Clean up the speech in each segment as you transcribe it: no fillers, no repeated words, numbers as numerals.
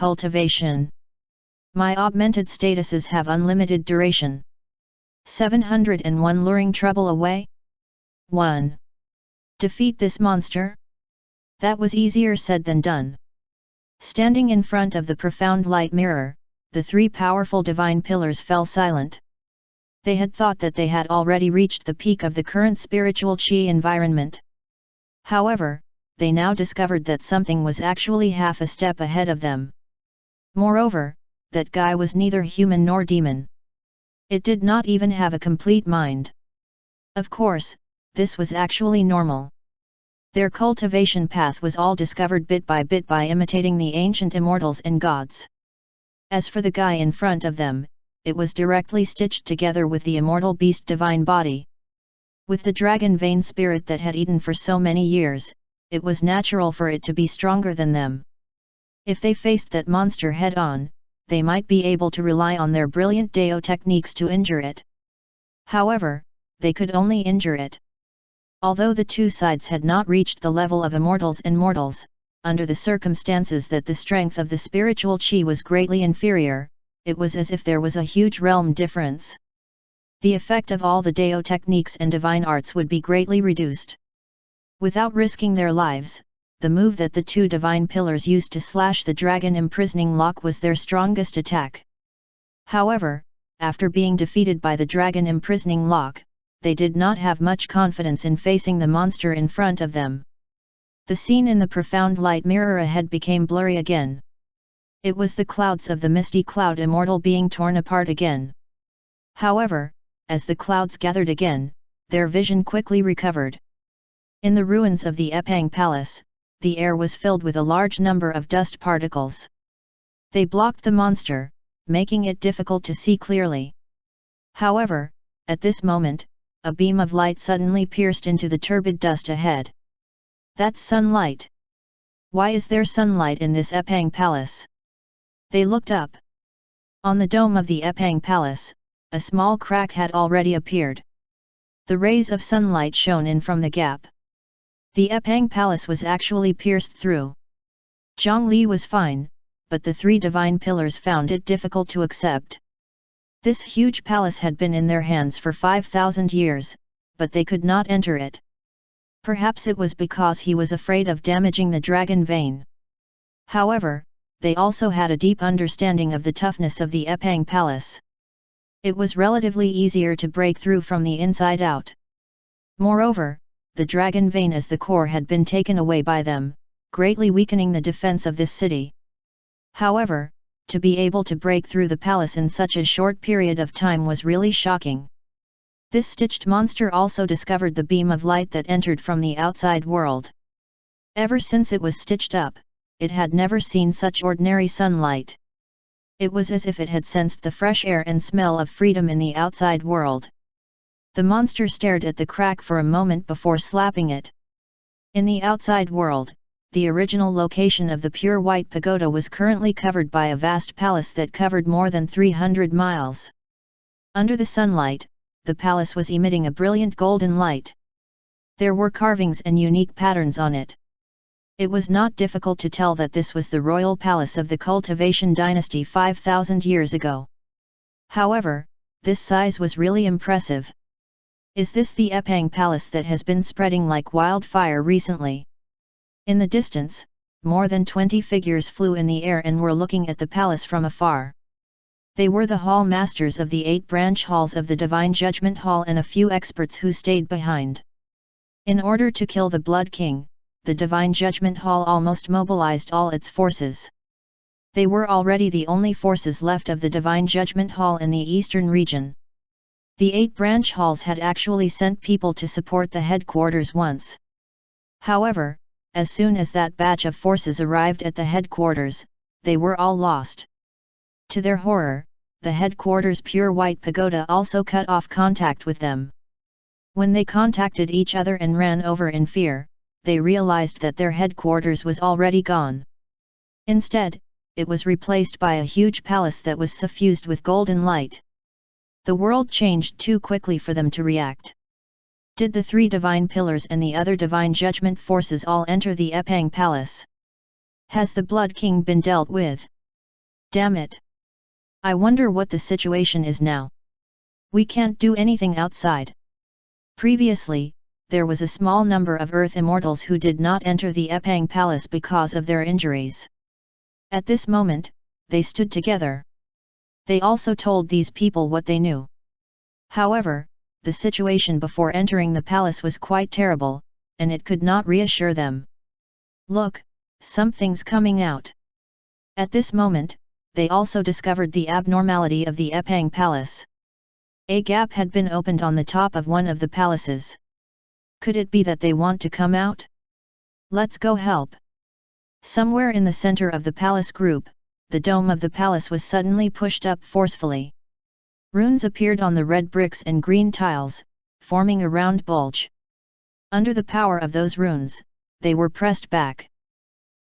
Cultivation. My augmented statuses have unlimited duration. 701 Luring trouble away? 1. Defeat this monster? That was easier said than done. Standing in front of the profound light mirror, the three powerful divine pillars fell silent. They had thought that they had already reached the peak of the current spiritual chi environment. However, they now discovered that something was actually half a step ahead of them. Moreover, that guy was neither human nor demon. It did not even have a complete mind. Of course, this was actually normal. Their cultivation path was all discovered bit by imitating the ancient immortals and gods. As for the guy in front of them, it was directly stitched together with the immortal beast divine body. With the dragon vein spirit that had eaten for so many years, it was natural for it to be stronger than them. If they faced that monster head-on, they might be able to rely on their brilliant Dao techniques to injure it. However, they could only injure it. Although the two sides had not reached the level of immortals and mortals, under the circumstances that the strength of the spiritual chi was greatly inferior, it was as if there was a huge realm difference. The effect of all the Dao techniques and divine arts would be greatly reduced. Without risking their lives, the move that the two divine pillars used to slash the dragon imprisoning lock was their strongest attack. However, after being defeated by the dragon imprisoning lock, they did not have much confidence in facing the monster in front of them. The scene in the profound light mirror ahead became blurry again. It was the clouds of the misty cloud immortal being torn apart again. However, as the clouds gathered again, their vision quickly recovered. In the ruins of the Epang Palace, the air was filled with a large number of dust particles. They blocked the monster, making it difficult to see clearly. However, at this moment, a beam of light suddenly pierced into the turbid dust ahead. That's sunlight. Why is there sunlight in this Epang Palace? They looked up. On the dome of the Epang Palace, a small crack had already appeared. The rays of sunlight shone in from the gap. The Epang Palace was actually pierced through. Zhongli was fine, but the three divine pillars found it difficult to accept. This huge palace had been in their hands for 5,000 years, but they could not enter it. Perhaps it was because he was afraid of damaging the dragon vein. However, they also had a deep understanding of the toughness of the Epang Palace. It was relatively easier to break through from the inside out. Moreover, the dragon vein as the core had been taken away by them, greatly weakening the defense of this city. However, to be able to break through the palace in such a short period of time was really shocking. This stitched monster also discovered the beam of light that entered from the outside world. Ever since it was stitched up, it had never seen such ordinary sunlight. It was as if it had sensed the fresh air and smell of freedom in the outside world. The monster stared at the crack for a moment before slapping it. In the outside world, the original location of the pure white pagoda was currently covered by a vast palace that covered more than 300 miles. Under the sunlight, the palace was emitting a brilliant golden light. There were carvings and unique patterns on it. It was not difficult to tell that this was the royal palace of the Cultivation dynasty 5,000 years ago. However, this size was really impressive. Is this the Epang Palace that has been spreading like wildfire recently? In the distance, more than 20 figures flew in the air and were looking at the palace from afar. They were the hall masters of the 8 branch halls of the Divine Judgment Hall and a few experts who stayed behind. In order to kill the Blood King, the Divine Judgment Hall almost mobilized all its forces. They were already the only forces left of the Divine Judgment Hall in the eastern region. The 8 branch halls had actually sent people to support the headquarters once. However, as soon as that batch of forces arrived at the headquarters, they were all lost. To their horror, the headquarters Pure White Pagoda also cut off contact with them. When they contacted each other and ran over in fear, they realized that their headquarters was already gone. Instead, it was replaced by a huge palace that was suffused with golden light. The world changed too quickly for them to react. Did the 3 divine pillars and the other divine judgment forces all enter the Epang Palace? Has the Blood King been dealt with? Damn it! I wonder what the situation is now. We can't do anything outside. Previously, there was a small number of Earth Immortals who did not enter the Epang Palace because of their injuries. At this moment, they stood together. They also told these people what they knew. However, the situation before entering the palace was quite terrible, and it could not reassure them. Look, something's coming out. At this moment, they also discovered the abnormality of the Epang Palace. A gap had been opened on the top of one of the palaces. Could it be that they want to come out? Let's go help. Somewhere in the center of the palace group, the dome of the palace was suddenly pushed up forcefully. Runes appeared on the red bricks and green tiles, forming a round bulge. Under the power of those runes, they were pressed back.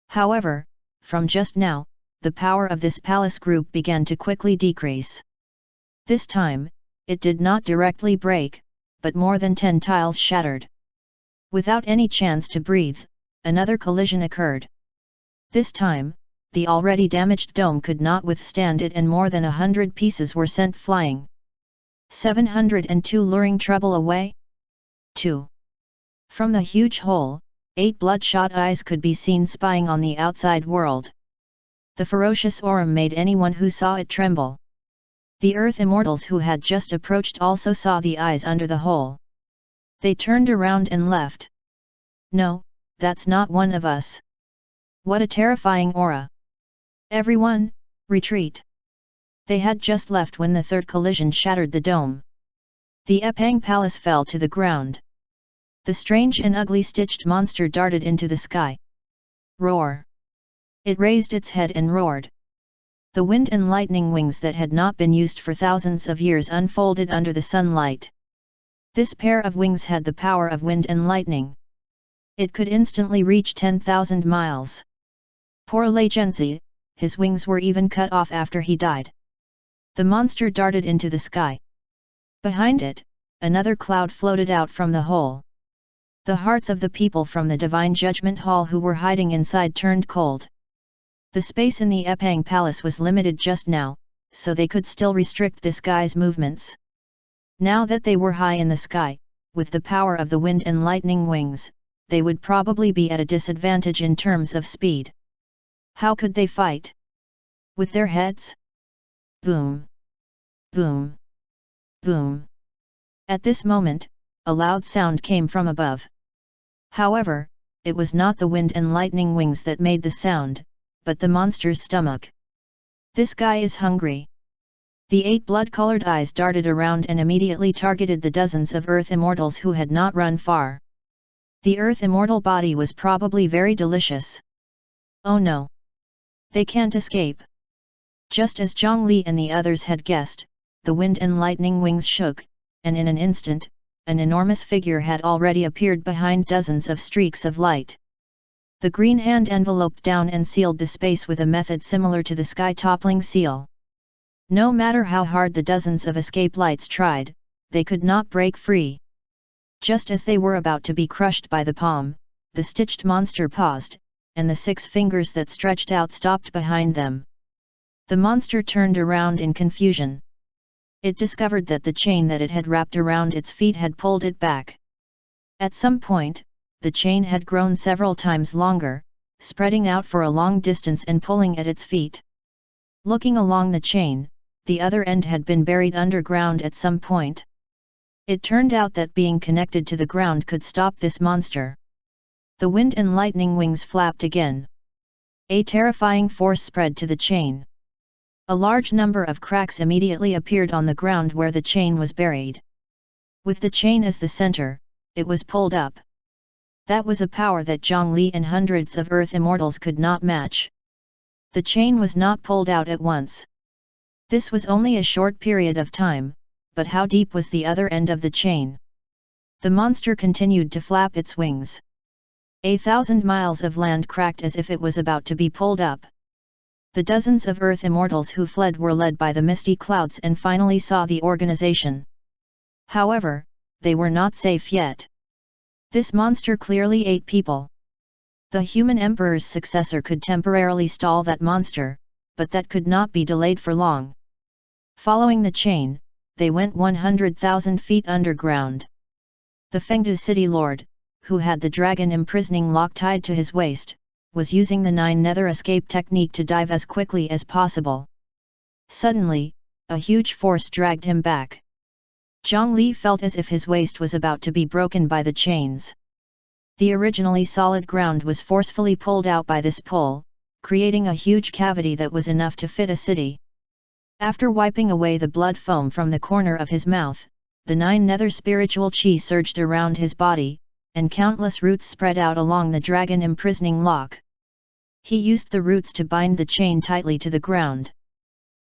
However, from just now, the power of this palace group began to quickly decrease. This time, it did not directly break, but more than 10 tiles shattered. Without any chance to breathe, another collision occurred. This time, the already damaged dome could not withstand it and more than 100 pieces were sent flying. 702 luring trouble away? 2. From the huge hole, 8 bloodshot eyes could be seen spying on the outside world. The ferocious aura made anyone who saw it tremble. The Earth Immortals who had just approached also saw the eyes under the hole. They turned around and left. No, that's not one of us. What a terrifying aura! Everyone, retreat! They had just left when the third collision shattered the dome. The Epang Palace fell to the ground. The strange and ugly stitched monster darted into the sky. Roar! It raised its head and roared. The wind and lightning wings that had not been used for thousands of years unfolded under the sunlight. This pair of wings had the power of wind and lightning. It could instantly reach 10,000 miles. Poor Lei Zhenzi, his wings were even cut off after he died. The monster darted into the sky. Behind it, another cloud floated out from the hole. The hearts of the people from the Divine Judgment Hall who were hiding inside turned cold. The space in the Epang Palace was limited just now, so they could still restrict this guy's movements. Now that they were high in the sky, with the power of the wind and lightning wings, they would probably be at a disadvantage in terms of speed. How could they fight? With their heads? Boom! Boom! Boom! At this moment, a loud sound came from above. However, it was not the wind and lightning wings that made the sound, but the monster's stomach. This guy is hungry. The 8 blood-colored eyes darted around and immediately targeted the dozens of Earth Immortals who had not run far. The Earth Immortal body was probably very delicious. Oh no! They can't escape. Just as Zhang Li and the others had guessed, the wind and lightning wings shook, and in an instant, an enormous figure had already appeared behind dozens of streaks of light. The green hand enveloped down and sealed the space with a method similar to the sky-toppling seal. No matter how hard the dozens of escape lights tried, they could not break free. Just as they were about to be crushed by the palm, the stitched monster paused, and the 6 fingers that stretched out stopped behind them. The monster turned around in confusion. It discovered that the chain that it had wrapped around its feet had pulled it back. At some point, the chain had grown several times longer, spreading out for a long distance and pulling at its feet. Looking along the chain, the other end had been buried underground at some point. It turned out that being connected to the ground could stop this monster. The wind and lightning wings flapped again. A terrifying force spread to the chain. A large number of cracks immediately appeared on the ground where the chain was buried. With the chain as the center, it was pulled up. That was a power that Zhang Li and hundreds of Earth Immortals could not match. The chain was not pulled out at once. This was only a short period of time, but how deep was the other end of the chain? The monster continued to flap its wings. 1,000 miles of land cracked as if it was about to be pulled up. The dozens of Earth Immortals who fled were led by the misty clouds and finally saw the organization. However, they were not safe yet. This monster clearly ate people. The human emperor's successor could temporarily stall that monster, but that could not be delayed for long. Following the chain, they went 100,000 feet underground. The Fengdu city lord, who had the dragon imprisoning lock tied to his waist, was using the 9 nether escape technique to dive as quickly as possible. Suddenly, a huge force dragged him back. Zhang Li felt as if his waist was about to be broken by the chains. The originally solid ground was forcefully pulled out by this pull, creating a huge cavity that was enough to fit a city. After wiping away the blood foam from the corner of his mouth, the 9 nether spiritual chi surged around his body, and countless roots spread out along the dragon imprisoning lock. He used the roots to bind the chain tightly to the ground.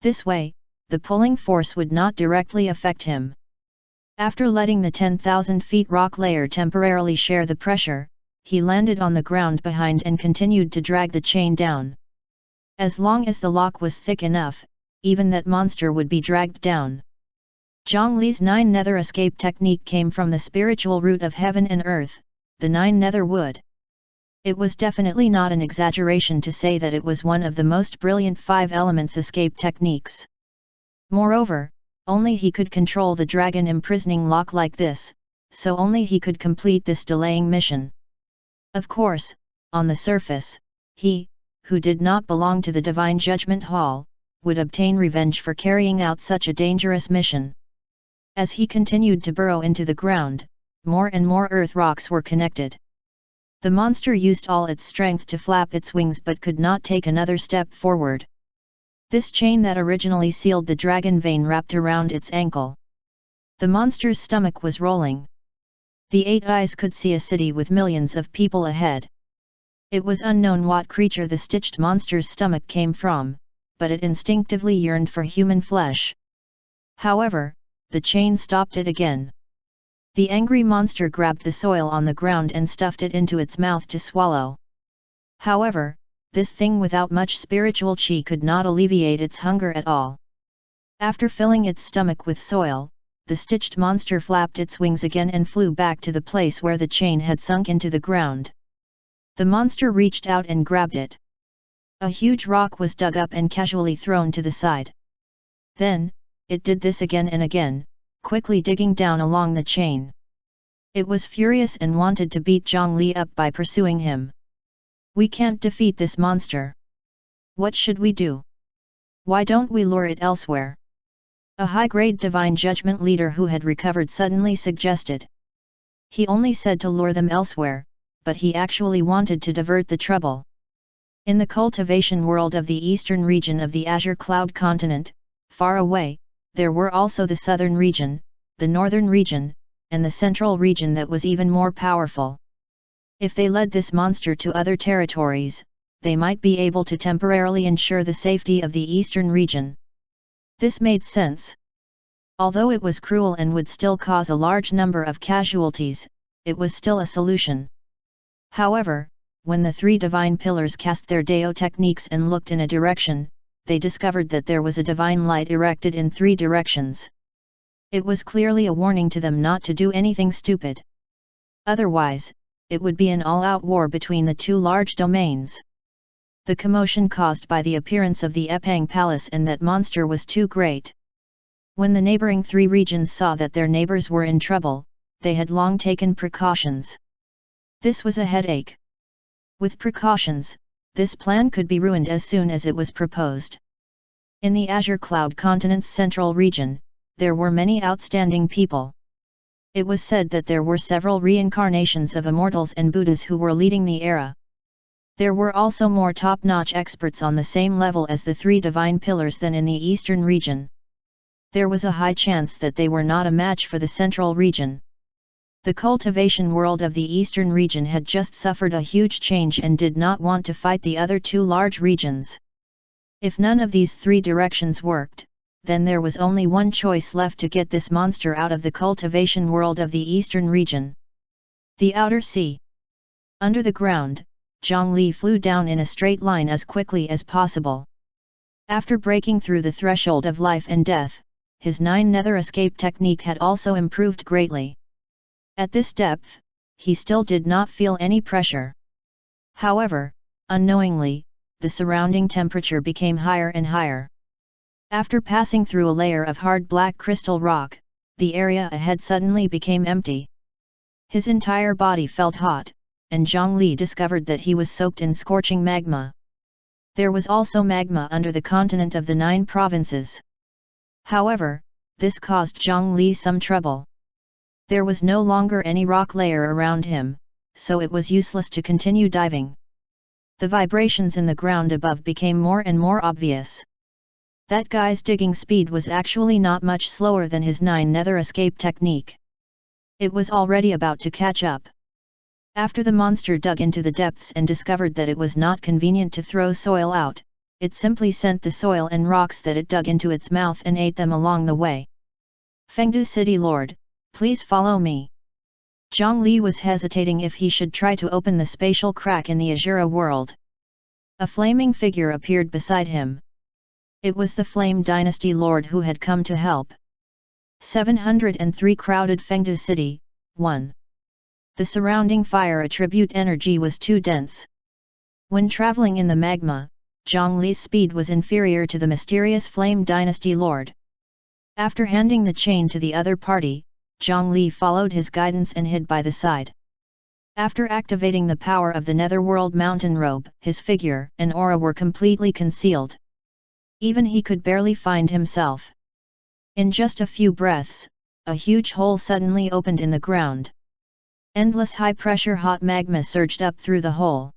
This way, the pulling force would not directly affect him. After letting the 10,000 feet rock layer temporarily share the pressure, he landed on the ground behind and continued to drag the chain down. As long as the lock was thick enough, even that monster would be dragged down. Zhang Li's 9 nether escape technique came from the spiritual root of heaven and earth, the 9 nether wood. It was definitely not an exaggeration to say that it was one of the most brilliant 5 elements escape techniques. Moreover, only he could control the dragon imprisoning lock like this, so only he could complete this delaying mission. Of course, on the surface, he, who did not belong to the Divine Judgment Hall, would obtain revenge for carrying out such a dangerous mission. As he continued to burrow into the ground, more and more earth rocks were connected. The monster used all its strength to flap its wings but could not take another step forward. This chain that originally sealed the dragon vein wrapped around its ankle. The monster's stomach was rolling. The 8 eyes could see a city with millions of people ahead. It was unknown what creature the stitched monster's stomach came from, but it instinctively yearned for human flesh. However, the chain stopped it again. The angry monster grabbed the soil on the ground and stuffed it into its mouth to swallow. However, this thing without much spiritual chi could not alleviate its hunger at all. After filling its stomach with soil, the stitched monster flapped its wings again and flew back to the place where the chain had sunk into the ground. The monster reached out and grabbed it. A huge rock was dug up and casually thrown to the side. Then, it did this again and again, quickly digging down along the chain. It was furious and wanted to beat Zhang Li up by pursuing him. "We can't defeat this monster. What should we do? Why don't we lure it elsewhere?" A high-grade divine judgment leader who had recovered suddenly suggested. He only said to lure them elsewhere, but he actually wanted to divert the trouble. In the cultivation world of the eastern region of the Azure Cloud continent, far away, there were also the southern region, the northern region, and the central region that was even more powerful. If they led this monster to other territories, they might be able to temporarily ensure the safety of the eastern region. This made sense. Although it was cruel and would still cause a large number of casualties, it was still a solution. However, when the 3 divine pillars cast their Dao techniques and looked in a direction, they discovered that there was a divine light erected in 3 directions. It was clearly a warning to them not to do anything stupid. Otherwise, it would be an all-out war between the 2 large domains. The commotion caused by the appearance of the Epang Palace and that monster was too great. When the neighboring 3 regions saw that their neighbors were in trouble, they had long taken precautions. This was a headache. With precautions, this plan could be ruined as soon as it was proposed. In the Azure Cloud continent's central region, there were many outstanding people. It was said that there were several reincarnations of immortals and Buddhas who were leading the era. There were also more top-notch experts on the same level as the 3 divine pillars than in the eastern region. There was a high chance that they were not a match for the central region. The cultivation world of the eastern region had just suffered a huge change and did not want to fight the other 2 large regions. If none of these 3 directions worked, then there was only one choice left to get this monster out of the cultivation world of the eastern region. The outer sea. Under the ground, Zhang Li flew down in a straight line as quickly as possible. After breaking through the threshold of life and death, his 9 nether escape technique had also improved greatly. At this depth, he still did not feel any pressure. However, unknowingly, the surrounding temperature became higher and higher. After passing through a layer of hard black crystal rock, the area ahead suddenly became empty. His entire body felt hot, and Zhongli discovered that he was soaked in scorching magma. There was also magma under the continent of the 9 provinces. However, this caused Zhongli some trouble. There was no longer any rock layer around him, so it was useless to continue diving. The vibrations in the ground above became more and more obvious. That guy's digging speed was actually not much slower than his 9 nether escape technique. It was already about to catch up. After the monster dug into the depths and discovered that it was not convenient to throw soil out, it simply sent the soil and rocks that it dug into its mouth and ate them along the way. Fengdu City Lord, please follow me. Zhongli was hesitating if he should try to open the spatial crack in the Azura world. A flaming figure appeared beside him. It was the Flame Dynasty Lord who had come to help. 703 Crowded Fengdu City, 1. The surrounding fire attribute energy was too dense. When traveling in the magma, Zhongli's speed was inferior to the mysterious Flame Dynasty Lord. After handing the chain to the other party, Zhongli followed his guidance and hid by the side. After activating the power of the Netherworld Mountain Robe, his figure and aura were completely concealed. Even he could barely find himself. In just a few breaths, a huge hole suddenly opened in the ground. Endless high-pressure hot magma surged up through the hole.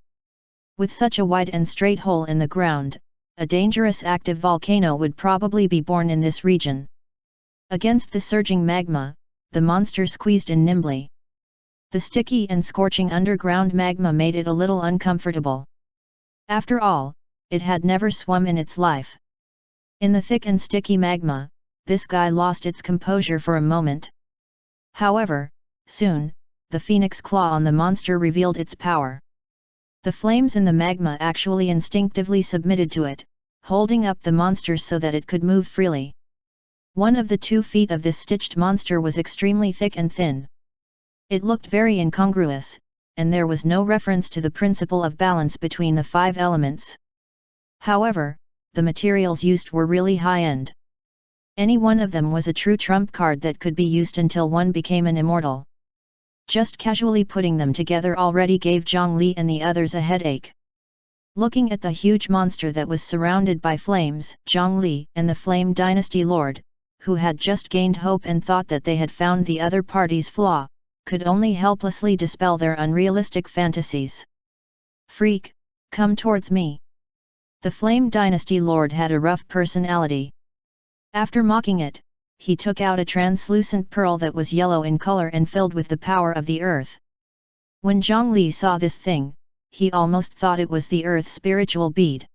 With such a wide and straight hole in the ground, a dangerous active volcano would probably be born in this region. Against the surging magma, the monster squeezed in nimbly. The sticky and scorching underground magma made it a little uncomfortable. After all, it had never swum in its life. In the thick and sticky magma, this guy lost its composure for a moment. However, soon, the phoenix claw on the monster revealed its power. The flames in the magma actually instinctively submitted to it, holding up the monster so that it could move freely. One of the 2 feet of this stitched monster was extremely thick and thin. It looked very incongruous, and there was no reference to the principle of balance between the 5 elements. However, the materials used were really high-end. Any one of them was a true trump card that could be used until one became an immortal. Just casually putting them together already gave Zhongli and the others a headache. Looking at the huge monster that was surrounded by flames, Zhongli and the Flame Dynasty Lord, who had just gained hope and thought that they had found the other party's flaw, could only helplessly dispel their unrealistic fantasies. Freak, come towards me. The Flame Dynasty Lord had a rough personality. After mocking it, he took out a translucent pearl that was yellow in color and filled with the power of the earth. When Zhongli saw this thing, he almost thought it was the earth's spiritual bead.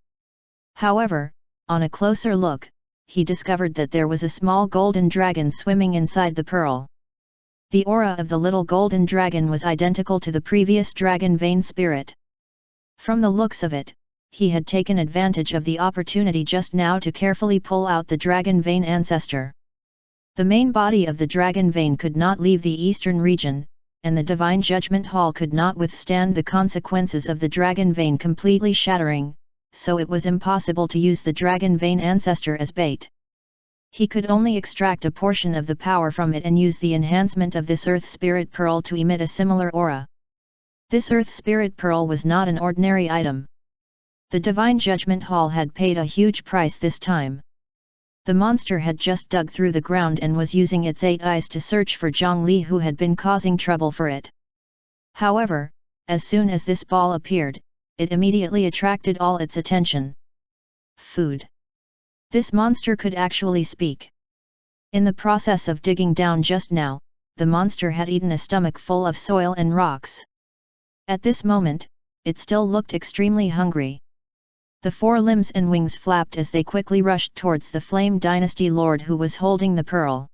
However, on a closer look, he discovered that there was a small golden dragon swimming inside the pearl. The aura of the little golden dragon was identical to the previous dragon vein spirit. From the looks of it, he had taken advantage of the opportunity just now to carefully pull out the dragon vein ancestor. The main body of the dragon vein could not leave the eastern region, and the divine judgment hall could not withstand the consequences of the dragon vein completely shattering, so it was impossible to use the dragon vein ancestor as bait. He could only extract a portion of the power from it and use the enhancement of this earth spirit pearl to emit a similar aura. This earth spirit pearl was not an ordinary item. The divine judgment hall had paid a huge price this time. The monster had just dug through the ground and was using its 8 eyes to search for Zhongli, who had been causing trouble for it. However, as soon as this ball appeared, it immediately attracted all its attention. Food. This monster could actually speak. In the process of digging down just now, the monster had eaten a stomach full of soil and rocks. At this moment, it still looked extremely hungry. The 4 limbs and wings flapped as they quickly rushed towards the Flame Dynasty Lord who was holding the pearl.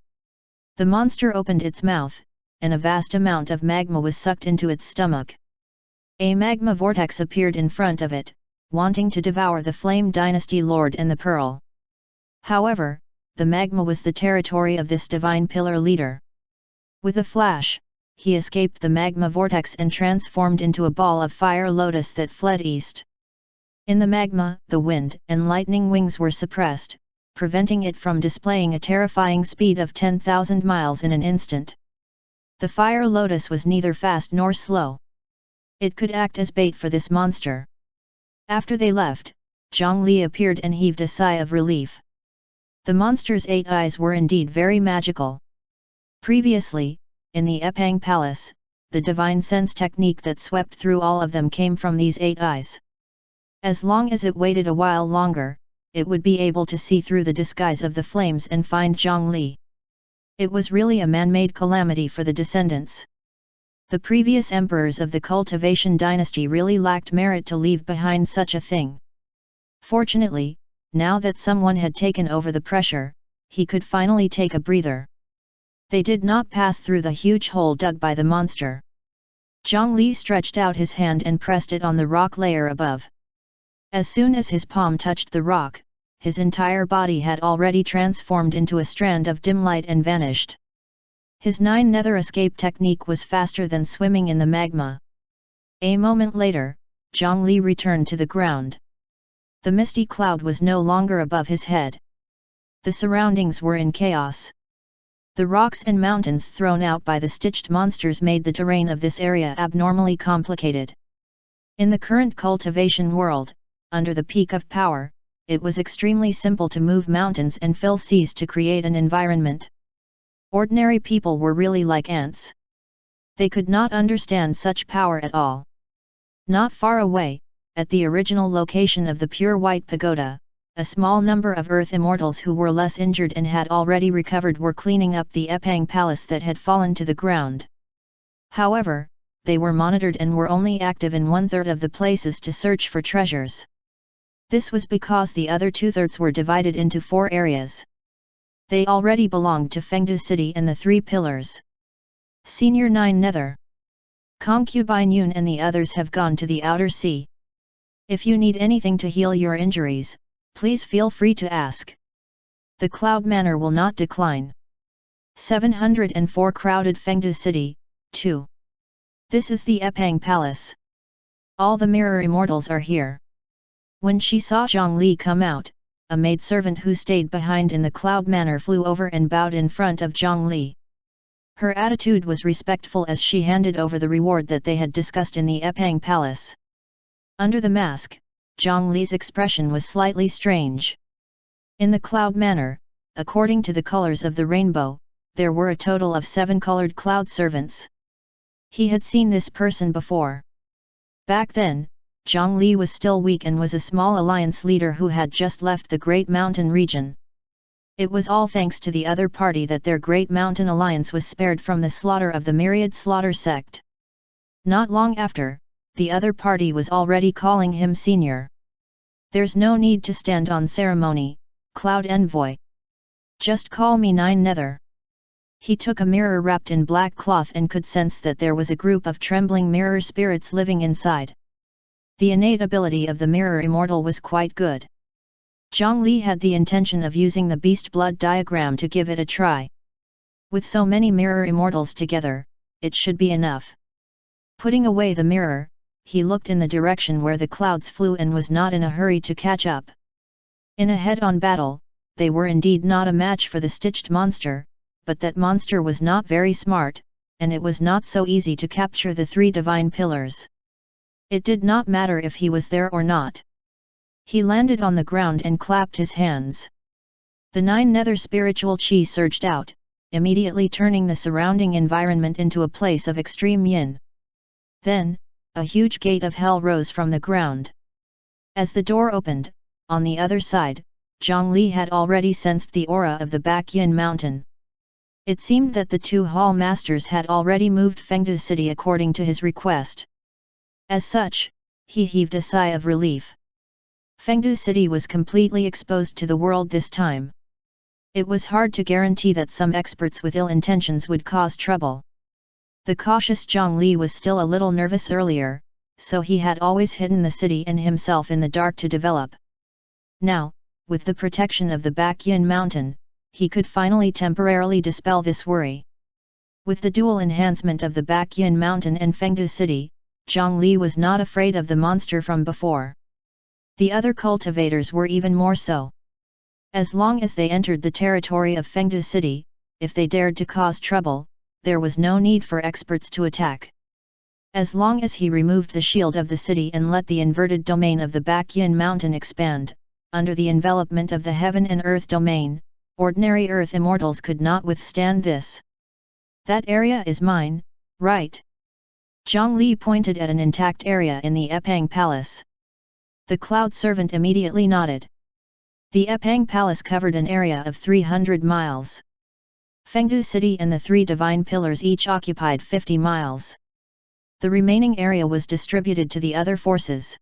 The monster opened its mouth, and a vast amount of magma was sucked into its stomach. A magma vortex appeared in front of it, wanting to devour the Flame Dynasty Lord and the pearl. However, the magma was the territory of this divine pillar leader. With a flash, he escaped the magma vortex and transformed into a ball of fire lotus that fled east. In the magma, the wind and lightning wings were suppressed, preventing it from displaying a terrifying speed of 10,000 miles in an instant. The fire lotus was neither fast nor slow. It could act as bait for this monster. After they left, Zhongli appeared and heaved a sigh of relief. The monster's 8 eyes were indeed very magical. Previously, in the Epang Palace, the divine sense technique that swept through all of them came from these 8 eyes. As long as it waited a while longer, it would be able to see through the disguise of the flames and find Zhongli. It was really a man-made calamity for the descendants. The previous emperors of the Cultivation dynasty really lacked merit to leave behind such a thing. Fortunately, now that someone had taken over the pressure, he could finally take a breather. They did not pass through the huge hole dug by the monster. Zhongli stretched out his hand and pressed it on the rock layer above. As soon as his palm touched the rock, his entire body had already transformed into a strand of dim light and vanished. His 9 nether escape technique was faster than swimming in the magma. A moment later, Zhongli returned to the ground. The misty cloud was no longer above his head. The surroundings were in chaos. The rocks and mountains thrown out by the stitched monsters made the terrain of this area abnormally complicated. In the current cultivation world, under the peak of power, it was extremely simple to move mountains and fill seas to create an environment. Ordinary people were really like ants. They could not understand such power at all. Not far away, at the original location of the pure white pagoda, a small number of earth immortals who were less injured and had already recovered were cleaning up the Epang palace that had fallen to the ground. However, they were monitored and were only active in 1/3 of the places to search for treasures. This was because the other 2/3 were divided into 4 areas. They already belonged to Fengdu City and the 3 pillars. Senior 9 Nether, Concubine Yun and the others have gone to the outer sea. If you need anything to heal your injuries, please feel free to ask. The Cloud Manor will not decline. 704 Crowded Fengdu City, 2. This is the Epang Palace. All the mirror immortals are here. When she saw Zhongli come out, a maidservant who stayed behind in the Cloud Manor flew over and bowed in front of Zhongli. Her attitude was respectful as she handed over the reward that they had discussed in the Epang Palace. Under the mask, Zhongli's expression was slightly strange. In the Cloud Manor, according to the colors of the rainbow, there were a total of 7 colored cloud servants. He had seen this person before. Back then, Zhongli was still weak and was a small alliance leader who had just left the Great Mountain region. It was all thanks to the other party that their Great Mountain alliance was spared from the slaughter of the Myriad Slaughter sect. Not long after, the other party was already calling him senior. There's no need to stand on ceremony, Cloud Envoy. Just call me 9 Nether. He took a mirror wrapped in black cloth and could sense that there was a group of trembling mirror spirits living inside. The innate ability of the mirror immortal was quite good. Zhongli had the intention of using the beast blood diagram to give it a try. With so many mirror immortals together, it should be enough. Putting away the mirror, he looked in the direction where the clouds flew and was not in a hurry to catch up. In a head-on battle, they were indeed not a match for the stitched monster, but that monster was not very smart, and it was not so easy to capture the 3 divine pillars. It did not matter if he was there or not. He landed on the ground and clapped his hands. The 9 nether spiritual chi surged out, immediately turning the surrounding environment into a place of extreme yin. Then, a huge gate of hell rose from the ground. As the door opened, on the other side, Zhongli had already sensed the aura of the back yin mountain. It seemed that the 2 hall masters had already moved Fengdu City according to his request. As such, he heaved a sigh of relief. Fengdu City was completely exposed to the world this time. It was hard to guarantee that some experts with ill intentions would cause trouble. The cautious Zhongli was still a little nervous earlier, so he had always hidden the city and himself in the dark to develop. Now, with the protection of the back yin mountain, he could finally temporarily dispel this worry. With the dual enhancement of the back yin mountain and Fengdu City, Zhongli was not afraid of the monster from before. The other cultivators were even more so. As long as they entered the territory of Fengde city, if they dared to cause trouble, there was no need for experts to attack. As long as he removed the shield of the city and let the inverted domain of the Bakyan mountain expand, under the envelopment of the heaven and earth domain, ordinary earth immortals could not withstand this. That area is mine, right? Zhang Li pointed at an intact area in the Epang Palace. The cloud servant immediately nodded. The Epang Palace covered an area of 300 miles. Fengde city and the 3 divine pillars each occupied 50 miles. The remaining area was distributed to the other forces.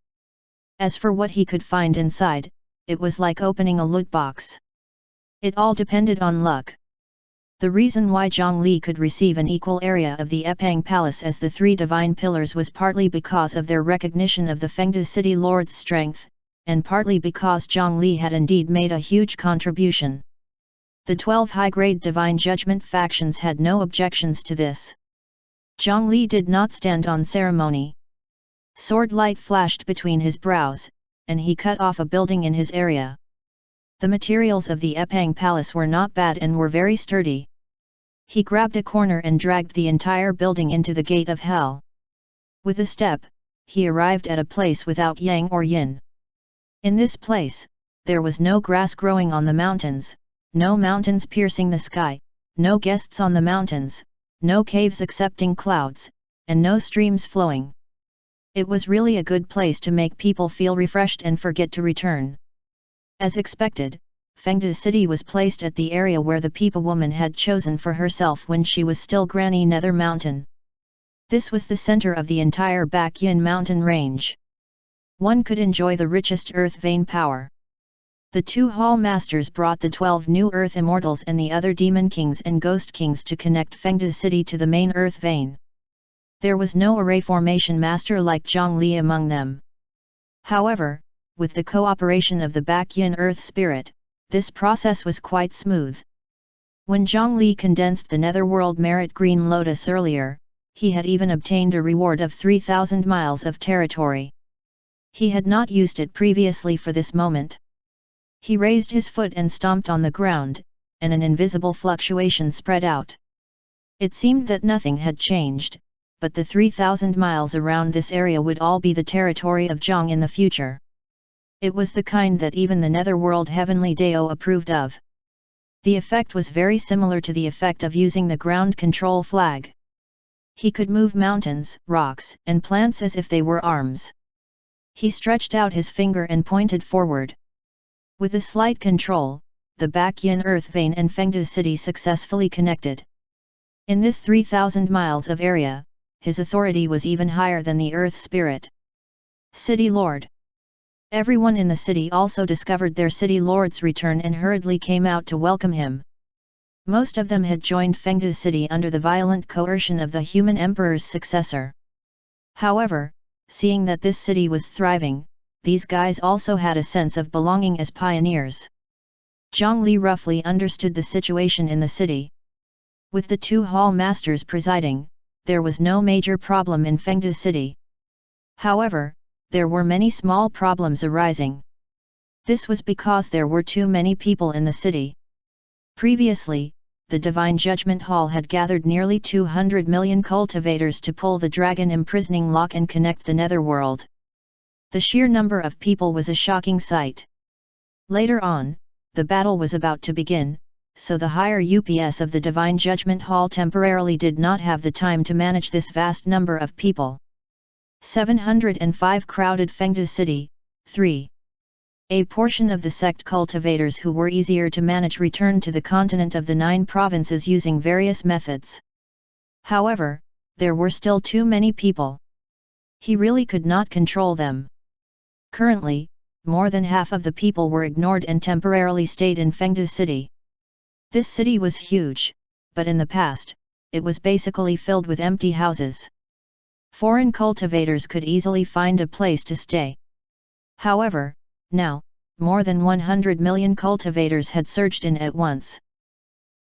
As for what he could find inside, it was like opening a loot box. It all depended on luck. The reason why Zhang Li could receive an equal area of the Epang Palace as the 3 divine pillars was partly because of their recognition of the Fengde city lord's strength, and partly because Zhang Li had indeed made a huge contribution. The 12 high-grade divine judgment factions had no objections to this. Zhang Li did not stand on ceremony. Sword light flashed between his brows, and he cut off a building in his area. The materials of the Epang Palace were not bad and were very sturdy. He grabbed a corner and dragged the entire building into the gate of hell. With a step, he arrived at a place without yang or yin. In this place, there was no grass growing on the mountains, no mountains piercing the sky, no guests on the mountains, no caves accepting clouds, and no streams flowing. It was really a good place to make people feel refreshed and forget to return. As expected, Fengde city was placed at the area where the Peepa woman had chosen for herself when she was still Granny Nether Mountain. This was the center of the entire Bakyan mountain range. One could enjoy the richest earth vein power. The 2 hall masters brought the 12 new earth immortals and the other demon kings and ghost kings to connect Fengde city to the main earth vein. There was no array formation master like Zhang Li among them. However, with the cooperation of the Bakyan earth spirit, this process was quite smooth. When Zhang Li condensed the netherworld merit green lotus earlier, he had even obtained a reward of 3,000 miles of territory. He had not used it previously for this moment. He raised his foot and stomped on the ground, and an invisible fluctuation spread out. It seemed that nothing had changed, but the 3,000 miles around this area would all be the territory of Zhang in the future. It was the kind that even the netherworld heavenly Dao approved of. The effect was very similar to the effect of using the ground control flag. He could move mountains, rocks, and plants as if they were arms. He stretched out his finger and pointed forward. With a slight control, the Bakyan earth vein and Fengde city successfully connected. In this 3,000 miles of area, his authority was even higher than the earth spirit. City Lord. Everyone in the city also discovered their city lord's return and hurriedly came out to welcome him. Most of them had joined Fengde city under the violent coercion of the human emperor's successor. However, seeing that this city was thriving, these guys also had a sense of belonging as pioneers. Zhang Li roughly understood the situation in the city. With the 2 hall masters presiding, there was no major problem in Fengde city. However, there were many small problems arising. This was because there were too many people in the city. Previously, the Divine Judgment Hall had gathered nearly 200 million cultivators to pull the dragon imprisoning lock and connect the netherworld. The sheer number of people was a shocking sight. Later on, the battle was about to begin, so the higher UPS of the Divine Judgment Hall temporarily did not have the time to manage this vast number of people. 705 crowded Fengde city. 3. A portion of the sect cultivators who were easier to manage returned to the continent of the 9 provinces using various methods. However, there were still too many people. He really could not control them. Currently, more than half of the people were ignored and temporarily stayed in Fengde city. This city was huge, but in the past, it was basically filled with empty houses. Foreign cultivators could easily find a place to stay. However, now, more than 100 million cultivators had surged in at once.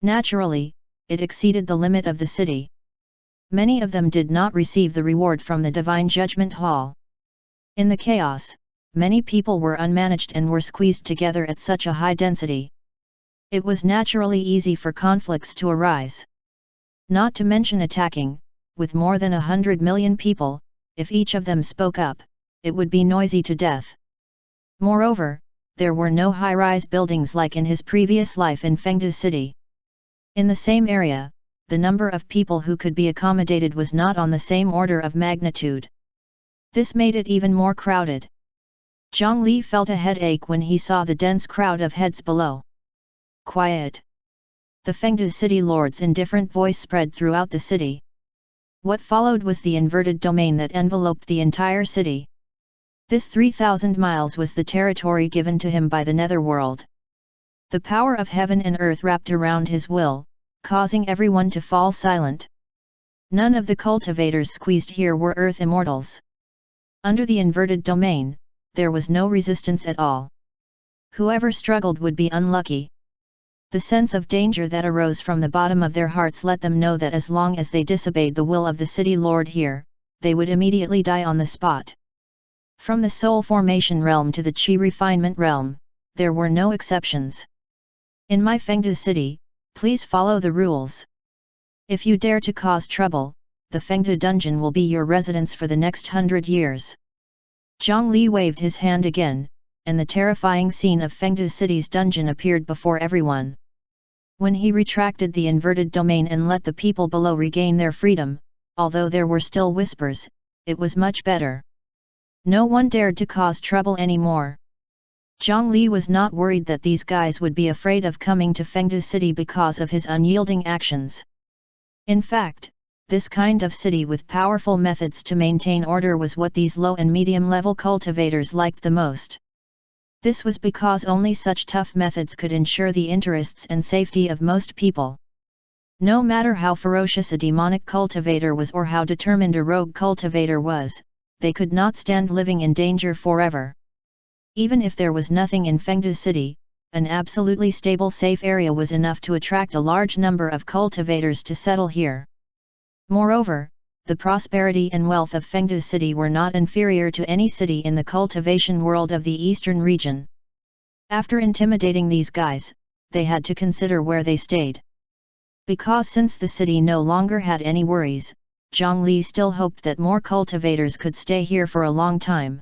Naturally, it exceeded the limit of the city. Many of them did not receive the reward from the Divine Judgment Hall. In the chaos, many people were unmanaged and were squeezed together at such a high density. It was naturally easy for conflicts to arise. Not to mention attacking, with more than 100 million people, if each of them spoke up, it would be noisy to death. Moreover, there were no high-rise buildings like in his previous life in Fengdu City. In the same area, the number of people who could be accommodated was not on the same order of magnitude. This made it even more crowded. Zhang Li felt a headache when he saw the dense crowd of heads below. Quiet! The Fengdu city lord's indifferent voice spread throughout the city. What followed was the inverted domain that enveloped the entire city. This 3,000 miles was the territory given to him by the netherworld. The power of heaven and earth wrapped around his will, causing everyone to fall silent. None of the cultivators squeezed here were earth immortals. Under the inverted domain, there was no resistance at all. Whoever struggled would be unlucky. The sense of danger that arose from the bottom of their hearts let them know that as long as they disobeyed the will of the city lord here, they would immediately die on the spot. From the soul formation realm to the chi refinement realm, there were no exceptions. In my Fengdu city, please follow the rules. If you dare to cause trouble, the Fengdu dungeon will be your residence for the next 100 years. Zhang Li waved his hand again, and the terrifying scene of Fengdu city's dungeon appeared before everyone. When he retracted the inverted domain and let the people below regain their freedom, although there were still whispers, it was much better. No one dared to cause trouble anymore. Zhang Li was not worried that these guys would be afraid of coming to Fengdu city because of his unyielding actions. In fact, this kind of city with powerful methods to maintain order was what these low and medium-level cultivators liked the most. This was because only such tough methods could ensure the interests and safety of most people. No matter how ferocious a demonic cultivator was or how determined a rogue cultivator was, they could not stand living in danger forever. Even if there was nothing in Fengdu city, an absolutely stable safe area was enough to attract a large number of cultivators to settle here. Moreover, the prosperity and wealth of Fengdu city were not inferior to any city in the cultivation world of the eastern region. After intimidating these guys, they had to consider where they stayed. Because since the city no longer had any worries, Zhang Li still hoped that more cultivators could stay here for a long time.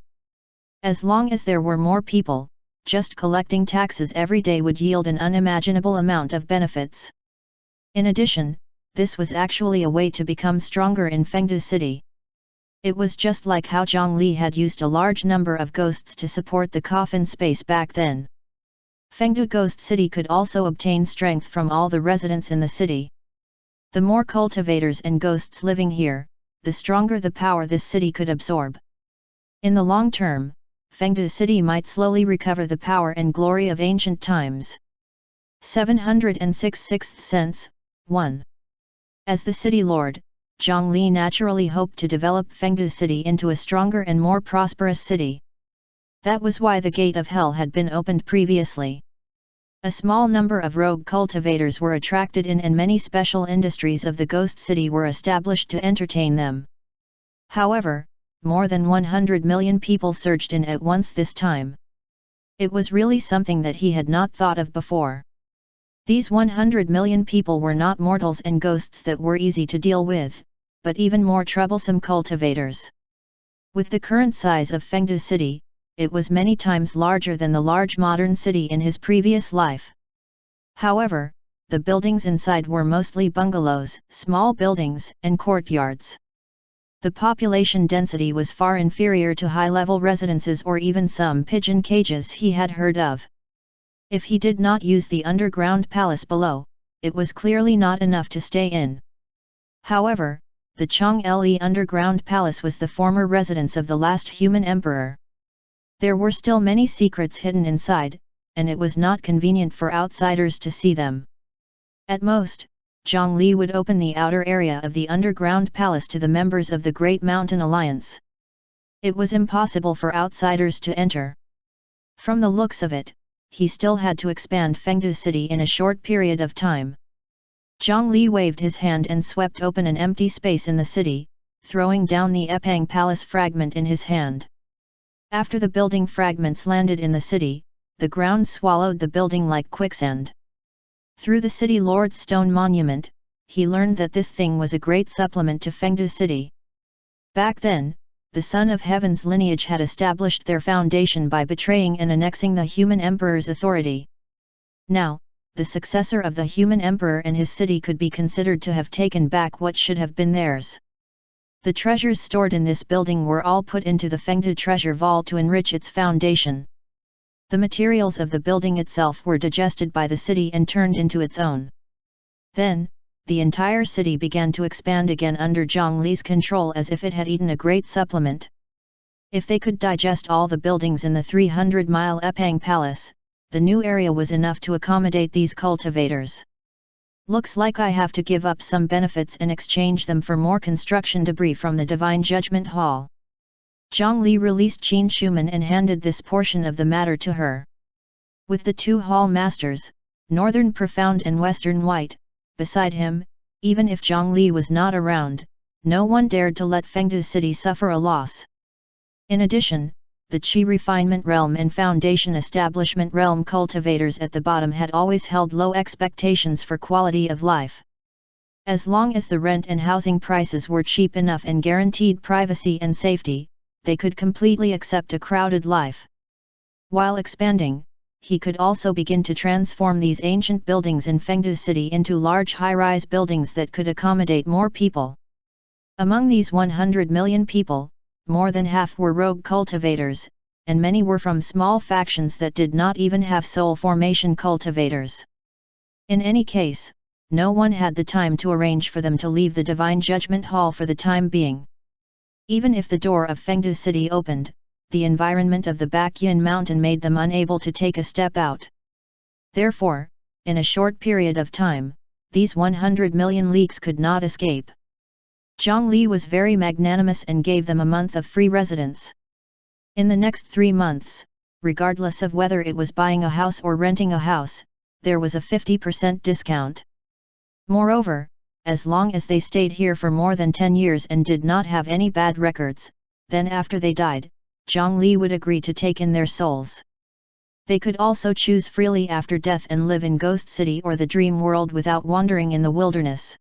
As long as there were more people, just collecting taxes every day would yield an unimaginable amount of benefits. In addition, this was actually a way to become stronger in Fengdu city. It was just like how Zhang Li had used a large number of ghosts to support the coffin space back then. Fengdu Ghost City could also obtain strength from all the residents in the city. The more cultivators and ghosts living here, the stronger the power this city could absorb. In the long term, Fengdu City might slowly recover the power and glory of ancient times. 706 Sixth Sense, 1. As the city lord, Zhang Li naturally hoped to develop Fengdu City into a stronger and more prosperous city. That was why the Gate of Hell had been opened previously. A small number of rogue cultivators were attracted in and many special industries of the Ghost City were established to entertain them. However, more than 100 million people surged in at once this time. It was really something that he had not thought of before. These 100 million people were not mortals and ghosts that were easy to deal with, but even more troublesome cultivators. With the current size of Fengdu City, it was many times larger than the large modern city in his previous life. However, the buildings inside were mostly bungalows, small buildings, and courtyards. The population density was far inferior to high-level residences or even some pigeon cages he had heard of. If he did not use the underground palace below, it was clearly not enough to stay in. However, the Chang'e underground palace was the former residence of the last human emperor. There were still many secrets hidden inside, and it was not convenient for outsiders to see them. At most, Zhang Li would open the outer area of the underground palace to the members of the Great Mountain Alliance. It was impossible for outsiders to enter. From the looks of it, he still had to expand Fengdu City in a short period of time. Zhang Li waved his hand and swept open an empty space in the city, throwing down the Epang Palace fragment in his hand. After the building fragments landed in the city, the ground swallowed the building like quicksand. Through the city lord's stone monument, he learned that this thing was a great supplement to Fengdu city. Back then, the Son of Heaven's lineage had established their foundation by betraying and annexing the human emperor's authority. Now, the successor of the human emperor and his city could be considered to have taken back what should have been theirs. The treasures stored in this building were all put into the Fengdu treasure vault to enrich its foundation. The materials of the building itself were digested by the city and turned into its own. Then, the entire city began to expand again under Zhongli's control as if it had eaten a great supplement. If they could digest all the buildings in the 300-mile Epang Palace, the new area was enough to accommodate these cultivators. Looks like I have to give up some benefits and exchange them for more construction debris from the Divine Judgment Hall. Zhongli released Qin Shuman and handed this portion of the matter to her. With the two hall masters, Northern Profound and Western White, beside him, even if Zhongli was not around, no one dared to let Fengdu City suffer a loss. In addition, the Qi Refinement Realm and Foundation Establishment Realm cultivators at the bottom had always held low expectations for quality of life. As long as the rent and housing prices were cheap enough and guaranteed privacy and safety, they could completely accept a crowded life. While expanding, he could also begin to transform these ancient buildings in Fengdu City into large high-rise buildings that could accommodate more people. Among these 100 million people, more than half were rogue cultivators, and many were from small factions that did not even have soul formation cultivators. In any case, no one had the time to arrange for them to leave the Divine Judgment Hall for the time being. Even if the door of Fengdu City opened, the environment of the Baekyan Mountain made them unable to take a step out. Therefore, in a short period of time, these 100 million leaks could not escape. Zhongli was very magnanimous and gave them a month of free residence. In the next 3 months, regardless of whether it was buying a house or renting a house, there was a 50% discount. Moreover, as long as they stayed here for more than 10 years and did not have any bad records, then after they died, Zhongli would agree to take in their souls. They could also choose freely after death and live in Ghost City or the Dream World without wandering in the wilderness.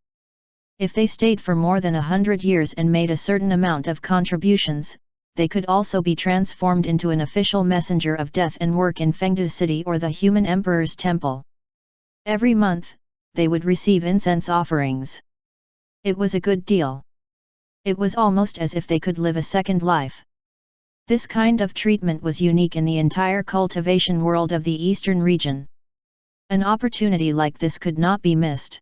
If they stayed for more than 100 years and made a certain amount of contributions, they could also be transformed into an official messenger of death and work in Fengdu City or the Human Emperor's Temple. Every month, they would receive incense offerings. It was a good deal. It was almost as if they could live a second life. This kind of treatment was unique in the entire cultivation world of the eastern region. An opportunity like this could not be missed.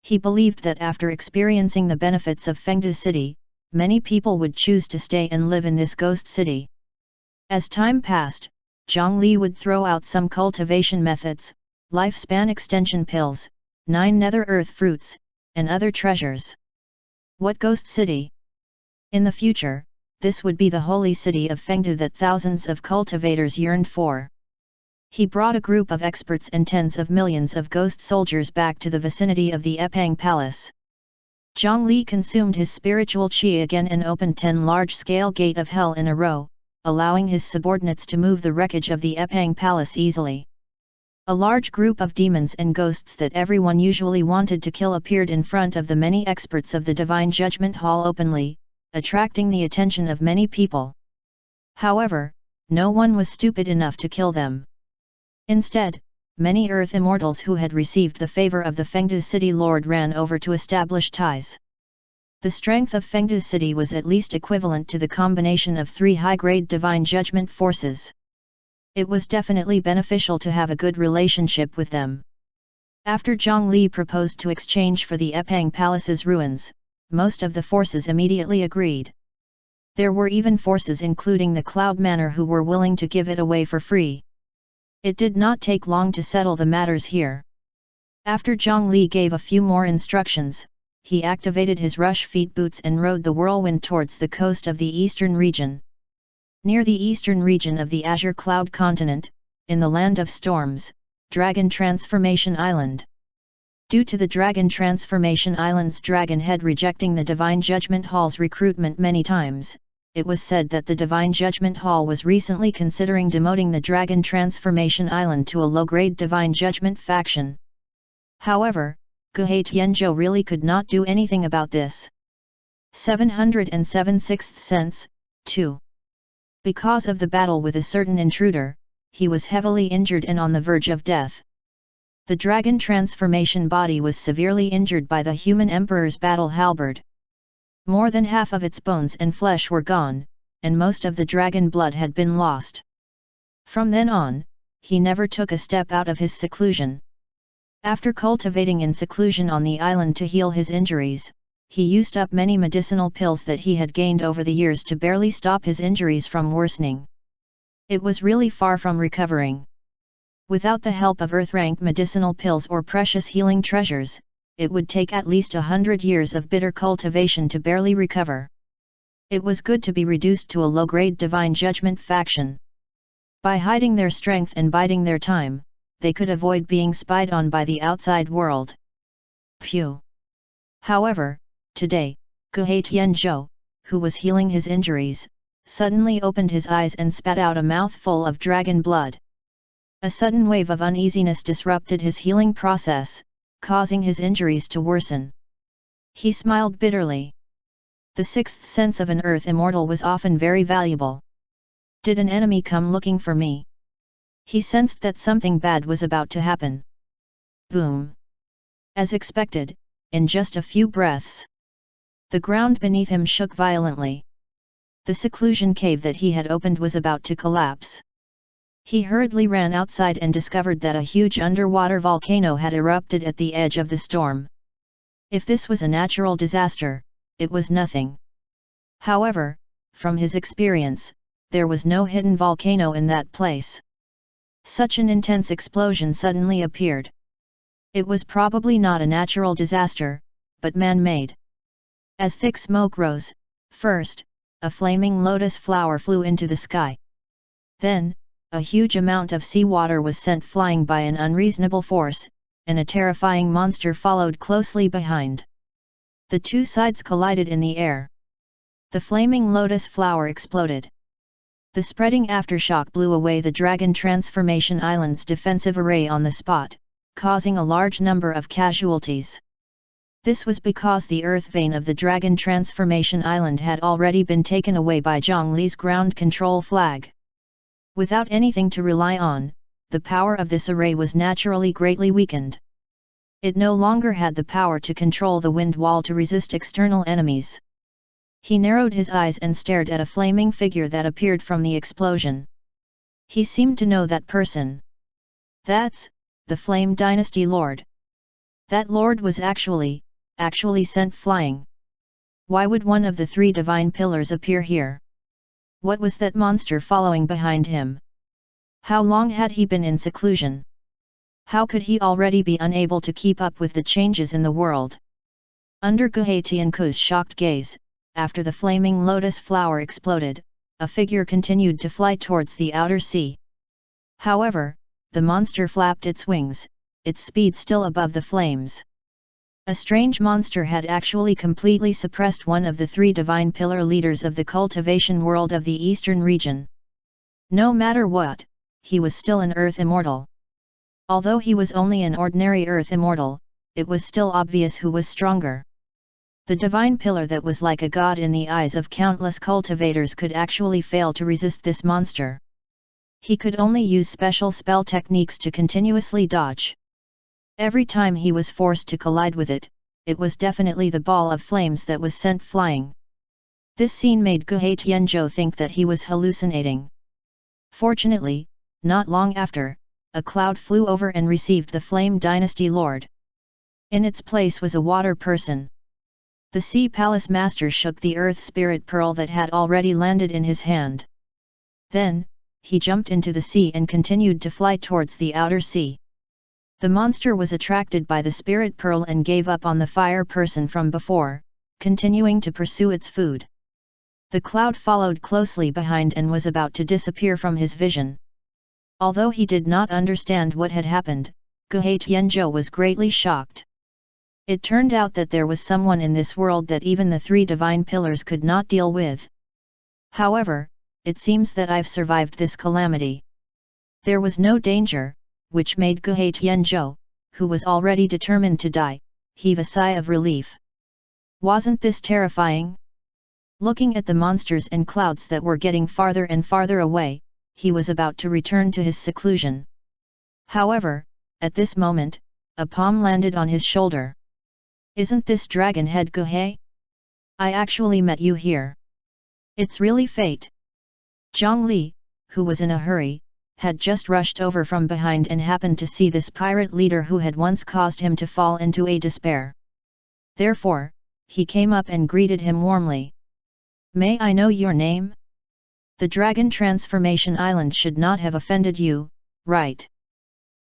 He believed that after experiencing the benefits of Fengdu City, many people would choose to stay and live in this ghost city. As time passed, Zhongli would throw out some cultivation methods, lifespan extension pills, 9 nether earth fruits, and other treasures. What ghost city? In the future, this would be the holy city of Fengdu that thousands of cultivators yearned for. He brought a group of experts and tens of millions of ghost soldiers back to the vicinity of the Epang Palace. Zhongli consumed his spiritual qi again and opened 10 large-scale gates of hell in a row, allowing his subordinates to move the wreckage of the Epang Palace easily. A large group of demons and ghosts that everyone usually wanted to kill appeared in front of the many experts of the Divine Judgment Hall openly, attracting the attention of many people. However, no one was stupid enough to kill them. Instead, many Earth immortals who had received the favor of the Fengdu City Lord ran over to establish ties. The strength of Fengdu City was at least equivalent to the combination of 3 high-grade divine judgment forces. It was definitely beneficial to have a good relationship with them. After Zhongli proposed to exchange for the Epang Palace's ruins, most of the forces immediately agreed. There were even forces including the Cloud Manor who were willing to give it away for free. It did not take long to settle the matters here. After Zhongli gave a few more instructions, he activated his rush feet boots and rode the whirlwind towards the coast of the eastern region. Near the eastern region of the Azure Cloud Continent, in the Land of Storms, Dragon Transformation Island. Due to the Dragon Transformation Island's dragon head rejecting the Divine Judgment Hall's recruitment many times, it was said that the Divine Judgment Hall was recently considering demoting the Dragon Transformation Island to a low-grade Divine Judgment faction. However, Guhe Tianzhou really could not do anything about this. 707 Sixth Sense, 2. Because of the battle with a certain intruder, he was heavily injured and on the verge of death. The dragon transformation body was severely injured by the human emperor's battle halberd. More than half of its bones and flesh were gone, and most of the dragon blood had been lost. From then on, he never took a step out of his seclusion. After cultivating in seclusion on the island to heal his injuries, he used up many medicinal pills that he had gained over the years to barely stop his injuries from worsening. It was really far from recovering. Without the help of earth-rank medicinal pills or precious healing treasures, it would take at least 100 years of bitter cultivation to barely recover. It was good to be reduced to a low-grade Divine Judgment faction. By hiding their strength and biding their time, they could avoid being spied on by the outside world. Phew! However, today, Guhe Tianzhou, who was healing his injuries, suddenly opened his eyes and spat out a mouthful of dragon blood. A sudden wave of uneasiness disrupted his healing process, causing his injuries to worsen. He smiled bitterly. The sixth sense of an earth immortal was often very valuable. Did an enemy come looking for me? He sensed that something bad was about to happen. Boom! As expected, in just a few breaths, the ground beneath him shook violently. The seclusion cave that he had opened was about to collapse. He hurriedly ran outside and discovered that a huge underwater volcano had erupted at the edge of the storm. If this was a natural disaster, it was nothing. However, from his experience, there was no hidden volcano in that place. Such an intense explosion suddenly appeared. It was probably not a natural disaster, but man-made. As thick smoke rose, first, a flaming lotus flower flew into the sky. Then, a huge amount of seawater was sent flying by an unreasonable force, and a terrifying monster followed closely behind. The two sides collided in the air. The flaming lotus flower exploded. The spreading aftershock blew away the Dragon Transformation Island's defensive array on the spot, causing a large number of casualties. This was because the earth vein of the Dragon Transformation Island had already been taken away by Zhongli's ground control flag. Without anything to rely on, the power of this array was naturally greatly weakened. It no longer had the power to control the wind wall to resist external enemies. He narrowed his eyes and stared at a flaming figure that appeared from the explosion. He seemed to know that person. That's the Flame Dynasty Lord. That Lord was actually sent flying. Why would one of the three divine pillars appear here? What was that monster following behind him? How long had he been in seclusion? How could he already be unable to keep up with the changes in the world? Under Guhe Tianzhou's shocked gaze, after the flaming lotus flower exploded, a figure continued to fly towards the outer sea. However, the monster flapped its wings, its speed still above the flames. A strange monster had actually completely suppressed one of the three divine pillar leaders of the cultivation world of the eastern region. No matter what, he was still an earth immortal. Although he was only an ordinary earth immortal, it was still obvious who was stronger. The divine pillar that was like a god in the eyes of countless cultivators could actually fail to resist this monster. He could only use special spell techniques to continuously dodge. Every time he was forced to collide with it, it was definitely the ball of flames that was sent flying. This scene made Guhe Tianzhou think that he was hallucinating. Fortunately, not long after, a cloud flew over and received the Flame Dynasty Lord. In its place was a water person. The Sea Palace Master shook the Earth Spirit Pearl that had already landed in his hand. Then, he jumped into the sea and continued to fly towards the outer sea. The monster was attracted by the Spirit Pearl and gave up on the fire person from before, continuing to pursue its food. The cloud followed closely behind and was about to disappear from his vision. Although he did not understand what had happened, Guhe Tianzhou was greatly shocked. It turned out that there was someone in this world that even the three divine pillars could not deal with. However, it seems that I've survived this calamity. There was no danger, which made Guhe Tianzhou, who was already determined to die, heave a sigh of relief. Wasn't this terrifying? Looking at the monsters and clouds that were getting farther and farther away, he was about to return to his seclusion. However, at this moment, a palm landed on his shoulder. Isn't this dragon head Guhe? I actually met you here. It's really fate. Zhang Li, who was in a hurry, had just rushed over from behind and happened to see this pirate leader who had once caused him to fall into a despair. Therefore, he came up and greeted him warmly. May I know your name? The Dragon Transformation Island should not have offended you, right?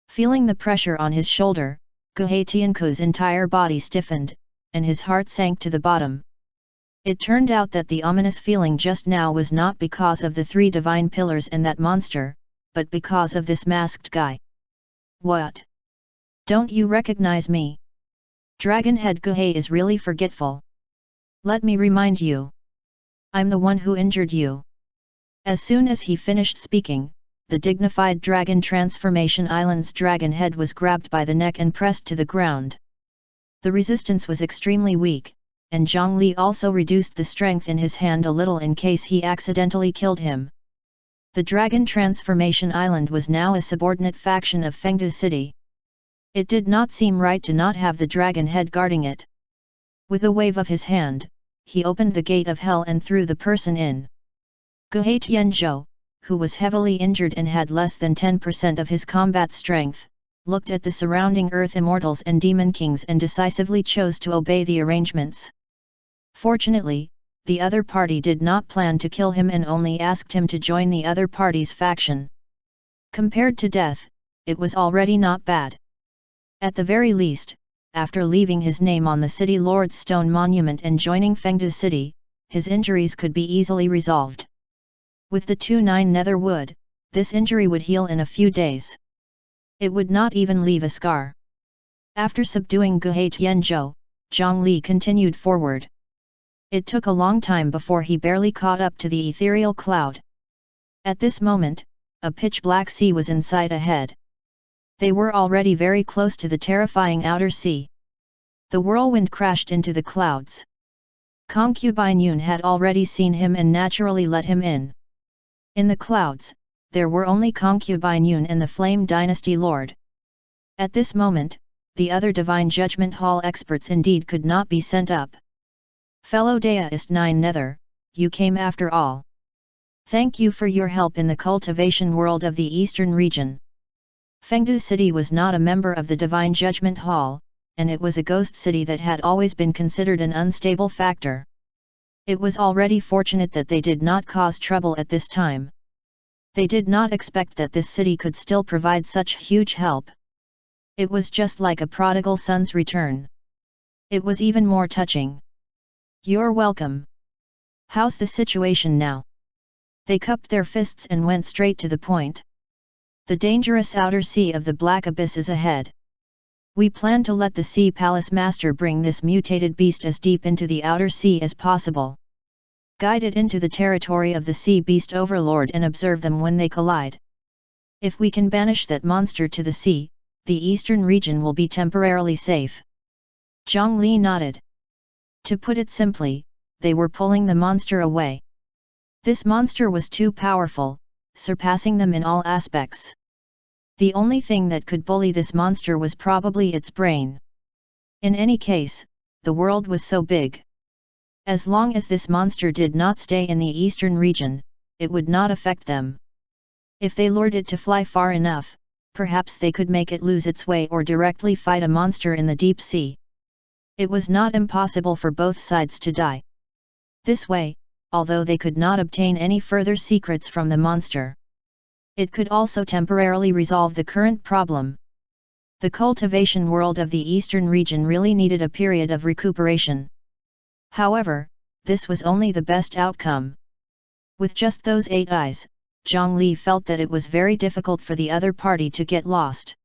Feeling the pressure on his shoulder, Guhe Tianku's entire body stiffened, and his heart sank to the bottom. It turned out that the ominous feeling just now was not because of the 3 divine pillars and that monster, but because of this masked guy. What? Don't you recognize me? Dragon Head Guhe is really forgetful. Let me remind you. I'm the one who injured you. As soon as he finished speaking, the dignified Dragon Transformation Island's dragon head was grabbed by the neck and pressed to the ground. The resistance was extremely weak, and Zhang Li also reduced the strength in his hand a little in case he accidentally killed him. The Dragon Transformation Island was now a subordinate faction of Fengdu City. It did not seem right to not have the dragon head guarding it. With a wave of his hand, he opened the gate of hell and threw the person in. Guhe Tianzhou, who was heavily injured and had less than 10% of his combat strength, looked at the surrounding earth immortals and demon kings and decisively chose to obey the arrangements. Fortunately, the other party did not plan to kill him and only asked him to join the other party's faction. Compared to death, it was already not bad. At the very least, after leaving his name on the city lord's stone monument and joining Fengdu City, his injuries could be easily resolved. With the 2-9 nether wood, this injury would heal in a few days. It would not even leave a scar. After subduing Guhe Tianzhou, Zhang Li continued forward. It took a long time before he barely caught up to the ethereal cloud. At this moment, a pitch-black sea was in sight ahead. They were already very close to the terrifying outer sea. The whirlwind crashed into the clouds. Concubine Yun had already seen him and naturally let him in. In the clouds, there were only Concubine Yun and the Flame Dynasty Lord. At this moment, the other Divine Judgment Hall experts indeed could not be sent up. Fellow Daist 9 Nether, you came after all. Thank you for your help in the cultivation world of the eastern region. Fengdu City was not a member of the Divine Judgment Hall, and it was a ghost city that had always been considered an unstable factor. It was already fortunate that they did not cause trouble at this time. They did not expect that this city could still provide such huge help. It was just like a prodigal son's return. It was even more touching. You're welcome. How's the situation now? They cupped their fists and went straight to the point. The dangerous outer sea of the Black Abyss is ahead. We plan to let the Sea Palace Master bring this mutated beast as deep into the outer sea as possible. Guide it into the territory of the Sea Beast Overlord and observe them when they collide. If we can banish that monster to the sea, the eastern region will be temporarily safe. Zhang Li nodded. To put it simply, they were pulling the monster away. This monster was too powerful, surpassing them in all aspects. The only thing that could bully this monster was probably its brain. In any case, the world was so big. As long as this monster did not stay in the eastern region, it would not affect them. If they lured it to fly far enough, perhaps they could make it lose its way or directly fight a monster in the deep sea. It was not impossible for both sides to die. This way, although they could not obtain any further secrets from the monster, it could also temporarily resolve the current problem. The cultivation world of the eastern region really needed a period of recuperation. However, this was only the best outcome. With just those 8 eyes, Zhang Li felt that it was very difficult for the other party to get lost.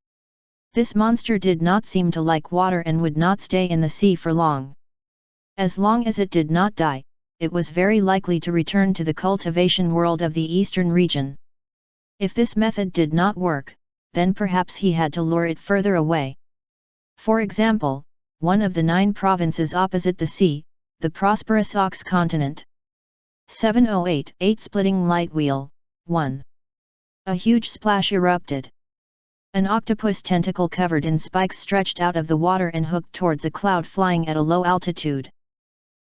This monster did not seem to like water and would not stay in the sea for long. As long as it did not die, it was very likely to return to the cultivation world of the eastern region. If this method did not work, then perhaps he had to lure it further away. For example, one of the 9 provinces opposite the sea, the prosperous Ox continent. 708 Splitting light wheel. 1. A huge splash erupted. An octopus tentacle covered in spikes stretched out of the water and hooked towards a cloud flying at a low altitude.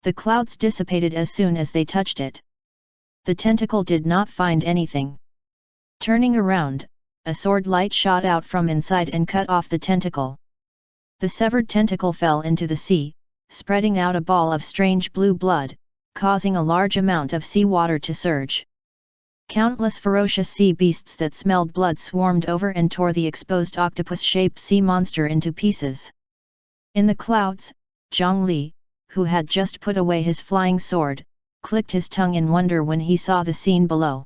The clouds dissipated as soon as they touched it. The tentacle did not find anything. Turning around, a sword light shot out from inside and cut off the tentacle. The severed tentacle fell into the sea, spreading out a ball of strange blue blood, causing a large amount of seawater to surge. Countless ferocious sea beasts that smelled blood swarmed over and tore the exposed octopus-shaped sea monster into pieces. In the clouds, Zhongli, who had just put away his flying sword, clicked his tongue in wonder when he saw the scene below.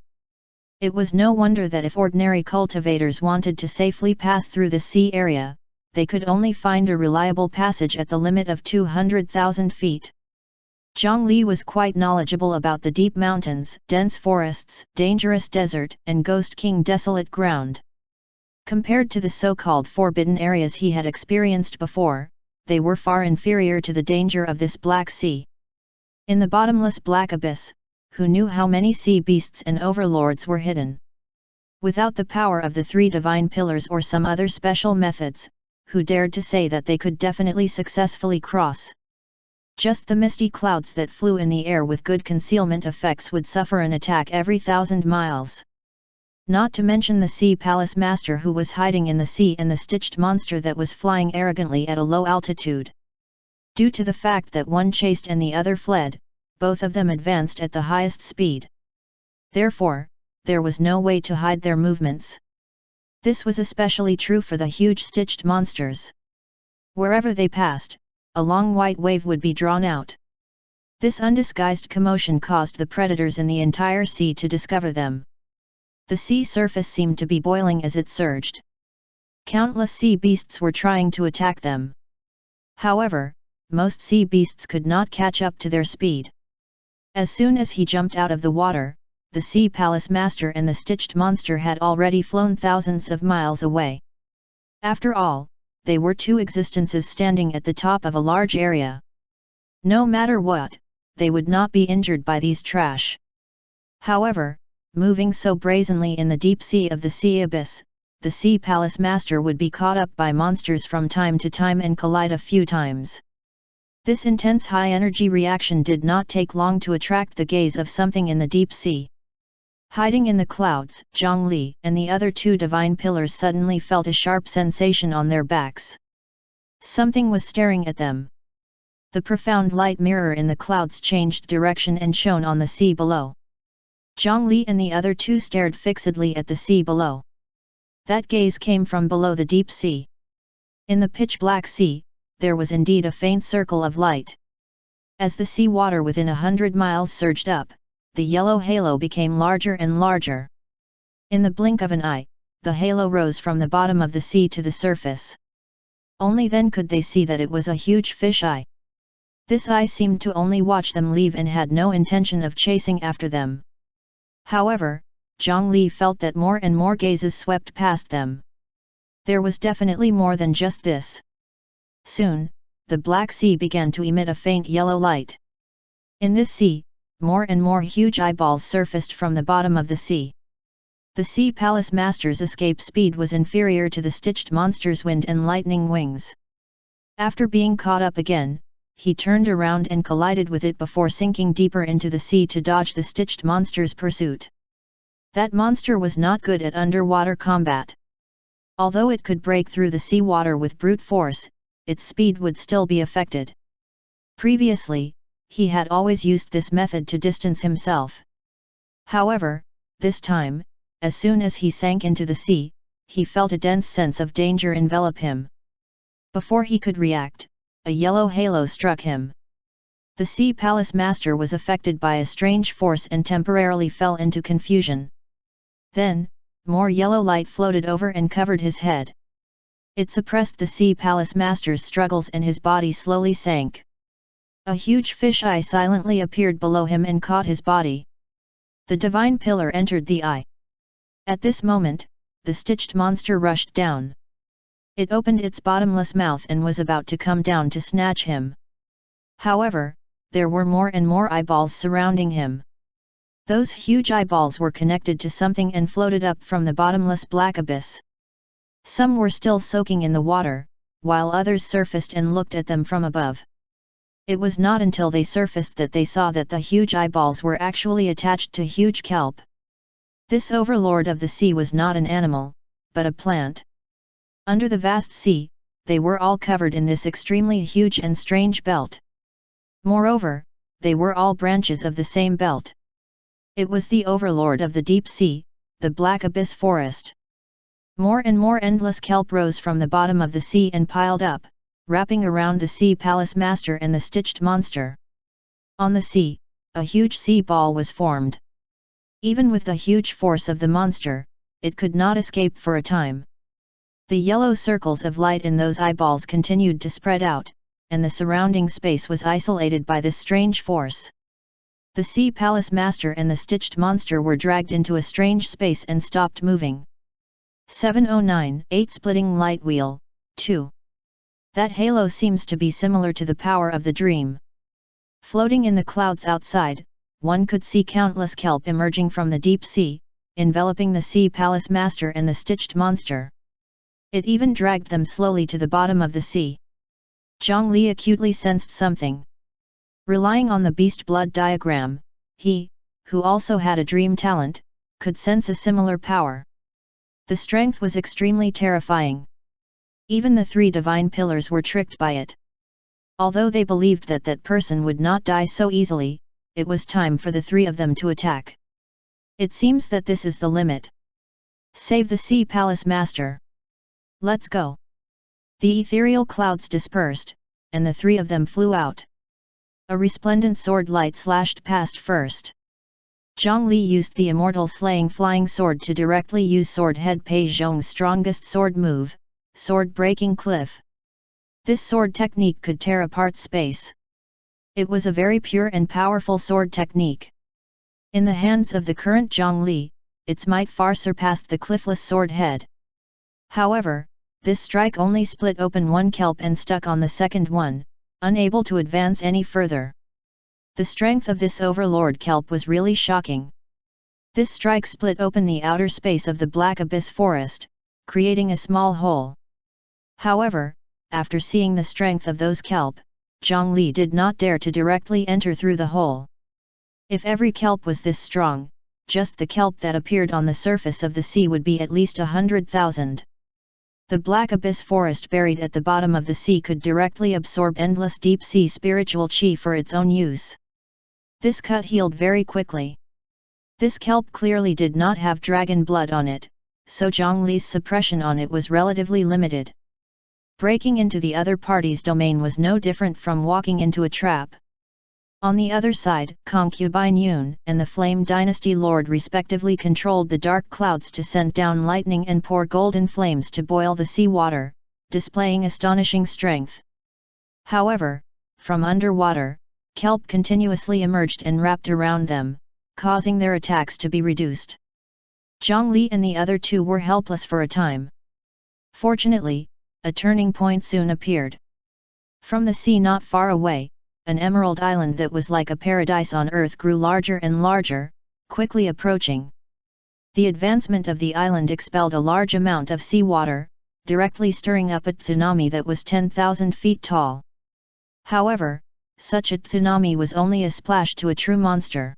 It was no wonder that if ordinary cultivators wanted to safely pass through the sea area, they could only find a reliable passage at the limit of 200,000 feet. Zhongli was quite knowledgeable about the deep mountains, dense forests, dangerous desert, and Ghost King desolate ground. Compared to the so-called forbidden areas he had experienced before, they were far inferior to the danger of this Black Sea. In the bottomless black abyss, who knew how many sea beasts and overlords were hidden? Without the power of the 3 divine pillars or some other special methods, who dared to say that they could definitely successfully cross? Just the misty clouds that flew in the air with good concealment effects would suffer an attack every 1,000 miles. Not to mention the Sea Palace Master who was hiding in the sea and the stitched monster that was flying arrogantly at a low altitude. Due to the fact that one chased and the other fled, both of them advanced at the highest speed. Therefore, there was no way to hide their movements. This was especially true for the huge stitched monsters. Wherever they passed, a long white wave would be drawn out. This undisguised commotion caused the predators in the entire sea to discover them. The sea surface seemed to be boiling as it surged. Countless sea beasts were trying to attack them. However, most sea beasts could not catch up to their speed. As soon as he jumped out of the water, the Sea Palace Master and the stitched monster had already flown thousands of miles away. After all, they were 2 existences standing at the top of a large area. No matter what, they would not be injured by these trash. However, moving so brazenly in the deep sea of the sea abyss, the Sea Palace Master would be caught up by monsters from time to time and collide a few times. This intense high-energy reaction did not take long to attract the gaze of something in the deep sea. Hiding in the clouds, Zhongli and the other 2 divine pillars suddenly felt a sharp sensation on their backs. Something was staring at them. The profound light mirror in the clouds changed direction and shone on the sea below. Zhongli and the other 2 stared fixedly at the sea below. That gaze came from below the deep sea. In the pitch-black sea, there was indeed a faint circle of light. As the sea water within 100 miles surged up, the yellow halo became larger and larger. In the blink of an eye, the halo rose from the bottom of the sea to the surface. Only then could they see that it was a huge fish eye. This eye seemed to only watch them leave and had no intention of chasing after them. However, Zhongli felt that more and more gazes swept past them. There was definitely more than just this. Soon, the Black Sea began to emit a faint yellow light. In this sea, more and more huge eyeballs surfaced from the bottom of the sea. The Sea Palace Master's escape speed was inferior to the stitched monster's wind and lightning wings. After being caught up again, he turned around and collided with it before sinking deeper into the sea to dodge the stitched monster's pursuit. That monster was not good at underwater combat. Although it could break through the seawater with brute force, its speed would still be affected. Previously, he had always used this method to distance himself. However, this time, as soon as he sank into the sea, he felt a dense sense of danger envelop him. Before he could react, a yellow halo struck him. The Sea Palace Master was affected by a strange force and temporarily fell into confusion. Then, more yellow light floated over and covered his head. It suppressed the Sea Palace Master's struggles and his body slowly sank. A huge fish eye silently appeared below him and caught his body. The divine pillar entered the eye. At this moment, the stitched monster rushed down. It opened its bottomless mouth and was about to come down to snatch him. However, there were more and more eyeballs surrounding him. Those huge eyeballs were connected to something and floated up from the bottomless black abyss. Some were still soaking in the water, while others surfaced and looked at them from above. It was not until they surfaced that they saw that the huge eyeballs were actually attached to huge kelp. This overlord of the sea was not an animal, but a plant. Under the vast sea, they were all covered in this extremely huge and strange belt. Moreover, they were all branches of the same belt. It was the overlord of the deep sea, the black abyss forest. More and more endless kelp rose from the bottom of the sea and piled up, wrapping around the sea palace master and the stitched monster. On the sea, a huge sea ball was formed. Even with the huge force of the monster, it could not escape for a time. The yellow circles of light in those eyeballs continued to spread out, and the surrounding space was isolated by this strange force. The sea palace master and the stitched monster were dragged into a strange space and stopped moving. 709-8 Splitting Light Wheel, 2. That halo seems to be similar to the power of the dream. Floating in the clouds outside, one could see countless kelp emerging from the deep sea, enveloping the sea palace master and the stitched monster. It even dragged them slowly to the bottom of the sea. Zhang Li acutely sensed something. Relying on the beast blood diagram, he, who also had a dream talent, could sense a similar power. The strength was extremely terrifying. Even the three divine pillars were tricked by it. Although they believed that that person would not die so easily, it was time for the three of them to attack. It seems that this is the limit. Save the sea palace master. Let's go. The ethereal clouds dispersed, and the three of them flew out. A resplendent sword light slashed past first. Zhang Li used the immortal slaying flying sword to directly use sword head Pei Zhong's strongest sword move, sword breaking cliff. This sword technique could tear apart space. It was a very pure and powerful sword technique. In the hands of the current Zhang Li, its might far surpassed the cliffless sword head. However, this strike only split open one kelp and stuck on the second one, unable to advance any further. The strength of this overlord kelp was really shocking. This strike split open the outer space of the black abyss forest, creating a small hole. However, after seeing the strength of those kelp, Zhang Li did not dare to directly enter through the hole. If every kelp was this strong, just the kelp that appeared on the surface of the sea would be at least 100,000. The black abyss forest buried at the bottom of the sea could directly absorb endless deep sea spiritual chi for its own use. This cut healed very quickly. This kelp clearly did not have dragon blood on it, so Zhang Li's suppression on it was relatively limited. Breaking into the other party's domain was no different from walking into a trap. On the other side, Concubine Yun and the Flame Dynasty Lord respectively controlled the dark clouds to send down lightning and pour golden flames to boil the sea water, displaying astonishing strength. However, from underwater, kelp continuously emerged and wrapped around them, causing their attacks to be reduced. Zhang Li and the other two were helpless for a time. Fortunately, a turning point soon appeared. From the sea not far away, an emerald island that was like a paradise on earth grew larger and larger, quickly approaching. The advancement of the island expelled a large amount of seawater, directly stirring up a tsunami that was 10,000 feet tall. However, such a tsunami was only a splash to a true monster.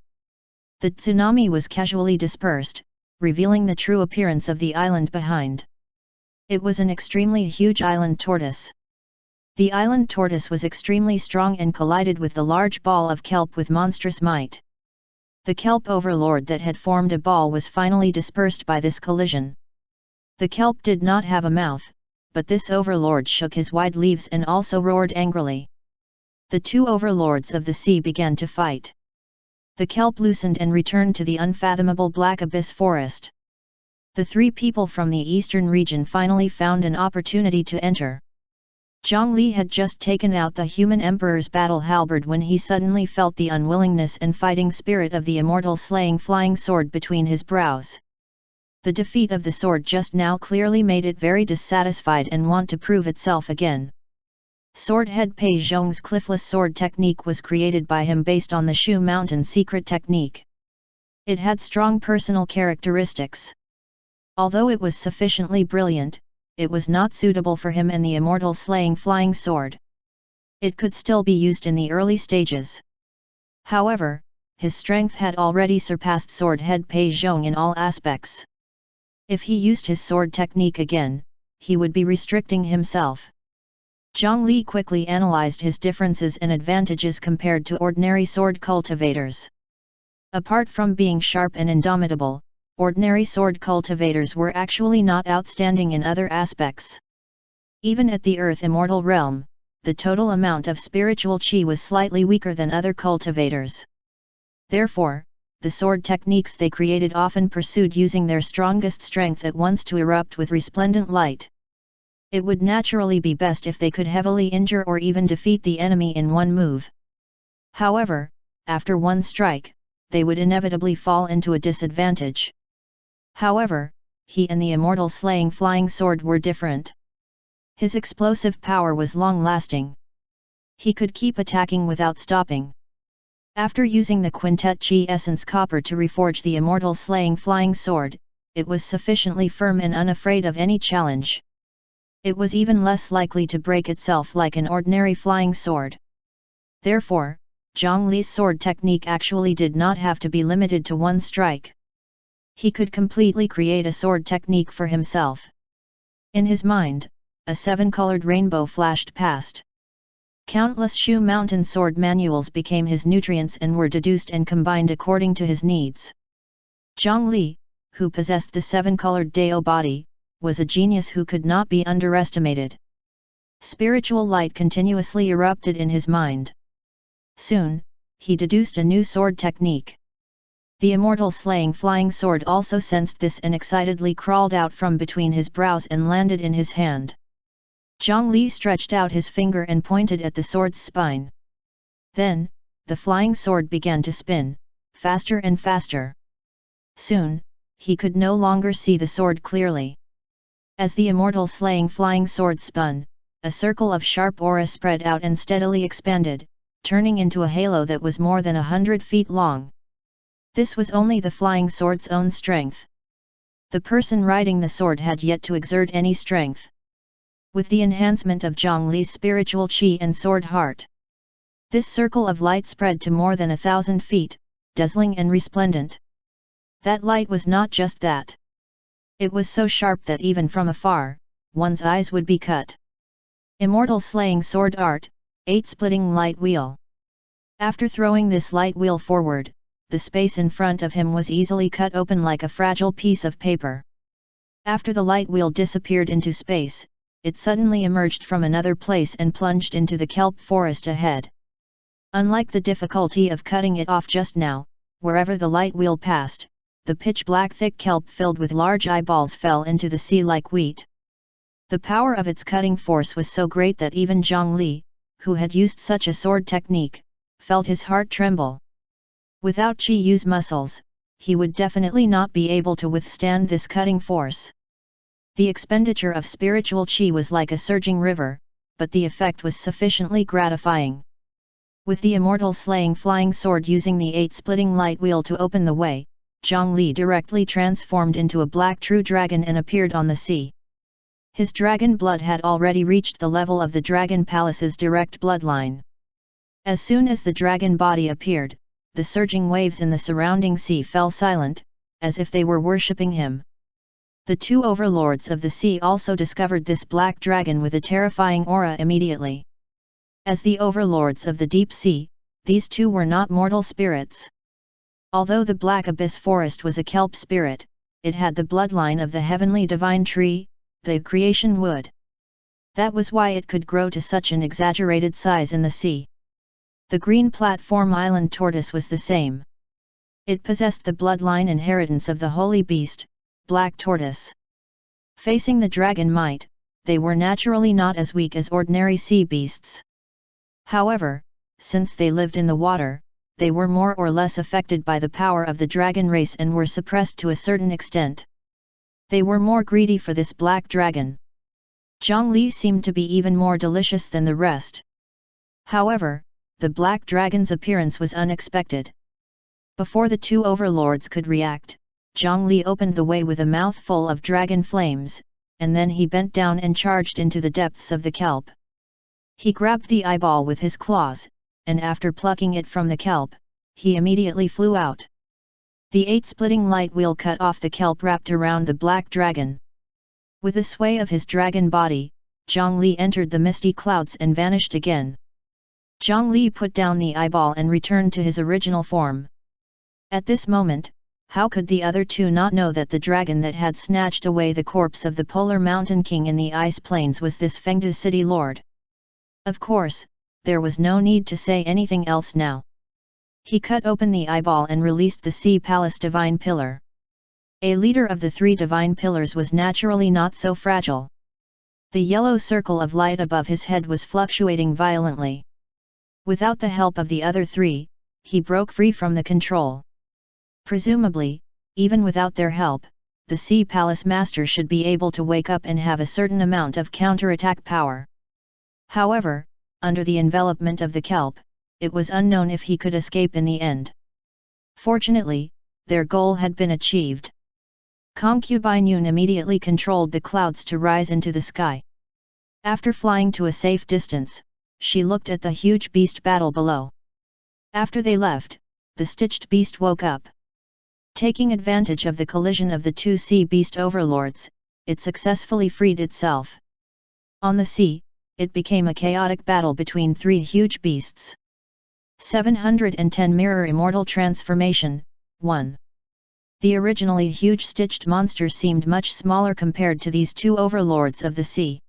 The tsunami was casually dispersed, revealing the true appearance of the island behind. It was an extremely huge island tortoise. The island tortoise was extremely strong and collided with the large ball of kelp with monstrous might. The kelp overlord that had formed a ball was finally dispersed by this collision. The kelp did not have a mouth, but this overlord shook his wide leaves and also roared angrily. The two overlords of the sea began to fight. The kelp loosened and returned to the unfathomable black abyss forest. The three people from the eastern region finally found an opportunity to enter. Zhang Li had just taken out the human emperor's battle halberd when he suddenly felt the unwillingness and fighting spirit of the immortal slaying flying sword between his brows. The defeat of the sword just now clearly made it very dissatisfied and want to prove itself again. Sword head Pei Zhong's cliffless sword technique was created by him based on the Shu Mountain secret technique. It had strong personal characteristics. Although it was sufficiently brilliant, it was not suitable for him and the immortal slaying flying sword. It could still be used in the early stages. However, his strength had already surpassed sword head Pei Zhong in all aspects. If he used his sword technique again, he would be restricting himself. Zhang Li quickly analyzed his differences and advantages compared to ordinary sword cultivators. Apart from being sharp and indomitable, ordinary sword cultivators were actually not outstanding in other aspects. Even at the Earth Immortal realm, the total amount of spiritual qi was slightly weaker than other cultivators. Therefore, the sword techniques they created often pursued using their strongest strength at once to erupt with resplendent light. It would naturally be best if they could heavily injure or even defeat the enemy in one move. However, after one strike, they would inevitably fall into a disadvantage. However, he and the immortal slaying flying sword were different. His explosive power was long-lasting. He could keep attacking without stopping. After using the Quintet Qi Essence Copper to reforge the immortal slaying flying sword, it was sufficiently firm and unafraid of any challenge. It was even less likely to break itself like an ordinary flying sword. Therefore, Zhang Li's sword technique actually did not have to be limited to one strike. He could completely create a sword technique for himself. In his mind, a seven-colored rainbow flashed past. Countless Shu Mountain sword manuals became his nutrients and were deduced and combined according to his needs. Zhang Li, who possessed the seven-colored Dao body, was a genius who could not be underestimated. Spiritual light continuously erupted in his mind. Soon, he deduced a new sword technique. The immortal slaying flying sword also sensed this and excitedly crawled out from between his brows and landed in his hand. Zhang Li stretched out his finger and pointed at the sword's spine. Then, the flying sword began to spin, faster and faster. Soon, he could no longer see the sword clearly. As the immortal slaying flying sword spun, a circle of sharp aura spread out and steadily expanded, turning into a halo that was more than 100 feet long. This was only the flying sword's own strength. The person riding the sword had yet to exert any strength. With the enhancement of Zhang Li's spiritual qi and sword heart, this circle of light spread to more than 1,000 feet, dazzling and resplendent. That light was not just that. It was so sharp that even from afar, one's eyes would be cut. Immortal slaying sword art, 8-splitting light wheel. After throwing this light wheel forward, the space in front of him was easily cut open like a fragile piece of paper. After the light wheel disappeared into space, it suddenly emerged from another place and plunged into the kelp forest ahead. Unlike the difficulty of cutting it off just now, wherever the light wheel passed, the pitch-black thick kelp filled with large eyeballs fell into the sea like wheat. The power of its cutting force was so great that even Zhang Li, who had used such a sword technique, felt his heart tremble. Without Qi Yu's muscles, he would definitely not be able to withstand this cutting force. The expenditure of spiritual Qi was like a surging river, but the effect was sufficiently gratifying. With the immortal slaying flying sword using the 8-splitting light wheel to open the way, Zhang Li directly transformed into a black true dragon and appeared on the sea. His dragon blood had already reached the level of the Dragon Palace's direct bloodline. As soon as the dragon body appeared, the surging waves in the surrounding sea fell silent, as if they were worshipping him. The two overlords of the sea also discovered this black dragon with a terrifying aura immediately. As the overlords of the deep sea, these two were not mortal spirits. Although the black abyss forest was a kelp spirit, it had the bloodline of the heavenly divine tree, the creation wood. That was why it could grow to such an exaggerated size in the sea. The green platform island tortoise was the same. It possessed the bloodline inheritance of the holy beast, Black Tortoise. Facing the dragon might, they were naturally not as weak as ordinary sea beasts. However, since they lived in the water, they were more or less affected by the power of the dragon race and were suppressed to a certain extent. They were more greedy for this black dragon. Zhongli seemed to be even more delicious than the rest. However, the black dragon's appearance was unexpected. Before the two overlords could react, Zhongli opened the way with a mouthful of dragon flames, and then he bent down and charged into the depths of the kelp. He grabbed the eyeball with his claws, and after plucking it from the kelp, he immediately flew out. The 8-splitting light wheel cut off the kelp wrapped around the black dragon. With the sway of his dragon body, Zhongli entered the misty clouds and vanished again. Zhongli put down the eyeball and returned to his original form. At this moment, how could the other two not know that the dragon that had snatched away the corpse of the Polar Mountain King in the Ice Plains was this Fengdu city lord? Of course, there was no need to say anything else now. He cut open the eyeball and released the Sea Palace Divine Pillar. A leader of the 3 divine pillars was naturally not so fragile. The yellow circle of light above his head was fluctuating violently. Without the help of the other 3, he broke free from the control. Presumably, even without their help, the Sea Palace Master should be able to wake up and have a certain amount of counterattack power. However, under the envelopment of the kelp, it was unknown if he could escape in the end. Fortunately, their goal had been achieved. Concubine Yun immediately controlled the clouds to rise into the sky. After flying to a safe distance, she looked at the huge beast battle below. After they left, the stitched beast woke up. Taking advantage of the collision of the 2 sea beast overlords, it successfully freed itself. On the sea, it became a chaotic battle between 3 huge beasts. 710 Mirror Immortal Transformation, 1. The originally huge stitched monster seemed much smaller compared to these 2 overlords of the sea.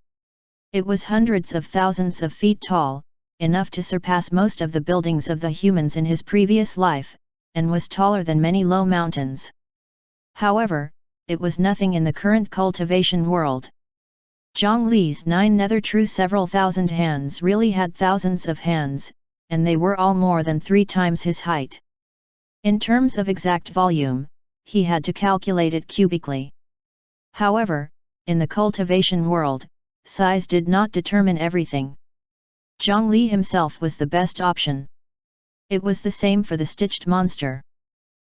It was hundreds of thousands of feet tall, enough to surpass most of the buildings of the humans in his previous life, and was taller than many low mountains. However, it was nothing in the current cultivation world. Zhongli's 9 nether true several thousand hands really had thousands of hands, and they were all more than 3 times his height. In terms of exact volume, he had to calculate it cubically. However, in the cultivation world, size did not determine everything. Zhongli himself was the best option. It was the same for the stitched monster.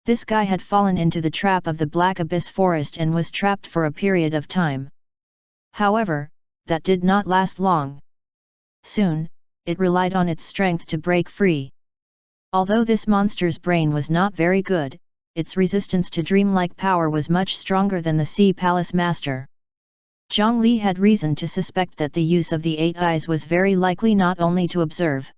This guy had fallen into the trap of the Black Abyss Forest and was trapped for a period of time. However, that did not last long. Soon, it relied on its strength to break free. Although this monster's brain was not very good, its resistance to dreamlike power was much stronger than the Sea Palace Master. Zhongli had reason to suspect that the use of the 8 eyes was very likely not only to observe.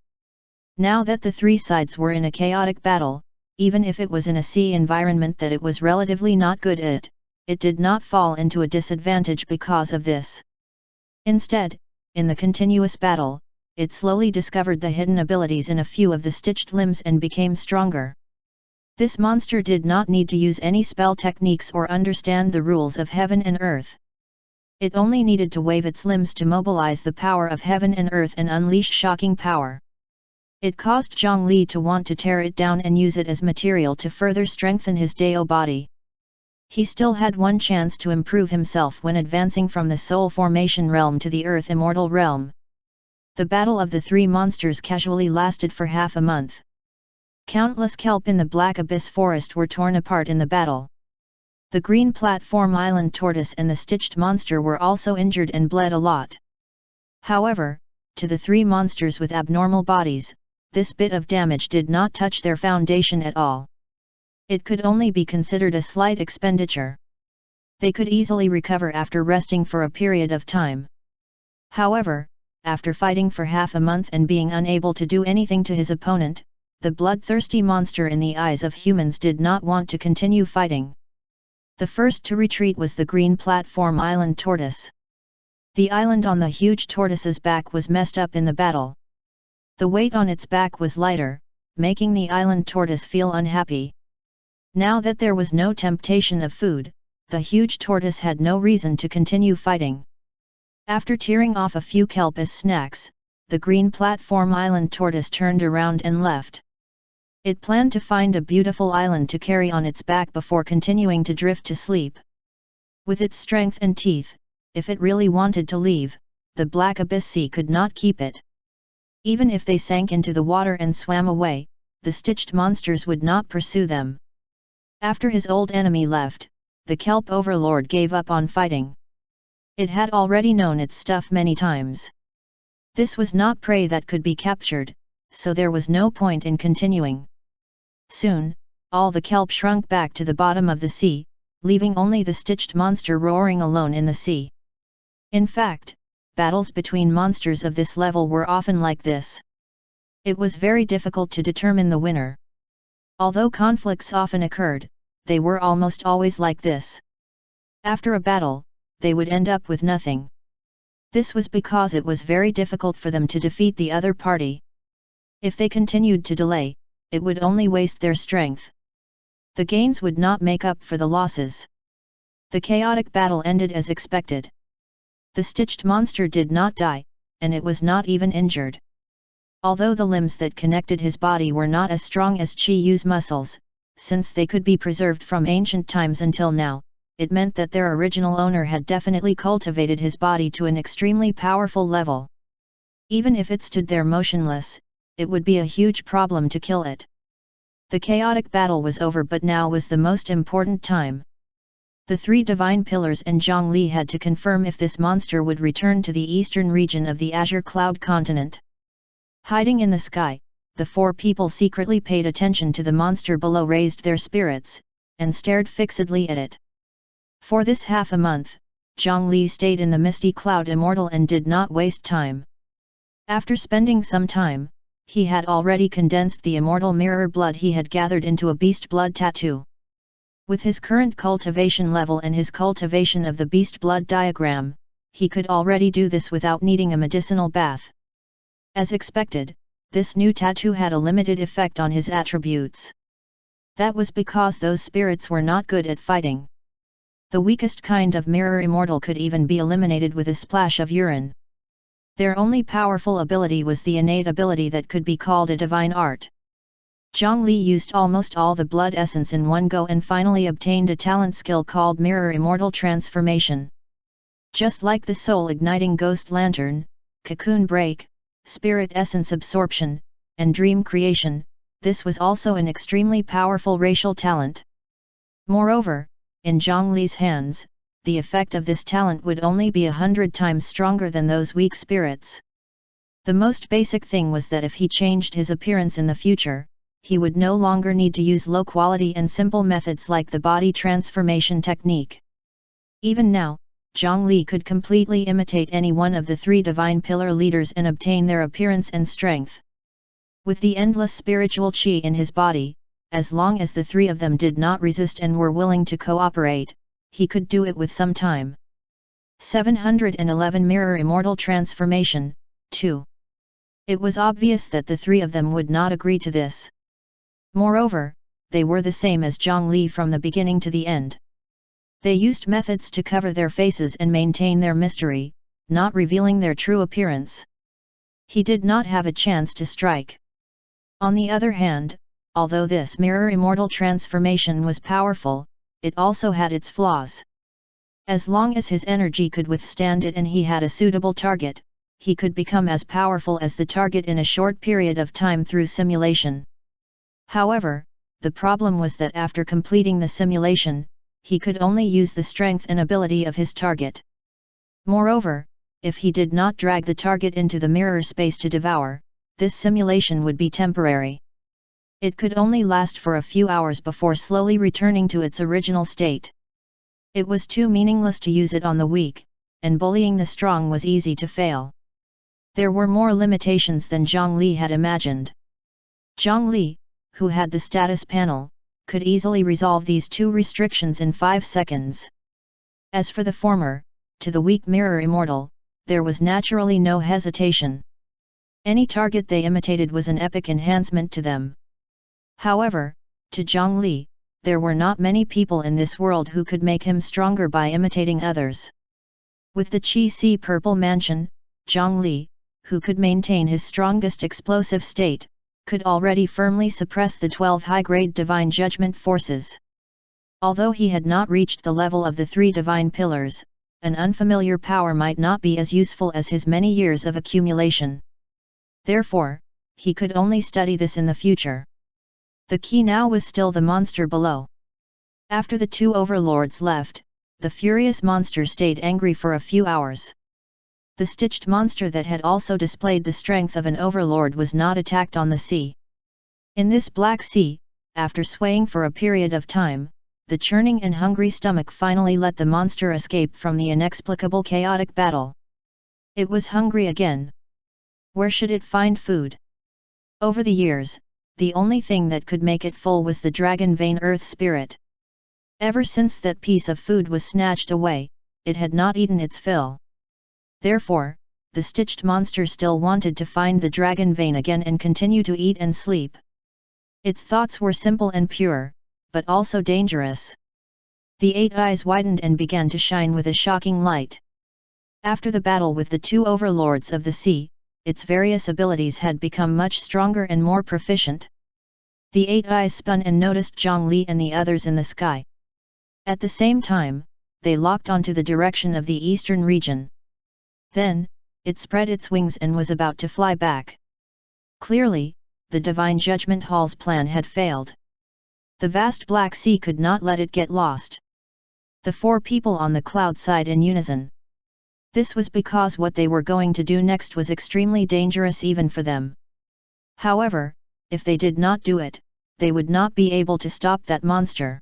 Now that the 3 sides were in a chaotic battle, even if it was in a sea environment that it was relatively not good at, it did not fall into a disadvantage because of this. Instead, in the continuous battle, it slowly discovered the hidden abilities in a few of the stitched limbs and became stronger. This monster did not need to use any spell techniques or understand the rules of heaven and earth. It only needed to wave its limbs to mobilize the power of heaven and earth and unleash shocking power. It caused Zhongli to want to tear it down and use it as material to further strengthen his Dao body. He still had one chance to improve himself when advancing from the Soul Formation realm to the Earth Immortal realm. The battle of the 3 monsters casually lasted for half a month. Countless kelp in the Black Abyss Forest were torn apart in the battle. The green platform island tortoise and the stitched monster were also injured and bled a lot. However, to the 3 monsters with abnormal bodies, this bit of damage did not touch their foundation at all. It could only be considered a slight expenditure. They could easily recover after resting for a period of time. However, after fighting for half a month and being unable to do anything to his opponent, the bloodthirsty monster in the eyes of humans did not want to continue fighting. The first to retreat was the green platform island tortoise. The island on the huge tortoise's back was messed up in the battle. The weight on its back was lighter, making the island tortoise feel unhappy. Now that there was no temptation of food, the huge tortoise had no reason to continue fighting. After tearing off a few kelp as snacks, the green platform island tortoise turned around and left. It planned to find a beautiful island to carry on its back before continuing to drift to sleep. With its strength and teeth, if it really wanted to leave, the black abyss sea could not keep it. Even if they sank into the water and swam away, the stitched monsters would not pursue them. After his old enemy left, the kelp overlord gave up on fighting. It had already known its stuff many times. This was not prey that could be captured, so there was no point in continuing. Soon, all the kelp shrunk back to the bottom of the sea, leaving only the stitched monster roaring alone in the sea. In fact, battles between monsters of this level were often like this. It was very difficult to determine the winner. Although conflicts often occurred, they were almost always like this. After a battle, they would end up with nothing. This was because it was very difficult for them to defeat the other party. If they continued to delay, it would only waste their strength. The gains would not make up for the losses. The chaotic battle ended as expected. The stitched monster did not die, and it was not even injured. Although the limbs that connected his body were not as strong as Chi Yu's muscles, since they could be preserved from ancient times until now, it meant that their original owner had definitely cultivated his body to an extremely powerful level. Even if it stood there motionless, it would be a huge problem to kill it. The chaotic battle was over, but now was the most important time. The three divine pillars and Zhongli had to confirm if this monster would return to the eastern region of the Azure Cloud continent. Hiding in the sky, the four people secretly paid attention to the monster below, raised their spirits, and stared fixedly at it. For this half a month, Zhongli stayed in the misty cloud immortal and did not waste time. After spending some time, he had already condensed the immortal mirror blood he had gathered into a beast blood tattoo. With his current cultivation level and his cultivation of the beast blood diagram, he could already do this without needing a medicinal bath. As expected, this new tattoo had a limited effect on his attributes. That was because those spirits were not good at fighting. The weakest kind of mirror immortal could even be eliminated with a splash of urine. Their only powerful ability was the innate ability that could be called a divine art. Zhongli used almost all the blood essence in one go and finally obtained a talent skill called Mirror Immortal Transformation. Just like the soul-igniting ghost lantern, cocoon break, spirit essence absorption, and dream creation, this was also an extremely powerful racial talent. Moreover, in Zhongli's hands, the effect of this talent would only be 100 times stronger than those weak spirits. The most basic thing was that if he changed his appearance in the future, he would no longer need to use low-quality and simple methods like the body transformation technique. Even now, Zhongli could completely imitate any one of the three divine pillar leaders and obtain their appearance and strength. With the endless spiritual qi in his body, as long as the three of them did not resist and were willing to cooperate, he could do it with some time. 711 Mirror Immortal Transformation, 2. It was obvious that the three of them would not agree to this. Moreover, they were the same as Zhongli from the beginning to the end. They used methods to cover their faces and maintain their mystery, not revealing their true appearance. He did not have a chance to strike. On the other hand, although this mirror immortal transformation was powerful, it also had its flaws. As long as his energy could withstand it and he had a suitable target, he could become as powerful as the target in a short period of time through simulation. However, the problem was that after completing the simulation, he could only use the strength and ability of his target. Moreover, if he did not drag the target into the mirror space to devour, this simulation would be temporary. It could only last for a few hours before slowly returning to its original state. It was too meaningless to use it on the weak, and bullying the strong was easy to fail. There were more limitations than Zhongli had imagined. Zhongli, who had the status panel, could easily resolve these two restrictions in 5 seconds. As for the former, to the weak mirror immortal, there was naturally no hesitation. Any target they imitated was an epic enhancement to them. However, to Zhongli, there were not many people in this world who could make him stronger by imitating others. With the Qi Purple Mansion, Zhongli, who could maintain his strongest explosive state, could already firmly suppress the 12 high-grade divine judgment forces. Although he had not reached the level of the 3 divine pillars, an unfamiliar power might not be as useful as his many years of accumulation. Therefore, he could only study this in the future. The key now was still the monster below. After the 2 overlords left, the furious monster stayed angry for a few hours. The stitched monster that had also displayed the strength of an overlord was not attacked on the sea. In this black sea, after swaying for a period of time, the churning and hungry stomach finally let the monster escape from the inexplicable chaotic battle. It was hungry again. Where should it find food? Over the years, the only thing that could make it full was the dragon vein earth spirit. Ever since that piece of food was snatched away, it had not eaten its fill. Therefore, the stitched monster still wanted to find the dragon vein again and continue to eat and sleep. Its thoughts were simple and pure, but also dangerous. The 8 eyes widened and began to shine with a shocking light. After the battle with the 2 overlords of the sea, its various abilities had become much stronger and more proficient. The 8 eyes spun and noticed Zhongli and the others in the sky. At the same time, they locked onto the direction of the eastern region. Then, it spread its wings and was about to fly back. Clearly, the Divine Judgment Hall's plan had failed. The vast Black Sea could not let it get lost. The 4 people on the cloud sighed in unison. This was because what they were going to do next was extremely dangerous even for them. However, if they did not do it, they would not be able to stop that monster.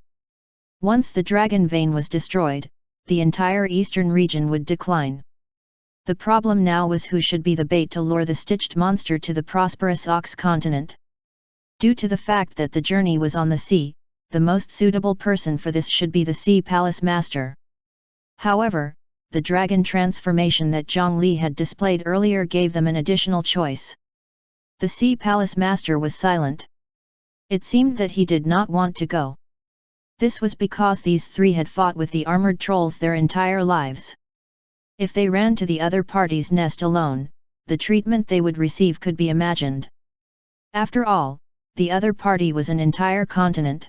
Once the dragon vein was destroyed, the entire eastern region would decline. The problem now was who should be the bait to lure the stitched monster to the prosperous Ox continent. Due to the fact that the journey was on the sea, the most suitable person for this should be the Sea Palace Master. However, the dragon transformation that Zhongli had displayed earlier gave them an additional choice. The Sea Palace Master was silent. It seemed that he did not want to go. This was because these 3 had fought with the armored trolls their entire lives. If they ran to the other party's nest alone, the treatment they would receive could be imagined. After all, the other party was an entire continent.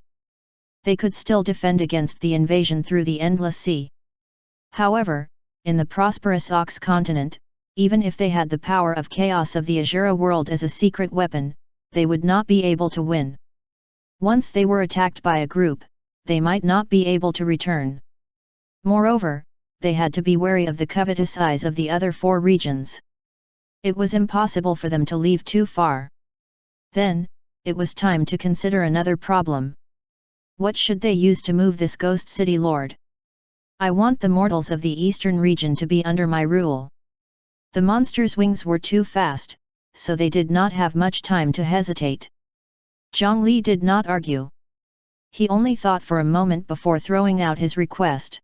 They could still defend against the invasion through the endless sea. However, in the prosperous Ox continent, even if they had the power of chaos of the Azura world as a secret weapon, they would not be able to win. Once they were attacked by a group, they might not be able to return. Moreover, they had to be wary of the covetous eyes of the other 4 regions. It was impossible for them to leave too far. Then, it was time to consider another problem. What should they use to move this ghost city lord? I want the mortals of the eastern region to be under my rule. The monster's wings were too fast, so they did not have much time to hesitate. Zhongli did not argue. He only thought for a moment before throwing out his request.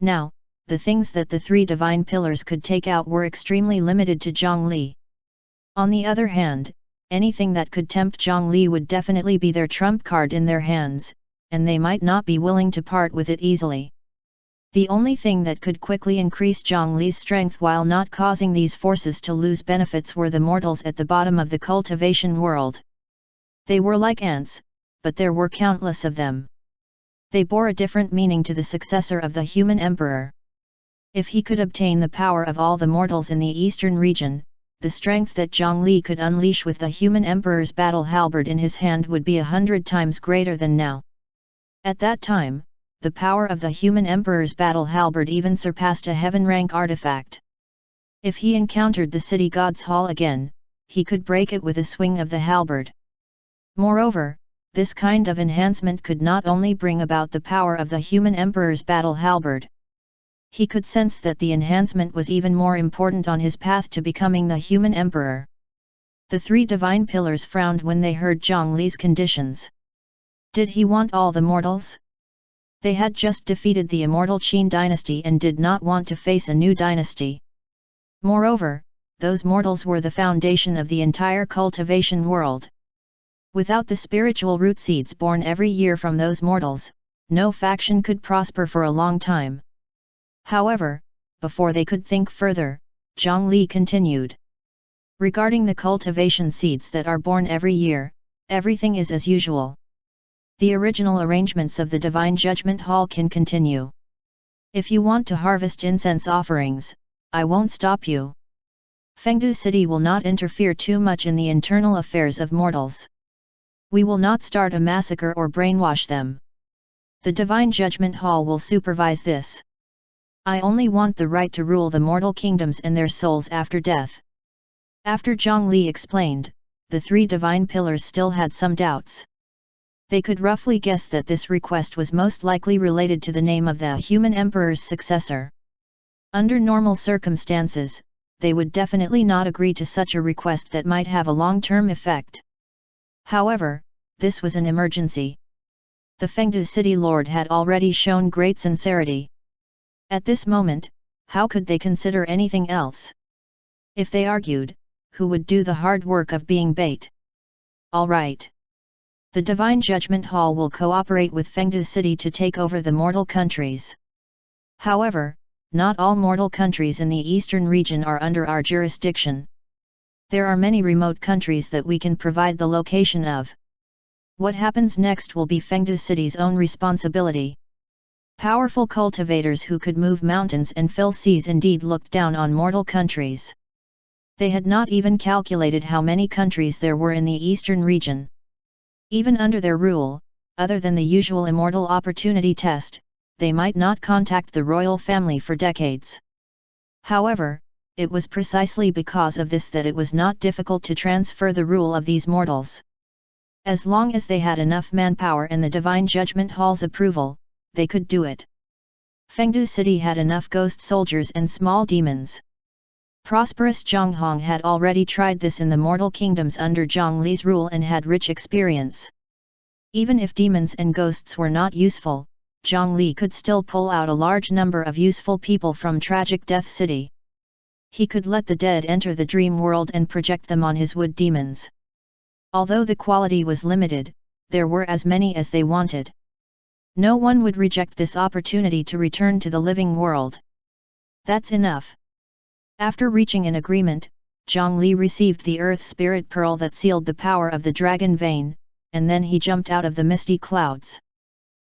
Now, the things that the 3 divine pillars could take out were extremely limited to Zhongli. On the other hand, anything that could tempt Zhongli would definitely be their trump card in their hands, and they might not be willing to part with it easily. The only thing that could quickly increase Zhongli's strength while not causing these forces to lose benefits were the mortals at the bottom of the cultivation world. They were like ants, but there were countless of them. They bore a different meaning to the successor of the human emperor. If he could obtain the power of all the mortals in the eastern region, the strength that Zhongli could unleash with the human emperor's battle halberd in his hand would be 100 times greater than now. At that time, the power of the human emperor's battle halberd even surpassed a heaven-rank artifact. If he encountered the city god's hall again, he could break it with a swing of the halberd. Moreover, this kind of enhancement could not only bring about the power of the human emperor's battle halberd. He could sense that the enhancement was even more important on his path to becoming the human emperor. The 3 divine pillars frowned when they heard Zhongli's conditions. Did he want all the mortals? They had just defeated the immortal Qin dynasty and did not want to face a new dynasty. Moreover, those mortals were the foundation of the entire cultivation world. Without the spiritual root seeds born every year from those mortals, no faction could prosper for a long time. However, before they could think further, Zhang Li continued. Regarding the cultivation seeds that are born every year, everything is as usual. The original arrangements of the Divine Judgment Hall can continue. If you want to harvest incense offerings, I won't stop you. Fengdu City will not interfere too much in the internal affairs of mortals. We will not start a massacre or brainwash them. The Divine Judgment Hall will supervise this. I only want the right to rule the mortal kingdoms and their souls after death. After Zhang Li explained, the three divine pillars still had some doubts. They could roughly guess that this request was most likely related to the name of the human emperor's successor. Under normal circumstances, they would definitely not agree to such a request that might have a long-term effect. However, this was an emergency. The Fengdu city lord had already shown great sincerity. At this moment, how could they consider anything else? If they argued, who would do the hard work of being bait? All right. The Divine Judgment Hall will cooperate with Fengdu City to take over the mortal countries. However, not all mortal countries in the eastern region are under our jurisdiction. There are many remote countries that we can provide the location of. What happens next will be Fengdu City's own responsibility. Powerful cultivators who could move mountains and fill seas indeed looked down on mortal countries. They had not even calculated how many countries there were in the eastern region. Even under their rule, other than the usual immortal opportunity test, they might not contact the royal family for decades. However, it was precisely because of this that it was not difficult to transfer the rule of these mortals. As long as they had enough manpower and the Divine Judgment Hall's approval, they could do it. Fengdu City had enough ghost soldiers and small demons. Prosperous Zhonghong had already tried this in the mortal kingdoms under Zhang Li's rule and had rich experience. Even if demons and ghosts were not useful, Zhang Li could still pull out a large number of useful people from Tragic Death City. He could let the dead enter the dream world and project them on his wood demons. Although the quality was limited, there were as many as they wanted. No one would reject this opportunity to return to the living world. That's enough. After reaching an agreement, Zhang Li received the Earth Spirit Pearl that sealed the power of the Dragon Vein, and then he jumped out of the misty clouds.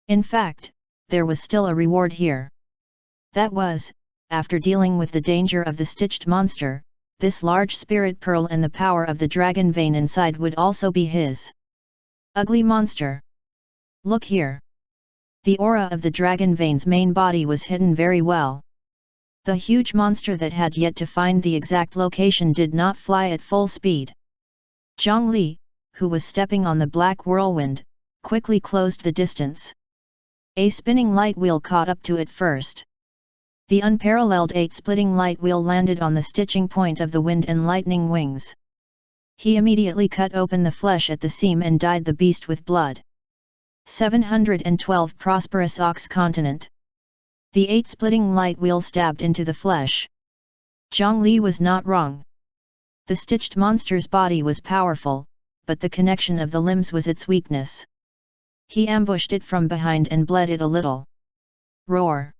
In fact, there was still a reward here. That was, after dealing with the danger of the stitched monster, this large spirit pearl and the power of the dragon vein inside would also be his. Ugly monster! Look here! The aura of the dragon vein's main body was hidden very well. The huge monster that had yet to find the exact location did not fly at full speed. Zhang Li, who was stepping on the black whirlwind, quickly closed the distance. A spinning light wheel caught up to it first. The unparalleled 8-splitting light wheel landed on the stitching point of the wind and lightning wings. He immediately cut open the flesh at the seam and dyed the beast with blood. 712 Prosperous Ox Continent. The 8-splitting light wheel stabbed into the flesh. Zhang Li was not wrong. The stitched monster's body was powerful, but the connection of the limbs was its weakness. He ambushed it from behind and bled it a little. Roar!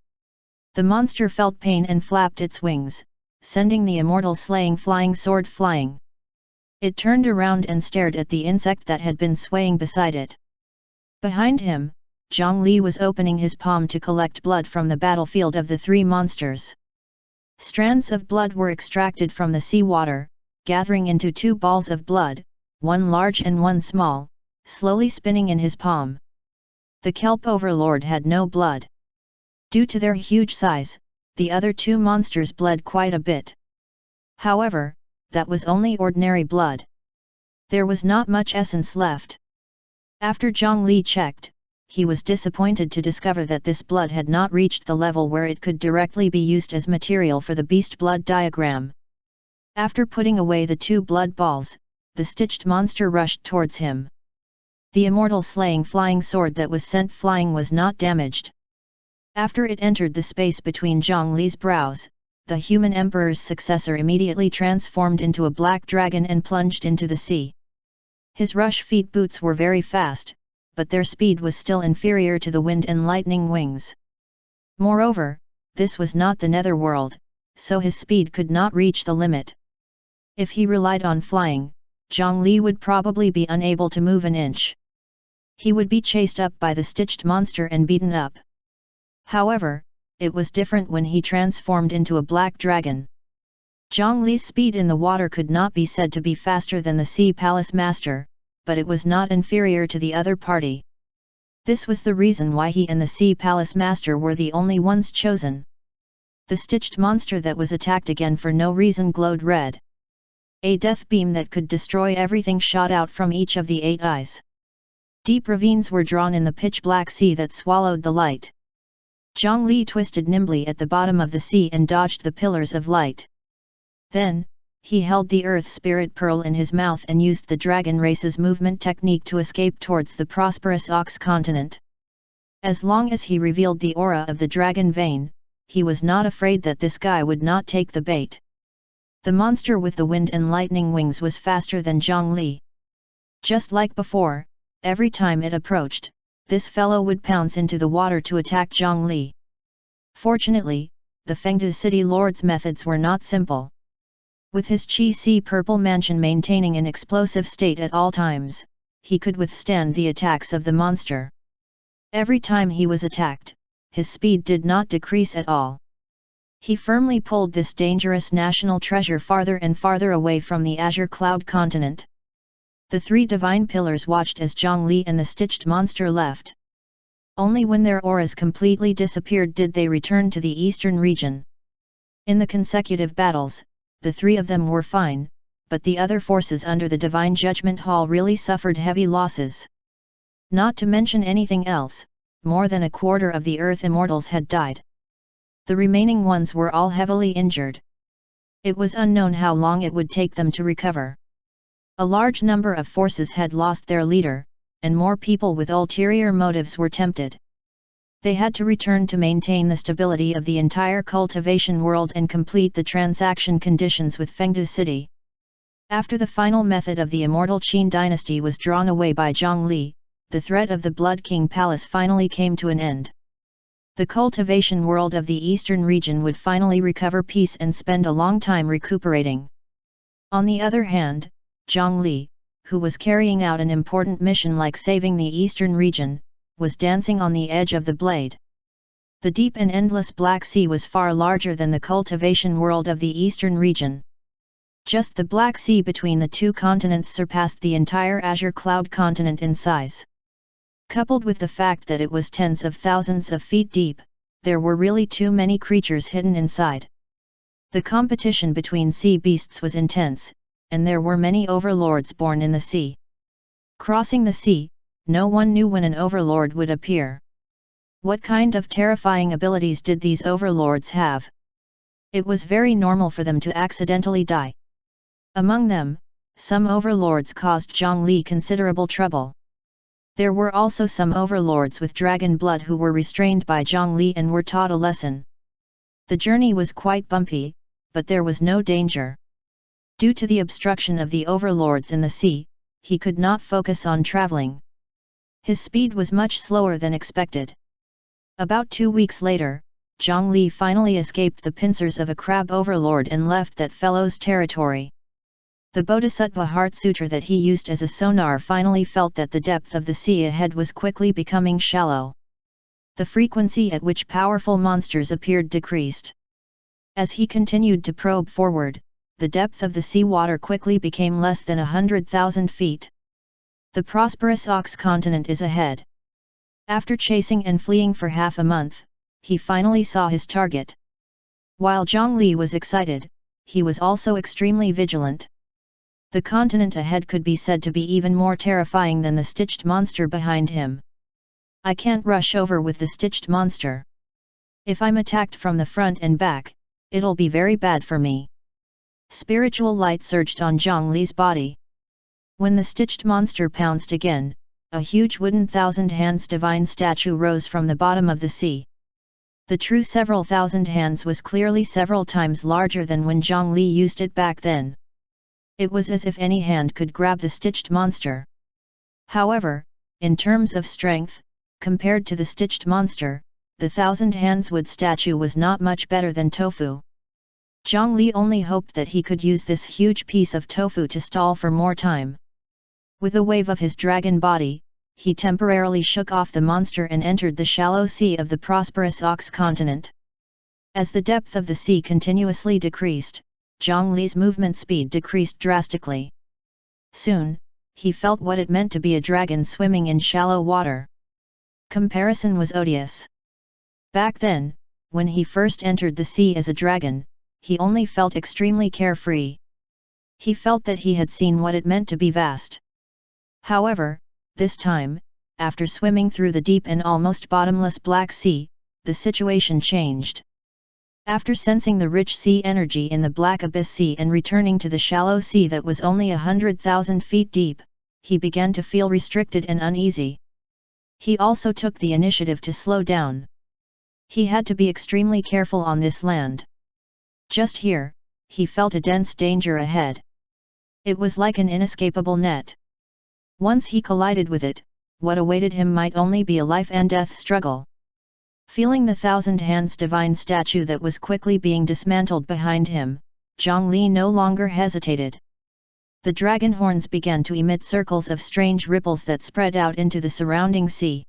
The monster felt pain and flapped its wings, sending the immortal slaying flying sword flying. It turned around and stared at the insect that had been swaying beside it. Behind him, Zhang Li was opening his palm to collect blood from the battlefield of the three monsters. Strands of blood were extracted from the seawater, gathering into 2 balls of blood, one large and one small, slowly spinning in his palm. The kelp overlord had no blood. Due to their huge size, the other 2 monsters bled quite a bit. However, that was only ordinary blood. There was not much essence left. After Zhang Li checked, he was disappointed to discover that this blood had not reached the level where it could directly be used as material for the beast blood diagram. After putting away the 2 blood balls, the stitched monster rushed towards him. The immortal slaying flying sword that was sent flying was not damaged. After it entered the space between Zhang Li's brows, the human emperor's successor immediately transformed into a black dragon and plunged into the sea. His rush feet boots were very fast, but their speed was still inferior to the wind and lightning wings. Moreover, this was not the netherworld, so his speed could not reach the limit. If he relied on flying, Zhongli would probably be unable to move an inch. He would be chased up by the stitched monster and beaten up. However, it was different when he transformed into a black dragon. Zhongli's speed in the water could not be said to be faster than the Sea Palace Master, but it was not inferior to the other party. This was the reason why he and the Sea Palace Master were the only ones chosen. The stitched monster that was attacked again for no reason glowed red. A death beam that could destroy everything shot out from each of the 8 eyes. Deep ravines were drawn in the pitch-black sea that swallowed the light. Zhongli twisted nimbly at the bottom of the sea and dodged the pillars of light. Then, he held the Earth Spirit Pearl in his mouth and used the Dragon Race's movement technique to escape towards the prosperous Ox continent. As long as he revealed the aura of the Dragon Vein, he was not afraid that this guy would not take the bait. The monster with the wind and lightning wings was faster than Zhongli. Just like before, every time it approached, this fellow would pounce into the water to attack Zhongli. Fortunately, the Fengde city lord's methods were not simple. With his Qi purple mansion maintaining an explosive state at all times, he could withstand the attacks of the monster. Every time he was attacked, his speed did not decrease at all. He firmly pulled this dangerous national treasure farther and farther away from the Azure Cloud continent. The 3 divine pillars watched as Zhongli and the stitched monster left. Only when their auras completely disappeared did they return to the eastern region. In the consecutive battles, the 3 of them were fine, but the other forces under the Divine Judgment Hall really suffered heavy losses. Not to mention anything else, more than a quarter of the Earth Immortals had died. The remaining ones were all heavily injured. It was unknown how long it would take them to recover. A large number of forces had lost their leader, and more people with ulterior motives were tempted. They had to return to maintain the stability of the entire cultivation world and complete the transaction conditions with Fengde City. After the final method of the immortal Qin dynasty was drawn away by Zhongli, the threat of the Blood King Palace finally came to an end. The cultivation world of the eastern region would finally recover peace and spend a long time recuperating. On the other hand, Zhongli, who was carrying out an important mission like saving the eastern region, was dancing on the edge of the blade. The deep and endless Black Sea was far larger than the cultivation world of the eastern region. Just the Black Sea between the 2 continents surpassed the entire Azure Cloud continent in size. Coupled with the fact that it was tens of thousands of feet deep, there were really too many creatures hidden inside. The competition between sea beasts was intense, and there were many overlords born in the sea. Crossing the sea, no one knew when an overlord would appear. What kind of terrifying abilities did these overlords have? It was very normal for them to accidentally die. Among them, some overlords caused Zhongli considerable trouble. There were also some overlords with dragon blood who were restrained by Zhongli and were taught a lesson. The journey was quite bumpy, but there was no danger. Due to the obstruction of the overlords in the sea, he could not focus on traveling. His speed was much slower than expected. About 2 weeks later, Zhongli finally escaped the pincers of a crab overlord and left that fellow's territory. The Bodhisattva Heart Sutra that he used as a sonar finally felt that the depth of the sea ahead was quickly becoming shallow. The frequency at which powerful monsters appeared decreased. As he continued to probe forward, the depth of the seawater quickly became less than 100,000 feet. The prosperous Ox continent is ahead. After chasing and fleeing for half a month, he finally saw his target. While Zhongli was excited, he was also extremely vigilant. The continent ahead could be said to be even more terrifying than the stitched monster behind him. I can't rush over with the stitched monster. If I'm attacked from the front and back, it'll be very bad for me. Spiritual light surged on Zhongli's body. When the stitched monster pounced again, a huge wooden 1,000 hands divine statue rose from the bottom of the sea. The true several thousand hands was clearly several times larger than when Zhongli used it back then. It was as if any hand could grab the stitched monster. However, in terms of strength, compared to the stitched monster, the thousand hands wood statue was not much better than tofu. Zhang Li only hoped that he could use this huge piece of tofu to stall for more time. With a wave of his dragon body, he temporarily shook off the monster and entered the shallow sea of the prosperous Ox continent. As the depth of the sea continuously decreased, Zhang Li's movement speed decreased drastically. Soon, he felt what it meant to be a dragon swimming in shallow water. Comparison was odious. Back then, when he first entered the sea as a dragon, he only felt extremely carefree. He felt that he had seen what it meant to be vast. However, this time, after swimming through the deep and almost bottomless Black Sea, the situation changed. After sensing the rich sea energy in the Black Abyss Sea and returning to the shallow sea that was only 100,000 feet deep, he began to feel restricted and uneasy. He also took the initiative to slow down. He had to be extremely careful on this land. Just here, he felt a dense danger ahead. It was like an inescapable net. Once he collided with it, what awaited him might only be a life and death struggle. Feeling the thousand hands divine statue that was quickly being dismantled behind him, Zhang Li no longer hesitated. The dragon horns began to emit circles of strange ripples that spread out into the surrounding sea.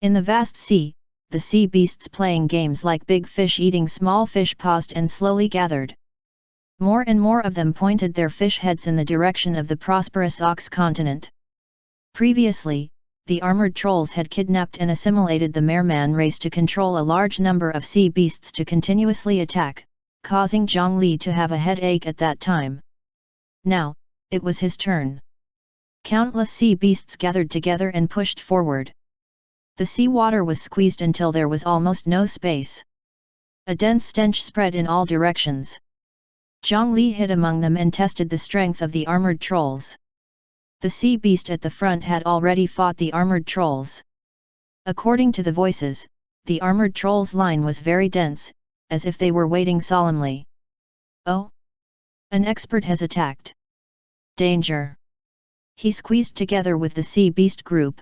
In the vast sea, the sea beasts playing games like big fish eating small fish paused and slowly gathered. More and more of them pointed their fish heads in the direction of the prosperous Ox continent. Previously, the armored trolls had kidnapped and assimilated the merman race to control a large number of sea beasts to continuously attack, causing Zhang Li to have a headache at that time. Now, it was his turn. Countless sea beasts gathered together and pushed forward. The sea water was squeezed until there was almost no space. A dense stench spread in all directions. Zhang Li hid among them and tested the strength of the armored trolls. The sea beast at the front had already fought the armored trolls. According to the voices, the armored trolls' line was very dense, as if they were waiting solemnly. Oh! An expert has attacked. Danger! He squeezed together with the sea beast group.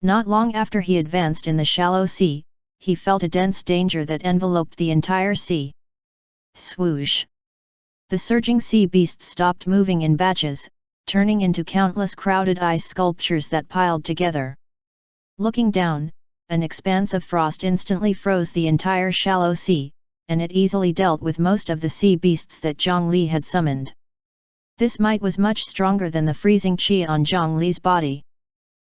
Not long after he advanced in the shallow sea, he felt a dense danger that enveloped the entire sea. Swoosh! The surging sea beasts stopped moving in batches, turning into countless crowded ice sculptures that piled together. Looking down, an expanse of frost instantly froze the entire shallow sea, and it easily dealt with most of the sea beasts that Zhang Li had summoned. This might was much stronger than the freezing qi on Zhang Li's body.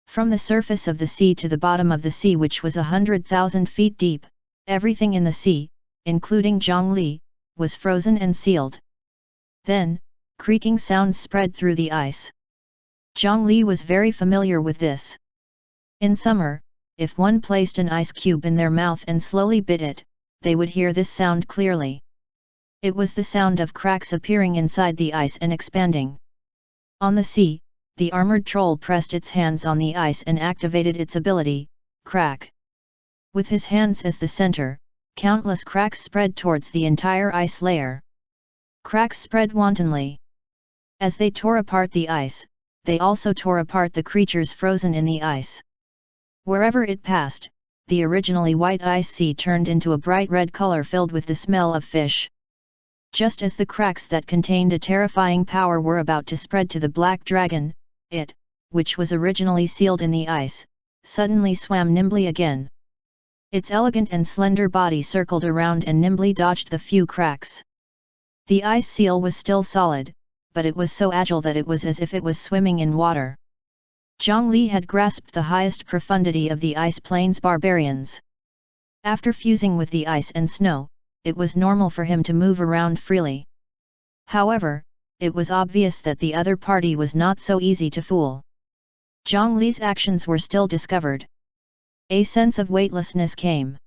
From the surface of the sea to the bottom of the sea, which was 100,000 feet deep, everything in the sea, including Zhang Li, was frozen and sealed. Then, creaking sounds spread through the ice. Zhang Li was very familiar with this. In summer, if one placed an ice cube in their mouth and slowly bit it, they would hear this sound clearly. It was the sound of cracks appearing inside the ice and expanding. On the sea, the armored troll pressed its hands on the ice and activated its ability, crack. With his hands as the center, countless cracks spread towards the entire ice layer. Cracks spread wantonly. As they tore apart the ice, they also tore apart the creatures frozen in the ice. Wherever it passed, the originally white ice sea turned into a bright red color filled with the smell of fish. Just as the cracks that contained a terrifying power were about to spread to the black dragon, it, which was originally sealed in the ice, suddenly swam nimbly again. Its elegant and slender body circled around and nimbly dodged the few cracks. The ice seal was still solid, but it was so agile that it was as if it was swimming in water. Zhang Li had grasped the highest profundity of the ice plains barbarians. After fusing with the ice and snow, it was normal for him to move around freely. However, it was obvious that the other party was not so easy to fool. Zhang Li's actions were still discovered. A sense of weightlessness came.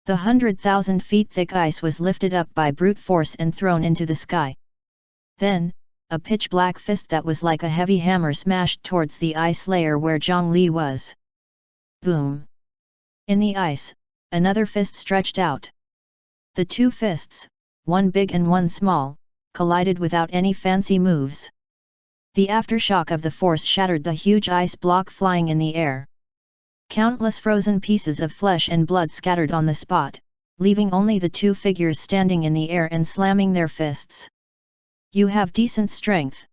The 100,000 feet thick ice was lifted up by brute force and thrown into the sky. Then, a pitch-black fist that was like a heavy hammer smashed towards the ice layer where Zhang Li was. Boom! In the ice, another fist stretched out. The two fists, one big and one small, collided without any fancy moves. The aftershock of the force shattered the huge ice block flying in the air. Countless frozen pieces of flesh and blood scattered on the spot, leaving only the two figures standing in the air and slamming their fists. You have decent strength.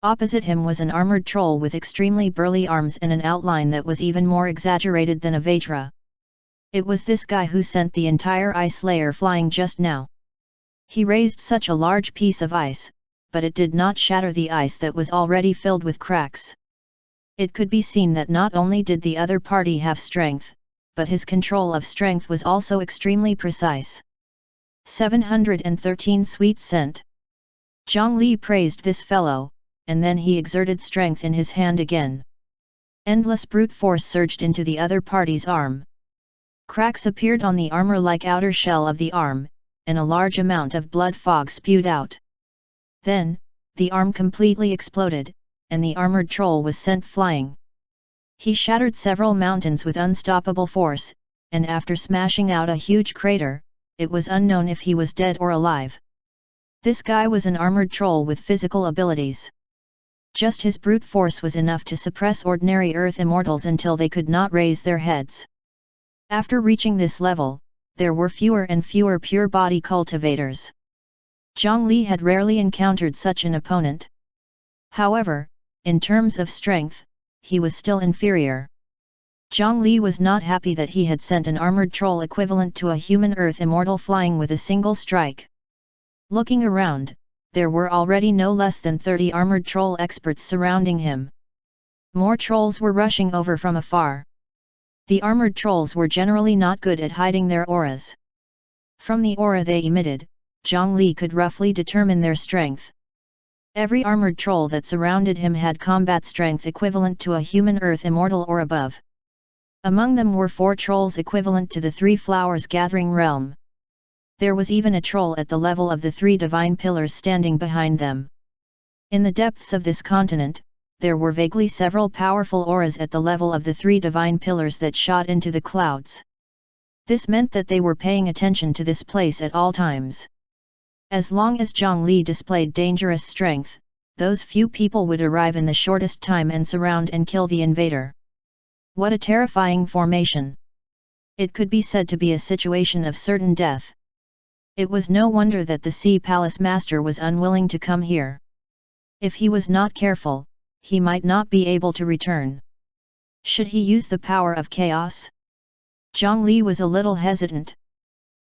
Opposite him was an armored troll with extremely burly arms and an outline that was even more exaggerated than a Vajra. It was this guy who sent the entire ice layer flying just now. He raised such a large piece of ice, but it did not shatter the ice that was already filled with cracks. It could be seen that not only did the other party have strength, but his control of strength was also extremely precise. 713 Sweet Scent. Zhang Li praised this fellow, and then he exerted strength in his hand again. Endless brute force surged into the other party's arm. Cracks appeared on the armor-like outer shell of the arm, and a large amount of blood fog spewed out. Then, the arm completely exploded, and the armored troll was sent flying. He shattered several mountains with unstoppable force, and after smashing out a huge crater, it was unknown if he was dead or alive. This guy was an armored troll with physical abilities. Just his brute force was enough to suppress ordinary earth immortals until they could not raise their heads. After reaching this level, there were fewer and fewer pure-body cultivators. Zhang Li had rarely encountered such an opponent. However, in terms of strength, he was still inferior. Zhang Li was not happy that he had sent an armored troll equivalent to a human earth immortal flying with a single strike. Looking around, there were already no less than 30 armored troll experts surrounding him. More trolls were rushing over from afar. The armored trolls were generally not good at hiding their auras. From the aura they emitted, Zhang Li could roughly determine their strength. Every armored troll that surrounded him had combat strength equivalent to a human earth immortal or above. Among them were 4 trolls equivalent to the 3 flowers gathering realm. There was even a troll at the level of the 3 divine pillars standing behind them. In the depths of this continent, there were vaguely several powerful auras at the level of the 3 divine pillars that shot into the clouds. This meant that they were paying attention to this place at all times. As long as Zhang Li displayed dangerous strength, those few people would arrive in the shortest time and surround and kill the invader. What a terrifying formation! It could be said to be a situation of certain death. It was no wonder that the Sea Palace Master was unwilling to come here. If he was not careful, he might not be able to return. Should he use the power of chaos? Zhang Li was a little hesitant.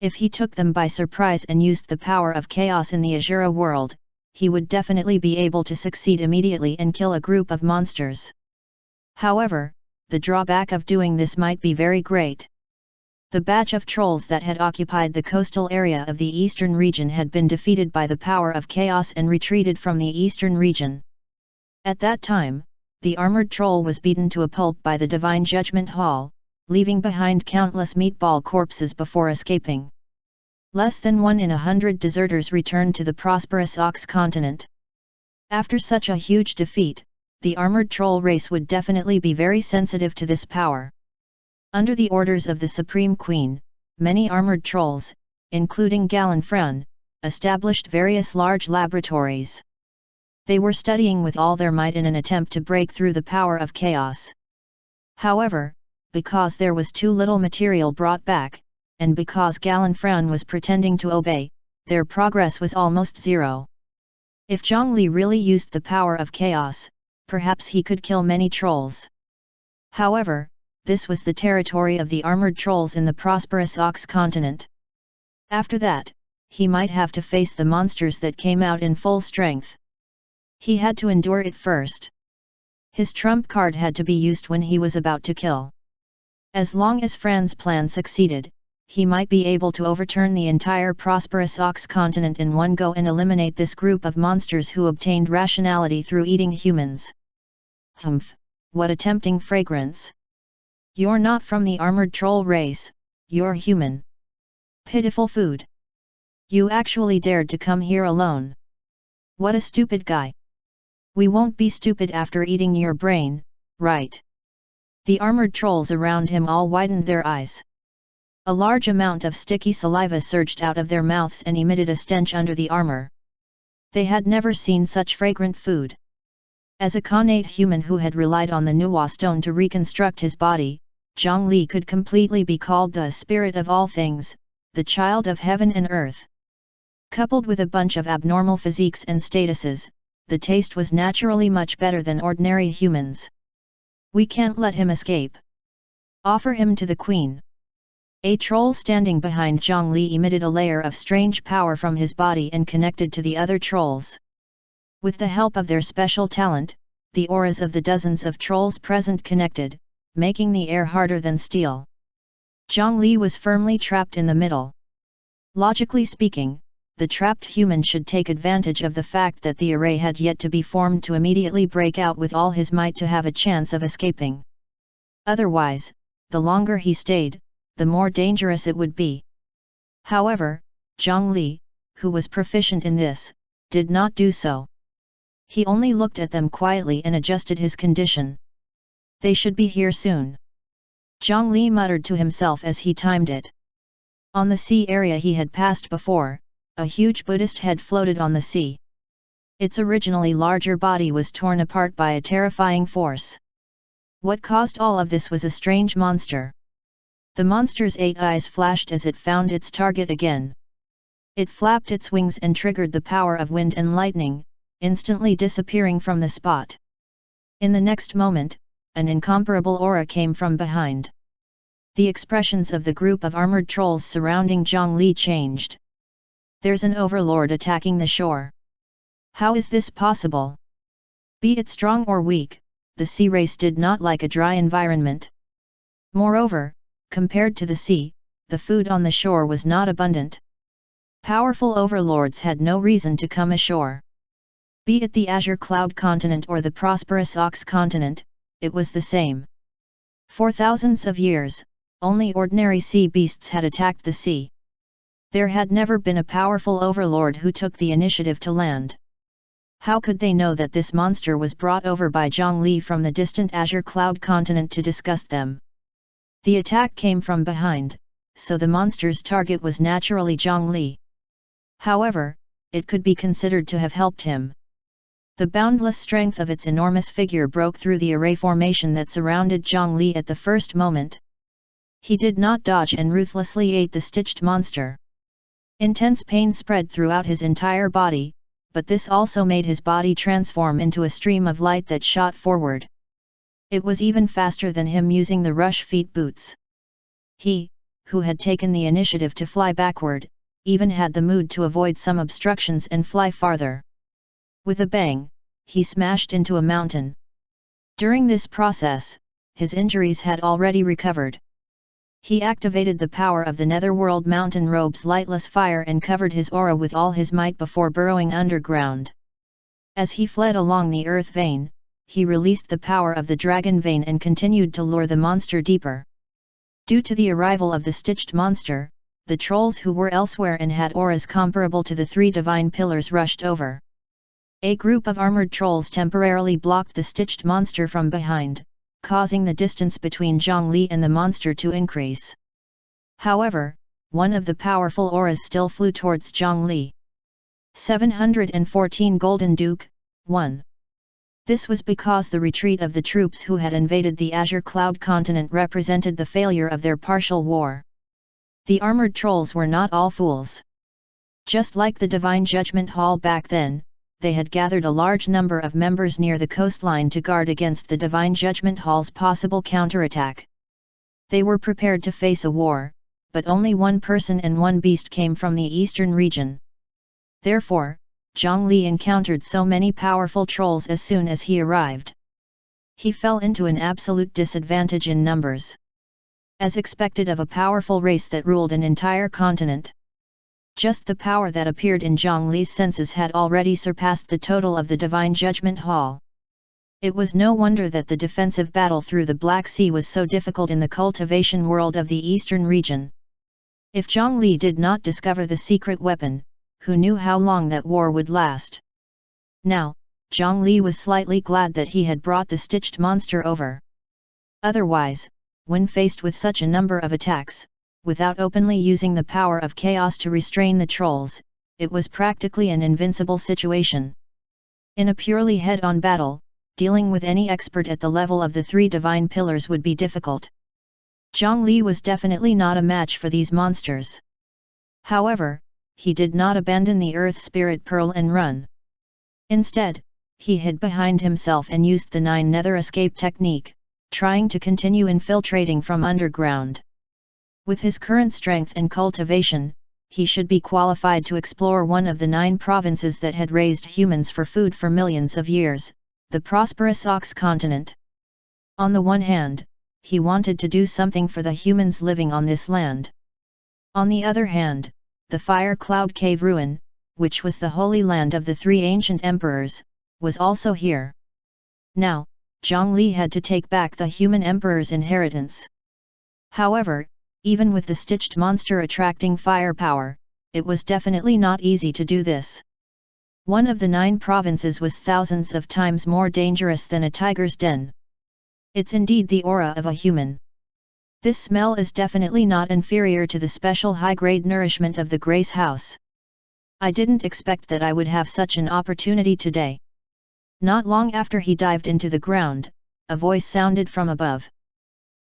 If he took them by surprise and used the power of chaos in the Azura world, he would definitely be able to succeed immediately and kill a group of monsters. However, the drawback of doing this might be very great. The batch of trolls that had occupied the coastal area of the eastern region had been defeated by the power of chaos and retreated from the eastern region. At that time, the armored troll was beaten to a pulp by the Divine Judgment Hall, leaving behind countless meatball corpses before escaping. Less than 1 in 100 deserters returned to the prosperous Ox continent. After such a huge defeat, the armored troll race would definitely be very sensitive to this power. Under the orders of the Supreme Queen, many armored trolls, including Galanfrun, established various large laboratories. They were studying with all their might in an attempt to break through the power of chaos. However, because there was too little material brought back, and because Galanfrun was pretending to obey, their progress was almost zero. If Zhang Li really used the power of chaos, perhaps he could kill many trolls. However, this was the territory of the armored trolls in the prosperous Ox continent. After that, he might have to face the monsters that came out in full strength. He had to endure it first. His trump card had to be used when he was about to kill. As long as Fran's plan succeeded, he might be able to overturn the entire prosperous Ox continent in one go and eliminate this group of monsters who obtained rationality through eating humans. Humph, what a tempting fragrance! You're not from the armored troll race, you're human. Pitiful food. You actually dared to come here alone. What a stupid guy. We won't be stupid after eating your brain, right? The armored trolls around him all widened their eyes. A large amount of sticky saliva surged out of their mouths and emitted a stench under the armor. They had never seen such fragrant food. As a connate human who had relied on the Nuwa stone to reconstruct his body, Zhongli could completely be called the spirit of all things, the child of heaven and earth. Coupled with a bunch of abnormal physiques and statuses, the taste was naturally much better than ordinary humans. We can't let him escape. Offer him to the queen. A troll standing behind Zhongli emitted a layer of strange power from his body and connected to the other trolls. With the help of their special talent, the auras of the dozens of trolls present connected, making the air harder than steel. Zhongli was firmly trapped in the middle. Logically speaking, the trapped human should take advantage of the fact that the array had yet to be formed to immediately break out with all his might to have a chance of escaping. Otherwise, the longer he stayed, the more dangerous it would be. However, Zhongli, who was proficient in this, did not do so. He only looked at them quietly and adjusted his condition. They should be here soon. Zhongli muttered to himself as he timed it. On the sea area he had passed before, a huge Buddhist head floated on the sea. Its originally larger body was torn apart by a terrifying force. What caused all of this was a strange monster. The monster's 8 eyes flashed as it found its target again. It flapped its wings and triggered the power of wind and lightning, instantly disappearing from the spot. In the next moment, an incomparable aura came from behind. The expressions of the group of armored trolls surrounding Zhongli changed. There's an overlord attacking the shore. How is this possible? Be it strong or weak, the sea race did not like a dry environment. Moreover, compared to the sea, the food on the shore was not abundant. Powerful overlords had no reason to come ashore. Be it the Azure Cloud continent or the prosperous Ox continent, it was the same. For thousands of years, only ordinary sea beasts had attacked the sea. There had never been a powerful overlord who took the initiative to land. How could they know that this monster was brought over by Zhongli from the distant Azure Cloud continent to discuss them? The attack came from behind, so the monster's target was naturally Zhongli. However, it could be considered to have helped him. The boundless strength of its enormous figure broke through the array formation that surrounded Zhongli at the first moment. He did not dodge and ruthlessly ate the stitched monster. Intense pain spread throughout his entire body, but this also made his body transform into a stream of light that shot forward. It was even faster than him using the rush feet boots. He, who had taken the initiative to fly backward, even had the mood to avoid some obstructions and fly farther. With a bang, he smashed into a mountain. During this process, his injuries had already recovered. He activated the power of the Netherworld Mountain Robe's lightless fire and covered his aura with all his might before burrowing underground. As he fled along the earth vein, he released the power of the dragon vein and continued to lure the monster deeper. Due to the arrival of the stitched monster, the trolls who were elsewhere and had auras comparable to the 3 divine pillars rushed over. A group of armored trolls temporarily blocked the stitched monster from behind, causing the distance between Zhongli and the monster to increase. However, one of the powerful auras still flew towards Zhongli. 714 Golden Duke, 1. This was because the retreat of the troops who had invaded the Azure Cloud continent represented the failure of their partial war. The armored trolls were not all fools. Just like the Divine Judgment Hall back then, they had gathered a large number of members near the coastline to guard against the Divine Judgment Hall's possible counterattack. They were prepared to face a war, but only one person and one beast came from the eastern region. Therefore, Zhongli encountered so many powerful trolls as soon as he arrived. He fell into an absolute disadvantage in numbers. As expected of a powerful race that ruled an entire continent. Just the power that appeared in Zhongli's senses had already surpassed the total of the Divine Judgment Hall. It was no wonder that the defensive battle through the Black Sea was so difficult in the cultivation world of the eastern region. If Zhongli did not discover the secret weapon, who knew how long that war would last? Now, Zhongli was slightly glad that he had brought the stitched monster over. Otherwise, when faced with such a number of attacks, without openly using the power of chaos to restrain the trolls, it was practically an invincible situation. In a purely head-on battle, dealing with any expert at the level of the 3 divine pillars would be difficult. Zhang Li was definitely not a match for these monsters. However, he did not abandon the Earth Spirit Pearl and run. Instead, he hid behind himself and used the 9 nether escape technique, trying to continue infiltrating from underground. With his current strength and cultivation, he should be qualified to explore one of the 9 provinces that had raised humans for food for millions of years, the prosperous Ox continent. On the one hand, he wanted to do something for the humans living on this land. On the other hand, the Fire Cloud Cave ruin, which was the holy land of the 3 ancient emperors, was also here. Now, Zhang Li had to take back the human emperor's inheritance. However, even with the stitched monster attracting firepower, it was definitely not easy to do this. One of the 9 provinces was thousands of times more dangerous than a tiger's den. It's indeed the aura of a human. This smell is definitely not inferior to the special high-grade nourishment of the Grace House. I didn't expect that I would have such an opportunity today. Not long after he dived into the ground, a voice sounded from above.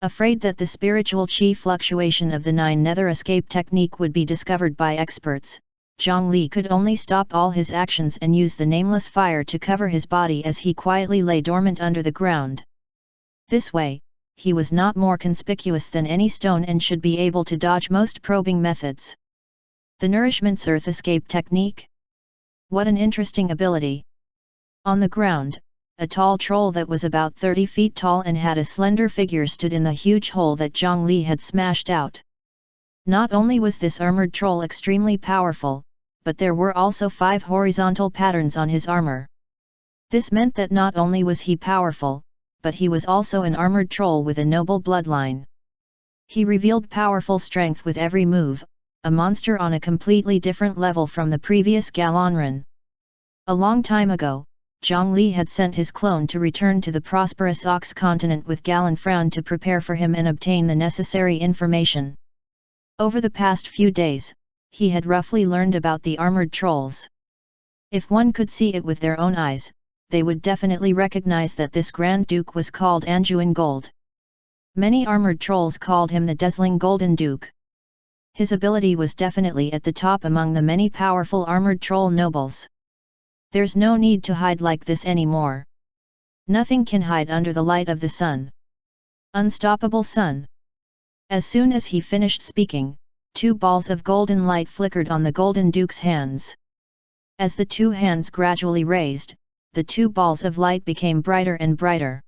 Afraid that the spiritual chi fluctuation of the 9 nether escape technique would be discovered by experts, Zhang Li could only stop all his actions and use the nameless fire to cover his body as he quietly lay dormant under the ground. This way, he was not more conspicuous than any stone and should be able to dodge most probing methods. The Nourishment's Earth Escape Technique? What an interesting ability! On the ground, a tall troll that was about 30 feet tall and had a slender figure stood in the huge hole that Zhang Li had smashed out. Not only was this armored troll extremely powerful, but there were also 5 horizontal patterns on his armor. This meant that not only was he powerful, but he was also an armored troll with a noble bloodline. He revealed powerful strength with every move, a monster on a completely different level from the previous Galonran. A long time ago, Zhang Li had sent his clone to return to the prosperous Ox continent with Galonfran to prepare for him and obtain the necessary information. Over the past few days, he had roughly learned about the armored trolls. If one could see it with their own eyes, they would definitely recognize that this Grand Duke was called Anjuin Gold. Many armored trolls called him the Dazzling Golden Duke. His ability was definitely at the top among the many powerful armored troll nobles. There's no need to hide like this anymore. Nothing can hide under the light of the sun. Unstoppable sun. As soon as he finished speaking, 2 balls of golden light flickered on the Golden Duke's hands. As the 2 hands gradually raised, the 2 balls of light became brighter and brighter.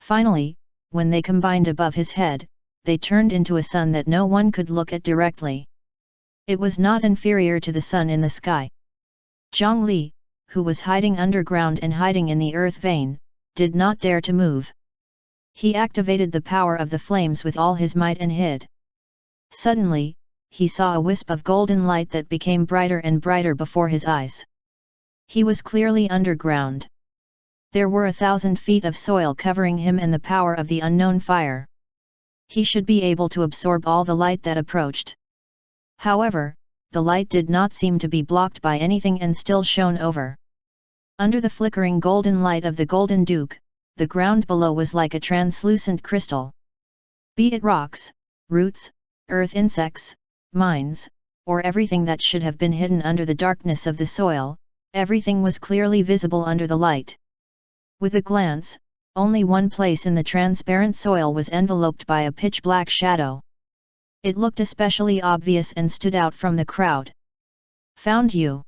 Finally, when they combined above his head, they turned into a sun that no one could look at directly. It was not inferior to the sun in the sky. Zhang Li, who was hiding underground and hiding in the earth vein, did not dare to move. He activated the power of the flames with all his might and hid. Suddenly, he saw a wisp of golden light that became brighter and brighter before his eyes. He was clearly underground. There were 1,000 feet of soil covering him and the power of the unknown fire. He should be able to absorb all the light that approached. However, the light did not seem to be blocked by anything and still shone over. Under the flickering golden light of the Golden Duke, the ground below was like a translucent crystal. Be it rocks, roots, earth insects, mines, or everything that should have been hidden under the darkness of the soil, everything was clearly visible under the light. With a glance, only one place in the transparent soil was enveloped by a pitch-black shadow. It looked especially obvious and stood out from the crowd. Found you.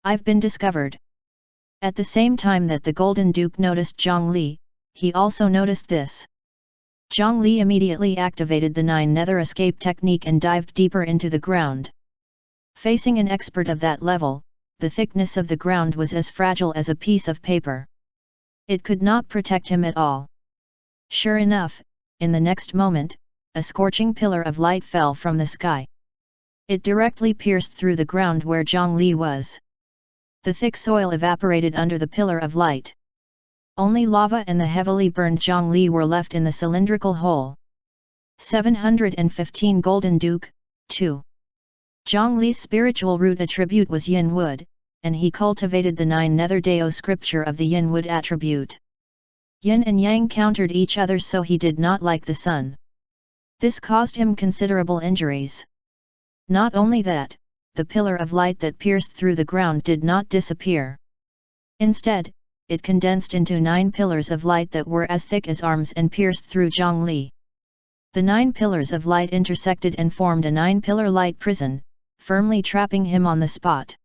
I've been discovered. At the same time that the Golden Duke noticed Zhang Li, he also noticed this. Zhang Li immediately activated the 9 nether escape technique and dived deeper into the ground. Facing an expert of that level, the thickness of the ground was as fragile as a piece of paper. It could not protect him at all. Sure enough, in the next moment, a scorching pillar of light fell from the sky. It directly pierced through the ground where Zhang Li was. The thick soil evaporated under the pillar of light. Only lava and the heavily burned Zhang Li were left in the cylindrical hole. 715 Golden Duke, 2. Zhang Li's spiritual root attribute was Yin Wood, and he cultivated the 9 Nether Dao scripture of the Yin Wood attribute. Yin and Yang countered each other, so he did not like the sun. This caused him considerable injuries. Not only that, the pillar of light that pierced through the ground did not disappear. Instead, it condensed into 9 pillars of light that were as thick as arms and pierced through Zhongli. The 9 pillars of light intersected and formed a 9-pillar light prison, firmly trapping him on the spot.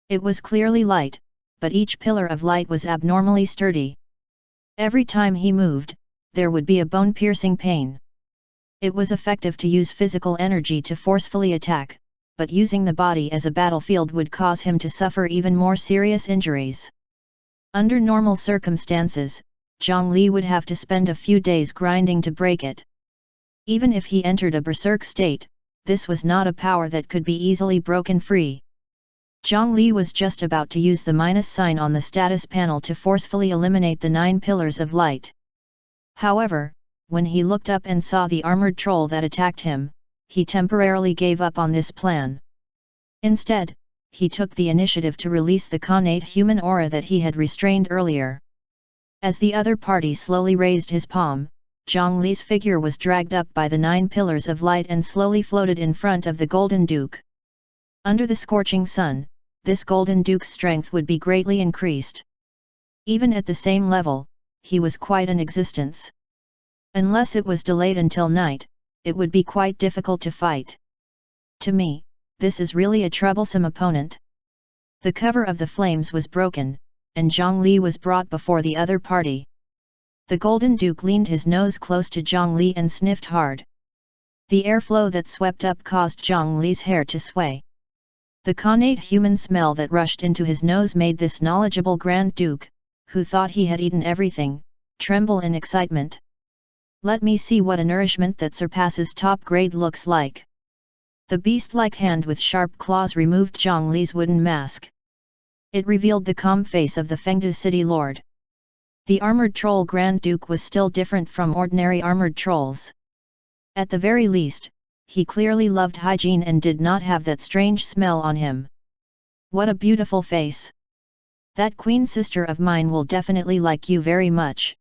It was clearly light, but each pillar of light was abnormally sturdy. Every time he moved, there would be a bone-piercing pain. It was effective to use physical energy to forcefully attack, but using the body as a battlefield would cause him to suffer even more serious injuries. Under normal circumstances, Zhongli would have to spend a few days grinding to break it. Even if he entered a berserk state, this was not a power that could be easily broken free. Zhongli was just about to use the minus sign on the status panel to forcefully eliminate the 9 pillars of light. However, when he looked up and saw the armored troll that attacked him, he temporarily gave up on this plan. Instead, he took the initiative to release the connate human aura that he had restrained earlier. As the other party slowly raised his palm, Zhongli's figure was dragged up by the 9 pillars of light and slowly floated in front of the Golden Duke. Under the scorching sun, this Golden Duke's strength would be greatly increased. Even at the same level, he was quite an existence. Unless it was delayed until night, it would be quite difficult to fight. To me, this is really a troublesome opponent. The cover of the flames was broken, and Zhongli was brought before the other party. The Golden Duke leaned his nose close to Zhongli and sniffed hard. The airflow that swept up caused Zhongli's hair to sway. The connate human smell that rushed into his nose made this knowledgeable Grand Duke, who thought he had eaten everything, tremble in excitement. Let me see what a nourishment that surpasses top grade looks like. The beast-like hand with sharp claws removed Zhongli's wooden mask. It revealed the calm face of the Fengdu city lord. The armored troll Grand Duke was still different from ordinary armored trolls. At the very least, he clearly loved hygiene and did not have that strange smell on him. What a beautiful face! That queen sister of mine will definitely like you very much.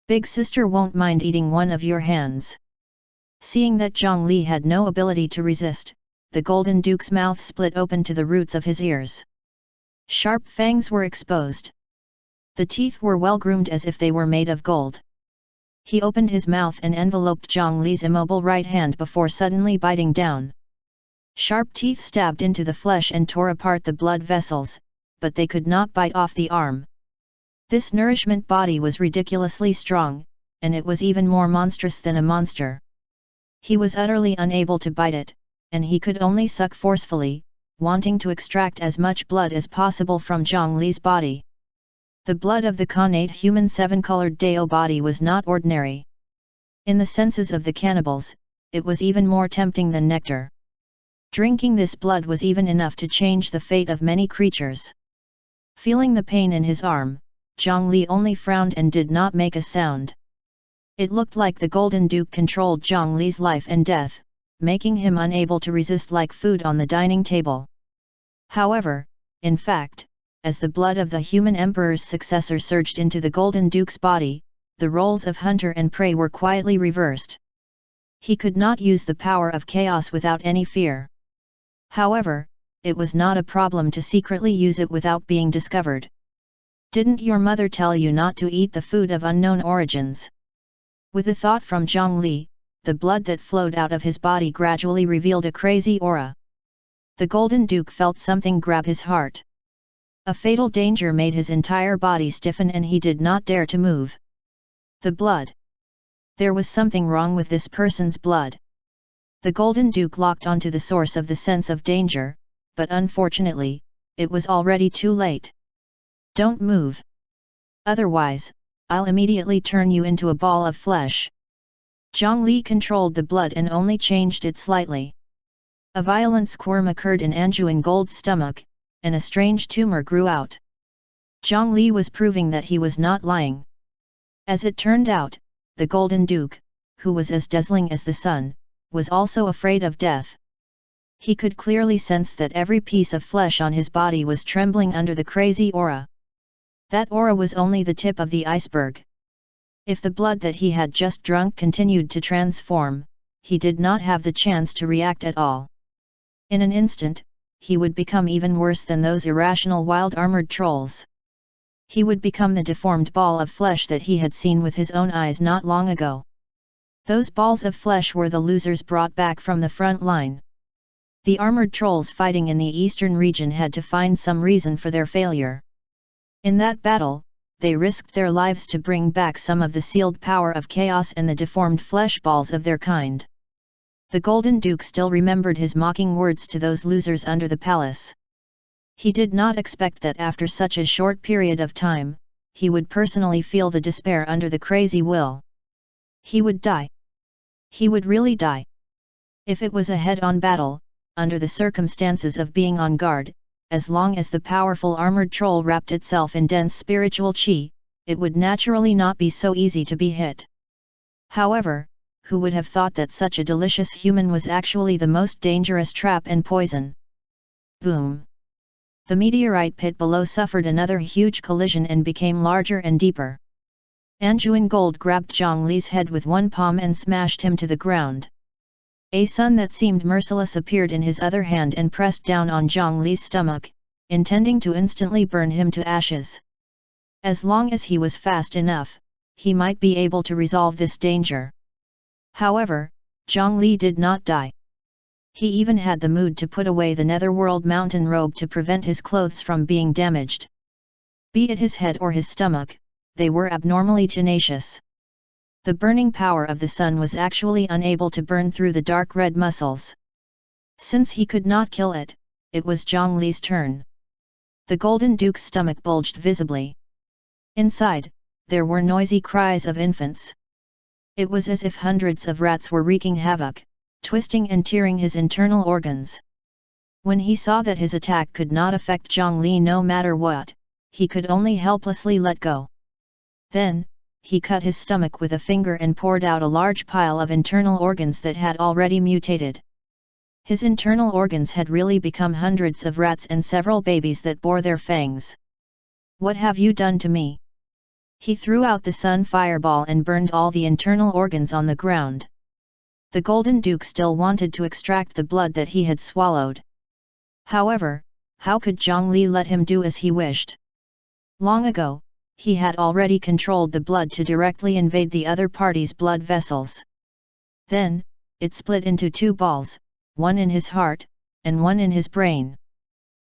Big sister won't mind eating one of your hands. Seeing that Zhongli had no ability to resist, the Golden Duke's mouth split open to the roots of his ears. Sharp fangs were exposed. The teeth were well groomed as if they were made of gold. He opened his mouth and enveloped Zhongli's immobile right hand before suddenly biting down. Sharp teeth stabbed into the flesh and tore apart the blood vessels, but they could not bite off the arm. This nourishment body was ridiculously strong, and it was even more monstrous than a monster. He was utterly unable to bite it, and he could only suck forcefully, wanting to extract as much blood as possible from Zhongli's body. The blood of the connate human 7-colored Dao body was not ordinary. In the senses of the cannibals, it was even more tempting than nectar. Drinking this blood was even enough to change the fate of many creatures. Feeling the pain in his arm, Zhongli only frowned and did not make a sound. It looked like the Golden Duke controlled Zhongli's life and death, making him unable to resist like food on the dining table. However, in fact, as the blood of the human emperor's successor surged into the Golden Duke's body, the roles of hunter and prey were quietly reversed. He could not use the power of chaos without any fear. However, it was not a problem to secretly use it without being discovered. Didn't your mother tell you not to eat the food of unknown origins? With a thought from Zhongli, the blood that flowed out of his body gradually revealed a crazy aura. The Golden Duke felt something grab his heart. A fatal danger made his entire body stiffen and he did not dare to move. The blood. There was something wrong with this person's blood. The Golden Duke locked onto the source of the sense of danger, but unfortunately, it was already too late. Don't move. Otherwise, I'll immediately turn you into a ball of flesh. Zhongli controlled the blood and only changed it slightly. A violent squirm occurred in Anjuan Gold's stomach, and a strange tumor grew out. Zhongli was proving that he was not lying. As it turned out, the Golden Duke, who was as dazzling as the sun, was also afraid of death. He could clearly sense that every piece of flesh on his body was trembling under the crazy aura. That aura was only the tip of the iceberg. If the blood that he had just drunk continued to transform, he did not have the chance to react at all. In an instant, he would become even worse than those irrational wild armored trolls. He would become the deformed ball of flesh that he had seen with his own eyes not long ago. Those balls of flesh were the losers brought back from the front line. The armored trolls fighting in the eastern region had to find some reason for their failure. In that battle, they risked their lives to bring back some of the sealed power of chaos and the deformed flesh balls of their kind. The Golden Duke still remembered his mocking words to those losers under the palace. He did not expect that after such a short period of time, he would personally feel the despair under the crazy will. He would die. He would really die. If it was a head-on battle, under the circumstances of being on guard, as long as the powerful armored troll wrapped itself in dense spiritual chi, it would naturally not be so easy to be hit. However, who would have thought that such a delicious human was actually the most dangerous trap and poison? Boom! The meteorite pit below suffered another huge collision and became larger and deeper. Anjuan Gold grabbed Zhang Li's head with one palm and smashed him to the ground. A sun that seemed merciless appeared in his other hand and pressed down on Zhang Li's stomach, intending to instantly burn him to ashes. As long as he was fast enough, he might be able to resolve this danger. However, Zhang Li did not die. He even had the mood to put away the netherworld mountain robe to prevent his clothes from being damaged. Be it his head or his stomach, they were abnormally tenacious. The burning power of the sun was actually unable to burn through the dark red muscles. Since he could not kill it, it was Zhang Li's turn. The Golden Duke's stomach bulged visibly. Inside, there were noisy cries of infants. It was as if hundreds of rats were wreaking havoc, twisting and tearing his internal organs. When he saw that his attack could not affect Zhang Li no matter what, he could only helplessly let go. Then, he cut his stomach with a finger and poured out a large pile of internal organs that had already mutated. His internal organs had really become hundreds of rats and several babies that bore their fangs. What have you done to me? He threw out the sun fireball and burned all the internal organs on the ground. The Golden Duke still wanted to extract the blood that he had swallowed. However, how could Zhang Li let him do as he wished? Long ago, he had already controlled the blood to directly invade the other party's blood vessels. Then, it split into two balls, one in his heart, and one in his brain.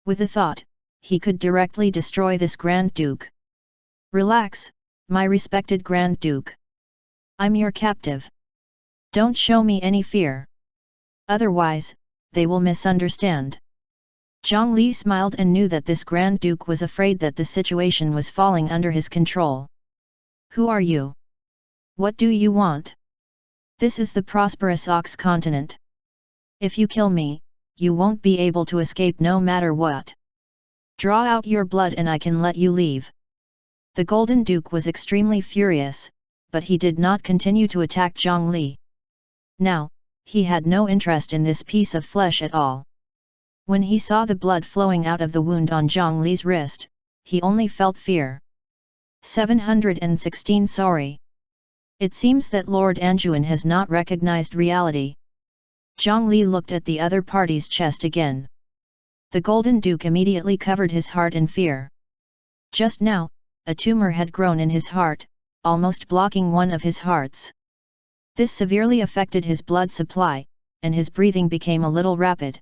With a thought, he could directly destroy this Grand Duke. Relax, my respected Grand Duke. I'm your captive. Don't show me any fear. Otherwise, they will misunderstand. Zhang Li smiled and knew that this Grand Duke was afraid that the situation was falling under his control. Who are you? What do you want? This is the prosperous Ox continent. If you kill me, you won't be able to escape no matter what. Draw out your blood and I can let you leave. The Golden Duke was extremely furious, but he did not continue to attack Zhang Li. Now, he had no interest in this piece of flesh at all. When he saw the blood flowing out of the wound on Zhang Li's wrist, he only felt fear. 716 Sorry. It seems that Lord Anjuan has not recognized reality. Zhang Li looked at the other party's chest again. The Golden Duke immediately covered his heart in fear. Just now, a tumor had grown in his heart, almost blocking one of his hearts. This severely affected his blood supply, and his breathing became a little rapid.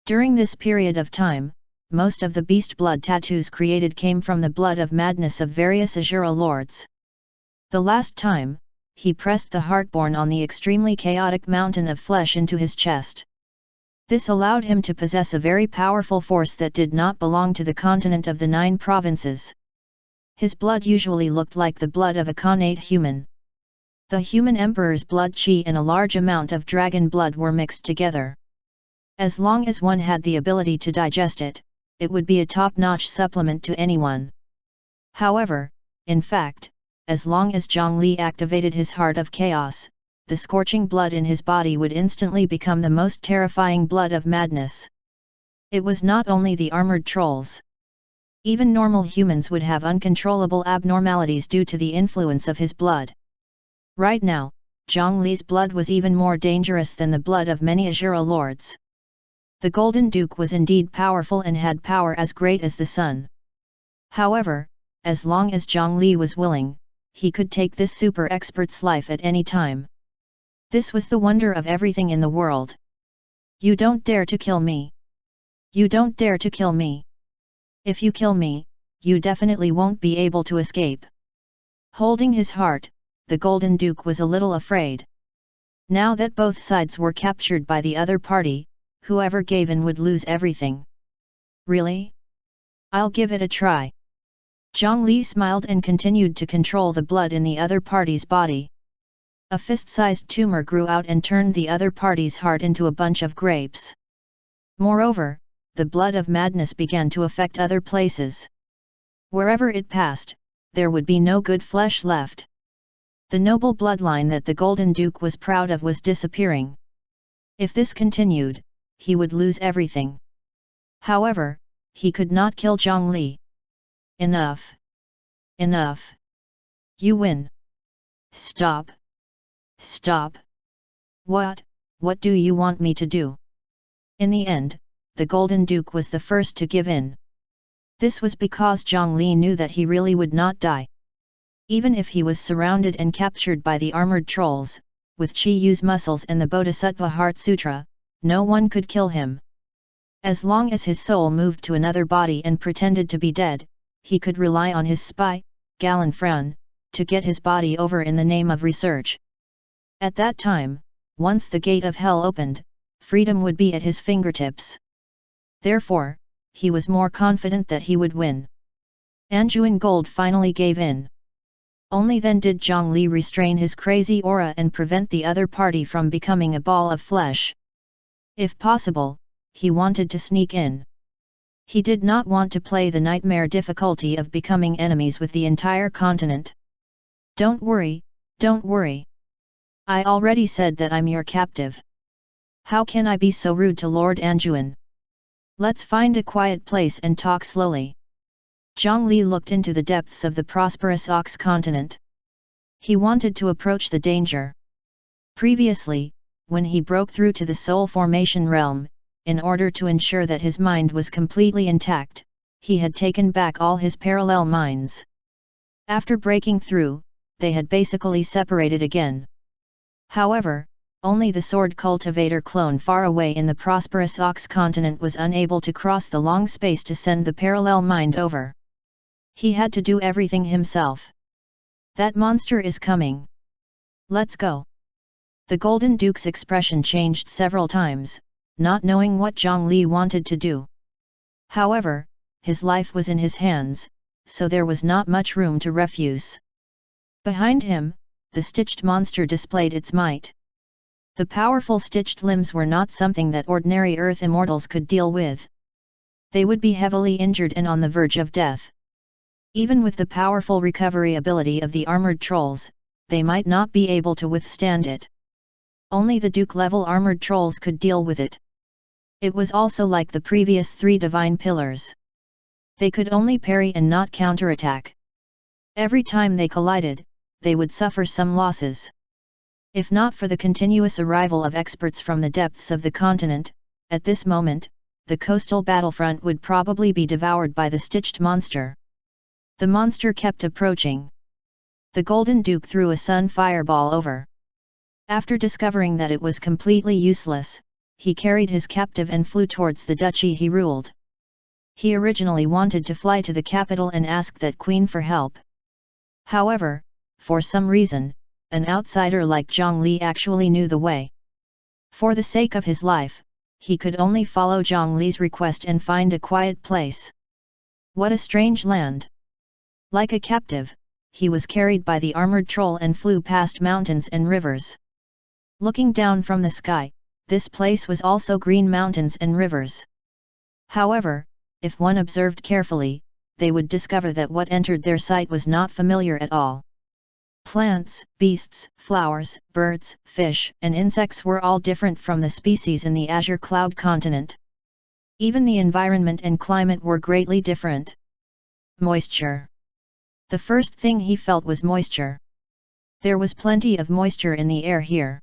During this period of time, most of the beast blood tattoos created came from the blood of madness of various Azura lords. The last time, he pressed the heartborn on the extremely chaotic mountain of flesh into his chest. This allowed him to possess a very powerful force that did not belong to the continent of the 9 provinces. His blood usually looked like the blood of a Khanate human. The human emperor's blood chi and a large amount of dragon blood were mixed together. As long as one had the ability to digest it, it would be a top-notch supplement to anyone. However, in fact, as long as Zhang Li activated his heart of chaos, the scorching blood in his body would instantly become the most terrifying blood of madness. It was not only the armored trolls. Even normal humans would have uncontrollable abnormalities due to the influence of his blood. Right now, Zhongli's blood was even more dangerous than the blood of many Azura lords. The Golden Duke was indeed powerful and had power as great as the sun. However, as long as Zhongli was willing, he could take this super expert's life at any time. This was the wonder of everything in the world. You don't dare to kill me. You don't dare to kill me. If you kill me, you definitely won't be able to escape. Holding his heart, the Golden Duke was a little afraid. Now that both sides were captured by the other party, whoever gave in would lose everything. Really? I'll give it a try. Zhongli smiled and continued to control the blood in the other party's body. A fist-sized tumor grew out and turned the other party's heart into a bunch of grapes. Moreover, the blood of madness began to affect other places. Wherever it passed, there would be no good flesh left. The noble bloodline that the Golden Duke was proud of was disappearing. If this continued, he would lose everything. However, he could not kill Zhongli. Enough! Enough! You win! Stop! Stop! What do you want me to do? In the end, the Golden Duke was the first to give in. This was because Zhongli knew that he really would not die. Even if he was surrounded and captured by the armored trolls, with Chi Yu's muscles and the Bodhisattva Heart Sutra, no one could kill him. As long as his soul moved to another body and pretended to be dead, he could rely on his spy, Galanfran, to get his body over in the name of research. At that time, once the gate of hell opened, freedom would be at his fingertips. Therefore, he was more confident that he would win. Anjuan Gold finally gave in. Only then did Zhongli restrain his crazy aura and prevent the other party from becoming a ball of flesh. If possible, he wanted to sneak in. He did not want to play the nightmare difficulty of becoming enemies with the entire continent. Don't worry, don't worry. I already said that I'm your captive. How can I be so rude to Lord Anjuan? Let's find a quiet place and talk slowly. Zhongli looked into the depths of the prosperous Ox continent. He wanted to approach the danger. Previously, when he broke through to the soul formation realm, in order to ensure that his mind was completely intact, he had taken back all his parallel minds. After breaking through, they had basically separated again. However, only the sword cultivator clone far away in the prosperous Ox continent was unable to cross the long space to send the parallel mind over. He had to do everything himself. That monster is coming. Let's go. The Golden Duke's expression changed several times, not knowing what Zhongli wanted to do. However, his life was in his hands, so there was not much room to refuse. Behind him, the stitched monster displayed its might. The powerful stitched limbs were not something that ordinary earth immortals could deal with. They would be heavily injured and on the verge of death. Even with the powerful recovery ability of the armored trolls, they might not be able to withstand it. Only the Duke-level armored trolls could deal with it. It was also like the previous 3 divine pillars. They could only parry and not counterattack. Every time they collided, they would suffer some losses. If not for the continuous arrival of experts from the depths of the continent, at this moment, the coastal battlefront would probably be devoured by the stitched monster. The monster kept approaching. The Golden Duke threw a sun fireball over. After discovering that it was completely useless, he carried his captive and flew towards the duchy he ruled. He originally wanted to fly to the capital and ask that queen for help. However, for some reason, an outsider like Zhongli actually knew the way. For the sake of his life, he could only follow Zhongli's request and find a quiet place. What a strange land! Like a captive, he was carried by the armored troll and flew past mountains and rivers. Looking down from the sky, this place was also green mountains and rivers. However, if one observed carefully, they would discover that what entered their sight was not familiar at all. Plants, beasts, flowers, birds, fish, and insects were all different from the species in the Azure Cloud continent. Even the environment and climate were greatly different. Moisture. The first thing he felt was moisture. There was plenty of moisture in the air here.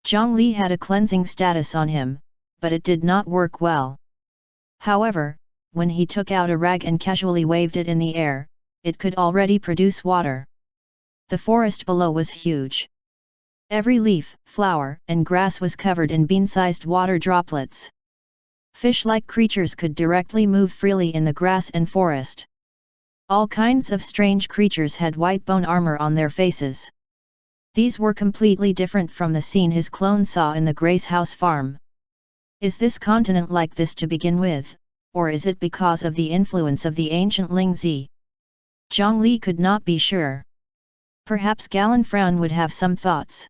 Zhongli had a cleansing status on him, but it did not work well. However, when he took out a rag and casually waved it in the air, it could already produce water. The forest below was huge. Every leaf, flower, and grass was covered in bean-sized water droplets. Fish-like creatures could directly move freely in the grass and forest. All kinds of strange creatures had white bone armor on their faces. These were completely different from the scene his clone saw in the Gray's house farm. Is this continent like this to begin with, or is it because of the influence of the ancient Lingzi? Zhongli could not be sure. Perhaps Galanfraun would have some thoughts.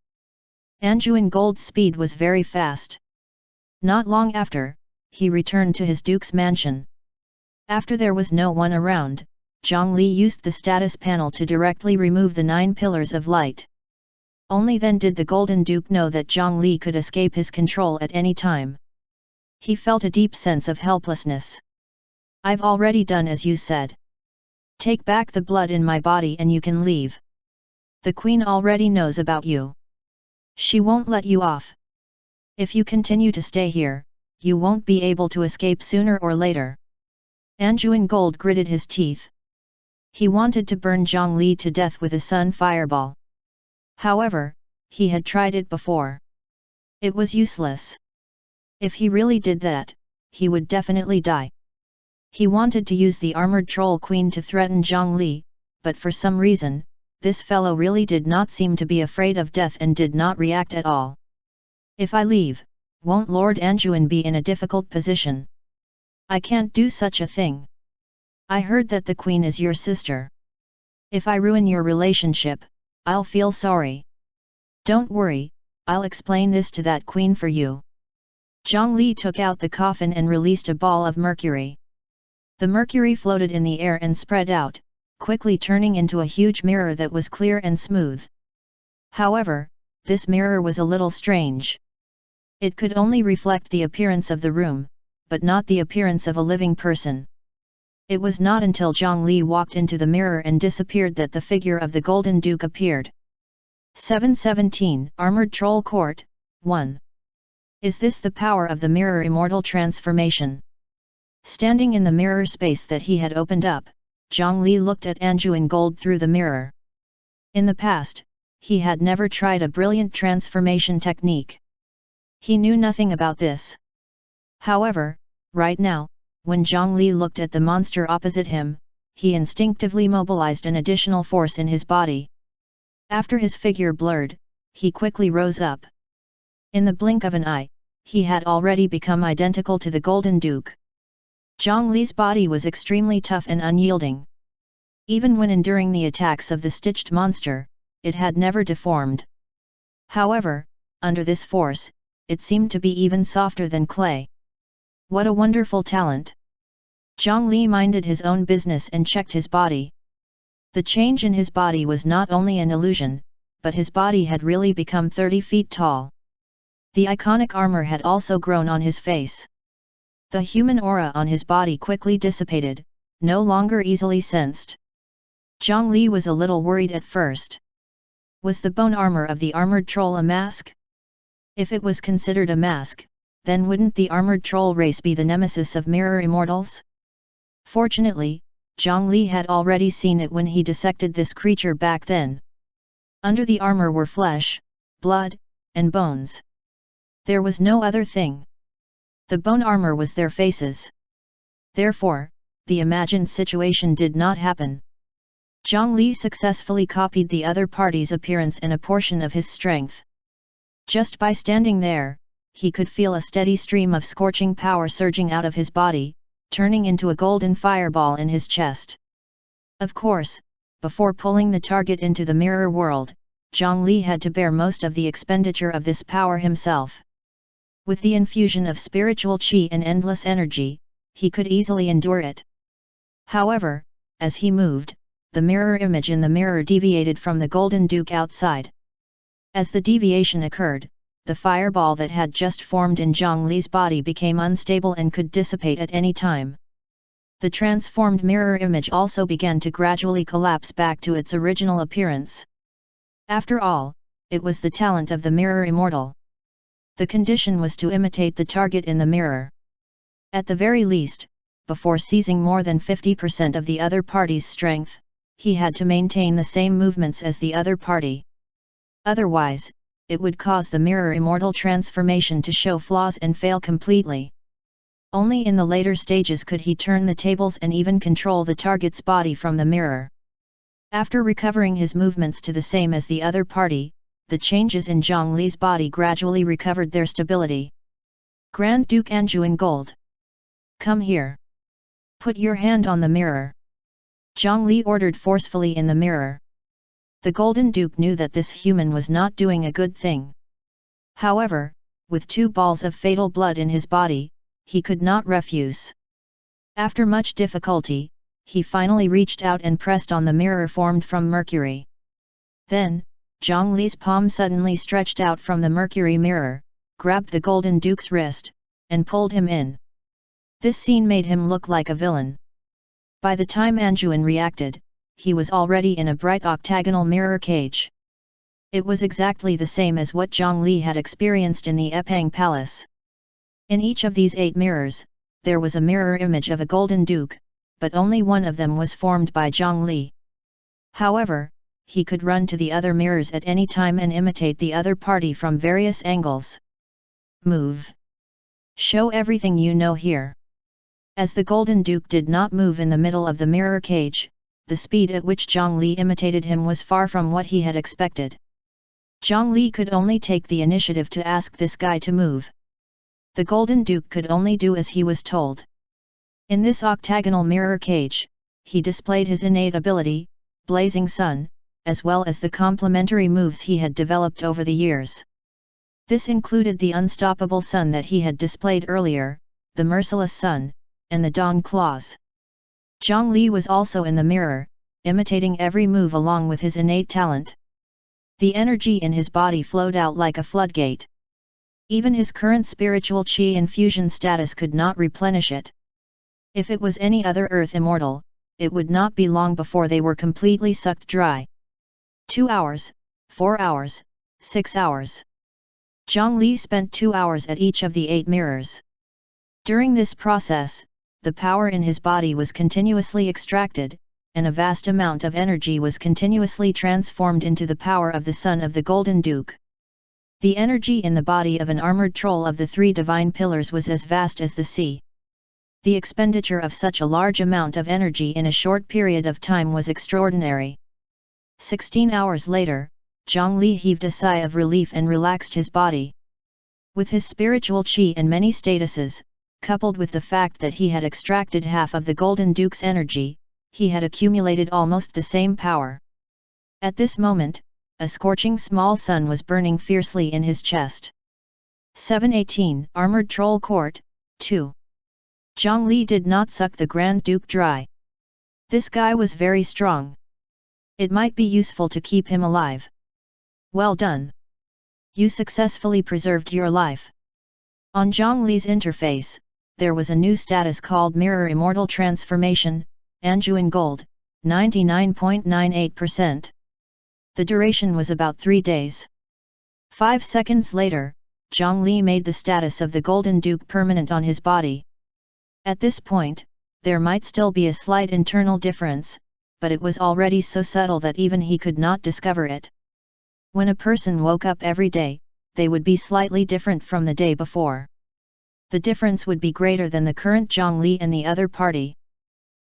Anjuan Gold's speed was very fast. Not long after, he returned to his duke's mansion. After there was no one around, Zhongli used the status panel to directly remove the 9 pillars of light. Only then did the Golden Duke know that Zhongli could escape his control at any time. He felt a deep sense of helplessness. I've already done as you said. Take back the blood in my body and you can leave. The Queen already knows about you. She won't let you off. If you continue to stay here, you won't be able to escape sooner or later. Anjuan Gold gritted his teeth. He wanted to burn Zhongli to death with a sun fireball. However, he had tried it before. It was useless. If he really did that, he would definitely die. He wanted to use the armored troll queen to threaten Zhongli, but for some reason, this fellow really did not seem to be afraid of death and did not react at all. If I leave, won't Lord Anjuan be in a difficult position? I can't do such a thing. I heard that the queen is your sister. If I ruin your relationship, I'll feel sorry. Don't worry, I'll explain this to that queen for you. Zhongli took out the coffin and released a ball of mercury. The mercury floated in the air and spread out, quickly turning into a huge mirror that was clear and smooth. However, this mirror was a little strange. It could only reflect the appearance of the room, but not the appearance of a living person. It was not until Zhongli walked into the mirror and disappeared that the figure of the Golden Duke appeared. 717 Armored Troll Court, 1. Is this the power of the mirror immortal transformation? Standing in the mirror space that he had opened up, Zhongli looked at Anjuan Gold through the mirror. In the past, he had never tried a brilliant transformation technique. He knew nothing about this. However, right now, when Zhongli looked at the monster opposite him, he instinctively mobilized an additional force in his body. After his figure blurred, he quickly rose up. In the blink of an eye, he had already become identical to the Golden Duke. Zhongli's body was extremely tough and unyielding. Even when enduring the attacks of the stitched monster, it had never deformed. However, under this force, it seemed to be even softer than clay. What a wonderful talent! Zhongli minded his own business and checked his body. The change in his body was not only an illusion, but his body had really become 30 feet tall. The iconic armor had also grown on his face. The human aura on his body quickly dissipated, no longer easily sensed. Zhongli was a little worried at first. Was the bone armor of the armored troll a mask? If it was considered a mask, then wouldn't the armored troll race be the nemesis of mirror immortals? Fortunately, Zhongli had already seen it when he dissected this creature back then. Under the armor were flesh, blood, and bones. There was no other thing. The bone armor was their faces. Therefore, the imagined situation did not happen. Zhongli successfully copied the other party's appearance and a portion of his strength. Just by standing there, he could feel a steady stream of scorching power surging out of his body, turning into a golden fireball in his chest. Of course, before pulling the target into the mirror world, Zhongli had to bear most of the expenditure of this power himself. With the infusion of spiritual qi and endless energy, he could easily endure it. However, as he moved, the mirror image in the mirror deviated from the Golden Duke outside. As the deviation occurred, the fireball that had just formed in Zhongli's body became unstable and could dissipate at any time. The transformed mirror image also began to gradually collapse back to its original appearance. After all, it was the talent of the mirror immortal. The condition was to imitate the target in the mirror. At the very least, before seizing more than 50% of the other party's strength, he had to maintain the same movements as the other party. Otherwise, it would cause the mirror immortal transformation to show flaws and fail completely. Only in the later stages could he turn the tables and even control the target's body from the mirror. After recovering his movements to the same as the other party, the changes in Zhongli's body gradually recovered their stability. Grand Duke Anjuan Gold. Come here. Put your hand on the mirror. Zhongli ordered forcefully in the mirror. The Golden Duke knew that this human was not doing a good thing. However, with 2 balls of fatal blood in his body, he could not refuse. After much difficulty, he finally reached out and pressed on the mirror formed from mercury. Then, Zhongli's palm suddenly stretched out from the mercury mirror, grabbed the Golden Duke's wrist, and pulled him in. This scene made him look like a villain. By the time Anjuan reacted, he was already in a bright octagonal mirror cage. It was exactly the same as what Zhongli had experienced in the Epang Palace. In each of these 8 mirrors, there was a mirror image of a Golden Duke, but only one of them was formed by Zhongli. However, he could run to the other mirrors at any time and imitate the other party from various angles. Move. Show everything you know here. As the Golden Duke did not move in the middle of the mirror cage, the speed at which Zhongli imitated him was far from what he had expected. Zhongli could only take the initiative to ask this guy to move. The Golden Duke could only do as he was told. In this octagonal mirror cage, he displayed his innate ability, Blazing Sun, as well as the complementary moves he had developed over the years. This included the unstoppable sun that he had displayed earlier, the merciless sun, and the dawn claws. Zhongli was also in the mirror, imitating every move along with his innate talent. The energy in his body flowed out like a floodgate. Even his current spiritual qi infusion status could not replenish it. If it was any other earth immortal, it would not be long before they were completely sucked dry. 2 hours, 4 hours, 6 hours. Zhongli spent 2 hours at each of the 8 mirrors. During this process, the power in his body was continuously extracted, and a vast amount of energy was continuously transformed into the power of the Son of the Golden Duke. The energy in the body of an armored troll of the 3 divine pillars was as vast as the sea. The expenditure of such a large amount of energy in a short period of time was extraordinary. 16 hours later, Zhongli heaved a sigh of relief and relaxed his body. With his spiritual qi and many statuses, coupled with the fact that he had extracted half of the Golden Duke's energy, he had accumulated almost the same power. At this moment, a scorching small sun was burning fiercely in his chest. 718 Armored Troll Court, 2. Zhongli did not suck the Grand Duke dry. This guy was very strong. It might be useful to keep him alive. Well done. You successfully preserved your life. On Zhongli's interface, there was a new status called Mirror Immortal Transformation, Anjuan Gold, 99.98%. The duration was about 3 days. 5 seconds later, Zhongli made the status of the Golden Duke permanent on his body. At this point, there might still be a slight internal difference, but it was already so subtle that even he could not discover it. When a person woke up every day, they would be slightly different from the day before. The difference would be greater than the current Zhongli and the other party.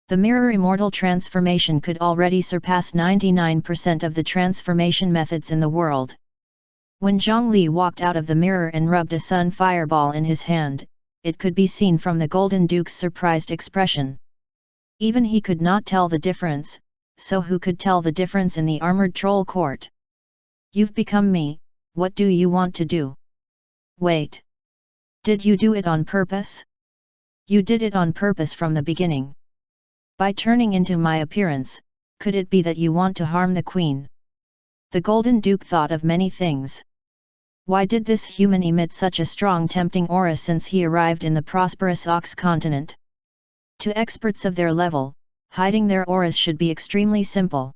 The Mirror Immortal Transformation could already surpass 99% of the transformation methods in the world. When Zhongli walked out of the mirror and rubbed a sun fireball in his hand, it could be seen from the Golden Duke's surprised expression. Even he could not tell the difference, so who could tell the difference in the Armored Troll Court? You've become me, what do you want to do? Wait. Did you do it on purpose? You did it on purpose from the beginning. By turning into my appearance, could it be that you want to harm the Queen? The Golden Duke thought of many things. Why did this human emit such a strong tempting aura since he arrived in the prosperous Ox continent? To experts of their level, hiding their auras should be extremely simple.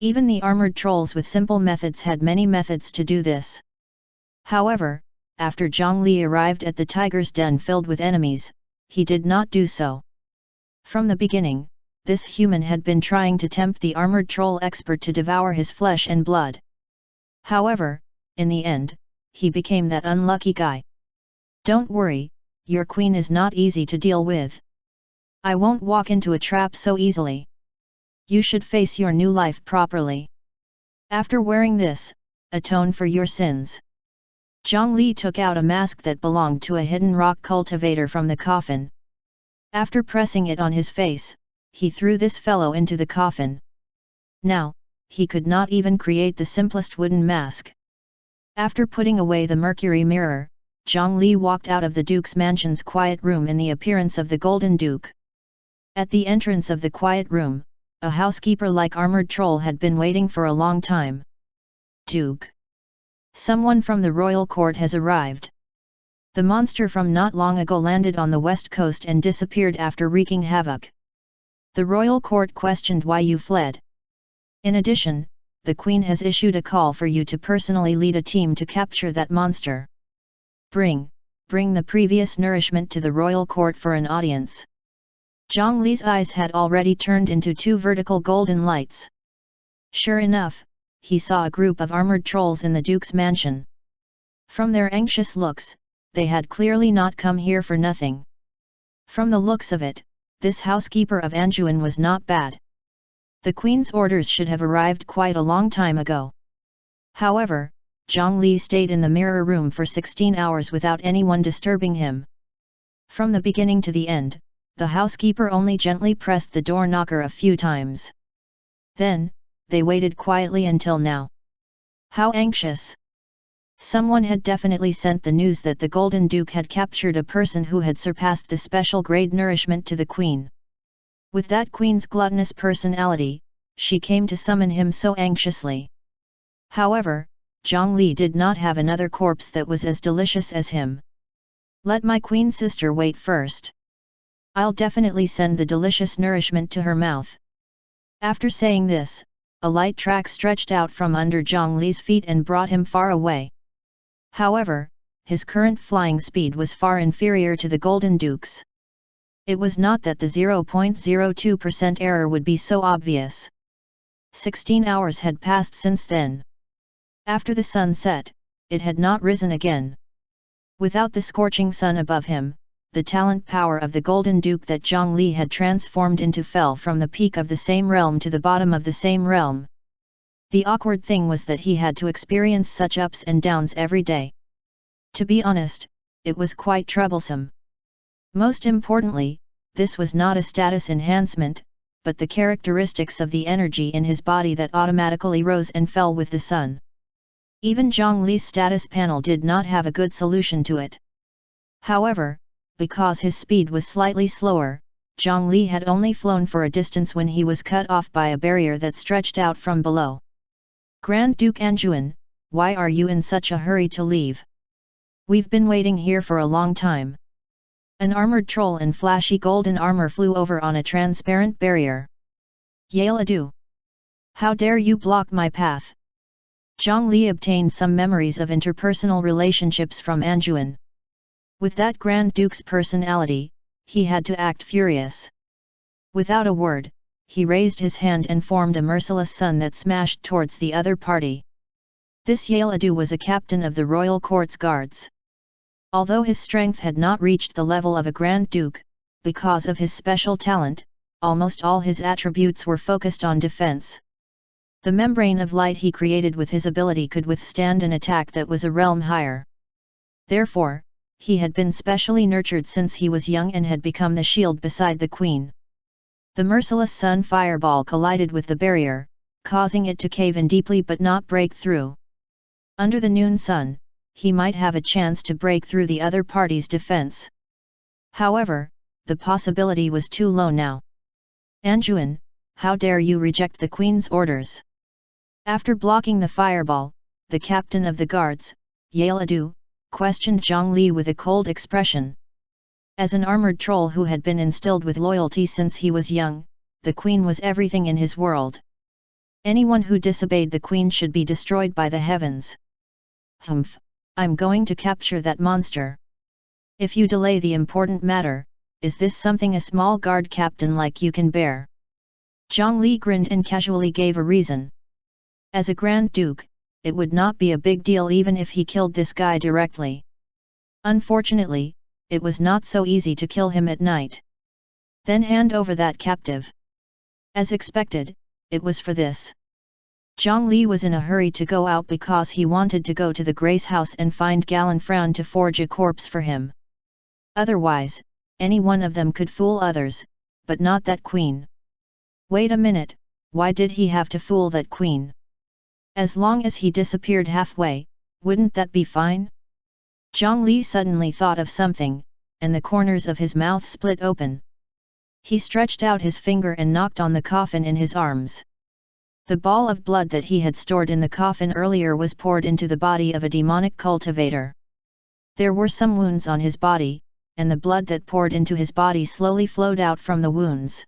Even the armored trolls with simple methods had many methods to do this. However, after Zhang Li arrived at the tiger's den filled with enemies, he did not do so. From the beginning, this human had been trying to tempt the armored troll expert to devour his flesh and blood. However, in the end, he became that unlucky guy. Don't worry, your queen is not easy to deal with. I won't walk into a trap so easily. You should face your new life properly. After wearing this, atone for your sins. Zhang Li took out a mask that belonged to a hidden rock cultivator from the coffin. After pressing it on his face, he threw this fellow into the coffin. Now, he could not even create the simplest wooden mask. After putting away the mercury mirror, Zhang Li walked out of the Duke's mansion's quiet room in the appearance of the Golden Duke. At the entrance of the quiet room, a housekeeper-like armored troll had been waiting for a long time. Duke. Someone from the royal court has arrived. The monster from not long ago landed on the west coast and disappeared after wreaking havoc. The royal court questioned why you fled. In addition, the queen has issued a call for you to personally lead a team to capture that monster. Bring the previous nourishment to the royal court for an audience. Zhang Li's eyes had already turned into two vertical golden lights. Sure enough, he saw a group of armored trolls in the Duke's mansion. From their anxious looks, they had clearly not come here for nothing. From the looks of it, this housekeeper of Anjuan was not bad. The queen's orders should have arrived quite a long time ago. However, Zhang Li stayed in the mirror room for 16 hours without anyone disturbing him. From the beginning to the end, the housekeeper only gently pressed the door knocker a few times. Then, they waited quietly until now. How anxious! Someone had definitely sent the news that the Golden Duke had captured a person who had surpassed the special grade nourishment to the queen. With that queen's gluttonous personality, she came to summon him so anxiously. However, Zhang Li did not have another corpse that was as delicious as him. Let my queen sister wait first. I'll definitely send the delicious nourishment to her mouth. After saying this, a light track stretched out from under Zhang Li's feet and brought him far away. However, his current flying speed was far inferior to the Golden Duke's. It was not that the 0.02% error would be so obvious. 16 hours had passed since then. After the sun set, it had not risen again. Without the scorching sun above him, the talent power of the Golden Duke that Zhang Li had transformed into fell from the peak of the same realm to the bottom of the same realm. The awkward thing was that he had to experience such ups and downs every day. To be honest, it was quite troublesome. Most importantly, this was not a status enhancement, but the characteristics of the energy in his body that automatically rose and fell with the sun. Even Zhang Li's status panel did not have a good solution to it. However, because his speed was slightly slower, Zhang Li had only flown for a distance when he was cut off by a barrier that stretched out from below. Grand Duke Anjuan, why are you in such a hurry to leave? We've been waiting here for a long time. An armored troll in flashy golden armor flew over on a transparent barrier. Yale adu! How dare you block my path? Zhang Li obtained some memories of interpersonal relationships from Anjuan. With that Grand Duke's personality, he had to act furious. Without a word, he raised his hand and formed a merciless sun that smashed towards the other party. This Yale adu was a captain of the royal court's guards. Although his strength had not reached the level of a Grand Duke, because of his special talent, almost all his attributes were focused on defense. The membrane of light he created with his ability could withstand an attack that was a realm higher. Therefore, he had been specially nurtured since he was young and had become the shield beside the queen. The merciless sun fireball collided with the barrier, causing it to cave in deeply but not break through. Under the noon sun, he might have a chance to break through the other party's defense. However, the possibility was too low now. Anjuan, how dare you reject the queen's orders? After blocking the fireball, the captain of the guards, Yale adu, questioned Zhang Li with a cold expression. As an armored troll who had been instilled with loyalty since he was young, the queen was everything in his world. Anyone who disobeyed the queen should be destroyed by the heavens. Humph, I'm going to capture that monster. If you delay the important matter, is this something a small guard captain like you can bear? Zhongli grinned and casually gave a reason. As a Grand Duke, it would not be a big deal even if he killed this guy directly. Unfortunately, it was not so easy to kill him at night. Then hand over that captive. As expected, it was for this. Zhongli was in a hurry to go out because he wanted to go to the Grace house and find Galanfran to forge a corpse for him. Otherwise, any one of them could fool others, but not that queen. Wait a minute, why did he have to fool that queen? As long as he disappeared halfway, wouldn't that be fine? Zhongli suddenly thought of something, and the corners of his mouth split open. He stretched out his finger and knocked on the coffin in his arms. The ball of blood that he had stored in the coffin earlier was poured into the body of a demonic cultivator. There were some wounds on his body, and the blood that poured into his body slowly flowed out from the wounds.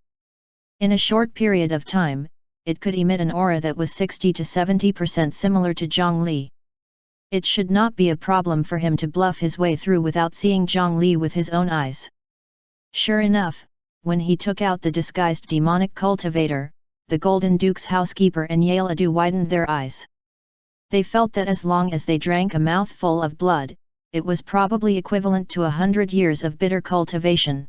In a short period of time, it could emit an aura that was 60 to 70% similar to Zhongli. It should not be a problem for him to bluff his way through without seeing Zhongli with his own eyes. Sure enough, when he took out the disguised demonic cultivator, the Golden Duke's housekeeper and Yaleadu widened their eyes. They felt that as long as they drank a mouthful of blood, it was probably equivalent to 100 years of bitter cultivation.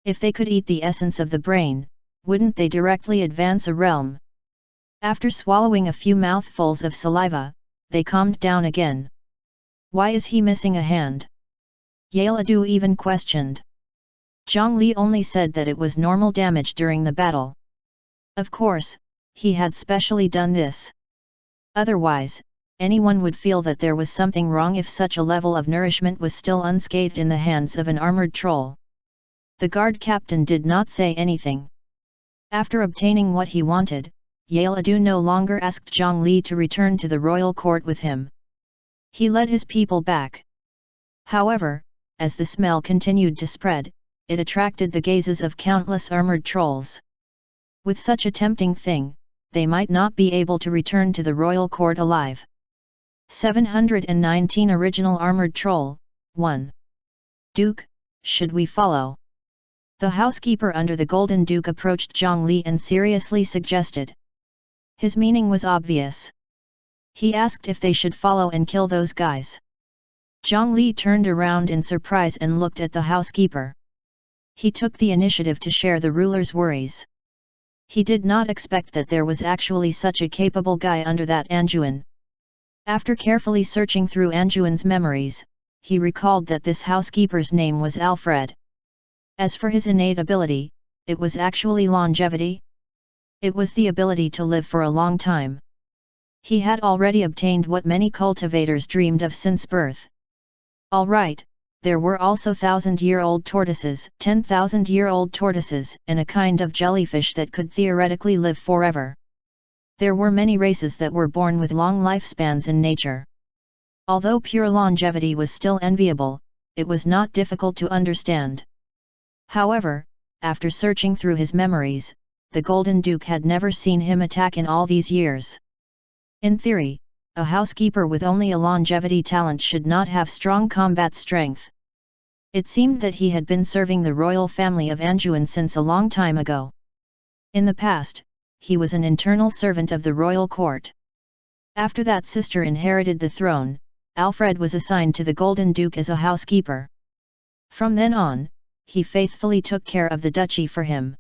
If they could eat the essence of the brain, wouldn't they directly advance a realm? After swallowing a few mouthfuls of saliva, they calmed down again. Why is he missing a hand? Yaleadu even questioned. Zhongli only said that it was normal damage during the battle. Of course, he had specially done this. Otherwise, anyone would feel that there was something wrong if such a level of nourishment was still unscathed in the hands of an armored troll. The guard captain did not say anything. After obtaining what he wanted, Yaleadu no longer asked Zhongli to return to the royal court with him. He led his people back. However, as the smell continued to spread, it attracted the gazes of countless armored trolls. With such a tempting thing, they might not be able to return to the royal court alive. 719 Original Armored Troll, 1. Duke, should we follow? The housekeeper under the Golden Duke approached Zhongli and seriously suggested. His meaning was obvious. He asked if they should follow and kill those guys. Zhongli turned around in surprise and looked at the housekeeper. He took the initiative to share the ruler's worries. He did not expect that there was actually such a capable guy under that Anjuan. After carefully searching through Anjuan's memories, he recalled that this housekeeper's name was Alfred. As for his innate ability, it was actually longevity. It was the ability to live for a long time. He had already obtained what many cultivators dreamed of since birth. All right. There were also 1,000-year-old tortoises, 10,000-year-old tortoises, and a kind of jellyfish that could theoretically live forever. There were many races that were born with long lifespans in nature. Although pure longevity was still enviable, it was not difficult to understand. However, after searching through his memories, the Golden Duke had never seen him attack in all these years. In theory, a housekeeper with only a longevity talent should not have strong combat strength. It seemed that he had been serving the royal family of Anjuan since a long time ago. In the past, he was an internal servant of the royal court. After that sister inherited the throne, Alfred was assigned to the Golden Duke as a housekeeper. From then on, he faithfully took care of the duchy for him.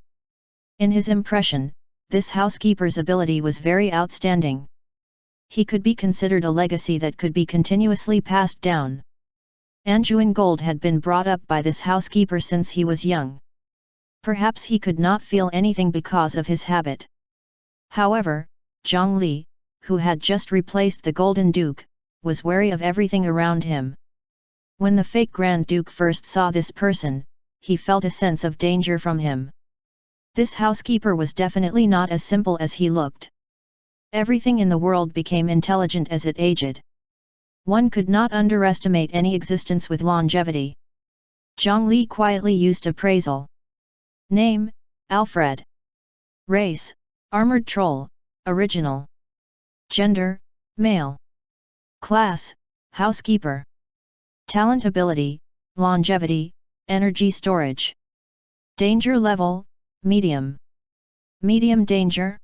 In his impression, this housekeeper's ability was very outstanding. He could be considered a legacy that could be continuously passed down. Anjuan gold had been brought up by this housekeeper since he was young. Perhaps he could not feel anything because of his habit. However, Zhongli, who had just replaced the Golden Duke, was wary of everything around him. When the fake Grand Duke first saw this person, he felt a sense of danger from him. This housekeeper was definitely not as simple as he looked. Everything in the world became intelligent as it aged. One could not underestimate any existence with longevity. Zhongli quietly used appraisal. Name, Alfred. Race, Armored Troll, Original. Gender, male. Class, housekeeper. Talent ability, longevity, energy storage. Danger level, medium. Medium danger.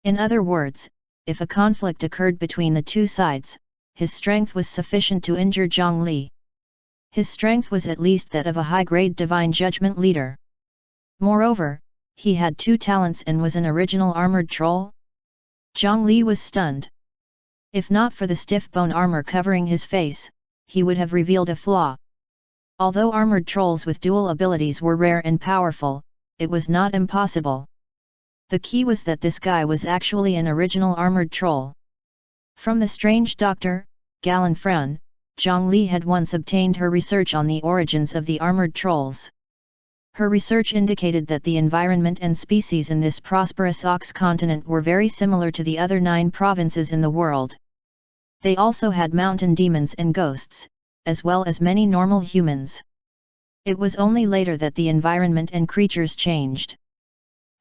In other words, if a conflict occurred between the two sides, his strength was sufficient to injure Zhongli. His strength was at least that of a high-grade divine judgment leader. Moreover, he had 2 talents and was an original armored troll. Zhongli was stunned. If not for the stiff bone armor covering his face, he would have revealed a flaw. Although armored trolls with dual abilities were rare and powerful, it was not impossible. The key was that this guy was actually an original armored troll. From the strange doctor, Galanfran, Zhongli had once obtained her research on the origins of the armored trolls. Her research indicated that the environment and species in this prosperous Ox continent were very similar to the other 9 provinces in the world. They also had mountain demons and ghosts, as well as many normal humans. It was only later that the environment and creatures changed.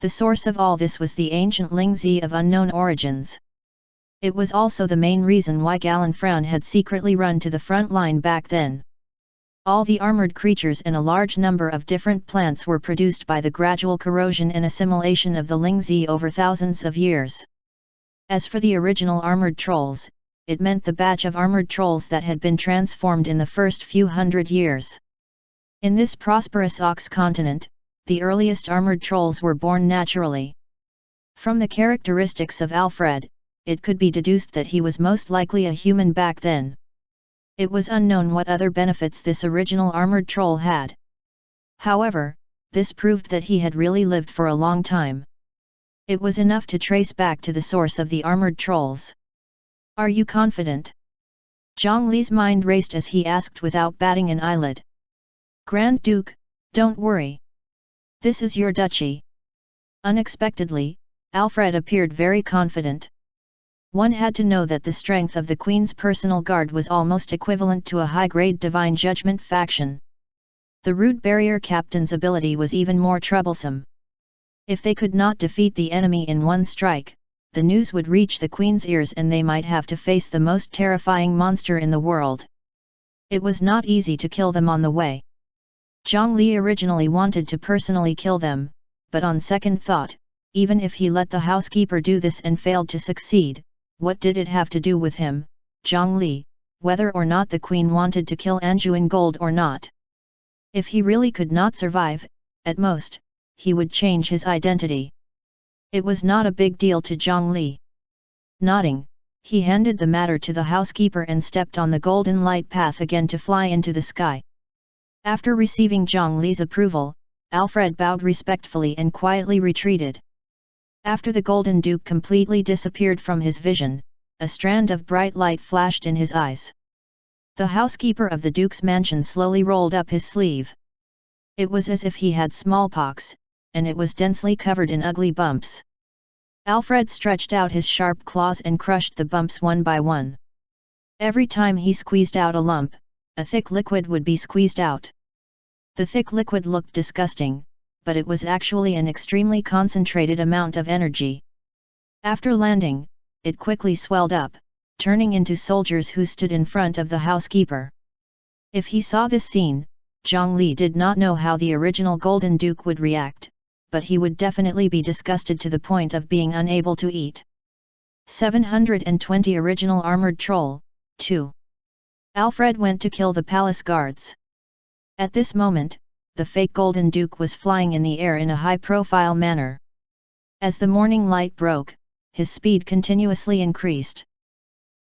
The source of all this was the ancient Lingzi of unknown origins. It was also the main reason why Galanfran had secretly run to the front line back then. All the armored creatures and a large number of different plants were produced by the gradual corrosion and assimilation of the Lingzi over thousands of years. As for the original armored trolls, it meant the batch of armored trolls that had been transformed in the first few hundred years. In this prosperous Ox continent, the earliest armored trolls were born naturally. From the characteristics of Alfred, it could be deduced that he was most likely a human back then. It was unknown what other benefits this original armored troll had. However, this proved that he had really lived for a long time. It was enough to trace back to the source of the armored trolls. Are you confident? Zhongli's mind raced as he asked without batting an eyelid. Grand Duke, don't worry. This is your duchy. Unexpectedly, Alfred appeared very confident. One had to know that the strength of the Queen's personal guard was almost equivalent to a high-grade divine judgment faction. The Root Barrier Captain's ability was even more troublesome. If they could not defeat the enemy in one strike, the news would reach the Queen's ears and they might have to face the most terrifying monster in the world. It was not easy to kill them on the way. Zhongli originally wanted to personally kill them, but on second thought, even if he let the housekeeper do this and failed to succeed, what did it have to do with him, Zhongli, whether or not the Queen wanted to kill Anjuan Gold or not? If he really could not survive, at most, he would change his identity. It was not a big deal to Zhongli. Nodding, he handed the matter to the housekeeper and stepped on the golden light path again to fly into the sky. After receiving Zhongli's approval, Alfred bowed respectfully and quietly retreated. After the Golden Duke completely disappeared from his vision, a strand of bright light flashed in his eyes. The housekeeper of the Duke's mansion slowly rolled up his sleeve. It was as if he had smallpox, and it was densely covered in ugly bumps. Alfred stretched out his sharp claws and crushed the bumps one by one. Every time he squeezed out a lump, a thick liquid would be squeezed out. The thick liquid looked disgusting, but it was actually an extremely concentrated amount of energy. After landing, it quickly swelled up, turning into soldiers who stood in front of the housekeeper. If he saw this scene, Zhongli did not know how the original Golden Duke would react, but he would definitely be disgusted to the point of being unable to eat. 720 Original Armored Troll, 2. Alfred went to kill the palace guards. At this moment, the fake Golden Duke was flying in the air in a high-profile manner. As the morning light broke, his speed continuously increased.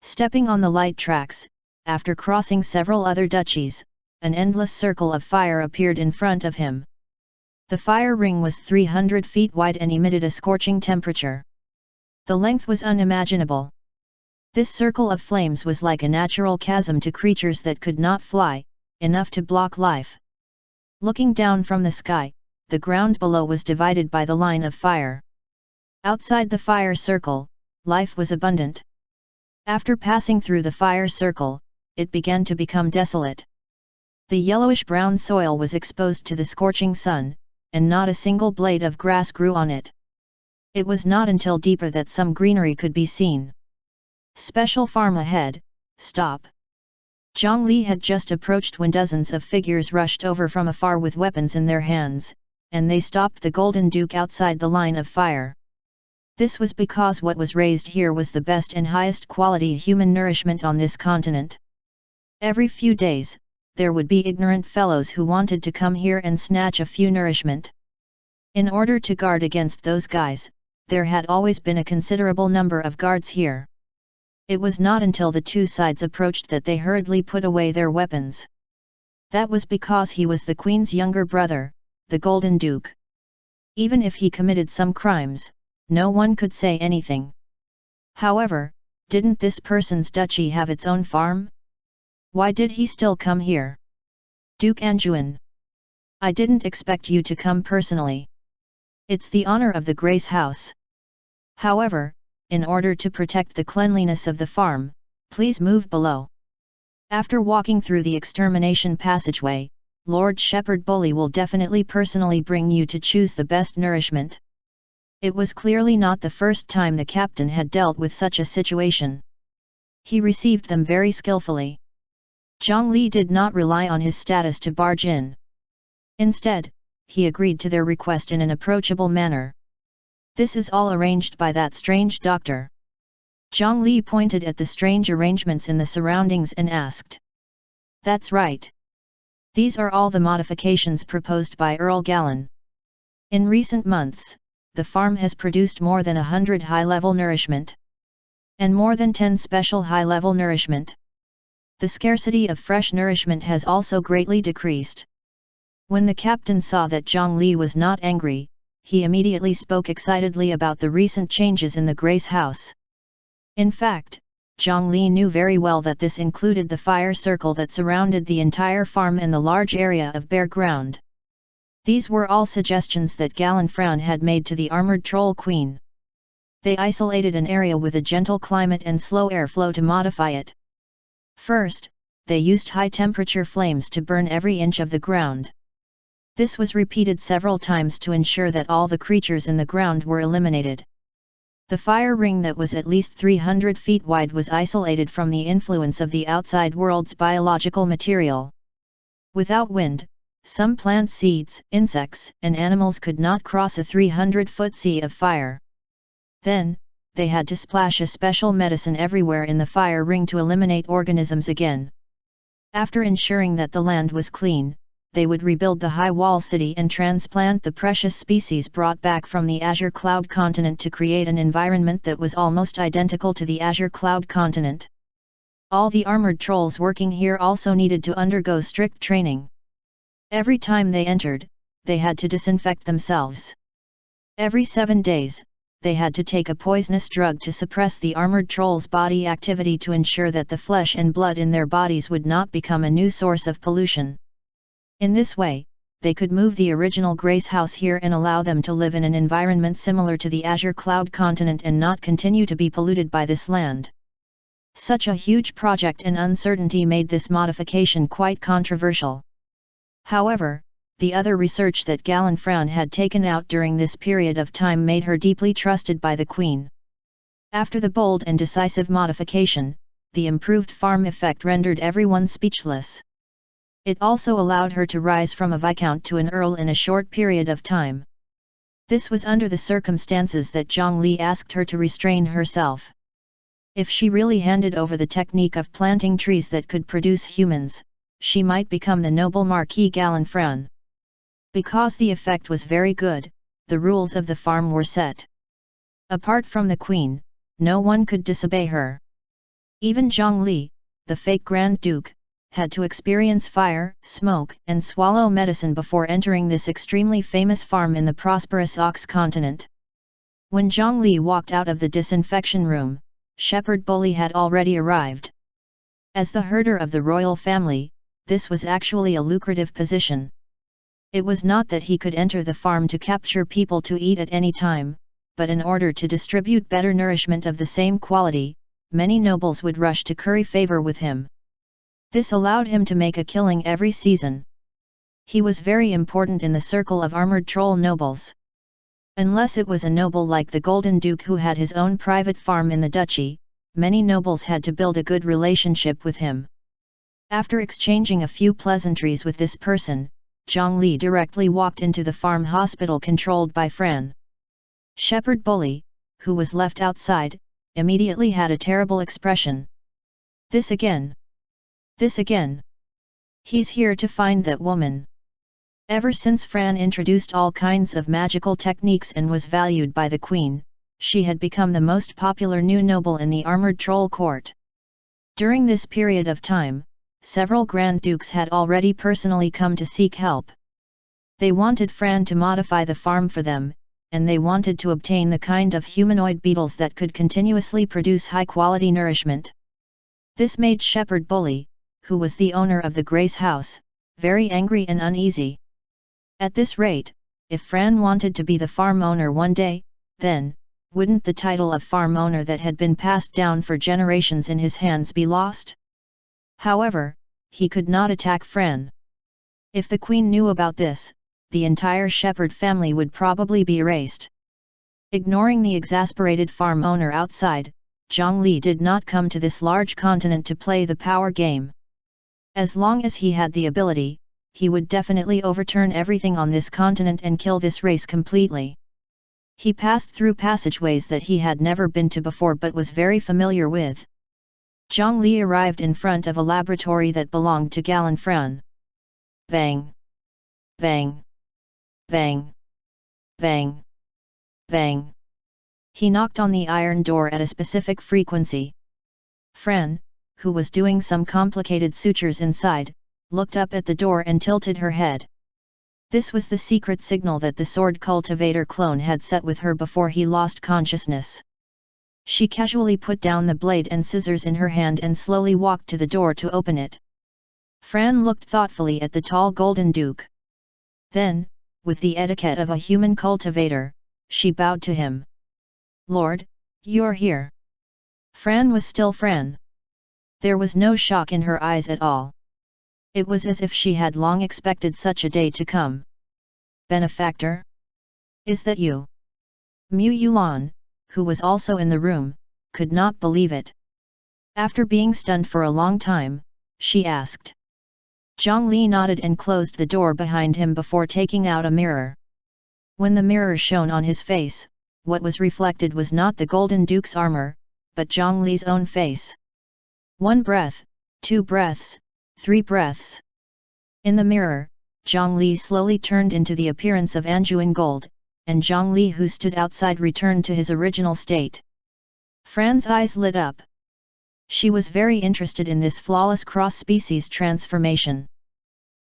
Stepping on the light tracks, after crossing several other duchies, an endless circle of fire appeared in front of him. The fire ring was 300 feet wide and emitted a scorching temperature. The length was unimaginable. This circle of flames was like a natural chasm to creatures that could not fly, enough to block life. Looking down from the sky, the ground below was divided by the line of fire. Outside the fire circle, life was abundant. After passing through the fire circle, it began to become desolate. The yellowish-brown soil was exposed to the scorching sun, and not a single blade of grass grew on it. It was not until deeper that some greenery could be seen. Special farm ahead, stop. Zhang Li had just approached when dozens of figures rushed over from afar with weapons in their hands, and they stopped the Golden Duke outside the line of fire. This was because what was raised here was the best and highest quality human nourishment on this continent. Every few days, there would be ignorant fellows who wanted to come here and snatch a few nourishment. In order to guard against those guys, there had always been a considerable number of guards here. It was not until the two sides approached that they hurriedly put away their weapons. That was because he was the Queen's younger brother, the Golden Duke. Even if he committed some crimes, no one could say anything. However, didn't this person's duchy have its own farm? Why did he still come here? Duke Anjuan. I didn't expect you to come personally. It's the honor of the Grace House. However, in order to protect the cleanliness of the farm, please move below. After walking through the extermination passageway, Lord Shepherd Bully will definitely personally bring you to choose the best nourishment. It was clearly not the first time the captain had dealt with such a situation. He received them very skillfully. Zhang Li did not rely on his status to barge in. Instead, he agreed to their request in an approachable manner. This is all arranged by that strange doctor. Zhang Li pointed at the strange arrangements in the surroundings and asked. That's right. These are all the modifications proposed by Earl Gallon. In recent months, the farm has produced more than 100 high-level nourishment. And more than 10 special high-level nourishment. The scarcity of fresh nourishment has also greatly decreased. When the captain saw that Zhang Li was not angry, he immediately spoke excitedly about the recent changes in the Grace House. In fact, Zhang Li knew very well that this included the fire circle that surrounded the entire farm and the large area of bare ground. These were all suggestions that Gallenfran had made to the armored troll queen. They isolated an area with a gentle climate and slow airflow to modify it. First, they used high-temperature flames to burn every inch of the ground. This was repeated several times to ensure that all the creatures in the ground were eliminated. The fire ring that was at least 300 feet wide was isolated from the influence of the outside world's biological material. Without wind, some plant seeds, insects, and animals could not cross a 300-foot sea of fire. Then, they had to splash a special medicine everywhere in the fire ring to eliminate organisms again. After ensuring that the land was clean, they would rebuild the high wall city and transplant the precious species brought back from the Azure Cloud continent to create an environment that was almost identical to the Azure Cloud continent. All the armored trolls working here also needed to undergo strict training. Every time they entered, they had to disinfect themselves. Every 7 days, they had to take a poisonous drug to suppress the armored troll's body activity to ensure that the flesh and blood in their bodies would not become a new source of pollution. In this way, they could move the original Grace House here and allow them to live in an environment similar to the Azure Cloud continent and not continue to be polluted by this land. Such a huge project and uncertainty made this modification quite controversial. However, the other research that Gallenfran had taken out during this period of time made her deeply trusted by the Queen. After the bold and decisive modification, the improved farm effect rendered everyone speechless. It also allowed her to rise from a viscount to an earl in a short period of time. This was under the circumstances that Zhang Li asked her to restrain herself. If she really handed over the technique of planting trees that could produce humans, she might become the noble Marquis Gallenfran. Because the effect was very good, the rules of the farm were set. Apart from the Queen, no one could disobey her. Even Zhang Li, the fake Grand Duke, had to experience fire, smoke, and swallow medicine before entering this extremely famous farm in the prosperous Ox continent. When Zhang Li walked out of the disinfection room, Shepherd Bully had already arrived. As the herder of the royal family, this was actually a lucrative position. It was not that he could enter the farm to capture people to eat at any time, but in order to distribute better nourishment of the same quality, many nobles would rush to curry favor with him. This allowed him to make a killing every season. He was very important in the circle of armored troll nobles. Unless it was a noble like the Golden Duke who had his own private farm in the duchy, many nobles had to build a good relationship with him. After exchanging a few pleasantries with this person, Zhang Li directly walked into the farm hospital controlled by Fran. Shepherd Bully, who was left outside, immediately had a terrible expression. This again. This again. He's here to find that woman. Ever since Fran introduced all kinds of magical techniques and was valued by the queen, she had become the most popular new noble in the armored troll court. During this period of time, several Grand Dukes had already personally come to seek help. They wanted Fran to modify the farm for them, and they wanted to obtain the kind of humanoid beetles that could continuously produce high-quality nourishment. This made Shepherd Bully, who was the owner of the Grace House, very angry and uneasy. At this rate, if Fran wanted to be the farm owner one day, then, wouldn't the title of farm owner that had been passed down for generations in his hands be lost? However, he could not attack Fran. If the queen knew about this, the entire shepherd family would probably be erased. Ignoring the exasperated farm owner outside, Zhang Li did not come to this large continent to play the power game. As long as he had the ability, he would definitely overturn everything on this continent and kill this race completely. He passed through passageways that he had never been to before but was very familiar with. Zhang Li arrived in front of a laboratory that belonged to Galan Fran. Bang! Bang! Bang! Bang! Bang! He knocked on the iron door at a specific frequency. Fran, who was doing some complicated sutures inside, looked up at the door and tilted her head. This was the secret signal that the sword cultivator clone had set with her before he lost consciousness. She casually put down the blade and scissors in her hand and slowly walked to the door to open it. Fran looked thoughtfully at the tall Golden Duke. Then, with the etiquette of a human cultivator, she bowed to him. "Lord, you're here." Fran was still Fran. There was no shock in her eyes at all. It was as if she had long expected such a day to come. "Benefactor? Is that you?" Mu Yulan, who was also in the room, could not believe it. After being stunned for a long time, she asked. Zhang Li nodded and closed the door behind him before taking out a mirror. When the mirror shone on his face, what was reflected was not the Golden Duke's armor, but Zhang Li's own face. 1 breath, 2 breaths, 3 breaths. In the mirror, Zhang Li slowly turned into the appearance of Anjuan gold, and Zhang Li who stood outside returned to his original state. Fran's eyes lit up. She was very interested in this flawless cross-species transformation.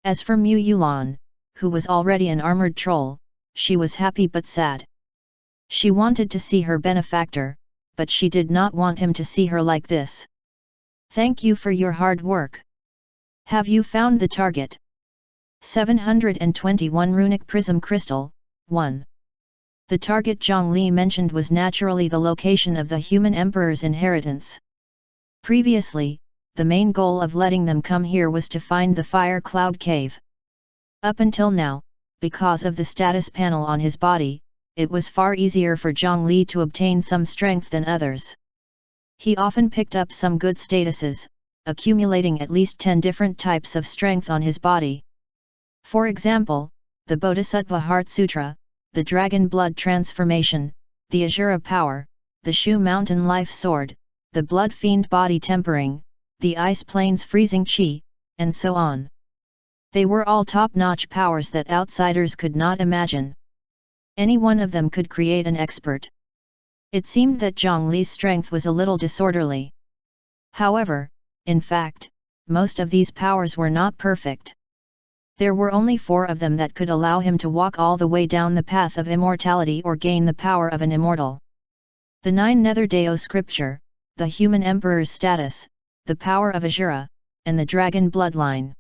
As for Mu Yulan, who was already an armored troll, she was happy but sad. She wanted to see her benefactor, but she did not want him to see her like this. "Thank you for your hard work. Have you found the target?" 721 Runic Prism Crystal, 1. The target Zhang Li mentioned was naturally the location of the human emperor's inheritance. Previously, the main goal of letting them come here was to find the Fire Cloud Cave. Up until now, because of the status panel on his body, it was far easier for Zhang Li to obtain some strength than others. He often picked up some good statuses, accumulating at least 10 different types of strength on his body. For example, the Bodhisattva Heart Sutra, the Dragon Blood Transformation, the Azura Power, the Shu Mountain Life Sword, the Blood Fiend Body Tempering, the Ice Plains Freezing Chi, and so on. They were all top-notch powers that outsiders could not imagine. Any one of them could create an expert. It seemed that Zhang Li's strength was a little disorderly. However, in fact, most of these powers were not perfect. There were only 4 of them that could allow him to walk all the way down the path of immortality or gain the power of an immortal. The 9 Nether Deo Scripture, the Human Emperor's status, the power of Azura, and the Dragon Bloodline.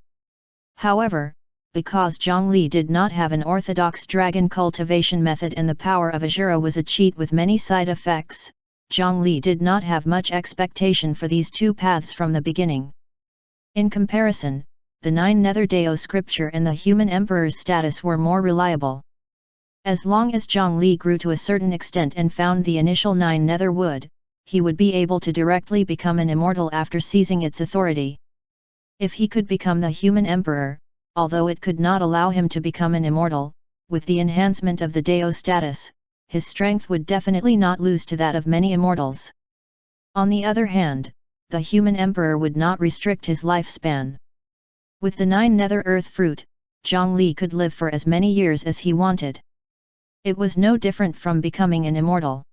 However, because Zhang Li did not have an orthodox dragon cultivation method and the power of Azura was a cheat with many side effects, Zhang Li did not have much expectation for these 2 paths from the beginning. In comparison, the 9 Nether Deo Scripture and the Human Emperor's status were more reliable. As long as Zhongli grew to a certain extent and found the initial 9 nether wood, he would be able to directly become an immortal after seizing its authority. If he could become the human emperor, although it could not allow him to become an immortal, with the enhancement of the Dao status, his strength would definitely not lose to that of many immortals. On the other hand, the human emperor would not restrict his lifespan. With the 9 nether earth fruit, Zhongli could live for as many years as he wanted. It was no different from becoming an immortal.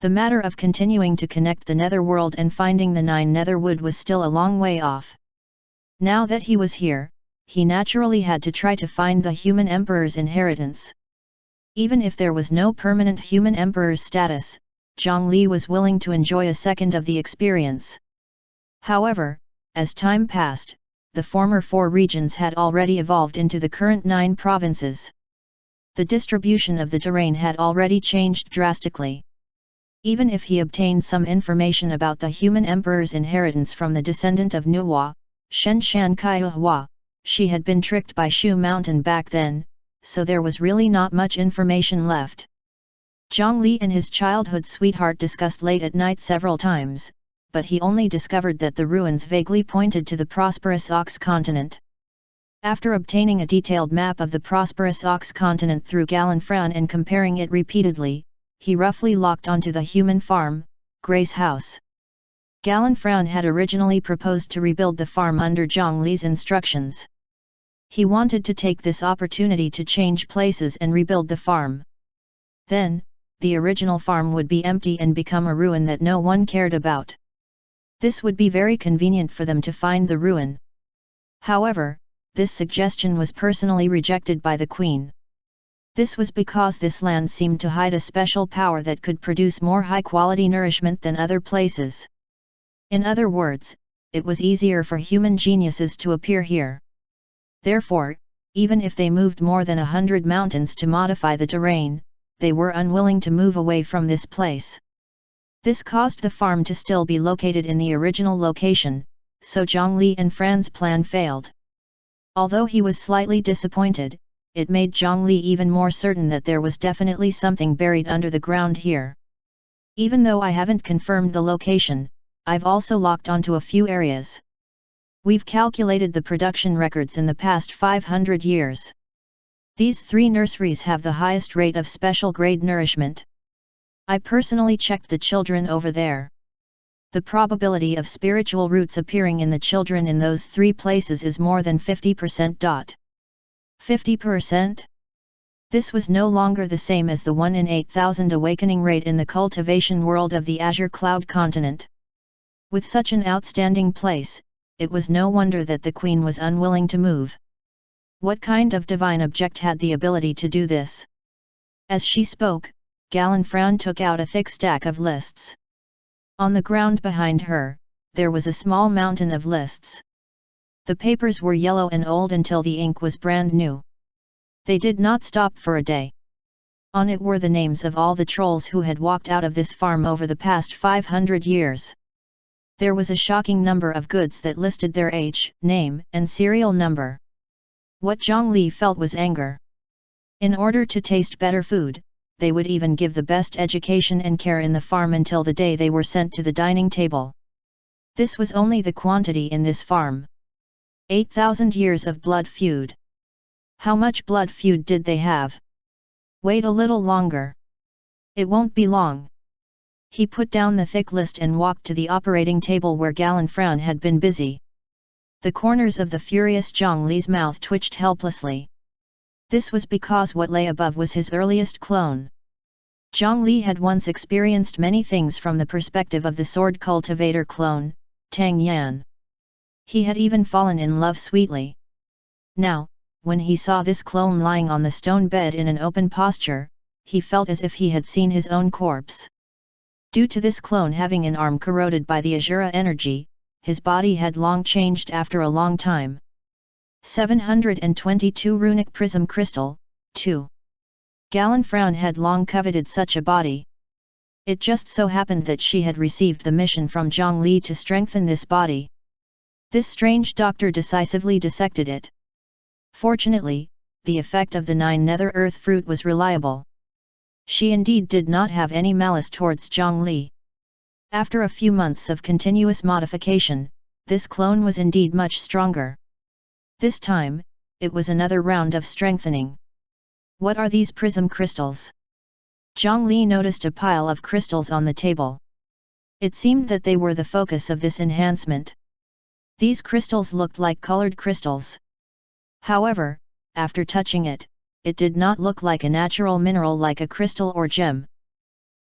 The matter of continuing to connect the nether world and finding the 9 nether wood was still a long way off. Now that he was here, he naturally had to try to find the human emperor's inheritance. Even if there was no permanent human emperor's status, Zhongli was willing to enjoy a second of the experience. However, as time passed, the former 4 regions had already evolved into the current 9 provinces. The distribution of the terrain had already changed drastically. Even if he obtained some information about the human emperor's inheritance from the descendant of Nuhua, Shenshan Kaihua, she had been tricked by Shu Mountain back then, so there was really not much information left. Zhongli and his childhood sweetheart discussed late at night several times, but he only discovered that the ruins vaguely pointed to the prosperous Ox continent. After obtaining a detailed map of the prosperous Ox continent through Galanfran and comparing it repeatedly, he roughly locked onto the human farm, Gray's house. Galanfran had originally proposed to rebuild the farm under Zhongli's instructions. He wanted to take this opportunity to change places and rebuild the farm. Then, the original farm would be empty and become a ruin that no one cared about. This would be very convenient for them to find the ruin. However, this suggestion was personally rejected by the Queen. This was because this land seemed to hide a special power that could produce more high-quality nourishment than other places. In other words, it was easier for human geniuses to appear here. Therefore, even if they moved more than 100 mountains to modify the terrain, they were unwilling to move away from this place. This caused the farm to still be located in the original location, so Zhongli and Fran's plan failed. Although he was slightly disappointed, it made Zhongli even more certain that there was definitely something buried under the ground here. Even though I haven't confirmed the location, I've also locked onto a few areas. We've calculated the production records in the past 500 years. These 3 nurseries have the highest rate of special grade nourishment. I personally checked the children over there. The probability of spiritual roots appearing in the children in those 3 places is more than 50%. 50%? This was no longer the same as the 1 in 8,000 awakening rate in the cultivation world of the Azure Cloud continent. With such an outstanding place, it was no wonder that the Queen was unwilling to move. What kind of divine object had the ability to do this? As she spoke, Galanfran took out a thick stack of lists. On the ground behind her, there was a small mountain of lists. The papers were yellow and old until the ink was brand new. They did not stop for a day. On it were the names of all the trolls who had walked out of this farm over the past 500 years. There was a shocking number of goods that listed their age, name, and serial number. What Zhongli felt was anger. In order to taste better food, they would even give the best education and care in the farm until the day they were sent to the dining table. This was only the quantity in this farm. 8,000 years of blood feud. How much blood feud did they have? Wait a little longer. It won't be long. He put down the thick list and walked to the operating table where Galanfran had been busy. The corners of the furious Zhongli's mouth twitched helplessly. This was because what lay above was his earliest clone. Zhongli had once experienced many things from the perspective of the sword cultivator clone, Tang Yan. He had even fallen in love sweetly. Now, when he saw this clone lying on the stone bed in an open posture, he felt as if he had seen his own corpse. Due to this clone having an arm corroded by the Azura energy, his body had long changed after a long time. 722 Runic Prism Crystal, 2. Galanfran had long coveted such a body. It just so happened that she had received the mission from Zhongli to strengthen this body. This strange doctor decisively dissected it. Fortunately, the effect of the 9 nether earth fruit was reliable. She indeed did not have any malice towards Zhongli. After a few months of continuous modification, this clone was indeed much stronger. This time, it was another round of strengthening. What are these prism crystals? Zhongli noticed a pile of crystals on the table. It seemed that they were the focus of this enhancement. These crystals looked like colored crystals. However, after touching it, it did not look like a natural mineral like a crystal or gem.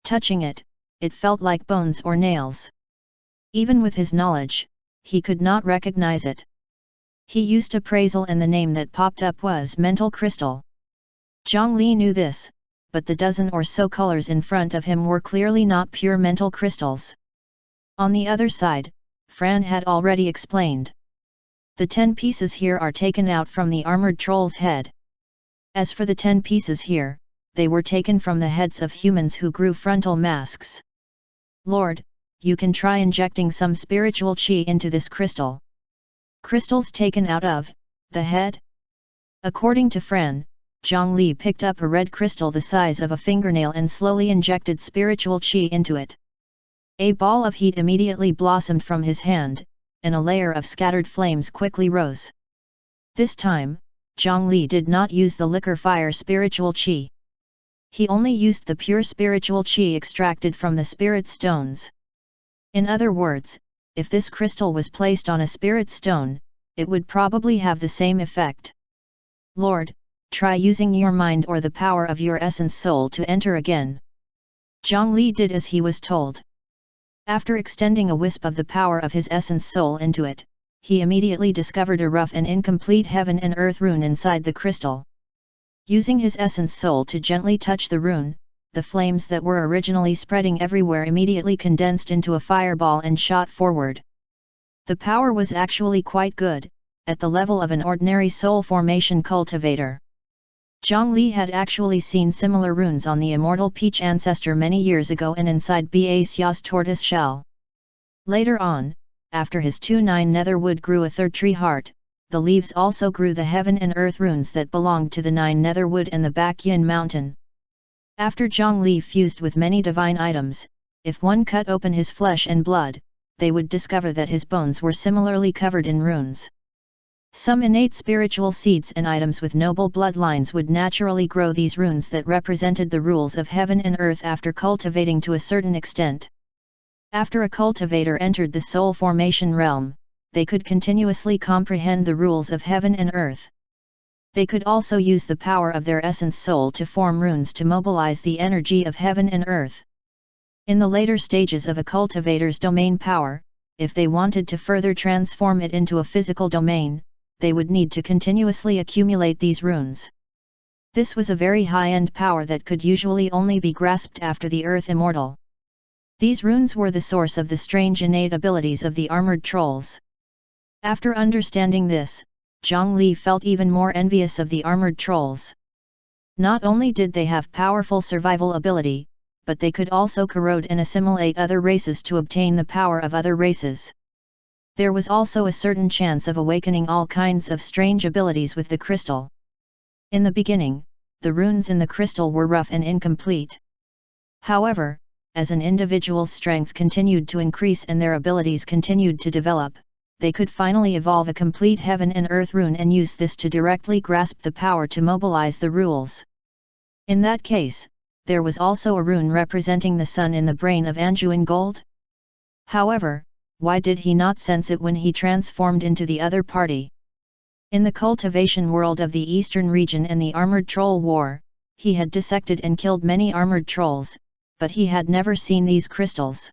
Touching it, it felt like bones or nails. Even with his knowledge, he could not recognize it. He used appraisal and the name that popped up was mental crystal. Zhongli knew this, but the dozen or so colors in front of him were clearly not pure mental crystals. On the other side, Fran had already explained. The 10 pieces here are taken out from the armored troll's head. As for the 10 pieces here, they were taken from the heads of humans who grew frontal masks. Lord, you can try injecting some spiritual qi into this crystal. Crystals taken out of the head? According to Fran, Zhongli picked up a red crystal the size of a fingernail and slowly injected spiritual qi into it. A ball of heat immediately blossomed from his hand, and a layer of scattered flames quickly rose. This time, Zhongli did not use the liquor fire spiritual qi. He only used the pure spiritual qi extracted from the spirit stones. In other words, if this crystal was placed on a spirit stone, it would probably have the same effect. Lord, try using your mind or the power of your essence soul to enter again. Zhongli did as he was told. After extending a wisp of the power of his essence soul into it, he immediately discovered a rough and incomplete heaven and earth rune inside the crystal. Using his essence soul to gently touch the rune, the flames that were originally spreading everywhere immediately condensed into a fireball and shot forward. The power was actually quite good, at the level of an ordinary soul formation cultivator. Zhongli had actually seen similar runes on the immortal peach ancestor many years ago and inside Ba Xia's tortoise shell. Later on, after his 2-9 nether wood grew a 3rd tree heart, the leaves also grew the heaven and earth runes that belonged to the 9 nether wood and the Back Yin mountain. After Zhongli fused with many divine items, if one cut open his flesh and blood, they would discover that his bones were similarly covered in runes. Some innate spiritual seeds and items with noble bloodlines would naturally grow these runes that represented the rules of heaven and earth after cultivating to a certain extent. After a cultivator entered the soul formation realm, they could continuously comprehend the rules of heaven and earth. They could also use the power of their essence soul to form runes to mobilize the energy of heaven and earth. In the later stages of a cultivator's domain power, if they wanted to further transform it into a physical domain, they would need to continuously accumulate these runes. This was a very high-end power that could usually only be grasped after the earth immortal. These runes were the source of the strange innate abilities of the armored trolls. After understanding this, Zhongli felt even more envious of the armored trolls. Not only did they have powerful survival ability, but they could also corrode and assimilate other races to obtain the power of other races. There was also a certain chance of awakening all kinds of strange abilities with the crystal. In the beginning, the runes in the crystal were rough and incomplete. However, as an individual's strength continued to increase and their abilities continued to develop, they could finally evolve a complete heaven and earth rune and use this to directly grasp the power to mobilize the rules. In that case, there was also a rune representing the sun in the brain of Anjuan Gold. However, why did he not sense it when he transformed into the other party? In the cultivation world of the eastern region and the armored troll war, he had dissected and killed many armored trolls, but he had never seen these crystals.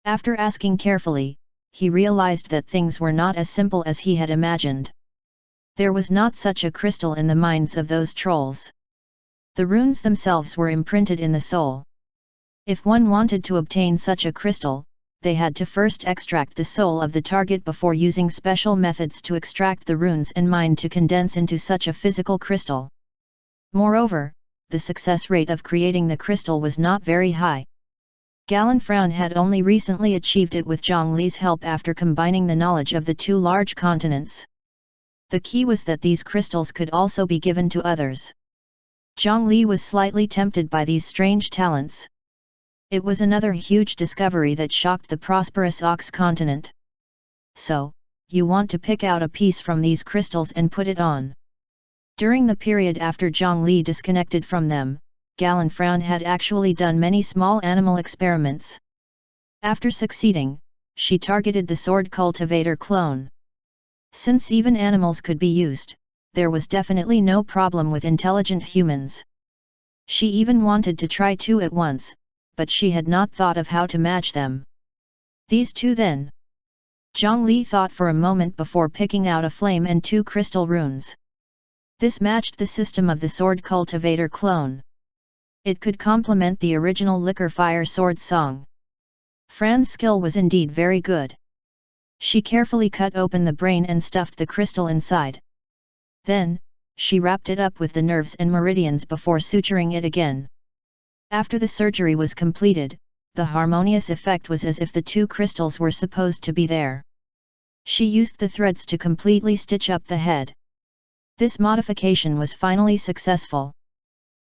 After asking carefully, he realized that things were not as simple as he had imagined. There was not such a crystal in the minds of those trolls. The runes themselves were imprinted in the soul. If one wanted to obtain such a crystal, they had to first extract the soul of the target before using special methods to extract the runes and mind to condense into such a physical crystal. Moreover, the success rate of creating the crystal was not very high. Galanfraun had only recently achieved it with Zhongli's help after combining the knowledge of the 2 large continents. The key was that these crystals could also be given to others. Zhang Li was slightly tempted by these strange talents. It was another huge discovery that shocked the prosperous Ox continent. So, you want to pick out a piece from these crystals and put it on. During the period after Zhang Li disconnected from them, Galanfran had actually done many small animal experiments. After succeeding, she targeted the sword cultivator clone. Since even animals could be used, there was definitely no problem with intelligent humans. She even wanted to try two at once, but she had not thought of how to match them. These two then? Zhang Li thought for a moment before picking out a flame and two crystal runes. This matched the system of the sword cultivator clone. It could complement the original liquor fire sword song. Fran's skill was indeed very good. She carefully cut open the brain and stuffed the crystal inside. Then, she wrapped it up with the nerves and meridians before suturing it again. After the surgery was completed, the harmonious effect was as if the two crystals were supposed to be there. She used the threads to completely stitch up the head. This modification was finally successful.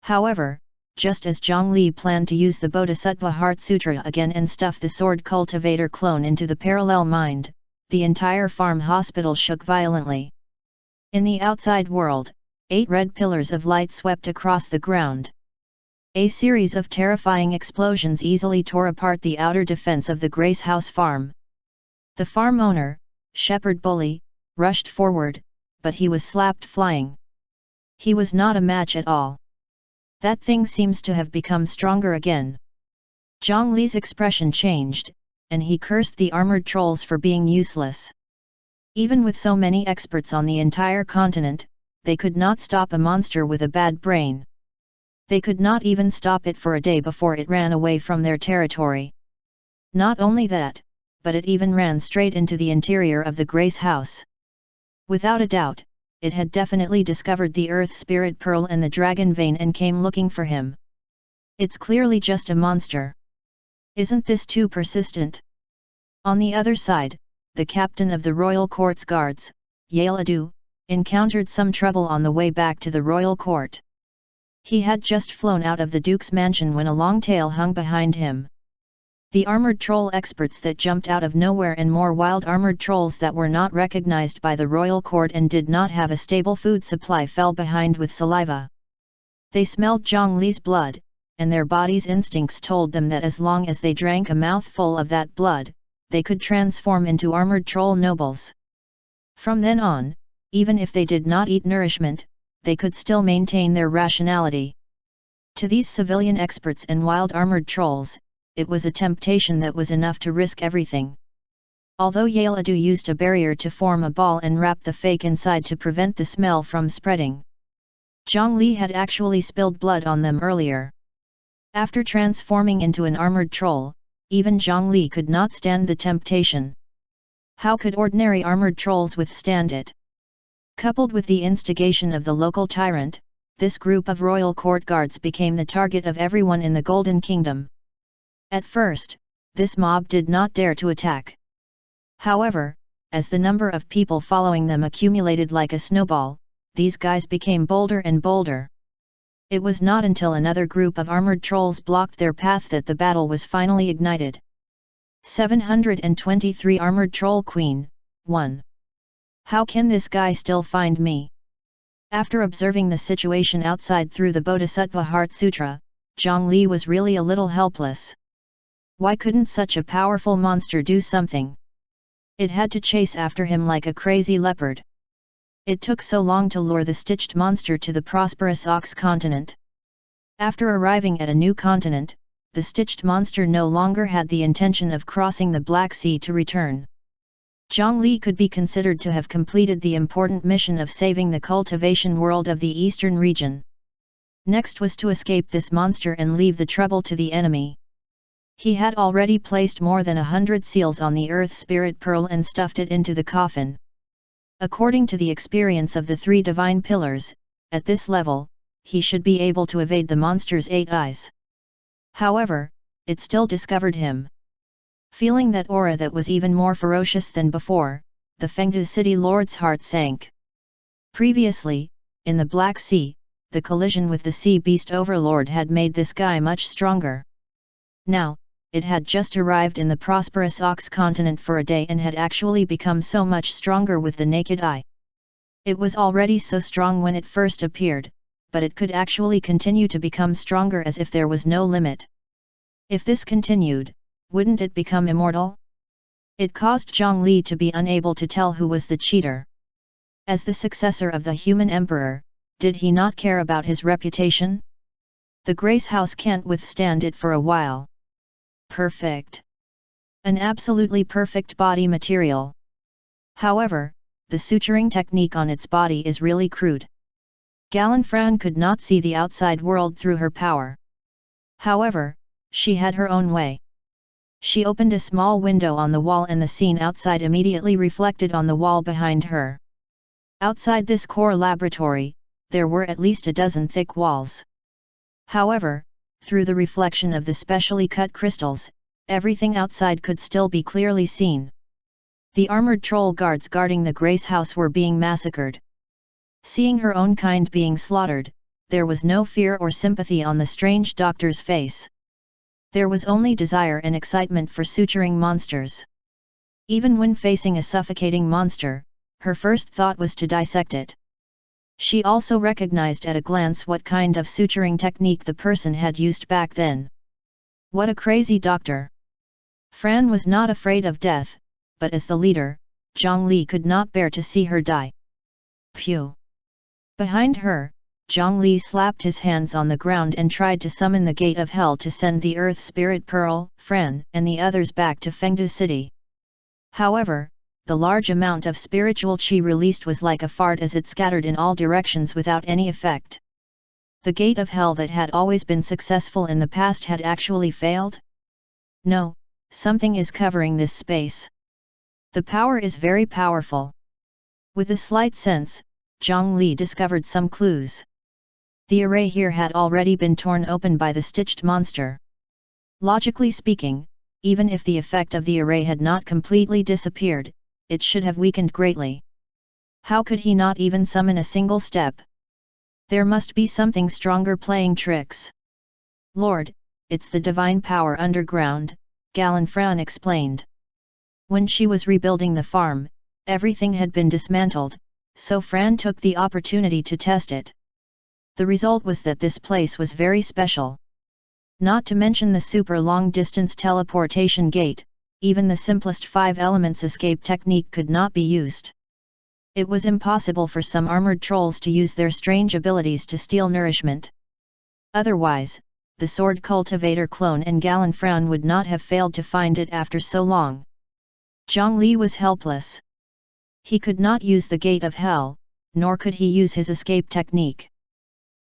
However, just as Zhang Li planned to use the Bodhisattva Heart Sutra again and stuff the sword cultivator clone into the parallel mind, the entire farm hospital shook violently. In the outside world, 8 red pillars of light swept across the ground. A series of terrifying explosions easily tore apart the outer defense of the Grace House farm. The farm owner, Shepherd Bully, rushed forward, but he was slapped flying. He was not a match at all. That thing seems to have become stronger again. Zhang Li's expression changed, and he cursed the armored trolls for being useless. Even with so many experts on the entire continent, they could not stop a monster with a bad brain. They could not even stop it for a day before it ran away from their territory. Not only that, but it even ran straight into the interior of the Grace House. Without a doubt, it had definitely discovered the Earth Spirit Pearl and the Dragon Vein and came looking for him. It's clearly just a monster. Isn't this too persistent? On the other side, the captain of the Royal Court's guards, Yale Adu, encountered some trouble on the way back to the Royal Court. He had just flown out of the Duke's mansion when a long tail hung behind him. The armored troll experts that jumped out of nowhere and more wild armored trolls that were not recognized by the Royal Court and did not have a stable food supply fell behind with saliva. They smelled Zhang Li's blood, and their body's instincts told them that as long as they drank a mouthful of that blood, they could transform into armored troll nobles. From then on, even if they did not eat nourishment, they could still maintain their rationality. To these civilian experts and wild armored trolls, it was a temptation that was enough to risk everything. Although Yale Adu used a barrier to form a ball and wrap the fake inside to prevent the smell from spreading, Zhang Li had actually spilled blood on them earlier. After transforming into an armored troll, even Zhang Li could not stand the temptation. How could ordinary armored trolls withstand it? Coupled with the instigation of the local tyrant, this group of royal court guards became the target of everyone in the Golden Kingdom. At first, this mob did not dare to attack. However, as the number of people following them accumulated like a snowball, these guys became bolder and bolder. It was not until another group of armored trolls blocked their path that the battle was finally ignited. 723 Armored Troll Queen, 1. How can this guy still find me? After observing the situation outside through the Bodhisattva Heart Sutra, Zhang Li was really a little helpless. Why couldn't such a powerful monster do something? It had to chase after him like a crazy leopard. It took so long to lure the stitched monster to the prosperous Ox continent. After arriving at a new continent, the stitched monster no longer had the intention of crossing the Black Sea to return. Zhang Li could be considered to have completed the important mission of saving the cultivation world of the eastern region. Next was to escape this monster and leave the trouble to the enemy. He had already placed more than 100 seals on the Earth Spirit Pearl and stuffed it into the coffin. According to the experience of the 3 divine pillars, at this level, he should be able to evade the monster's 8 eyes. However, it still discovered him. Feeling that aura that was even more ferocious than before, the Fengdu city lord's heart sank. Previously, in the Black Sea, the collision with the sea beast overlord had made this guy much stronger. Now, it had just arrived in the prosperous Ox continent for a day and had actually become so much stronger with the naked eye. It was already so strong when it first appeared, but it could actually continue to become stronger as if there was no limit. If this continued, wouldn't it become immortal? It caused Zhongli to be unable to tell who was the cheater. As the successor of the human emperor, did he not care about his reputation? The Grace House can't withstand it for a while. Perfect. An absolutely perfect body material. However, the suturing technique on its body is really crude. Galanfran could not see the outside world through her power. However, she had her own way. She opened a small window on the wall and the scene outside immediately reflected on the wall behind her. Outside this core laboratory, there were at least a dozen thick walls. However, through the reflection of the specially cut crystals, everything outside could still be clearly seen. The armored troll guards guarding the Grace House were being massacred. Seeing her own kind being slaughtered, there was no fear or sympathy on the strange doctor's face. There was only desire and excitement for suturing monsters. Even when facing a suffocating monster, her first thought was to dissect it. She also recognized at a glance what kind of suturing technique the person had used back then. What a crazy doctor! Fran was not afraid of death, but as the leader, Zhongli could not bear to see her die. Phew! Behind her, Zhongli slapped his hands on the ground and tried to summon the gate of hell to send the Earth Spirit Pearl, Fran, and the others back to Fengdu City. However, the large amount of spiritual qi released was like a fart as it scattered in all directions without any effect. The gate of hell that had always been successful in the past had actually failed? No, something is covering this space. The power is very powerful. With a slight sense, Zhongli discovered some clues. The array here had already been torn open by the stitched monster. Logically speaking, even if the effect of the array had not completely disappeared, it should have weakened greatly. How could he not even summon a single step? There must be something stronger playing tricks. Lord, it's the divine power underground, Galanfran explained. When she was rebuilding the farm, everything had been dismantled, so Fran took the opportunity to test it. The result was that this place was very special. Not to mention the super long-distance teleportation gate, even the simplest 5 elements escape technique could not be used. It was impossible for some armored trolls to use their strange abilities to steal nourishment. Otherwise, the sword cultivator clone and Galanfran would not have failed to find it after so long. Zhongli was helpless. He could not use the gate of hell, nor could he use his escape technique.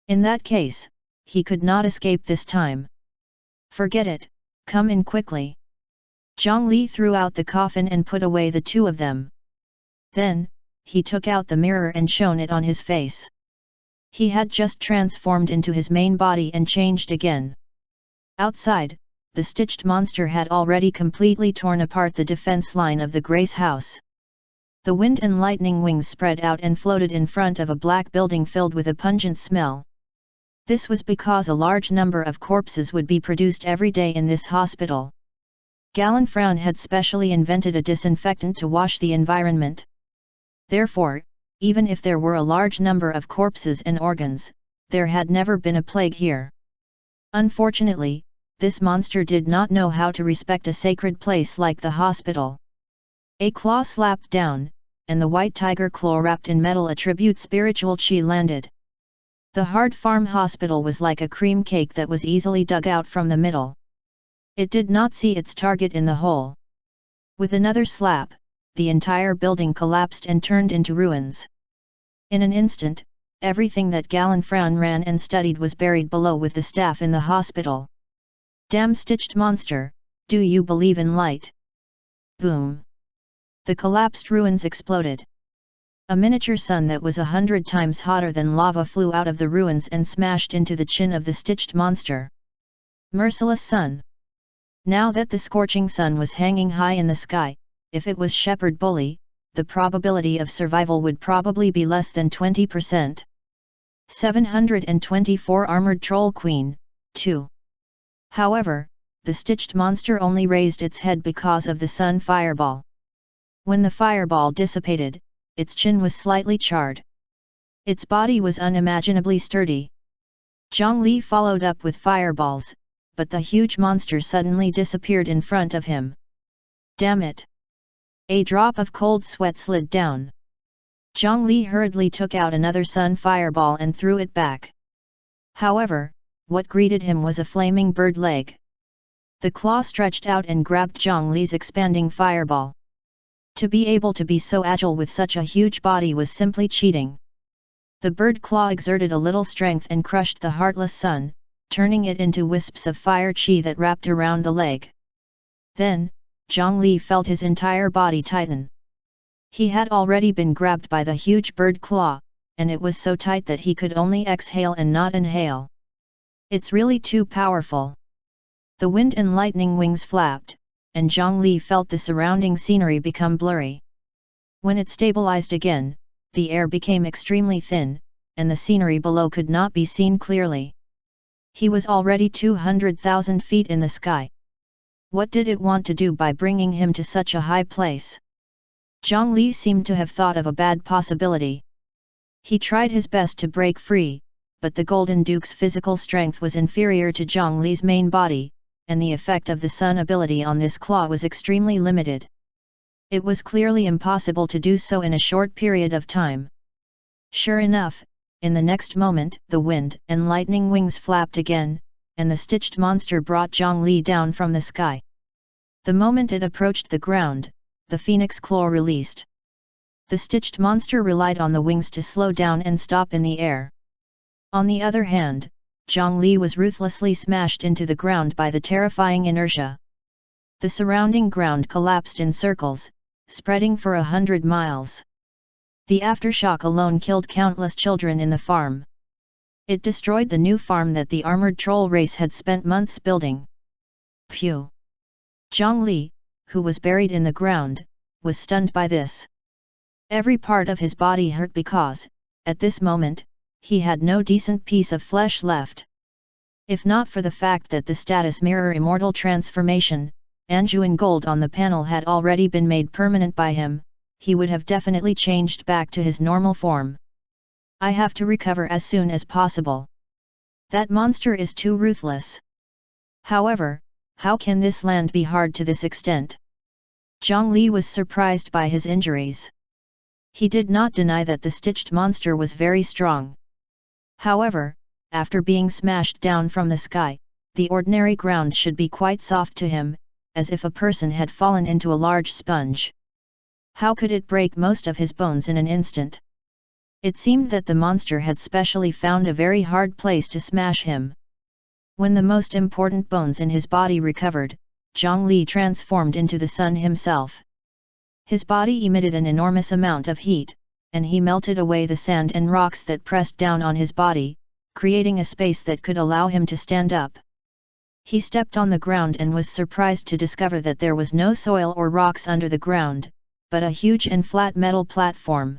In that case, he could not escape this time. Forget it, come in quickly. Zhongli threw out the coffin and put away the 2 of them. Then, he took out the mirror and shone it on his face. He had just transformed into his main body and changed again. Outside, the stitched monster had already completely torn apart the defense line of the Grace House. The wind and lightning wings spread out and floated in front of a black building filled with a pungent smell. This was because a large number of corpses would be produced every day in this hospital. Galanfran had specially invented a disinfectant to wash the environment. Therefore, even if there were a large number of corpses and organs, there had never been a plague here. Unfortunately, this monster did not know how to respect a sacred place like the hospital. A claw slapped down, and the white tiger claw wrapped in metal attribute spiritual qi landed. The hard farm hospital was like a cream cake that was easily dug out from the middle. It did not see its target in the hole. With another slap, the entire building collapsed and turned into ruins. In an instant, everything that Galanfran ran and studied was buried below with the staff in the hospital. Damn stitched monster, do you believe in light? Boom! The collapsed ruins exploded. A miniature sun that was 100 times hotter than lava flew out of the ruins and smashed into the chin of the stitched monster. Merciless sun! Now that the scorching sun was hanging high in the sky, if it was Shepherd Bully, the probability of survival would probably be less than 20%. 724 Armored Troll Queen, 2. However, the stitched monster only raised its head because of the sun fireball. When the fireball dissipated, its chin was slightly charred. Its body was unimaginably sturdy. Zhang Li followed up with fireballs, but the huge monster suddenly disappeared in front of him. Damn it! A drop of cold sweat slid down. Zhang Li hurriedly took out another sun fireball and threw it back. However, what greeted him was a flaming bird leg. The claw stretched out and grabbed Zhang Li's expanding fireball. To be able to be so agile with such a huge body was simply cheating. The bird claw exerted a little strength and crushed the heartless sun, turning it into wisps of fire chi that wrapped around the leg. Then, Zhang Li felt his entire body tighten. He had already been grabbed by the huge bird claw, and it was so tight that he could only exhale and not inhale. It's really too powerful. The wind and lightning wings flapped, and Zhang Li felt the surrounding scenery become blurry. When it stabilized again, the air became extremely thin, and the scenery below could not be seen clearly. He was already 200,000 feet in the sky. What did it want to do by bringing him to such a high place? Zhang Li seemed to have thought of a bad possibility. He tried his best to break free, but the Golden Duke's physical strength was inferior to Zhang Li's main body, and the effect of the sun ability on this claw was extremely limited. It was clearly impossible to do so in a short period of time. Sure enough, in the next moment the wind and lightning wings flapped again, and the stitched monster brought Zhang Li down from the sky. The moment it approached the ground, the phoenix claw released. The stitched monster relied on the wings to slow down and stop in the air. On the other hand, Zhang Li was ruthlessly smashed into the ground by the terrifying inertia. The surrounding ground collapsed in circles, spreading for 100 miles. The aftershock alone killed countless children in the farm. It destroyed the new farm that the armored troll race had spent months building. Phew! Zhang Li, who was buried in the ground, was stunned by this. Every part of his body hurt because, at this moment, he had no decent piece of flesh left. If not for the fact that the status mirror immortal transformation, Anjuan gold on the panel had already been made permanent by him, he would have definitely changed back to his normal form. I have to recover as soon as possible. That monster is too ruthless. However, how can this land be hard to this extent? Zhang Li was surprised by his injuries. He did not deny that the stitched monster was very strong. However, after being smashed down from the sky, the ordinary ground should be quite soft to him, as if a person had fallen into a large sponge. How could it break most of his bones in an instant? It seemed that the monster had specially found a very hard place to smash him. When the most important bones in his body recovered, Zhang Li transformed into the sun himself. His body emitted an enormous amount of heat, and he melted away the sand and rocks that pressed down on his body, creating a space that could allow him to stand up. He stepped on the ground and was surprised to discover that there was no soil or rocks under the ground, but a huge and flat metal platform.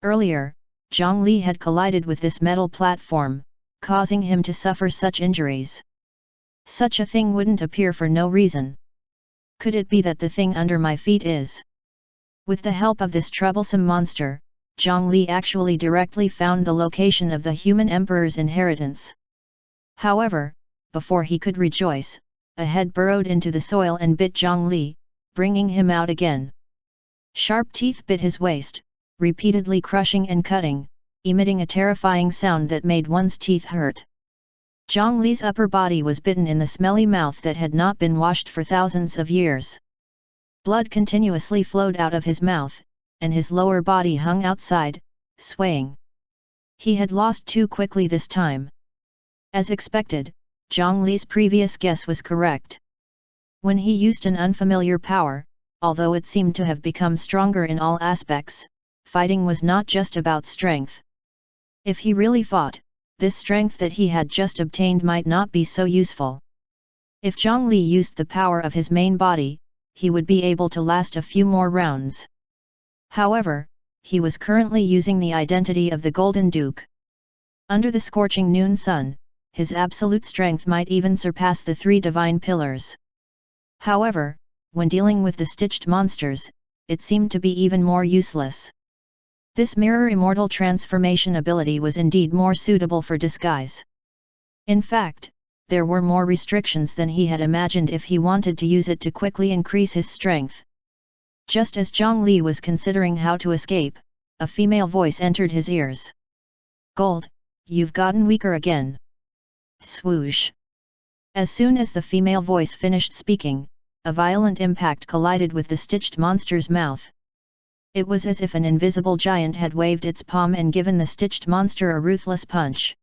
Earlier, Zhang Li had collided with this metal platform, causing him to suffer such injuries. Such a thing wouldn't appear for no reason. Could it be that the thing under my feet is? With the help of this troublesome monster, Zhang Li actually directly found the location of the human emperor's inheritance. However, before he could rejoice, a head burrowed into the soil and bit Zhang Li, bringing him out again. Sharp teeth bit his waist, repeatedly crushing and cutting, emitting a terrifying sound that made one's teeth hurt. Zhang Li's upper body was bitten in the smelly mouth that had not been washed for thousands of years. Blood continuously flowed out of his mouth, and his lower body hung outside, swaying. He had lost too quickly this time. As expected, Zhang Li's previous guess was correct. When he used an unfamiliar power, although it seemed to have become stronger in all aspects, fighting was not just about strength. If he really fought, this strength that he had just obtained might not be so useful. If Zhang Li used the power of his main body, he would be able to last a few more rounds. However, he was currently using the identity of the Golden Duke. Under the scorching noon sun, his absolute strength might even surpass the 3 divine pillars. However, when dealing with the stitched monsters, it seemed to be even more useless. This mirror immortal transformation ability was indeed more suitable for disguise. In fact, there were more restrictions than he had imagined if he wanted to use it to quickly increase his strength. Just as Zhang Li was considering how to escape, a female voice entered his ears. "Gold, you've gotten weaker again." Swoosh! As soon as the female voice finished speaking, a violent impact collided with the stitched monster's mouth. It was as if an invisible giant had waved its palm and given the stitched monster a ruthless punch.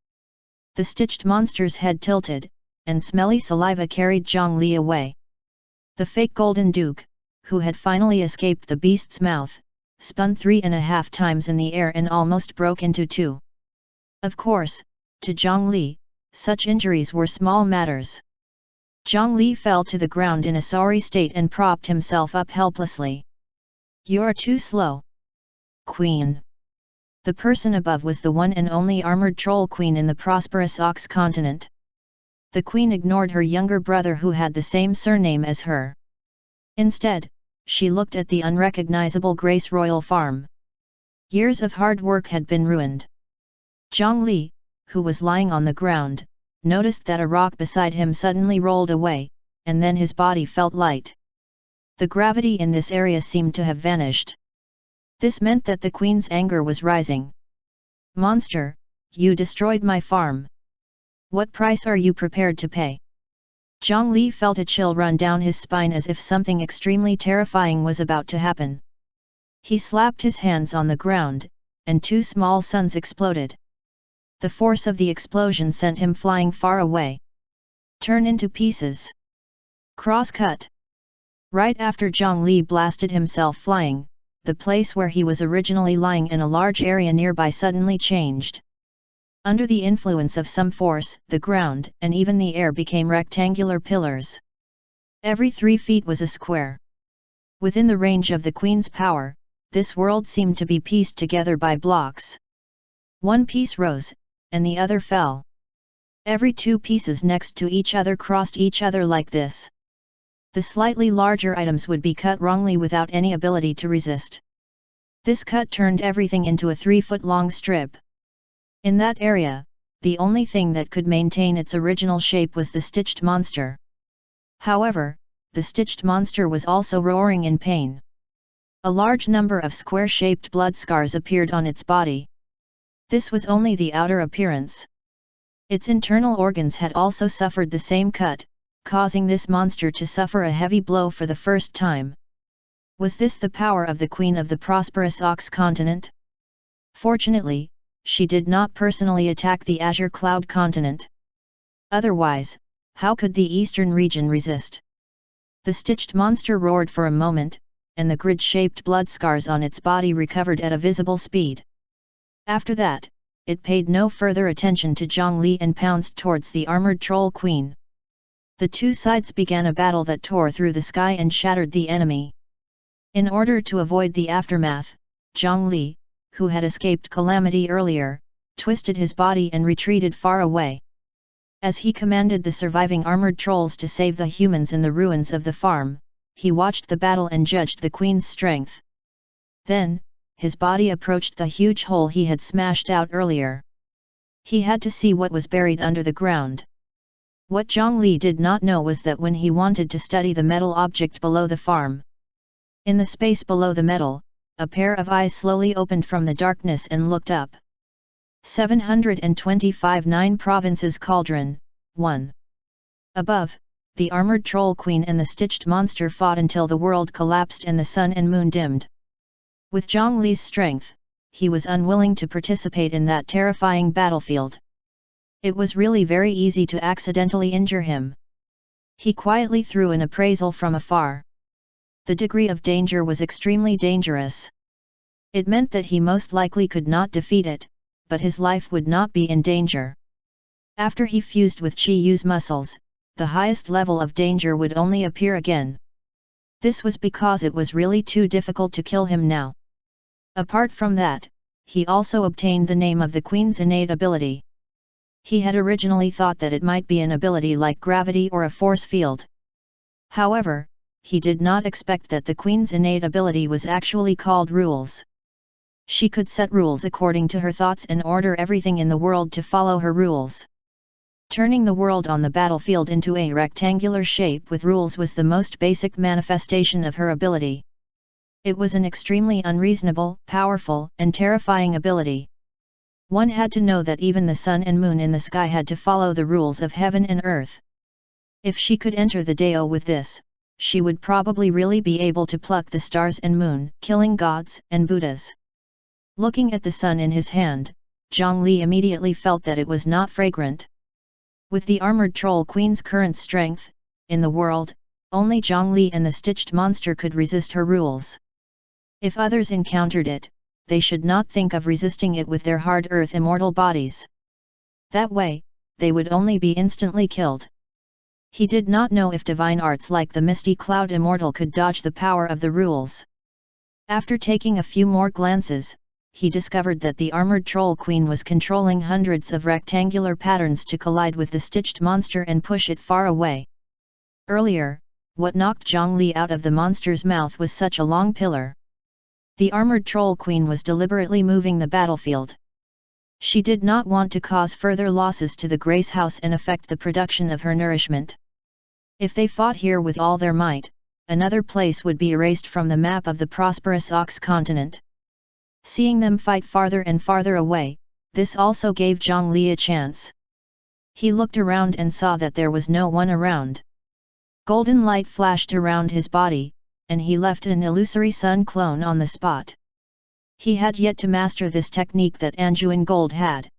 The stitched monster's head tilted, and smelly saliva carried Zhang Li away. The fake Golden Duke, who had finally escaped the beast's mouth, spun 3.5 times in the air and almost broke into 2. Of course, to Zhang Li, such injuries were small matters. Zhang Li fell to the ground in a sorry state and propped himself up helplessly. "You're too slow. Queen." The person above was the one and only armored troll queen in the prosperous Ox continent. The queen ignored her younger brother who had the same surname as her. Instead, she looked at the unrecognizable Grace Royal farm. Years of hard work had been ruined. Zhang Li, who was lying on the ground, noticed that a rock beside him suddenly rolled away, and then his body felt light. The gravity in this area seemed to have vanished. This meant that the queen's anger was rising. "Monster, you destroyed my farm. What price are you prepared to pay?" Zhang Li felt a chill run down his spine as if something extremely terrifying was about to happen. He slapped his hands on the ground, and 2 small suns exploded. The force of the explosion sent him flying far away. "Turn into pieces." Cross-cut. Right after Zhang Li blasted himself flying, the place where he was originally lying in a large area nearby suddenly changed. Under the influence of some force, the ground and even the air became rectangular pillars. Every 3 feet was a square. Within the range of the queen's power, this world seemed to be pieced together by blocks. One piece rose, and the other fell. Every 2 pieces next to each other crossed each other like this. The slightly larger items would be cut wrongly without any ability to resist. This cut turned everything into a 3-foot-long strip. In that area, the only thing that could maintain its original shape was the stitched monster. However, the stitched monster was also roaring in pain. A large number of square-shaped blood scars appeared on its body. This was only the outer appearance. Its internal organs had also suffered the same cut, causing this monster to suffer a heavy blow for the first time. Was this the power of the Queen of the prosperous Ox continent? Fortunately, she did not personally attack the Azure Cloud continent. Otherwise, how could the eastern region resist? The stitched monster roared for a moment, and the grid-shaped blood scars on its body recovered at a visible speed. After that, it paid no further attention to Zhang Li and pounced towards the armored troll queen. The 2 sides began a battle that tore through the sky and shattered the enemy. In order to avoid the aftermath, Zhang Li, who had escaped calamity earlier, twisted his body and retreated far away. As he commanded the surviving armored trolls to save the humans in the ruins of the farm, he watched the battle and judged the queen's strength. Then, his body approached the huge hole he had smashed out earlier. He had to see what was buried under the ground. What Zhang Li did not know was that when he wanted to study the metal object below the farm, in the space below the metal, a pair of eyes slowly opened from the darkness and looked up. 725 9 Provinces Cauldron, 1. Above, the armored troll queen and the stitched monster fought until the world collapsed and the sun and moon dimmed. With Zhang Li's strength, he was unwilling to participate in that terrifying battlefield. It was really very easy to accidentally injure him. He quietly threw an appraisal from afar. The degree of danger was extremely dangerous. It meant that he most likely could not defeat it, but his life would not be in danger. After he fused with Qi Yu's muscles, the highest level of danger would only appear again. This was because it was really too difficult to kill him now. Apart from that, he also obtained the name of the Queen's innate ability. He had originally thought that it might be an ability like gravity or a force field. However, he did not expect that the Queen's innate ability was actually called rules. She could set rules according to her thoughts and order everything in the world to follow her rules. Turning the world on the battlefield into a rectangular shape with rules was the most basic manifestation of her ability. It was an extremely unreasonable, powerful, and terrifying ability. One had to know that even the sun and moon in the sky had to follow the rules of heaven and earth. If she could enter the Dao with this, she would probably really be able to pluck the stars and moon, killing gods and Buddhas. Looking at the sun in his hand, Zhongli immediately felt that it was not fragrant. With the armored troll queen's current strength, in the world, only Zhongli and the stitched monster could resist her rules. If others encountered it, they should not think of resisting it with their hard earth immortal bodies. That way, they would only be instantly killed. He did not know if divine arts like the Misty Cloud Immortal could dodge the power of the rules. After taking a few more glances, he discovered that the armored troll queen was controlling hundreds of rectangular patterns to collide with the stitched monster and push it far away. Earlier, what knocked Zhongli out of the monster's mouth was such a long pillar. The armored troll queen was deliberately moving the battlefield. She did not want to cause further losses to the Grace House and affect the production of her nourishment. If they fought here with all their might, another place would be erased from the map of the prosperous Ox continent. Seeing them fight farther and farther away, this also gave Zhongli a chance. He looked around and saw that there was no one around. Golden light flashed around his body, and he left an illusory sun clone on the spot. He had yet to master this technique that Anjuan Gold had.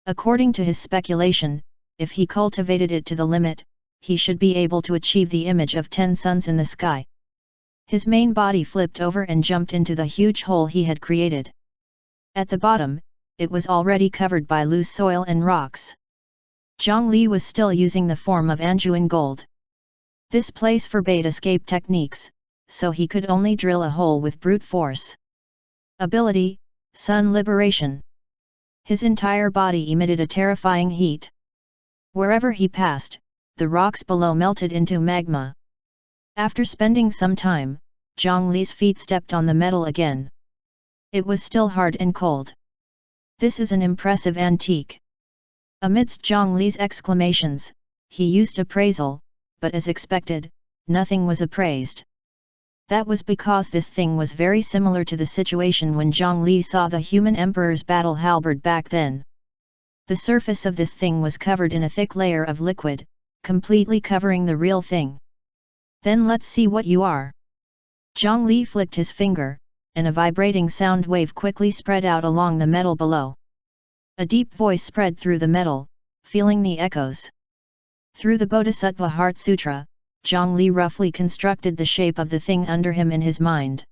According to his speculation, if he cultivated it to the limit, he should be able to achieve the image of 10 suns in the sky. His main body flipped over and jumped into the huge hole he had created. At the bottom, it was already covered by loose soil and rocks. Zhongli was still using the form of Anjuan Gold. This place forbade escape techniques, so he could only drill a hole with brute force. Ability: Sun Liberation. His entire body emitted a terrifying heat. Wherever he passed, the rocks below melted into magma. After spending some time, Zhongli's feet stepped on the metal again. It was still hard and cold. This is an impressive antique. Amidst Zhongli's exclamations, he used appraisal, but as expected, nothing was appraised. That was because this thing was very similar to the situation when Zhongli saw the human emperor's battle halberd back then. The surface of this thing was covered in a thick layer of liquid, completely covering the real thing. Then let's see what you are. Zhongli flicked his finger, and a vibrating sound wave quickly spread out along the metal below. A deep voice spread through the metal, feeling the echoes. Through the Bodhisattva Heart Sutra, Zhongli roughly constructed the shape of the thing under him in his mind.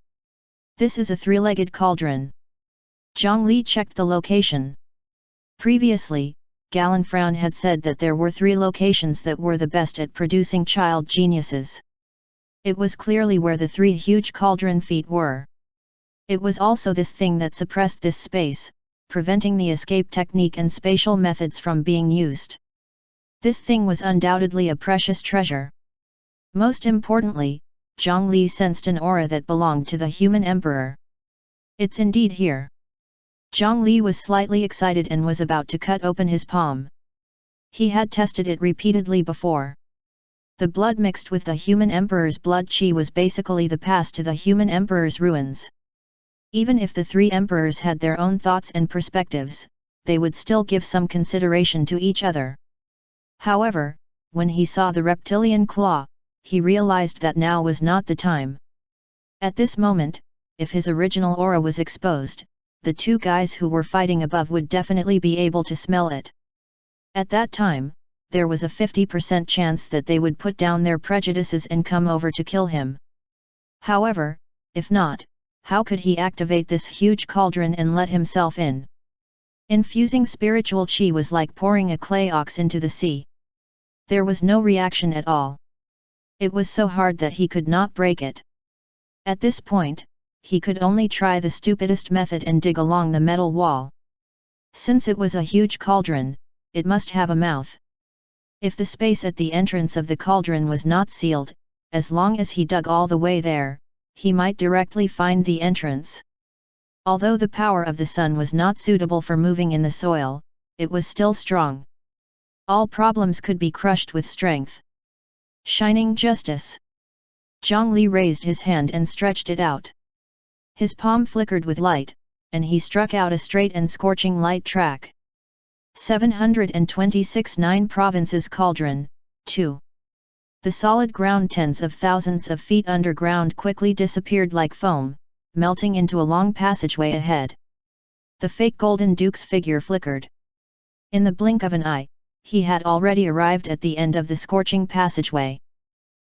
This is a three-legged cauldron. Zhongli checked the location. Previously, Galanfran had said that there were 3 locations that were the best at producing child geniuses. It was clearly where the 3 huge cauldron feet were. It was also this thing that suppressed this space, preventing the escape technique and spatial methods from being used. This thing was undoubtedly a precious treasure. Most importantly, Zhongli sensed an aura that belonged to the human emperor. It's indeed here. Zhongli was slightly excited and was about to cut open his palm. He had tested it repeatedly before. The blood mixed with the human emperor's blood qi was basically the pass to the human emperor's ruins. Even if the 3 emperors had their own thoughts and perspectives, they would still give some consideration to each other. However, when he saw the reptilian claw, he realized that now was not the time. At this moment, if his original aura was exposed, the 2 guys who were fighting above would definitely be able to smell it. At that time, there was a 50% chance that they would put down their prejudices and come over to kill him. However, if not, how could he activate this huge cauldron and let himself in? Infusing spiritual qi was like pouring a clay ox into the sea. There was no reaction at all. It was so hard that he could not break it. At this point, he could only try the stupidest method and dig along the metal wall. Since it was a huge cauldron, it must have a mouth. If the space at the entrance of the cauldron was not sealed, as long as he dug all the way there, he might directly find the entrance. Although the power of the sun was not suitable for moving in the soil, it was still strong. All problems could be crushed with strength. Shining justice. Zhongli raised his hand and stretched it out. His palm flickered with light, and he struck out a straight and scorching light track. 726 9 Provinces Cauldron, 2. The solid ground tens of thousands of feet underground quickly disappeared like foam, melting into a long passageway ahead. The fake Golden Duke's figure flickered. In the blink of an eye, he had already arrived at the end of the scorching passageway.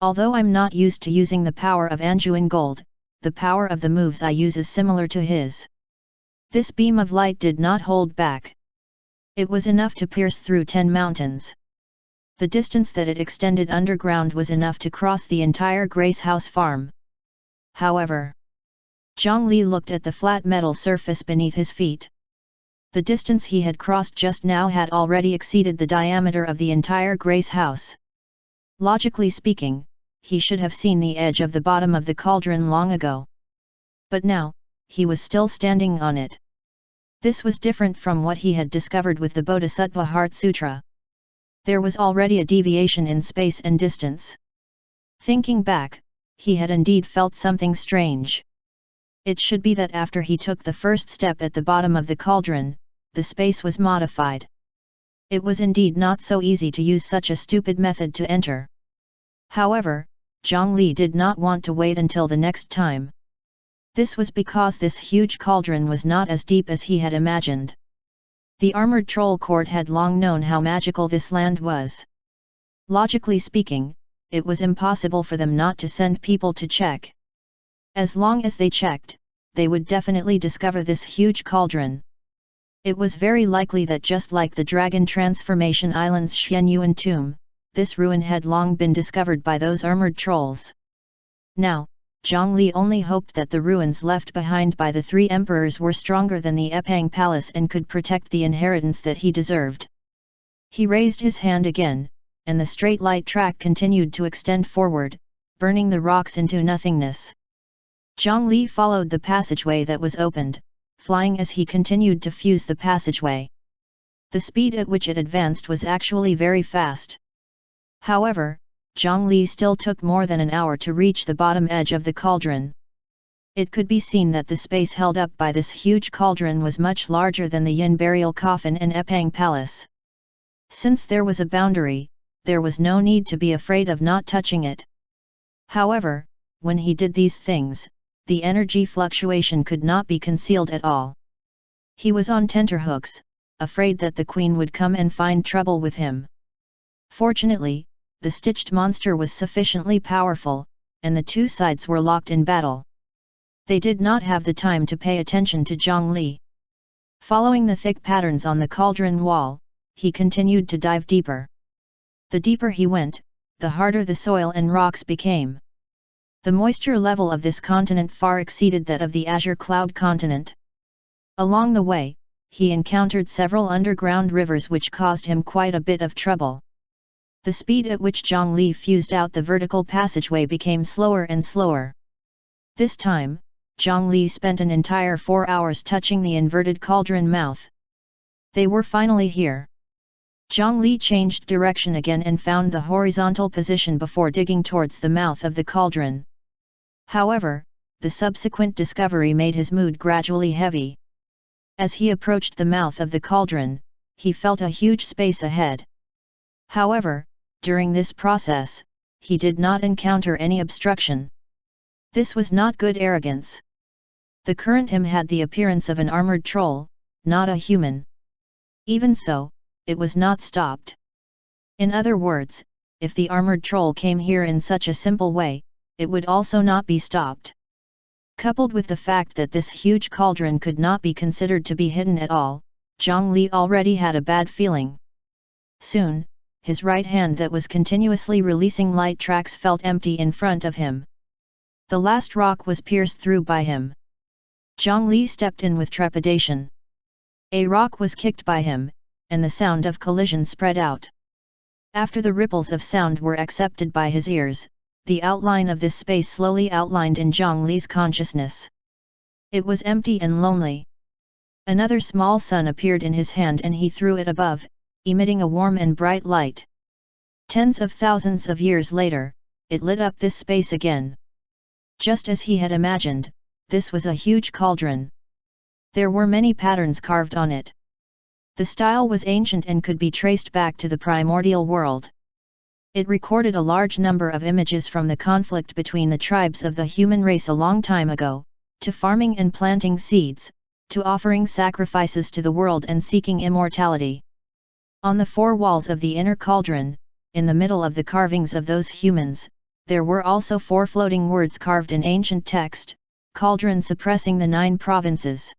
Although I'm not used to using the power of Anjuan Gold, the power of the moves I use is similar to his. This beam of light did not hold back. It was enough to pierce through 10 mountains. The distance that it extended underground was enough to cross the entire Grace House farm. However, Zhongli looked at the flat metal surface beneath his feet. The distance he had crossed just now had already exceeded the diameter of the entire Grace House. Logically speaking, he should have seen the edge of the bottom of the cauldron long ago. But now, he was still standing on it. This was different from what he had discovered with the Bodhisattva Heart Sutra. There was already a deviation in space and distance. Thinking back, he had indeed felt something strange. It should be that after he took the first step at the bottom of the cauldron, the space was modified. It was indeed not so easy to use such a stupid method to enter. However, Zhongli did not want to wait until the next time. This was because this huge cauldron was not as deep as he had imagined. The armored troll court had long known how magical this land was. Logically speaking, it was impossible for them not to send people to check. As long as they checked, they would definitely discover this huge cauldron. It was very likely that just like the Dragon Transformation Island's Xianyuan tomb, this ruin had long been discovered by those armored trolls. Now, Zhongli only hoped that the ruins left behind by the 3 emperors were stronger than the Epang Palace and could protect the inheritance that he deserved. He raised his hand again, and the straight light track continued to extend forward, burning the rocks into nothingness. Zhongli followed the passageway that was opened, flying as he continued to fuse the passageway. The speed at which it advanced was actually very fast. However, Zhongli still took more than an hour to reach the bottom edge of the cauldron. It could be seen that the space held up by this huge cauldron was much larger than the Yin burial coffin and Epang Palace. Since there was a boundary, there was no need to be afraid of not touching it. However, when he did these things, the energy fluctuation could not be concealed at all. He was on tenterhooks, afraid that the queen would come and find trouble with him. Fortunately, the stitched monster was sufficiently powerful, and the 2 sides were locked in battle. They did not have the time to pay attention to Zhongli. Following the thick patterns on the cauldron wall, he continued to dive deeper. The deeper he went, the harder the soil and rocks became. The moisture level of this continent far exceeded that of the Azure Cloud continent. Along the way, he encountered several underground rivers which caused him quite a bit of trouble. The speed at which Zhongli fused out the vertical passageway became slower and slower. This time, Zhongli spent an entire 4 hours touching the inverted cauldron mouth. They were finally here. Zhongli changed direction again and found the horizontal position before digging towards the mouth of the cauldron. However, the subsequent discovery made his mood gradually heavy. As he approached the mouth of the cauldron, he felt a huge space ahead. However, during this process, he did not encounter any obstruction. This was not good arrogance. The current him had the appearance of an armored troll, not a human. Even so, it was not stopped. In other words, if the armored troll came here in such a simple way, it would also not be stopped. Coupled with the fact that this huge cauldron could not be considered to be hidden at all, Zhongli already had a bad feeling. Soon, his right hand that was continuously releasing light tracks felt empty in front of him. The last rock was pierced through by him. Zhongli stepped in with trepidation. A rock was kicked by him, and the sound of collision spread out. After the ripples of sound were accepted by his ears, the outline of this space slowly outlined in Zhongli's consciousness. It was empty and lonely. Another small sun appeared in his hand and he threw it above, emitting a warm and bright light. Tens of thousands of years later, it lit up this space again. Just as he had imagined, this was a huge cauldron. There were many patterns carved on it. The style was ancient and could be traced back to the primordial world. It recorded a large number of images from the conflict between the tribes of the human race a long time ago, to farming and planting seeds, to offering sacrifices to the world and seeking immortality. On the four walls of the inner cauldron, in the middle of the carvings of those humans, there were also four floating words carved in ancient text, cauldron suppressing the 9 provinces.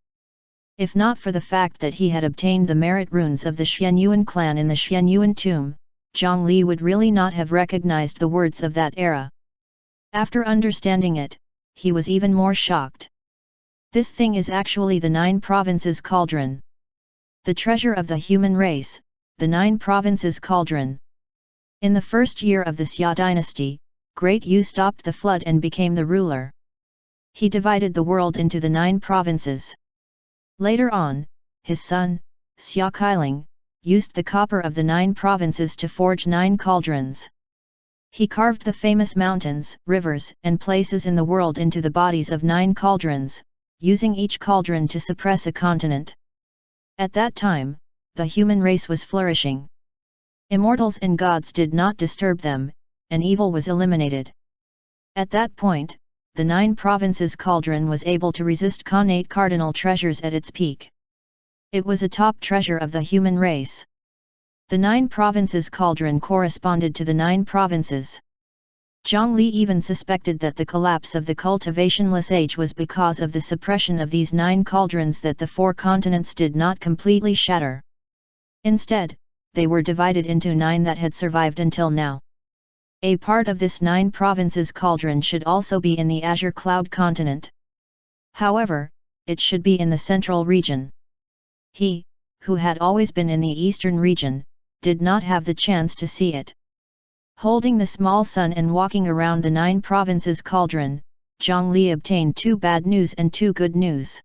If not for the fact that he had obtained the merit runes of the Xianyuan clan in the Xianyuan tomb, Zhongli would really not have recognized the words of that era. After understanding it, he was even more shocked. This thing is actually the 9 provinces cauldron. The treasure of the human race, the 9 provinces cauldron. In the first year of the Xia dynasty, Great Yu stopped the flood and became the ruler. He divided the world into the 9 provinces. Later on, his son, Xia Kailing, used the copper of the 9 provinces to forge 9 cauldrons. He carved the famous mountains, rivers, and places in the world into the bodies of 9 cauldrons, using each cauldron to suppress a continent. At that time, the human race was flourishing. Immortals and gods did not disturb them, and evil was eliminated. At that point, the 9 provinces cauldron was able to resist Khanate cardinal treasures at its peak. It was a top treasure of the human race. The 9 provinces cauldron corresponded to the 9 provinces. Zhongli even suspected that the collapse of the cultivationless age was because of the suppression of these 9 cauldrons, that the 4 continents did not completely shatter. Instead, they were divided into 9 that had survived until now. A part of this 9 provinces cauldron should also be in the Azure Cloud continent. However, it should be in the central region. He, who had always been in the eastern region, did not have the chance to see it. Holding the small sun and walking around the 9 provinces cauldron, Zhongli obtained 2 bad news and 2 good news.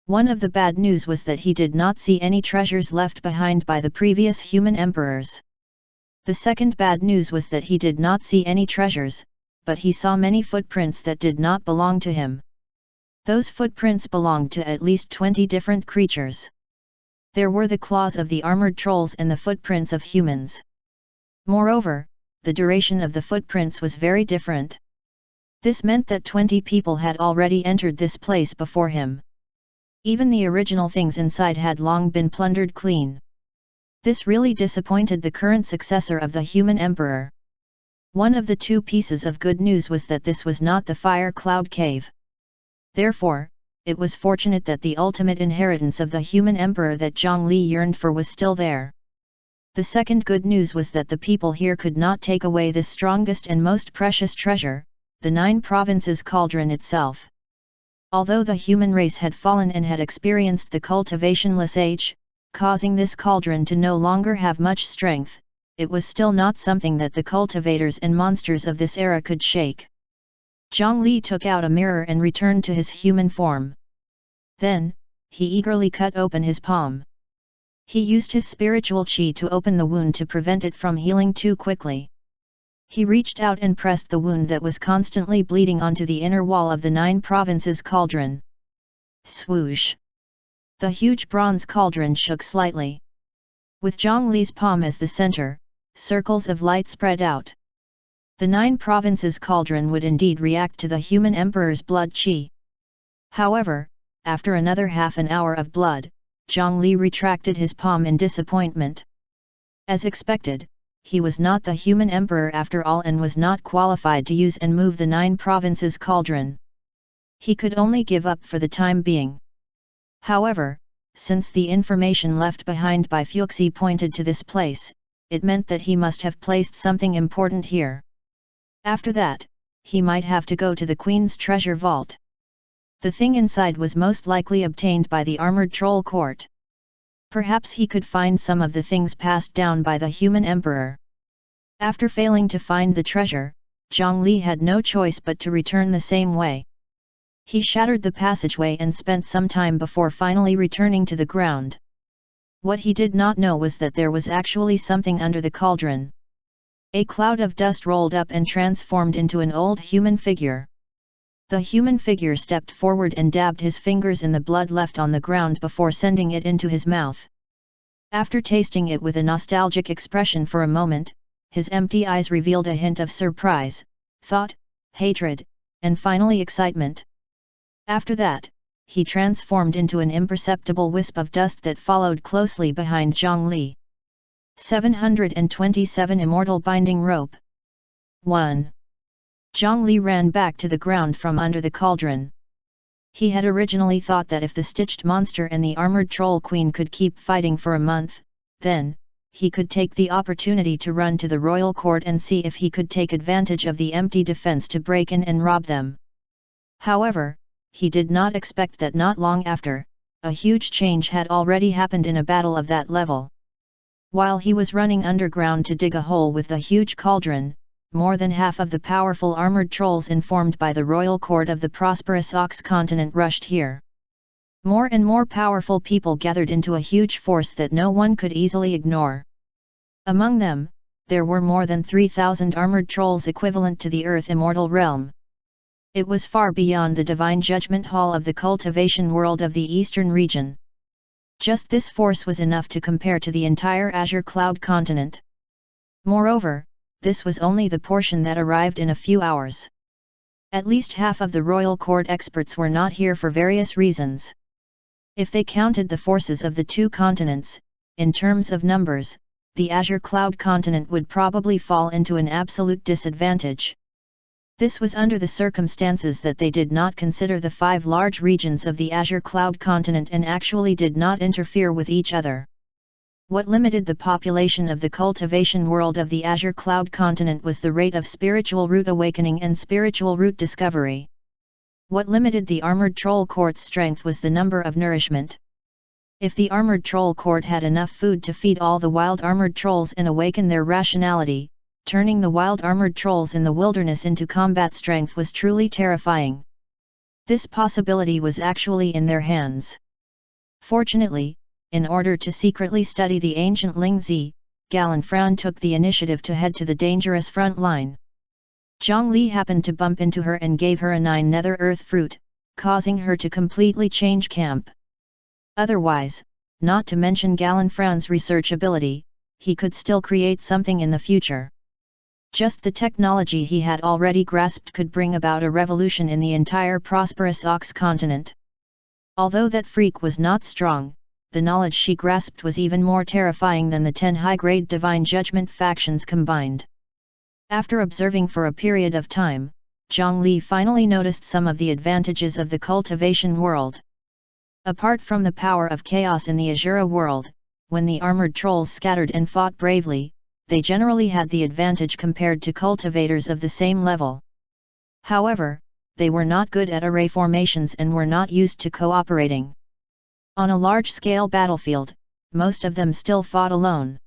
One of the bad news was that he did not see any treasures left behind by the previous human emperors. The second bad news was that he did not see any treasures, but he saw many footprints that did not belong to him. Those footprints belonged to at least 20 different creatures. There were the claws of the armored trolls and the footprints of humans. Moreover, the duration of the footprints was very different. This meant that 20 people had already entered this place before him. Even the original things inside had long been plundered clean. This really disappointed the current successor of the human emperor. One of the 2 pieces of good news was that this was not the Fire Cloud Cave. Therefore, it was fortunate that the ultimate inheritance of the human emperor that Zhongli yearned for was still there. The second good news was that the people here could not take away this strongest and most precious treasure, the 9 provinces cauldron itself. Although the human race had fallen and had experienced the cultivationless age, causing this cauldron to no longer have much strength, it was still not something that the cultivators and monsters of this era could shake. Zhongli took out a mirror and returned to his human form. Then, he eagerly cut open his palm. He used his spiritual qi to open the wound to prevent it from healing too quickly. He reached out and pressed the wound that was constantly bleeding onto the inner wall of the 9 provinces cauldron. Swoosh! The huge bronze cauldron shook slightly. With Zhongli's palm as the center, circles of light spread out. The 9 provinces cauldron would indeed react to the human emperor's blood qi. However, after another half an hour of blood, Zhongli retracted his palm in disappointment. As expected, he was not the human emperor after all and was not qualified to use and move the 9 provinces cauldron. He could only give up for the time being. However, since the information left behind by Fuxi pointed to this place, it meant that he must have placed something important here. After that, he might have to go to the queen's treasure vault. The thing inside was most likely obtained by the armored troll court. Perhaps he could find some of the things passed down by the human emperor. After failing to find the treasure, Zhongli had no choice but to return the same way. He shattered the passageway and spent some time before finally returning to the ground. What he did not know was that there was actually something under the cauldron. A cloud of dust rolled up and transformed into an old human figure. The human figure stepped forward and dabbed his fingers in the blood left on the ground before sending it into his mouth. After tasting it with a nostalgic expression for a moment, his empty eyes revealed a hint of surprise, thought, hatred, and finally excitement. After that, he transformed into an imperceptible wisp of dust that followed closely behind Zhongli. 727 Immortal Binding Rope. 1. Zhongli ran back to the ground from under the cauldron. He had originally thought that if the stitched monster and the armored troll queen could keep fighting for a month, then, he could take the opportunity to run to the royal court and see if he could take advantage of the empty defense to break in and rob them. However, he did not expect that not long after, a huge change had already happened in a battle of that level. While he was running underground to dig a hole with the huge cauldron, more than half of the powerful armored trolls informed by the royal court of the prosperous Ox continent rushed here. More and more powerful people gathered into a huge force that no one could easily ignore. Among them, there were more than 3,000 armored trolls equivalent to the Earth Immortal Realm. It was far beyond the divine judgment hall of the cultivation world of the eastern region. Just this force was enough to compare to the entire Azure Cloud continent. Moreover, this was only the portion that arrived in a few hours. At least half of the royal court experts were not here for various reasons. If they counted the forces of the two continents, in terms of numbers, the Azure Cloud continent would probably fall into an absolute disadvantage. This was under the circumstances that they did not consider the 5 large regions of the Azure Cloud continent and actually did not interfere with each other. What limited the population of the cultivation world of the Azure Cloud continent was the rate of spiritual root awakening and spiritual root discovery. What limited the armored troll court's strength was the number of nourishment. If the armored troll court had enough food to feed all the wild armored trolls and awaken their rationality, turning the wild armored trolls in the wilderness into combat strength was truly terrifying. This possibility was actually in their hands. Fortunately, in order to secretly study the ancient Lingzi, Galanfran took the initiative to head to the dangerous front line. Zhongli happened to bump into her and gave her a 9 nether earth fruit, causing her to completely change camp. Otherwise, not to mention Galanfran's research ability, he could still create something in the future. Just the technology he had already grasped could bring about a revolution in the entire prosperous Ox continent. Although that freak was not strong, the knowledge she grasped was even more terrifying than the 10 high-grade divine judgment factions combined. After observing for a period of time, Zhongli finally noticed some of the advantages of the cultivation world. Apart from the power of chaos in the Azura world, when the armored trolls scattered and fought bravely, they generally had the advantage compared to cultivators of the same level. However, they were not good at array formations and were not used to cooperating. On a large-scale battlefield, most of them still fought alone.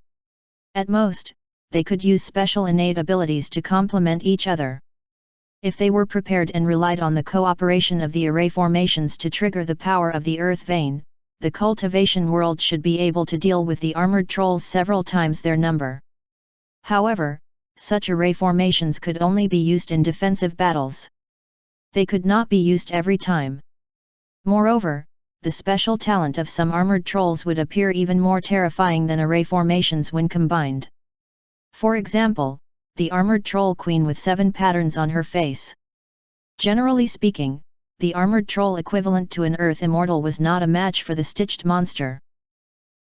At most, they could use special innate abilities to complement each other. If they were prepared and relied on the cooperation of the array formations to trigger the power of the earth vein, the cultivation world should be able to deal with the armored trolls several times their number. However, such array formations could only be used in defensive battles. They could not be used every time. Moreover, the special talent of some armored trolls would appear even more terrifying than array formations when combined. For example, the armored troll queen with 7 patterns on her face. Generally speaking, the armored troll equivalent to an earth immortal was not a match for the stitched monster.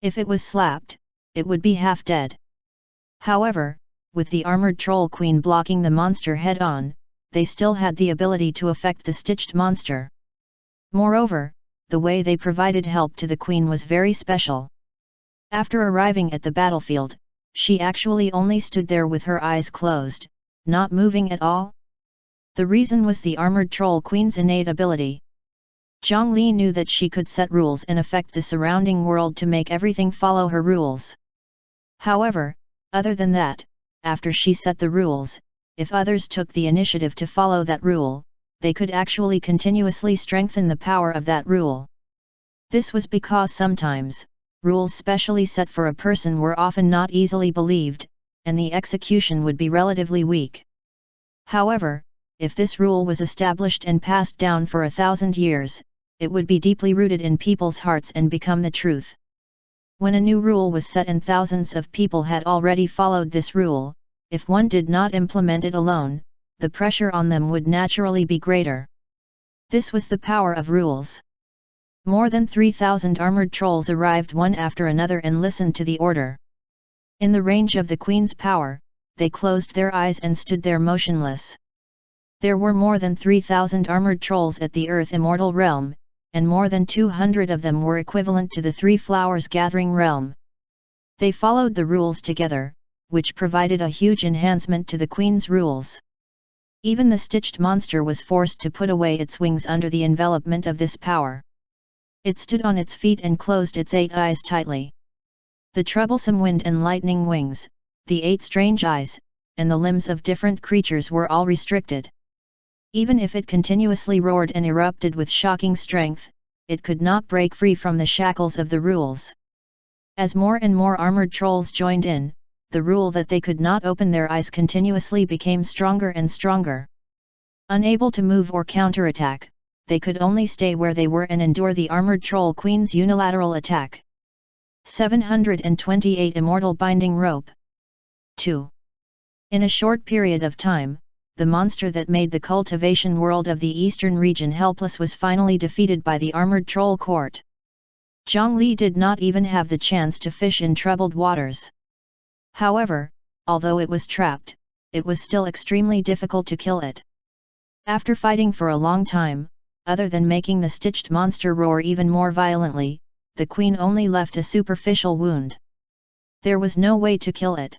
If it was slapped, it would be half dead. However, with the armored troll queen blocking the monster head-on, they still had the ability to affect the stitched monster. Moreover, the way they provided help to the queen was very special. After arriving at the battlefield, she actually only stood there with her eyes closed, not moving at all. The reason was the armored troll queen's innate ability. Zhang Li knew that she could set rules and affect the surrounding world to make everything follow her rules. However, other than that, after she set the rules, if others took the initiative to follow that rule, they could actually continuously strengthen the power of that rule. This was because sometimes, rules specially set for a person were often not easily believed, and the execution would be relatively weak. However, if this rule was established and passed down for 1,000 years, it would be deeply rooted in people's hearts and become the truth. When a new rule was set and thousands of people had already followed this rule, if one did not implement it alone, the pressure on them would naturally be greater. This was the power of rules. More than 3,000 armored trolls arrived one after another and listened to the order. In the range of the queen's power, they closed their eyes and stood there motionless. There were more than 3,000 armored trolls at the Earth Immortal Realm, and more than 200 of them were equivalent to the Three Flowers Gathering Realm. They followed the rules together, which provided a huge enhancement to the queen's rules. Even the stitched monster was forced to put away its wings under the envelopment of this power. It stood on its feet and closed its 8 eyes tightly. The troublesome wind and lightning wings, the 8 strange eyes, and the limbs of different creatures were all restricted. Even if it continuously roared and erupted with shocking strength, it could not break free from the shackles of the rules. As more and more armored trolls joined in, the rule that they could not open their eyes continuously became stronger and stronger. Unable to move or counterattack, they could only stay where they were and endure the armored troll queen's unilateral attack. 728 Immortal Binding Rope. 2. In a short period of time, the monster that made the cultivation world of the eastern region helpless was finally defeated by the armored troll court. Zhang Li did not even have the chance to fish in troubled waters. However, although it was trapped, it was still extremely difficult to kill it. After fighting for a long time, other than making the stitched monster roar even more violently, the queen only left a superficial wound. There was no way to kill it.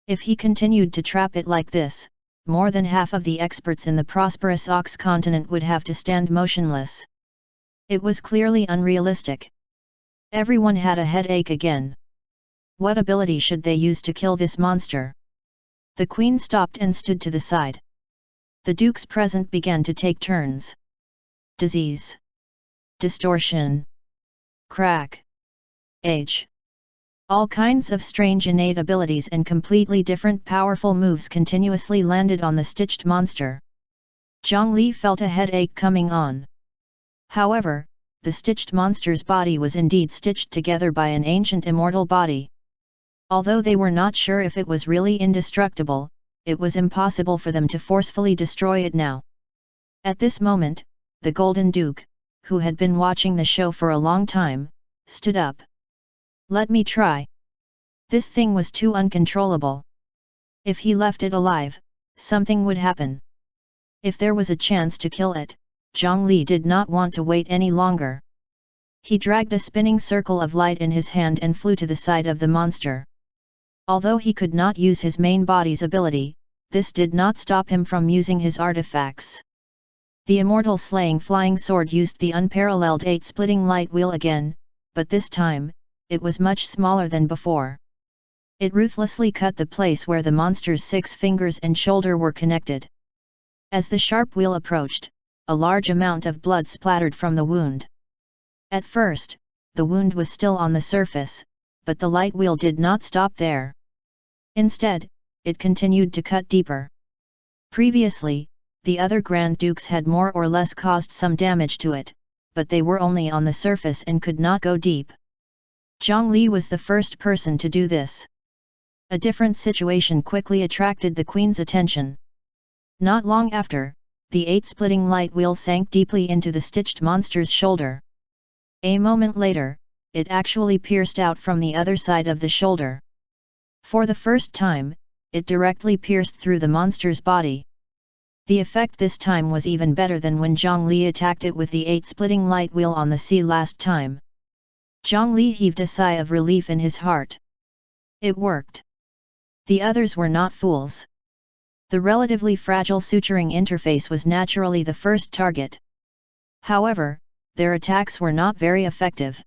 If he continued to trap it like this, more than half of the experts in the prosperous Ox continent would have to stand motionless. It was clearly unrealistic. Everyone had a headache again. What ability should they use to kill this monster? The queen stopped and stood to the side. The dukes present began to take turns. Disease. Distortion. Crack. Age. All kinds of strange innate abilities and completely different powerful moves continuously landed on the stitched monster. Zhang Li felt a headache coming on. However, the stitched monster's body was indeed stitched together by an ancient immortal body. Although they were not sure if it was really indestructible, it was impossible for them to forcefully destroy it now. At this moment, the Golden Duke, who had been watching the show for a long time, stood up. Let me try. This thing was too uncontrollable. If he left it alive, something would happen. If there was a chance to kill it, Zhang Li did not want to wait any longer. He dragged a spinning circle of light in his hand and flew to the side of the monster. Although he could not use his main body's ability, this did not stop him from using his artifacts. The immortal slaying flying sword used the unparalleled 8-splitting light wheel again, but this time, it was much smaller than before. It ruthlessly cut the place where the monster's 6 fingers and shoulder were connected. As the sharp wheel approached, a large amount of blood splattered from the wound. At first, the wound was still on the surface, but the light wheel did not stop there. Instead, it continued to cut deeper. Previously, the other Grand Dukes had more or less caused some damage to it, but they were only on the surface and could not go deep. Zhang Li was the first person to do this. A different situation quickly attracted the queen's attention. Not long after, the 8-splitting light wheel sank deeply into the stitched monster's shoulder. A moment later, it actually pierced out from the other side of the shoulder. For the first time, it directly pierced through the monster's body. The effect this time was even better than when Zhang Li attacked it with the 8-splitting light wheel on the sea last time. Zhang Li heaved a sigh of relief in his heart. It worked. The others were not fools. The relatively fragile suturing interface was naturally the first target. However, their attacks were not very effective.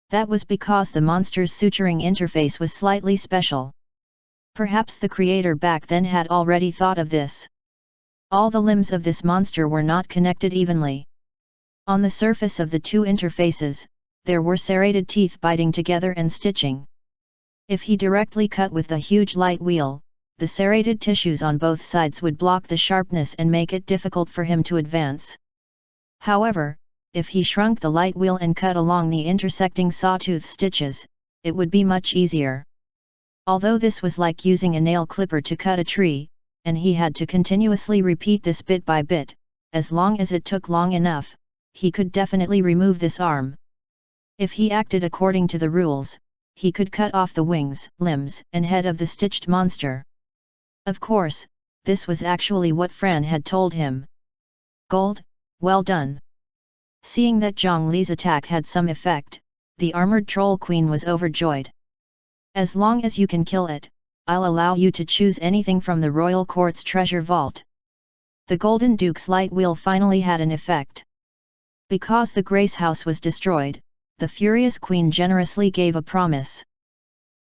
That was because the monster's suturing interface was slightly special. Perhaps the creator back then had already thought of this. All the limbs of this monster were not connected evenly. On the surface of the two interfaces, there were serrated teeth biting together and stitching. If he directly cut with the huge light wheel, the serrated tissues on both sides would block the sharpness and make it difficult for him to advance. However, if he shrunk the light wheel and cut along the intersecting sawtooth stitches, it would be much easier. Although this was like using a nail clipper to cut a tree, and he had to continuously repeat this bit by bit, as long as it took long enough, he could definitely remove this arm. If he acted according to the rules, he could cut off the wings, limbs, and head of the stitched monster. Of course, this was actually what Fran had told him. Gold, well done. Seeing that Zhang Li's attack had some effect, the armored troll queen was overjoyed. As long as you can kill it, I'll allow you to choose anything from the royal court's treasure vault. The Golden Duke's light wheel finally had an effect. Because the Grace House was destroyed, the furious queen generously gave a promise.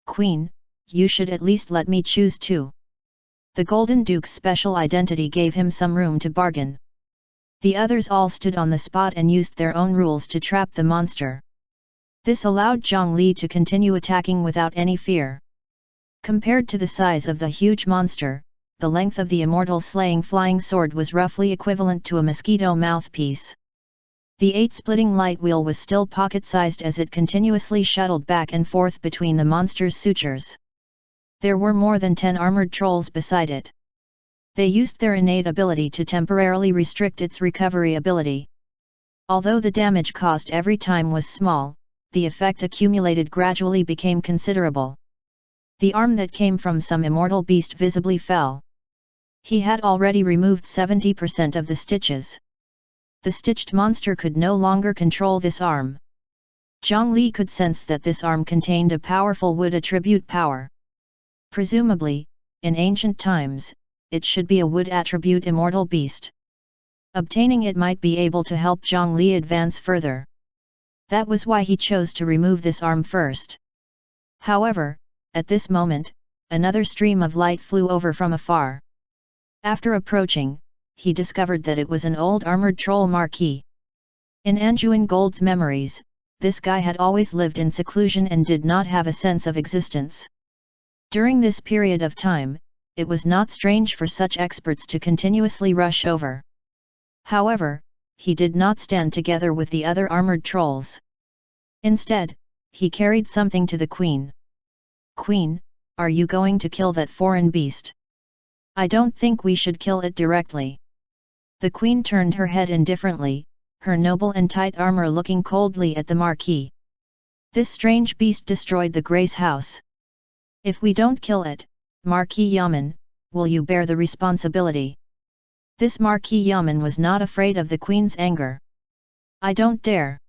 Queen, you should at least let me choose too. The Golden Duke's special identity gave him some room to bargain. The others all stood on the spot and used their own rules to trap the monster. This allowed Zhang Li to continue attacking without any fear. Compared to the size of the huge monster, the length of the immortal slaying flying sword was roughly equivalent to a mosquito mouthpiece. The 8-splitting light wheel was still pocket-sized as it continuously shuttled back and forth between the monster's sutures. There were more than 10 armored trolls beside it. They used their innate ability to temporarily restrict its recovery ability. Although the damage caused every time was small, the effect accumulated gradually became considerable. The arm that came from some immortal beast visibly fell. He had already removed 70% of the stitches. The stitched monster could no longer control this arm. Zhang Li could sense that this arm contained a powerful wood attribute power. Presumably, in ancient times, it should be a wood attribute immortal beast. Obtaining it might be able to help Zhang Li advance further. That was why he chose to remove this arm first. However, at this moment, another stream of light flew over from afar. After approaching, he discovered that it was an old armored troll marquis. In Anjuan Gold's memories, this guy had always lived in seclusion and did not have a sense of existence. During this period of time, it was not strange for such experts to continuously rush over. However, he did not stand together with the other armored trolls. Instead, he carried something to the queen. Queen, are you going to kill that foreign beast? I don't think we should kill it directly. The queen turned her head indifferently, her noble and tight armor looking coldly at the marquis. This strange beast destroyed the Grace House. If we don't kill it, Marquis Yaman, will you bear the responsibility? This Marquis Yaman was not afraid of the queen's anger. I don't dare.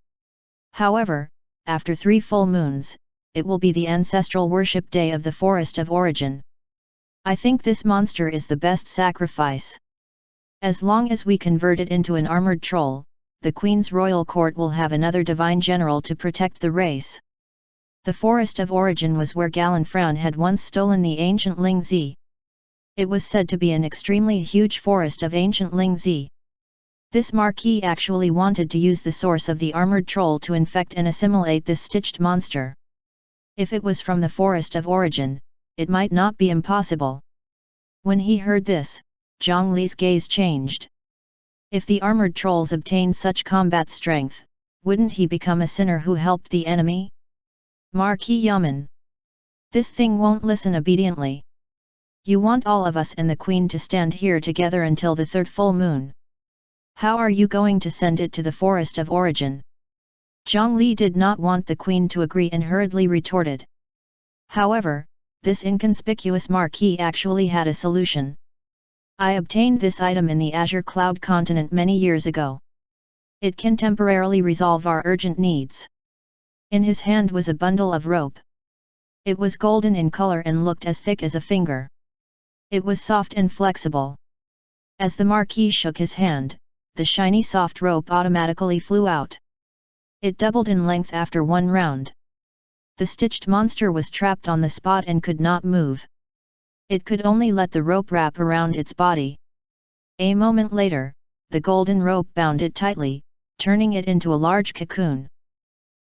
However, after 3 full moons, it will be the ancestral worship day of the Forest of Origin. I think this monster is the best sacrifice. As long as we convert it into an armored troll, the Queen's royal court will have another divine general to protect the race. The Forest of Origin was where Galanfran had once stolen the ancient Lingzi. It was said to be an extremely huge forest of ancient Lingzi. This marquis actually wanted to use the source of the armored troll to infect and assimilate this stitched monster. If it was from the Forest of Origin, it might not be impossible. When he heard this, Zhang Li's gaze changed. If the armored trolls obtained such combat strength, wouldn't he become a sinner who helped the enemy? Marquis Yaman. This thing won't listen obediently. You want all of us and the Queen to stand here together until the 3rd full moon. How are you going to send it to the Forest of Origin? Zhang Li did not want the Queen to agree and hurriedly retorted. However, this inconspicuous marquis actually had a solution. I obtained this item in the Azure Cloud continent many years ago. It can temporarily resolve our urgent needs. In his hand was a bundle of rope. It was golden in color and looked as thick as a finger. It was soft and flexible. As the Marquis shook his hand, the shiny soft rope automatically flew out. It doubled in length after one round. The stitched monster was trapped on the spot and could not move. It could only let the rope wrap around its body. A moment later, the golden rope bound it tightly, turning it into a large cocoon.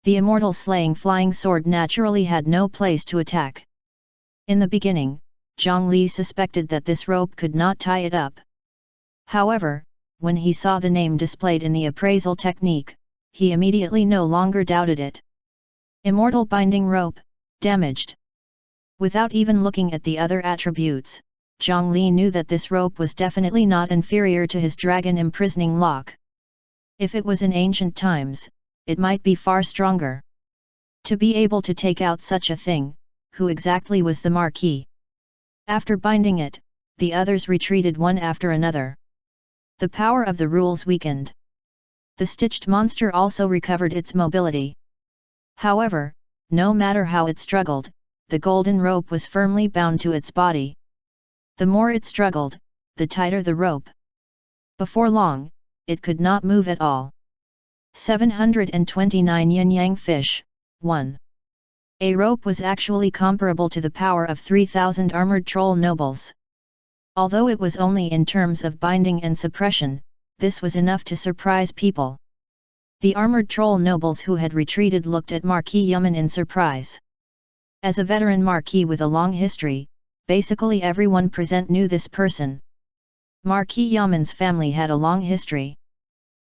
The immortal slaying flying sword naturally had no place to attack. In the beginning, Zhang Li suspected that this rope could not tie it up. However, when he saw the name displayed in the appraisal technique, he immediately no longer doubted it. Immortal binding rope, damaged. Without even looking at the other attributes, Zhang Li knew that this rope was definitely not inferior to his dragon imprisoning lock. If it was in ancient times, it might be far stronger. To be able to take out such a thing, who exactly was the Marquis? After binding it, the others retreated one after another. The power of the rules weakened. The stitched monster also recovered its mobility. However, no matter how it struggled, the golden rope was firmly bound to its body. The more it struggled, the tighter the rope. Before long, it could not move at all. 729 Yin-Yang Fish, 1. A rope was actually comparable to the power of 3,000 armored troll nobles. Although it was only in terms of binding and suppression, this was enough to surprise people. The armored troll nobles who had retreated looked at Marquis Yaman in surprise. As a veteran Marquis with a long history, basically everyone present knew this person. Marquis Yaman's family had a long history.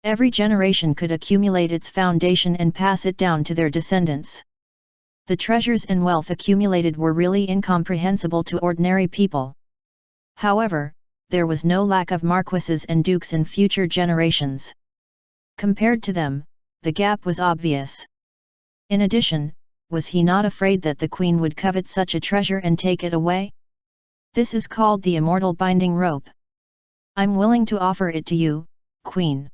Every generation could accumulate its foundation and pass it down to their descendants. The treasures and wealth accumulated were really incomprehensible to ordinary people. However, there was no lack of marquises and dukes in future generations. Compared to them, the gap was obvious. In addition, was he not afraid that the queen would covet such a treasure and take it away? This is called the immortal binding rope. I'm willing to offer it to you, queen.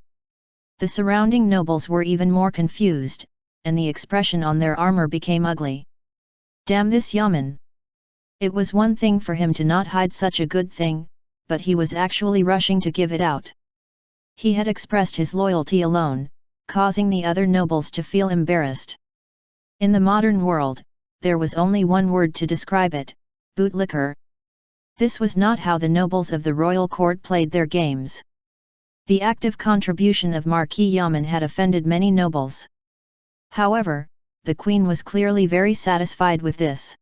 The surrounding nobles were even more confused, and the expression on their armor became ugly. Damn this Yaman! It was one thing for him to not hide such a good thing, but he was actually rushing to give it out. He had expressed his loyalty alone, causing the other nobles to feel embarrassed. In the modern world, there was only one word to describe it: bootlicker. This was not how the nobles of the royal court played their games. The active contribution of Marquis Yaman had offended many nobles. However, the queen was clearly very satisfied with this.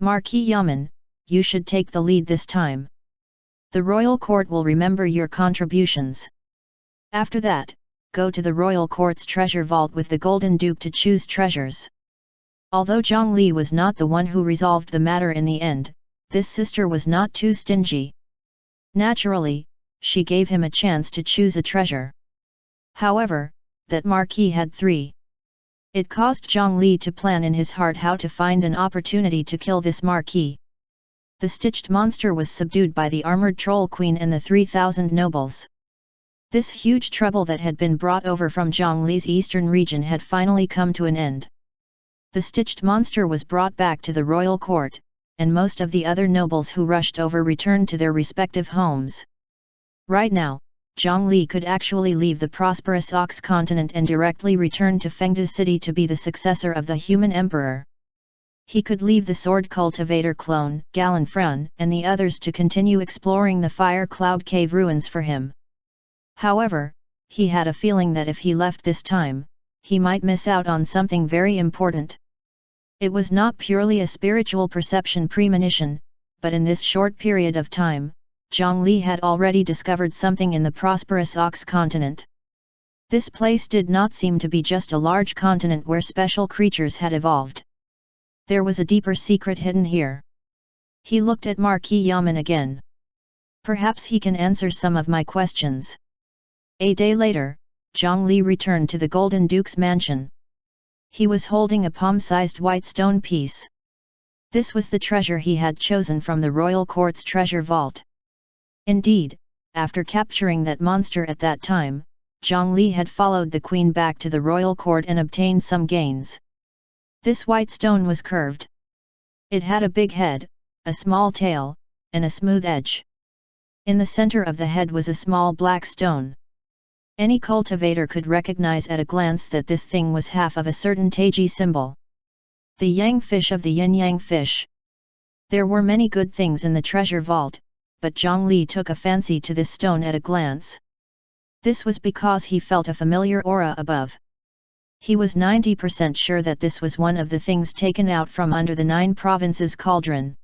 Marquis Yaman, you should take the lead this time. The royal court will remember your contributions. After that, go to the royal court's treasure vault with the golden duke to choose treasures. Although Zhang Li was not the one who resolved the matter in the end, this sister was not too stingy. Naturally, she gave him a chance to choose a treasure. However, that Marquis had 3. It caused Zhang Li to plan in his heart how to find an opportunity to kill this Marquis. The stitched monster was subdued by the armored troll queen and the 3,000 nobles. This huge trouble that had been brought over from Zhang Li's eastern region had finally come to an end. The stitched monster was brought back to the royal court, and most of the other nobles who rushed over returned to their respective homes. Right now, Zhang Li could actually leave the prosperous Ox continent and directly return to Fengde city to be the successor of the human emperor. He could leave the sword cultivator clone, Galanfrun, and the others to continue exploring the Fire Cloud Cave ruins for him. However, he had a feeling that if he left this time, he might miss out on something very important. It was not purely a spiritual perception premonition, but in this short period of time, Zhang Li had already discovered something in the prosperous Ox continent. This place did not seem to be just a large continent where special creatures had evolved. There was a deeper secret hidden here. He looked at Marquis Yaman again. Perhaps he can answer some of my questions. A day later, Zhang Li returned to the Golden Duke's mansion. He was holding a palm-sized white stone piece. This was the treasure he had chosen from the royal court's treasure vault. Indeed, after capturing that monster at that time, Zhang Li had followed the queen back to the royal court and obtained some gains. This white stone was curved. It had a big head, a small tail, and a smooth edge. In the center of the head was a small black stone. Any cultivator could recognize at a glance that this thing was half of a certain Taiji symbol. The yang fish of the yin-yang fish. There were many good things in the treasure vault, but Zhongli took a fancy to this stone at a glance. This was because he felt a familiar aura above. He was 90% sure that this was one of the things taken out from under the 9 provinces cauldron.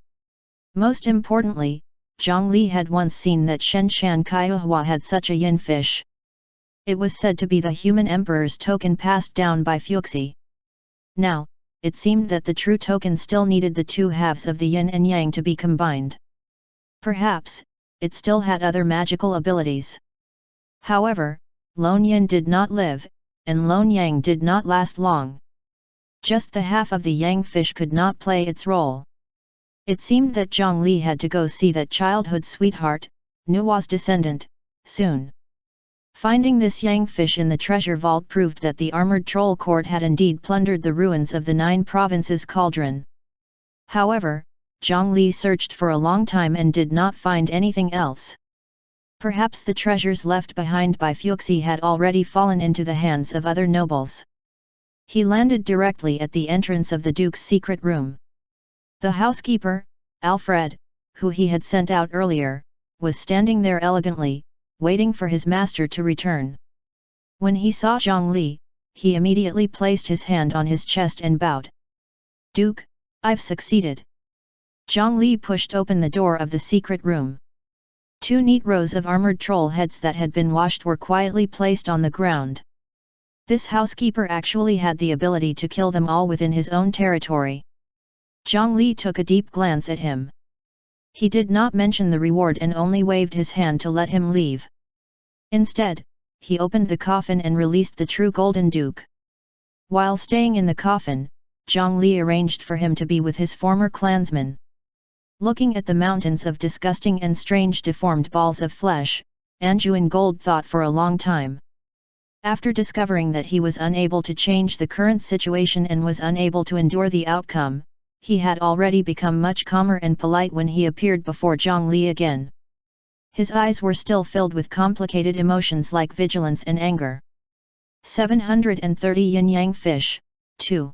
Most importantly, Zhongli had once seen that Shenshan Kaihua had such a yin fish. It was said to be the human emperor's token passed down by Fuxi. Now, it seemed that the true token still needed the 2 halves of the yin and yang to be combined. Perhaps, it still had other magical abilities. However, Lone Yin did not live, and Lone Yang did not last long. Just the half of the yang fish could not play its role. It seemed that Zhongli had to go see that childhood sweetheart, Nuo's descendant, soon. Finding this yang fish in the treasure vault proved that the armored troll court had indeed plundered the ruins of the 9 provinces cauldron. However, Zhongli searched for a long time and did not find anything else. Perhaps the treasures left behind by Fuxi had already fallen into the hands of other nobles. He landed directly at the entrance of the Duke's secret room. The housekeeper, Alfred, who he had sent out earlier, was standing there elegantly, waiting for his master to return. When he saw Zhongli, he immediately placed his hand on his chest and bowed. "Duke, I've succeeded." Zhongli pushed open the door of the secret room. 2 neat rows of armored troll heads that had been washed were quietly placed on the ground. This housekeeper actually had the ability to kill them all within his own territory. Zhongli took a deep glance at him. He did not mention the reward and only waved his hand to let him leave. Instead, he opened the coffin and released the true Golden Duke. While staying in the coffin, Zhongli arranged for him to be with his former clansmen. Looking at the mountains of disgusting and strange deformed balls of flesh, Anjuan Gold thought for a long time. After discovering that he was unable to change the current situation and was unable to endure the outcome, he had already become much calmer and polite when he appeared before Zhongli again. His eyes were still filled with complicated emotions like vigilance and anger. 730 yin-yang fish, 2.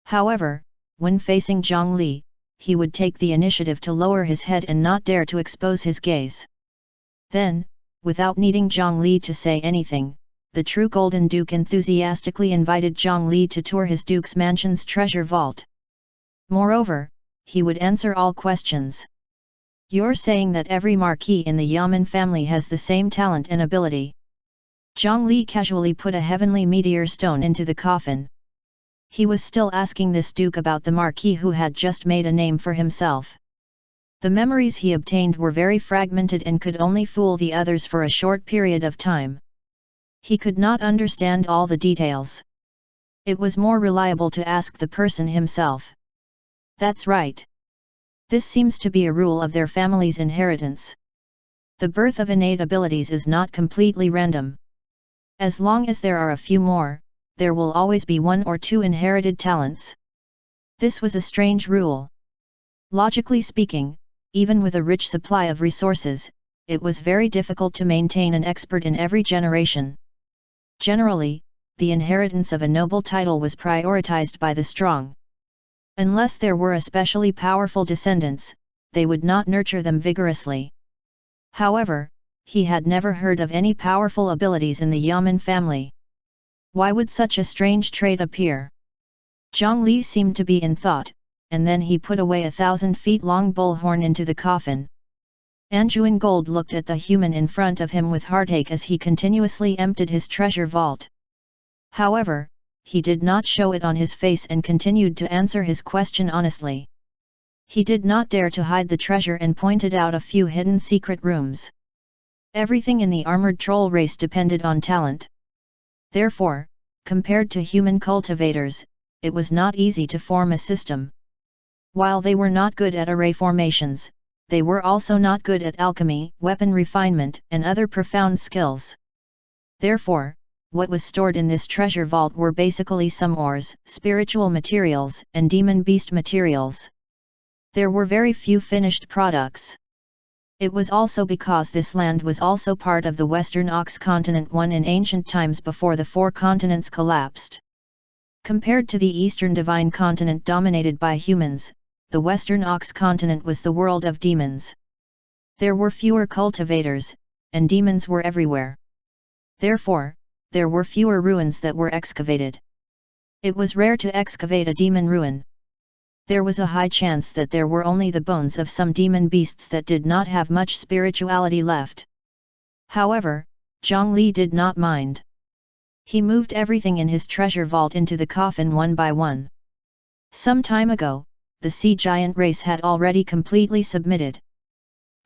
However, when facing Zhongli, he would take the initiative to lower his head and not dare to expose his gaze. Then, without needing Zhongli to say anything, the true Golden Duke enthusiastically invited Zhongli to tour his duke's mansion's treasure vault. Moreover, he would answer all questions. "You're saying that every marquis in the Yamen family has the same talent and ability?" Zhongli casually put a heavenly meteor stone into the coffin. He was still asking this duke about the marquis who had just made a name for himself. The memories he obtained were very fragmented and could only fool the others for a short period of time. He could not understand all the details. It was more reliable to ask the person himself. "That's right. This seems to be a rule of their family's inheritance. The birth of innate abilities is not completely random. As long as there are a few more, there will always be 1 or 2 inherited talents." This was a strange rule. Logically speaking, even with a rich supply of resources, it was very difficult to maintain an expert in every generation. Generally, the inheritance of a noble title was prioritized by the strong. Unless there were especially powerful descendants, they would not nurture them vigorously. However, he had never heard of any powerful abilities in the Yamen family. Why would such a strange trait appear? Zhongli seemed to be in thought, and then he put away 1,000 feet long bullhorn into the coffin. Anjuan Gold looked at the human in front of him with heartache as he continuously emptied his treasure vault. However, he did not show it on his face and continued to answer his question honestly. He did not dare to hide the treasure and pointed out a few hidden secret rooms. Everything in the armored troll race depended on talent. Therefore, compared to human cultivators, it was not easy to form a system. While they were not good at array formations, they were also not good at alchemy, weapon refinement, and other profound skills. Therefore, what was stored in this treasure vault were basically some ores, spiritual materials, and demon beast materials. There were very few finished products. It was also because this land was also part of the Western Ox continent, one in ancient times before the four continents collapsed. Compared to the Eastern Divine continent dominated by humans, the Western Ox continent was the world of demons. There were fewer cultivators, and demons were everywhere. Therefore, there were fewer ruins that were excavated. It was rare to excavate a demon ruin. There was a high chance that there were only the bones of some demon beasts that did not have much spirituality left. However, Zhongli did not mind. He moved everything in his treasure vault into the coffin one by one. Some time ago, the sea giant race had already completely submitted.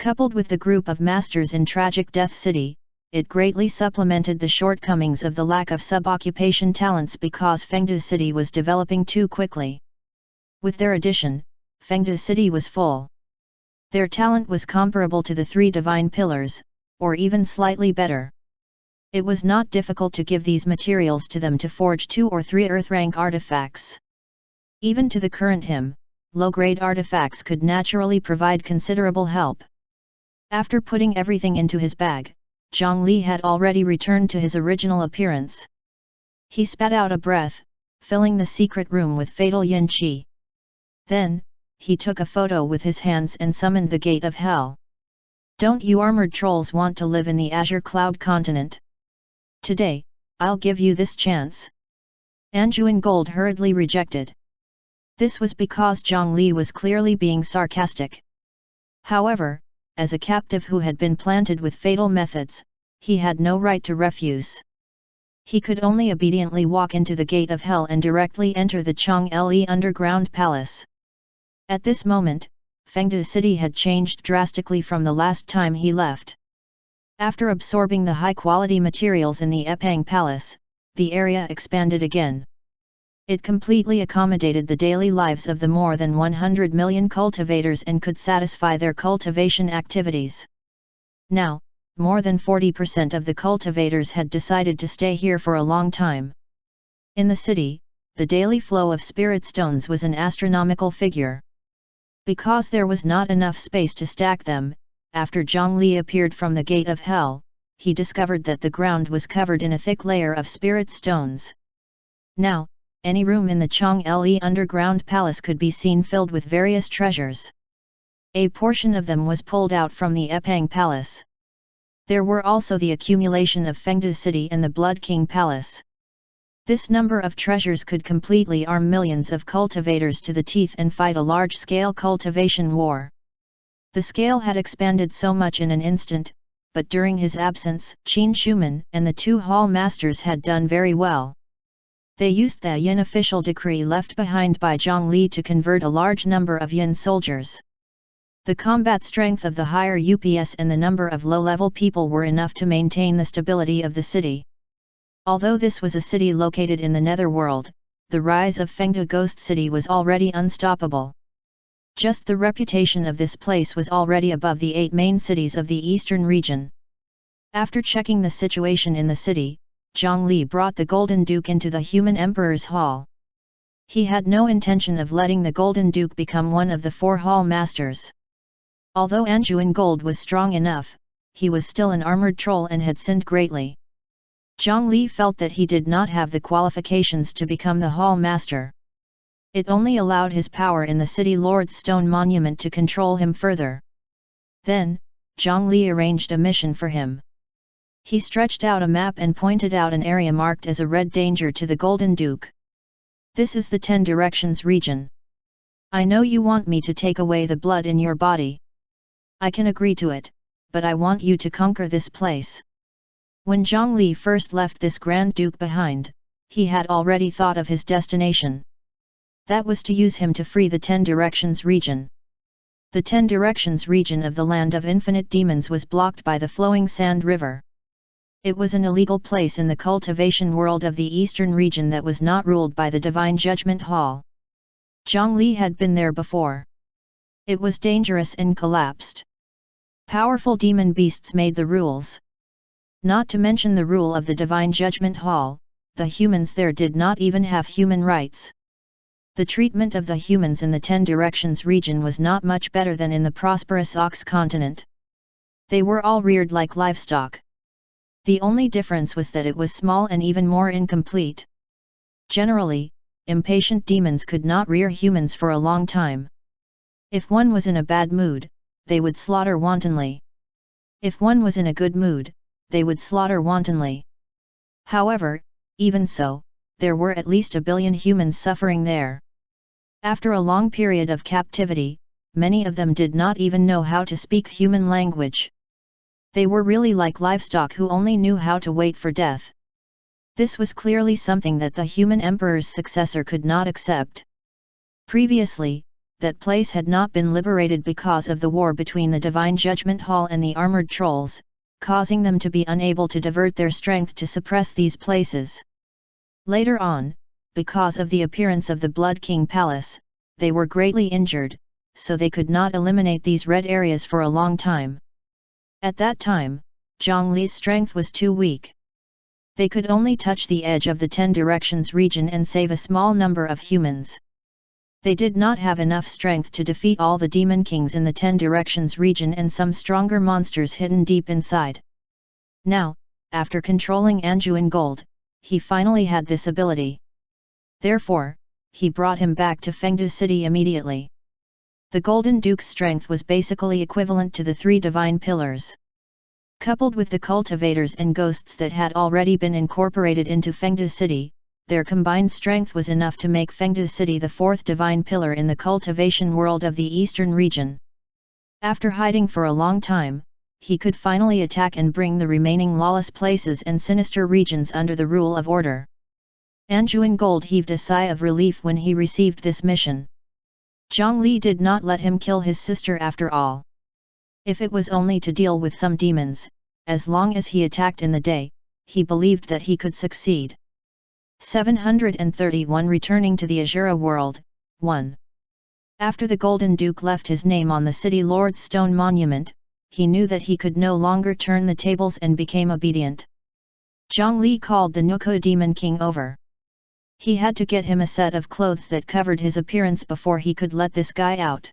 Coupled with the group of masters in Tragic Death City, it greatly supplemented the shortcomings of the lack of sub-occupation talents because Fengde City was developing too quickly. With their addition, Fengde City was full. Their talent was comparable to the three divine pillars, or even slightly better. It was not difficult to give these materials to them to forge 2 or 3 earth-rank artifacts. Even to the current him, low-grade artifacts could naturally provide considerable help. After putting everything into his bag, Zhongli had already returned to his original appearance. He spat out a breath, filling the secret room with fatal yin qi. Then, he took a photo with his hands and summoned the gate of hell. Don't you armored trolls want to live in the Azure Cloud continent? Today, I'll give you this chance. Anjuan Gold hurriedly rejected. This was because Zhongli was clearly being sarcastic. However, as a captive who had been planted with fatal methods, he had no right to refuse. He could only obediently walk into the gate of hell and directly enter the Chang'e underground palace. At this moment, Fengde City had changed drastically from the last time he left. After absorbing the high-quality materials in the Epang Palace, the area expanded again. It completely accommodated the daily lives of the more than 100 million cultivators and could satisfy their cultivation activities. Now, more than 40% of the cultivators had decided to stay here for a long time. In the city, the daily flow of spirit stones was an astronomical figure. Because there was not enough space to stack them, after Zhongli appeared from the gate of hell, he discovered that the ground was covered in a thick layer of spirit stones. Now, any room in the Chang'e underground palace could be seen filled with various treasures. A portion of them was pulled out from the Epang Palace. There were also the accumulation of Fengde City and the Blood King Palace. This number of treasures could completely arm millions of cultivators to the teeth and fight a large-scale cultivation war. The scale had expanded so much in an instant, but during his absence, Qin Shuman and the 2 hall masters had done very well. They used the Yin official decree left behind by Zhongli to convert a large number of Yin soldiers. The combat strength of the higher UPS and the number of low-level people were enough to maintain the stability of the city. Although this was a city located in the netherworld, the rise of Fengde Ghost City was already unstoppable. Just the reputation of this place was already above the 8 main cities of the eastern region. After checking the situation in the city, Zhongli brought the Golden Duke into the Human Emperor's Hall. He had no intention of letting the Golden Duke become one of the 4 hall masters. Although Anjuan Gold was strong enough, he was still an armored troll and had sinned greatly. Zhongli felt that he did not have the qualifications to become the hall master. It only allowed his power in the city lord's stone monument to control him further. Then, Zhongli arranged a mission for him. He stretched out a map and pointed out an area marked as a red danger to the Golden Duke. This is the 10 Directions region. I know you want me to take away the blood in your body. I can agree to it, but I want you to conquer this place. When Zhongli first left this Grand Duke behind, he had already thought of his destination. That was to use him to free the 10 Directions region. The 10 Directions region of the Land of Infinite Demons was blocked by the flowing sand river. It was an illegal place in the cultivation world of the eastern region that was not ruled by the Divine Judgment Hall. Zhongli had been there before. It was dangerous and collapsed. Powerful demon beasts made the rules. Not to mention the rule of the Divine Judgment Hall, the humans there did not even have human rights. The treatment of the humans in the 10 Directions region was not much better than in the prosperous Ox continent. They were all reared like livestock. The only difference was that it was small and even more incomplete. Generally, impatient demons could not rear humans for a long time. If one was in a bad mood, they would slaughter wantonly. If one was in a good mood, they would slaughter wantonly. However, even so, there were at least 1 billion humans suffering there. After a long period of captivity, many of them did not even know how to speak human language. They were really like livestock who only knew how to wait for death. This was clearly something that the human emperor's successor could not accept. Previously, that place had not been liberated because of the war between the Divine Judgment Hall and the armored trolls, causing them to be unable to divert their strength to suppress these places. Later on, because of the appearance of the Blood King Palace, they were greatly injured, so they could not eliminate these red areas for a long time. At that time, Zhongli's strength was too weak. They could only touch the edge of the 10 Directions region and save a small number of humans. They did not have enough strength to defeat all the demon kings in the 10 Directions region and some stronger monsters hidden deep inside. Now, after controlling Anjuan Gold, he finally had this ability. Therefore, he brought him back to Fengdu City immediately. The Golden Duke's strength was basically equivalent to the 3 divine pillars. Coupled with the cultivators and ghosts that had already been incorporated into Fengdu City, their combined strength was enough to make Fengdu City the 4th divine pillar in the cultivation world of the eastern region. After hiding for a long time, he could finally attack and bring the remaining lawless places and sinister regions under the rule of order. Anjuan Gold heaved a sigh of relief when he received this mission. Zhongli did not let him kill his sister after all. If it was only to deal with some demons, as long as he attacked in the day, he believed that he could succeed. 731 Returning to the Azura world, 1. After the Golden Duke left his name on the City Lord's stone monument, he knew that he could no longer turn the tables and became obedient. Zhongli called the Nuko Demon King over. He had to get him a set of clothes that covered his appearance before he could let this guy out.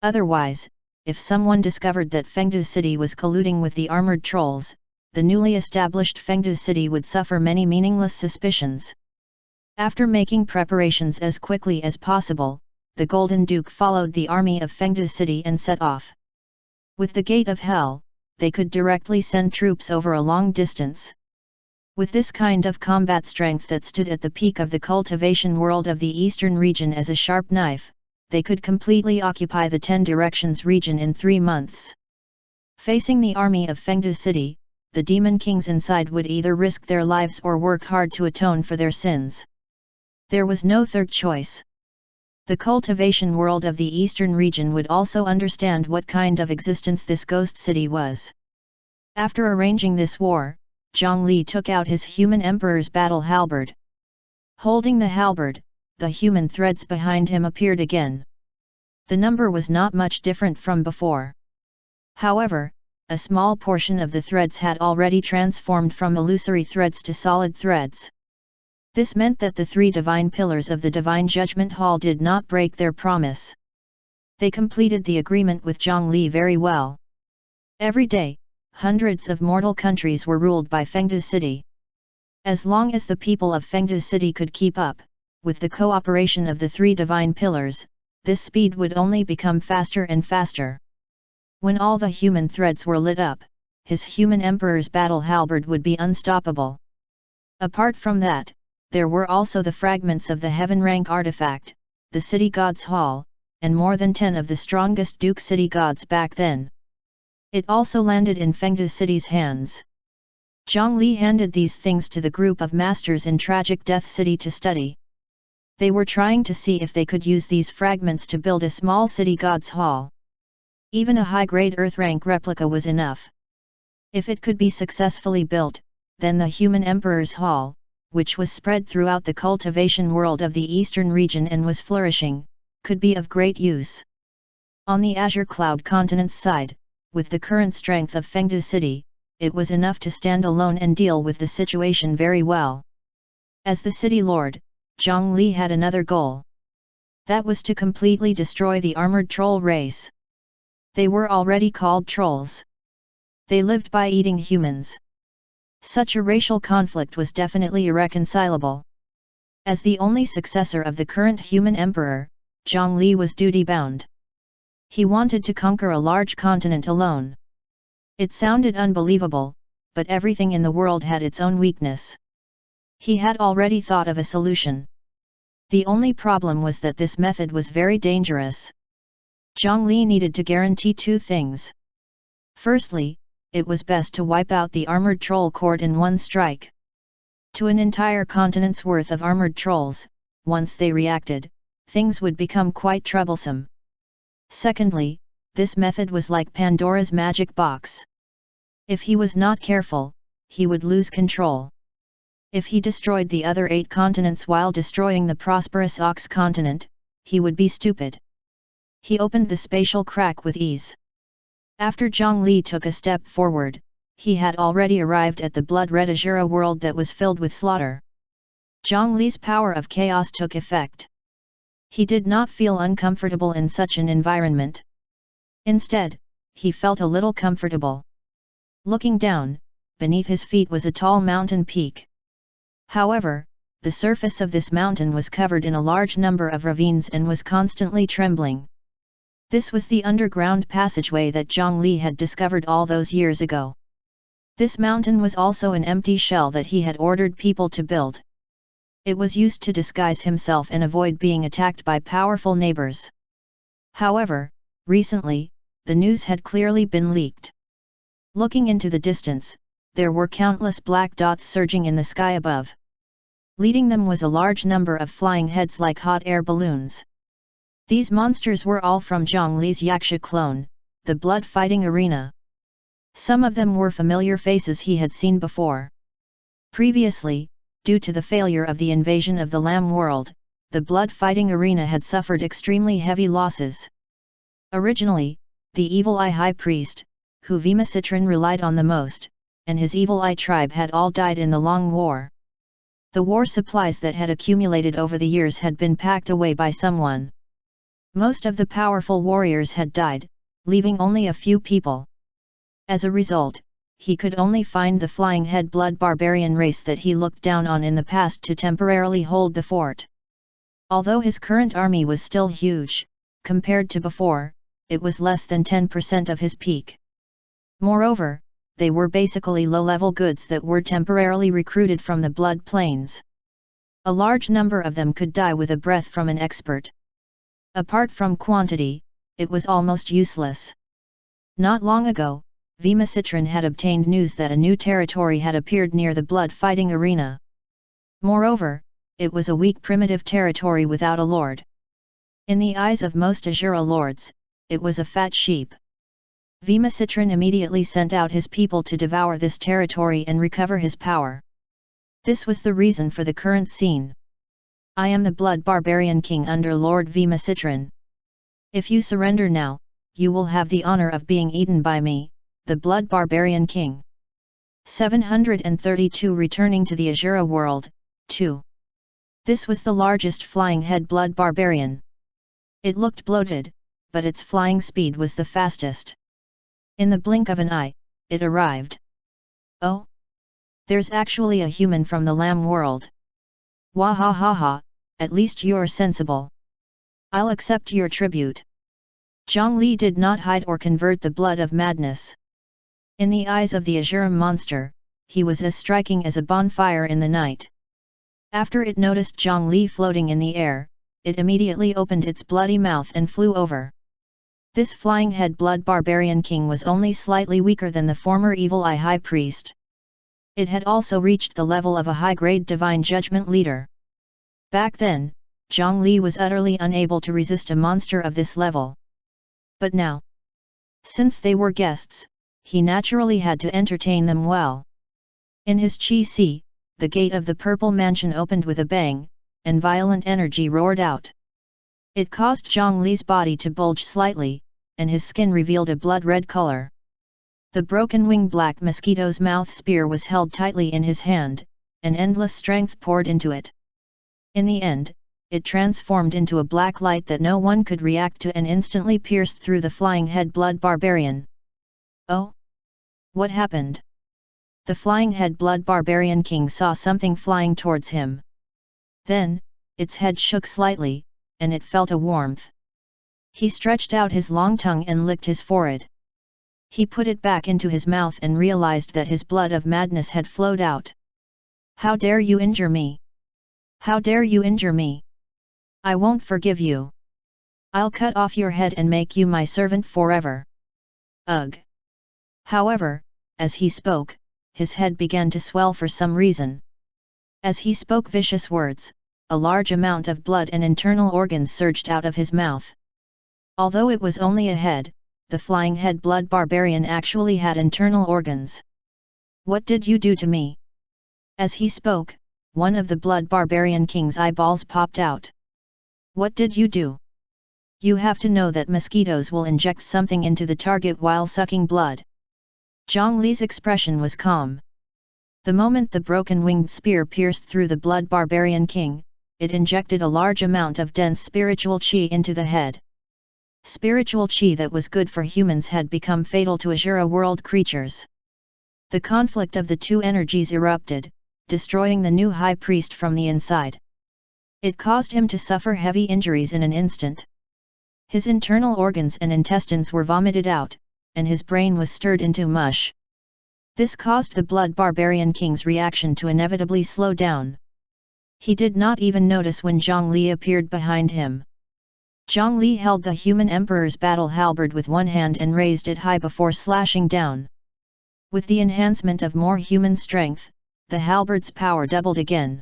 Otherwise, if someone discovered that Fengdu City was colluding with the armored trolls, the newly established Fengdu City would suffer many meaningless suspicions. After making preparations as quickly as possible, the Golden Duke followed the army of Fengdu City and set off. With the Gate of Hell, they could directly send troops over a long distance. With this kind of combat strength that stood at the peak of the cultivation world of the eastern region as a sharp knife, they could completely occupy the 10 Directions region in 3 months. Facing the army of Fengdu City, the demon kings inside would either risk their lives or work hard to atone for their sins. There was no third choice. The cultivation world of the eastern region would also understand what kind of existence this ghost city was. After arranging this war, Zhongli took out his human emperor's battle halberd. Holding the halberd, the human threads behind him appeared again. The number was not much different from before. However, a small portion of the threads had already transformed from illusory threads to solid threads. This meant that the 3 divine pillars of the Divine Judgment Hall did not break their promise. They completed the agreement with Zhongli very well. Every day, hundreds of mortal countries were ruled by Fengdu City. As long as the people of Fengdu City could keep up, with the cooperation of the 3 divine pillars, this speed would only become faster and faster. When all the human threads were lit up, his human emperor's battle halberd would be unstoppable. Apart from that, there were also the fragments of the heaven rank artifact, the city god's hall, and more than 10 of the strongest Duke city gods back then. It also landed in Fengdu City's hands. Zhongli handed these things to the group of masters in Tragic Death City to study. They were trying to see if they could use these fragments to build a small city god's hall. Even a high-grade Earth-rank replica was enough. If it could be successfully built, then the human emperor's hall, which was spread throughout the cultivation world of the eastern region and was flourishing, could be of great use. On the Azure Cloud continent's side, with the current strength of Fengdu City, it was enough to stand alone and deal with the situation very well. As the city lord, Zhongli had another goal. That was to completely destroy the armored troll race. They were already called trolls. They lived by eating humans. Such a racial conflict was definitely irreconcilable. As the only successor of the current human emperor, Zhongli was duty-bound. He wanted to conquer a large continent alone. It sounded unbelievable, but everything in the world had its own weakness. He had already thought of a solution. The only problem was that this method was very dangerous. Zhongli needed to guarantee two things. Firstly, it was best to wipe out the armored troll court in one strike. To an entire continent's worth of armored trolls, once they reacted, things would become quite troublesome. Secondly, this method was like Pandora's magic box. If he was not careful, he would lose control. If he destroyed the other 8 continents while destroying the prosperous Ox continent, he would be stupid. He opened the spatial crack with ease. After Zhongli took a step forward, he had already arrived at the blood-red Azura world that was filled with slaughter. Zhongli's power of chaos took effect. He did not feel uncomfortable in such an environment. Instead, he felt a little comfortable. Looking down, beneath his feet was a tall mountain peak. However, the surface of this mountain was covered in a large number of ravines and was constantly trembling. This was the underground passageway that Zhongli had discovered all those years ago. This mountain was also an empty shell that he had ordered people to build. It was used to disguise himself and avoid being attacked by powerful neighbors. However, recently, the news had clearly been leaked. Looking into the distance, there were countless black dots surging in the sky above. Leading them was a large number of flying heads like hot air balloons. These monsters were all from Zhongli's Yaksha clone, the blood-fighting arena. Some of them were familiar faces he had seen before. Previously, due to the failure of the invasion of the Lamb world, the blood-fighting arena had suffered extremely heavy losses. Originally, the Evil Eye High Priest, who Vimacitran relied on the most, and his Evil Eye tribe had all died in the long war. The war supplies that had accumulated over the years had been packed away by someone. Most of the powerful warriors had died, leaving only a few people. As a result, he could only find the flying head blood barbarian race that he looked down on in the past to temporarily hold the fort. Although his current army was still huge, compared to before, it was less than 10% of his peak. Moreover, they were basically low-level goods that were temporarily recruited from the blood plains. A large number of them could die with a breath from an expert. Apart from quantity, it was almost useless. Not long ago, Vimacitran had obtained news that a new territory had appeared near the blood-fighting arena. Moreover, it was a weak primitive territory without a lord. In the eyes of most Azura lords, it was a fat sheep. Vimacitran immediately sent out his people to devour this territory and recover his power. This was the reason for the current scene. I am the blood barbarian king under Lord Vimacitran. If you surrender now, you will have the honor of being eaten by me, the blood barbarian king. 732 Returning to the Azura world, 2. This was the largest flying head blood barbarian. It looked bloated, but its flying speed was the fastest. In the blink of an eye, it arrived. Oh! There's actually a human from the Lamb world. Wahahaha, at least you're sensible. I'll accept your tribute. Zhongli did not hide or convert the blood of madness. In the eyes of the Azura monster, he was as striking as a bonfire in the night. After it noticed Zhongli floating in the air, it immediately opened its bloody mouth and flew over. This flying head blood barbarian king was only slightly weaker than the former Evil Eye High Priest. It had also reached the level of a high-grade divine judgment leader. Back then, Zhongli was utterly unable to resist a monster of this level. But now, since they were guests, he naturally had to entertain them well. In his chi-si, the gate of the purple mansion opened with a bang, and violent energy roared out. It caused Zhongli's body to bulge slightly, and his skin revealed a blood-red color. The broken-wing black mosquito's mouth spear was held tightly in his hand, and endless strength poured into it. In the end, it transformed into a black light that no one could react to and instantly pierced through the flying head blood barbarian. Oh! What happened? The flying head blood barbarian king saw something flying towards him. Then, its head shook slightly, and it felt a warmth. He stretched out his long tongue and licked his forehead. He put it back into his mouth and realized that his blood of madness had flowed out. How dare you injure me? How dare you injure me? I won't forgive you. I'll cut off your head and make you my servant forever. Ugh! However, as he spoke, his head began to swell for some reason. As he spoke vicious words, a large amount of blood and internal organs surged out of his mouth. Although it was only a head, the flying head blood barbarian actually had internal organs. What did you do to me? As he spoke, one of the blood barbarian king's eyeballs popped out. What did you do? You have to know that mosquitoes will inject something into the target while sucking blood. Zhang Li's expression was calm. The moment the broken-winged spear pierced through the blood barbarian king, it injected a large amount of dense spiritual qi into the head. Spiritual qi that was good for humans had become fatal to Azura world creatures. The conflict of the two energies erupted, destroying the new high priest from the inside. It caused him to suffer heavy injuries in an instant. His internal organs and intestines were vomited out, and his brain was stirred into mush. This caused the blood barbarian king's reaction to inevitably slow down. He did not even notice when Zhang Li appeared behind him. Zhang Li held the human emperor's battle halberd with one hand and raised it high before slashing down. With the enhancement of more human strength, the halberd's power doubled again.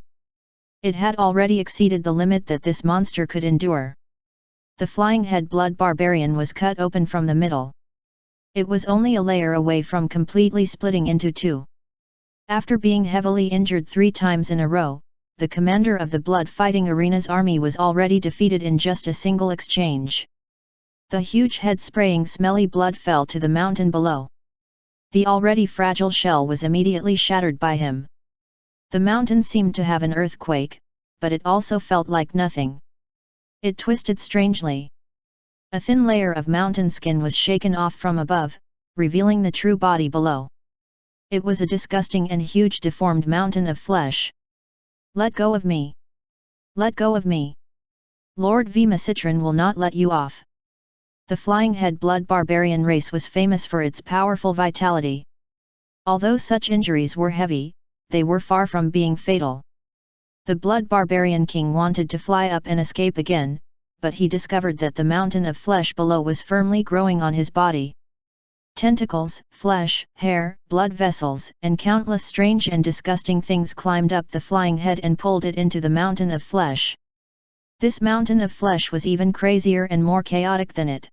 It had already exceeded the limit that this monster could endure. The flying head blood barbarian was cut open from the middle. It was only a layer away from completely splitting into two. After being heavily injured 3 times in a row, the commander of the blood fighting arena's army was already defeated in just a single exchange. The huge head spraying smelly blood fell to the mountain below. The already fragile shell was immediately shattered by him. The mountain seemed to have an earthquake, but it also felt like nothing. It twisted strangely. A thin layer of mountain skin was shaken off from above, revealing the true body below. It was a disgusting and huge deformed mountain of flesh. Let go of me! Let go of me! Lord Vimacitran will not let you off. The flying head blood barbarian race was famous for its powerful vitality. Although such injuries were heavy, they were far from being fatal. The blood barbarian king wanted to fly up and escape again, but he discovered that the mountain of flesh below was firmly growing on his body. Tentacles, flesh, hair, blood vessels, and countless strange and disgusting things climbed up the flying head and pulled it into the mountain of flesh. This mountain of flesh was even crazier and more chaotic than it.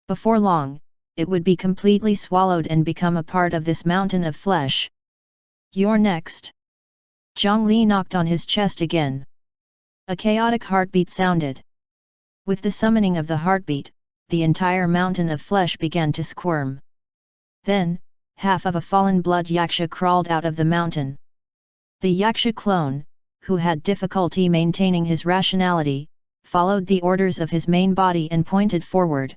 Before long, it would be completely swallowed and become a part of this mountain of flesh. You're next. Zhang Li knocked on his chest again. A chaotic heartbeat sounded. With the summoning of the heartbeat, the entire mountain of flesh began to squirm. Then, half of a fallen blood yaksha crawled out of the mountain. The yaksha clone, who had difficulty maintaining his rationality, followed the orders of his main body and pointed forward.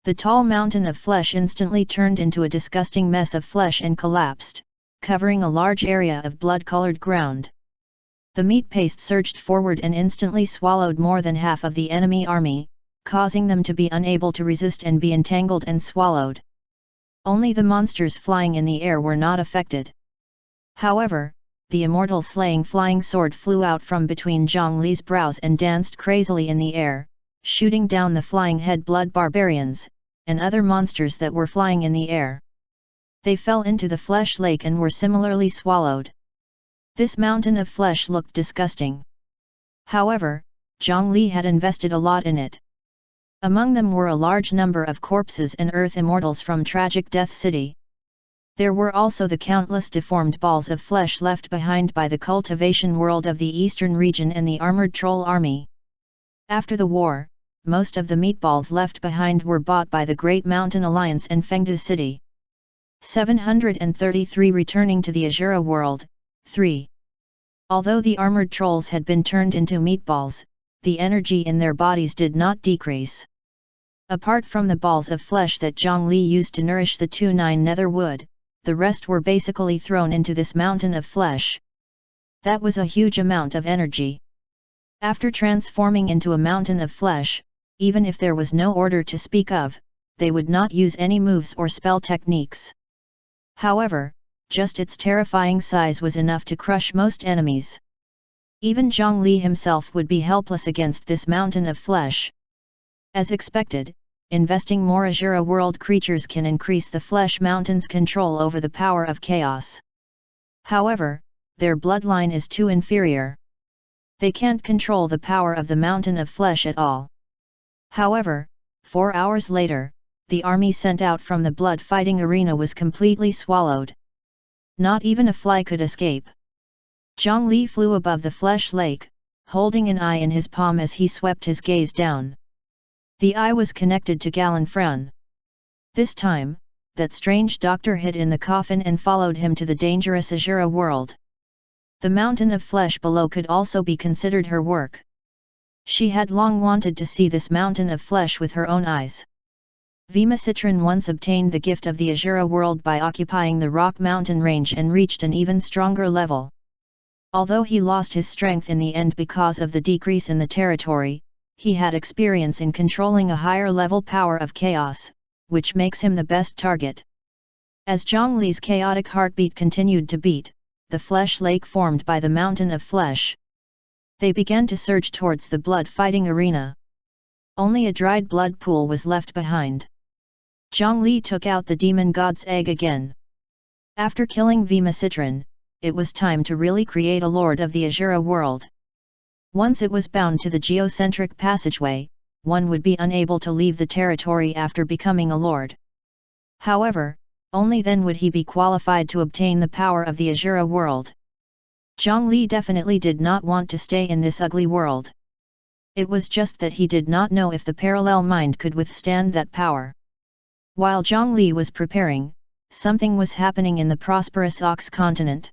The tall mountain of flesh instantly turned into a disgusting mess of flesh and collapsed, covering a large area of blood-colored ground. The meat paste surged forward and instantly swallowed more than half of the enemy army, causing them to be unable to resist and be entangled and swallowed. Only the monsters flying in the air were not affected. However, the immortal slaying flying sword flew out from between Zhang Li's brows and danced crazily in the air, shooting down the flying head blood barbarians, and other monsters that were flying in the air. They fell into the flesh lake and were similarly swallowed. This mountain of flesh looked disgusting. However, Zhang Li had invested a lot in it. Among them were a large number of corpses and earth immortals from tragic Death City. There were also the countless deformed balls of flesh left behind by the cultivation world of the eastern region and the armored troll army. After the war, most of the meatballs left behind were bought by the Great Mountain Alliance and Fengda City. 733 Returning to the Azura world, 3. Although the armored trolls had been turned into meatballs, the energy in their bodies did not decrease. Apart from the balls of flesh that Zhang Li used to nourish the 2-9 nether wood, the rest were basically thrown into this mountain of flesh. That was a huge amount of energy. After transforming into a mountain of flesh, even if there was no order to speak of, they would not use any moves or spell techniques. However, just its terrifying size was enough to crush most enemies. Even Zhongli himself would be helpless against this mountain of flesh. As expected, investing more Azura world creatures can increase the flesh mountain's control over the power of chaos. However, their bloodline is too inferior. They can't control the power of the mountain of flesh at all. However, 4 hours later, the army sent out from the blood fighting arena was completely swallowed. Not even a fly could escape. Zhongli flew above the flesh lake, holding an eye in his palm as he swept his gaze down. The eye was connected to Galanfrun. This time, that strange doctor hid in the coffin and followed him to the dangerous Azura world. The mountain of flesh below could also be considered her work. She had long wanted to see this mountain of flesh with her own eyes. Vimacitran once obtained the gift of the Azura world by occupying the rock mountain range and reached an even stronger level. Although he lost his strength in the end because of the decrease in the territory, he had experience in controlling a higher level power of chaos, which makes him the best target. As Zhongli's chaotic heartbeat continued to beat, the flesh lake formed by the mountain of flesh. They began to surge towards the blood fighting arena. Only a dried blood pool was left behind. Zhongli took out the demon god's egg again. After killing Vimacitran, it was time to really create a lord of the Azura world. Once it was bound to the geocentric passageway, one would be unable to leave the territory after becoming a lord. However, only then would he be qualified to obtain the power of the Azura world. Zhongli definitely did not want to stay in this ugly world. It was just that he did not know if the parallel mind could withstand that power. While Zhongli was preparing, something was happening in the prosperous Ox continent.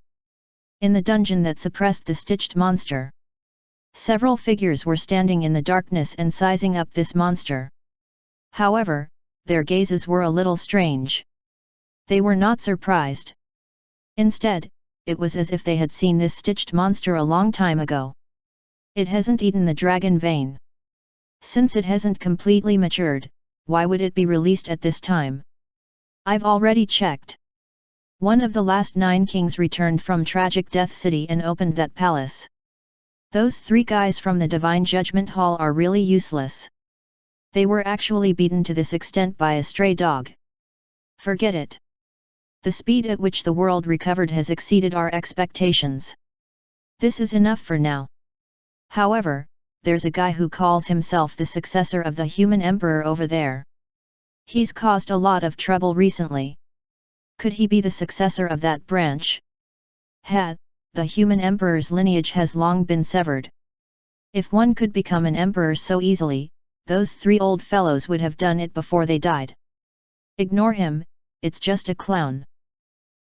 In the dungeon that suppressed the stitched monster, several figures were standing in the darkness and sizing up this monster. However, their gazes were a little strange. They were not surprised. Instead, it was as if they had seen this stitched monster a long time ago. It hasn't eaten the dragon vein. Since it hasn't completely matured, why would it be released at this time? I've already checked. One of the last 9 kings returned from Tragic Death City and opened that palace. Those 3 guys from the Divine Judgment Hall are really useless. They were actually beaten to this extent by a stray dog. Forget it. The speed at which the world recovered has exceeded our expectations. This is enough for now. However, there's a guy who calls himself the successor of the human emperor over there. He's caused a lot of trouble recently. Could he be the successor of that branch? The human emperor's lineage has long been severed. If one could become an emperor so easily, those 3 old fellows would have done it before they died. Ignore him, it's just a clown.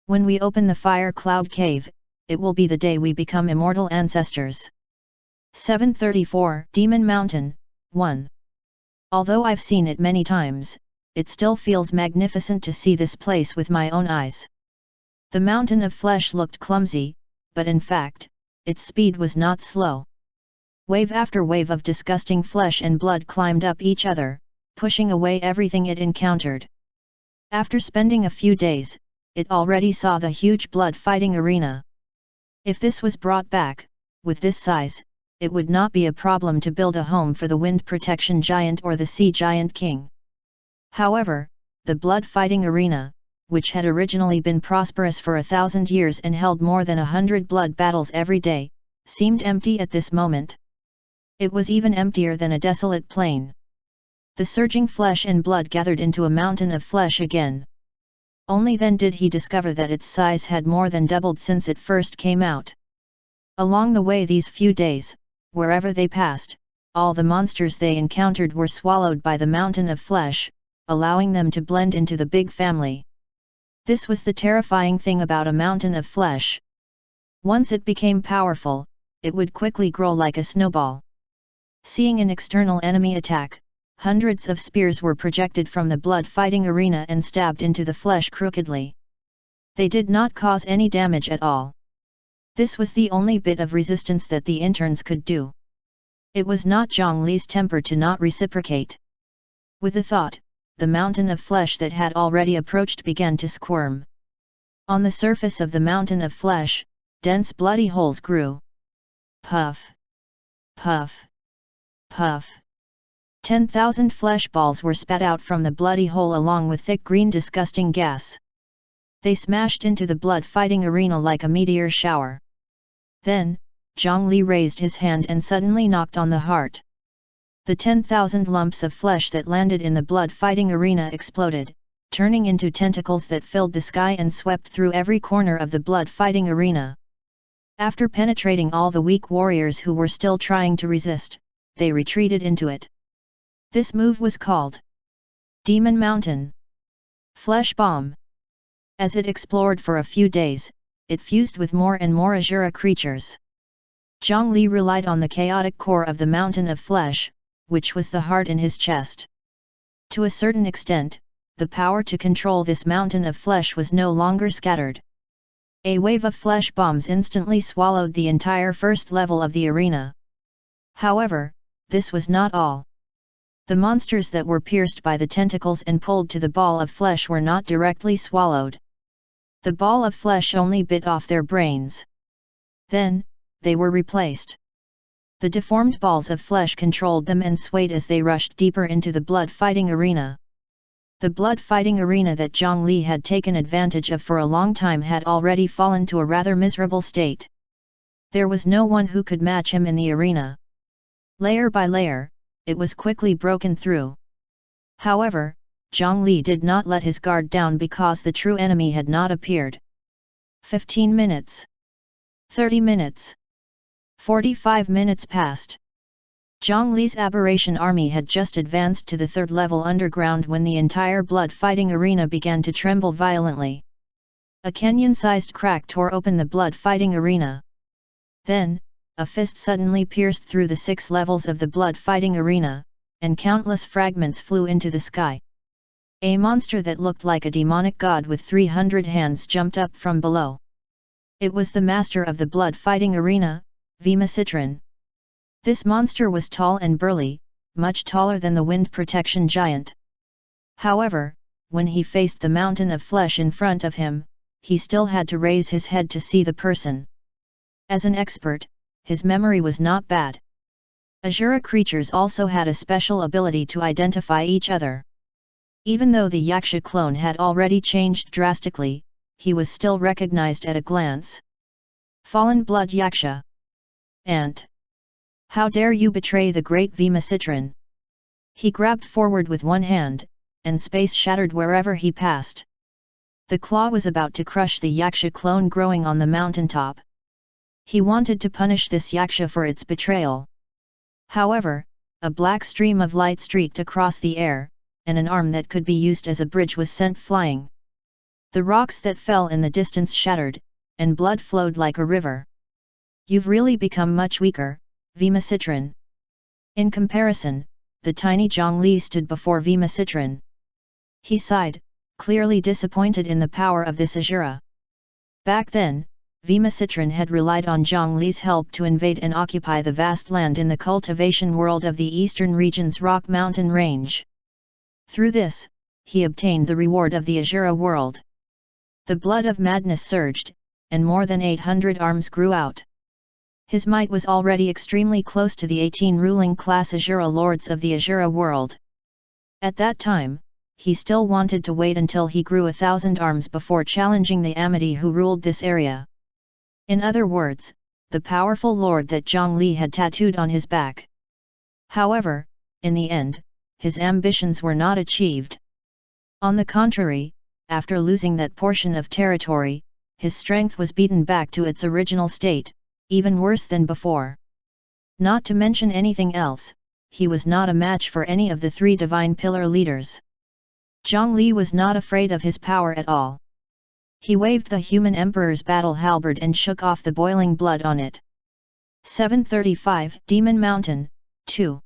When we open the Fire Cloud Cave, it will be the day we become immortal ancestors. 734 Demon Mountain, 1. Although I've seen it many times, it still feels magnificent to see this place with my own eyes. The mountain of flesh looked clumsy, but in fact, its speed was not slow. Wave after wave of disgusting flesh and blood climbed up each other, pushing away everything it encountered. After spending a few days, it already saw the huge blood-fighting arena. If this was brought back, with this size, it would not be a problem to build a home for the wind protection giant or the sea giant king. However, the blood-fighting arena, which had originally been prosperous for 1,000 years and held more than 100 blood battles every day, seemed empty at this moment. It was even emptier than a desolate plain. The surging flesh and blood gathered into a mountain of flesh again. Only then did he discover that its size had more than doubled since it first came out. Along the way these few days, wherever they passed, all the monsters they encountered were swallowed by the mountain of flesh, allowing them to blend into the big family. This was the terrifying thing about a mountain of flesh. Once it became powerful, it would quickly grow like a snowball. Seeing an external enemy attack, hundreds of spears were projected from the blood-fighting arena and stabbed into the flesh crookedly. They did not cause any damage at all. This was the only bit of resistance that the interns could do. It was not Zhongli's temper to not reciprocate. With the thought, the mountain of flesh that had already approached began to squirm. On the surface of the mountain of flesh, dense bloody holes grew. Puff! Puff! Puff! 10,000 flesh balls were spat out from the bloody hole along with thick green disgusting gas. They smashed into the blood-fighting arena like a meteor shower. Then, Zhongli raised his hand and suddenly knocked on the heart. The 10,000 lumps of flesh that landed in the blood-fighting arena exploded, turning into tentacles that filled the sky and swept through every corner of the blood-fighting arena. After penetrating all the weak warriors who were still trying to resist, they retreated into it. This move was called Demon Mountain Flesh Bomb. As it explored for a few days, it fused with more and more Azura creatures. Zhongli relied on the chaotic core of the mountain of flesh, which was the heart in his chest. To a certain extent, the power to control this mountain of flesh was no longer scattered. A wave of flesh bombs instantly swallowed the entire first level of the arena. However, this was not all. The monsters that were pierced by the tentacles and pulled to the ball of flesh were not directly swallowed. The ball of flesh only bit off their brains. Then, they were replaced. The deformed balls of flesh controlled them and swayed as they rushed deeper into the blood-fighting arena. The blood-fighting arena that Zhongli had taken advantage of for a long time had already fallen to a rather miserable state. There was no one who could match him in the arena. Layer by layer, it was quickly broken through. However, Zhongli did not let his guard down because the true enemy had not appeared. 15 minutes. 30 minutes. 45 minutes passed. Zhongli's aberration army had just advanced to the third level underground when the entire blood-fighting arena began to tremble violently. A canyon-sized crack tore open the blood-fighting arena. Then, a fist suddenly pierced through the 6 levels of the blood-fighting arena, and countless fragments flew into the sky. A monster that looked like a demonic god with 300 hands jumped up from below. It was the master of the blood-fighting arena, Vimacitran. This monster was tall and burly, much taller than the wind protection giant. However, when he faced the mountain of flesh in front of him, he still had to raise his head to see the person. As an expert, his memory was not bad. Azura creatures also had a special ability to identify each other. Even though the Yaksha clone had already changed drastically, he was still recognized at a glance. Fallen Blood Yaksha. Ant. How dare you betray the great Vimacitran? He grabbed forward with one hand, and space shattered wherever he passed. The claw was about to crush the Yaksha clone growing on the mountaintop. He wanted to punish this Yaksha for its betrayal. However, a black stream of light streaked across the air, and an arm that could be used as a bridge was sent flying. The rocks that fell in the distance shattered, and blood flowed like a river. You've really become much weaker, Vimacitran. In comparison, the tiny Zhongli stood before Vimacitran. He sighed, clearly disappointed in the power of this Azura. Back then, Vimacitran had relied on Zhongli's help to invade and occupy the vast land in the cultivation world of the eastern region's rock mountain range. Through this, he obtained the reward of the Azura world. The blood of madness surged, and more than 800 arms grew out. His might was already extremely close to the 18 ruling class Azura lords of the Azura world. At that time, he still wanted to wait until he grew 1,000 arms before challenging the Amity who ruled this area. In other words, the powerful lord that Zhongli had tattooed on his back. However, in the end, his ambitions were not achieved. On the contrary, after losing that portion of territory, his strength was beaten back to its original state, even worse than before. Not to mention anything else, he was not a match for any of the 3 divine pillar leaders. Zhongli was not afraid of his power at all. He waved the human emperor's battle halberd and shook off the boiling blood on it. 735 Demon Mountain, 2.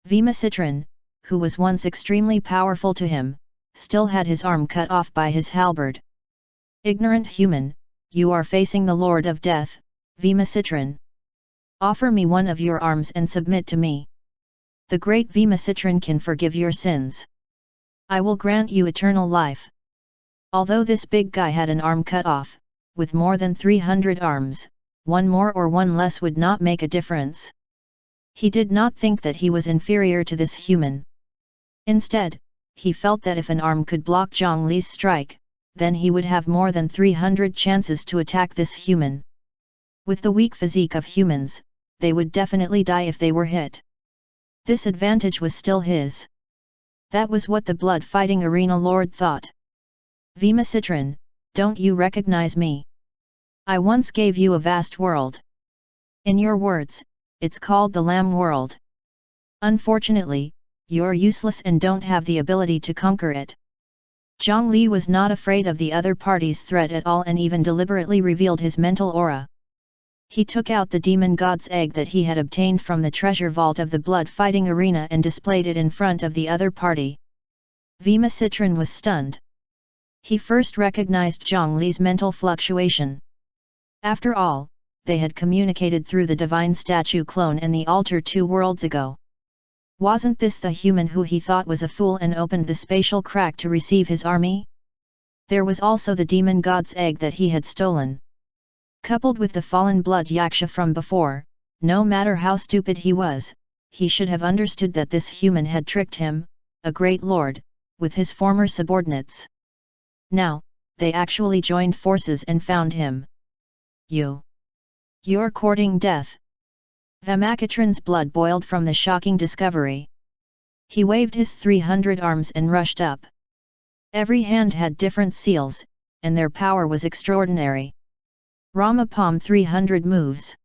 Vimacitran, who was once extremely powerful to him, still had his arm cut off by his halberd. Ignorant human, you are facing the Lord of Death, Vimasitran. Offer me one of your arms and submit to me. The great Vimasitran can forgive your sins. I will grant you eternal life. Although this big guy had an arm cut off, with more than 300 arms, one more or one less would not make a difference. He did not think that he was inferior to this human. Instead, he felt that if an arm could block Zhang Li's strike, then he would have more than 300 chances to attack this human. With the weak physique of humans, they would definitely die if they were hit. This advantage was still his. That was what the blood-fighting arena lord thought. Vimasitran, don't you recognize me? I once gave you a vast world. In your words, it's called the Lamb world. Unfortunately, you're useless and don't have the ability to conquer it. Zhang Li was not afraid of the other party's threat at all and even deliberately revealed his mental aura. He took out the demon god's egg that he had obtained from the treasure vault of the blood-fighting arena and displayed it in front of the other party. Vimasitran was stunned. He first recognized Zhang Li's mental fluctuation. After all, they had communicated through the divine statue clone and the altar 2 worlds ago. Wasn't this the human who he thought was a fool and opened the spatial crack to receive his army? There was also the demon god's egg that he had stolen. Coupled with the fallen blood yaksha from before, no matter how stupid he was, he should have understood that this human had tricked him, a great lord, with his former subordinates. Now, they actually joined forces and found him. You're courting death. Vimasitran's blood boiled from the shocking discovery. He waved his 300 arms and rushed up. Every hand had different seals, and their power was extraordinary. Ramapam 300 moves.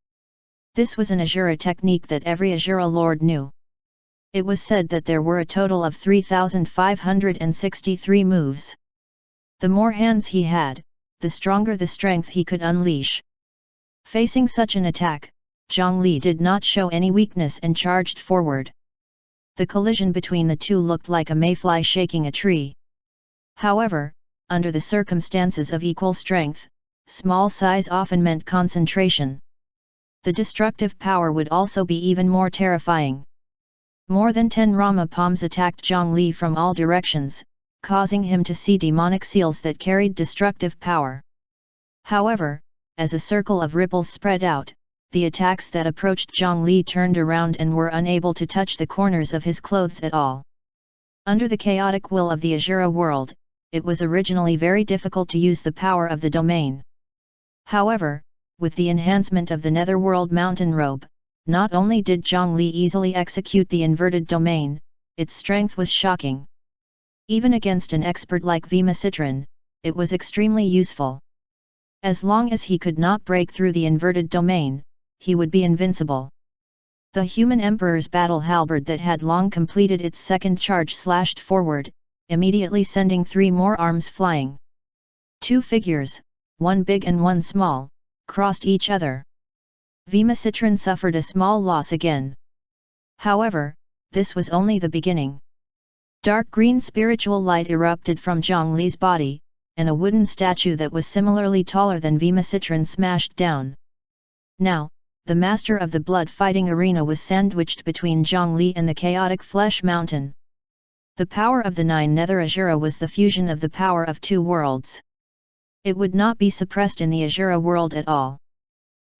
This was an Asura technique that every Asura lord knew. It was said that there were a total of 3,563 moves. The more hands he had, the stronger the strength he could unleash. Facing such an attack, Zhang Li did not show any weakness and charged forward. The collision between the two looked like a mayfly shaking a tree. However, under the circumstances of equal strength, small size often meant concentration. The destructive power would also be even more terrifying. More than 10 Ramapams attacked Zhang Li from all directions, causing him to see demonic seals that carried destructive power. However, as a circle of ripples spread out, the attacks that approached Zhang Li turned around and were unable to touch the corners of his clothes at all. Under the chaotic will of the Asura world, it was originally very difficult to use the power of the domain. However, with the enhancement of the Netherworld mountain robe, not only did Zhang Li easily execute the inverted domain, its strength was shocking. Even against an expert like Vimasitran, it was extremely useful. As long as he could not break through the inverted domain, he would be invincible. The human emperor's battle halberd that had long completed its second charge slashed forward, immediately sending 3 more arms flying. 2 figures, one big and one small, crossed each other. Vimasitran suffered a small loss again. However, this was only the beginning. Dark green spiritual light erupted from Zhang Li's body, and a wooden statue that was similarly taller than Vimasitran smashed down. Now, the master of the blood-fighting arena was sandwiched between Zhang Li and the chaotic flesh mountain. The power of the 9 Nether Asura was the fusion of the power of 2 worlds. It would not be suppressed in the Asura world at all.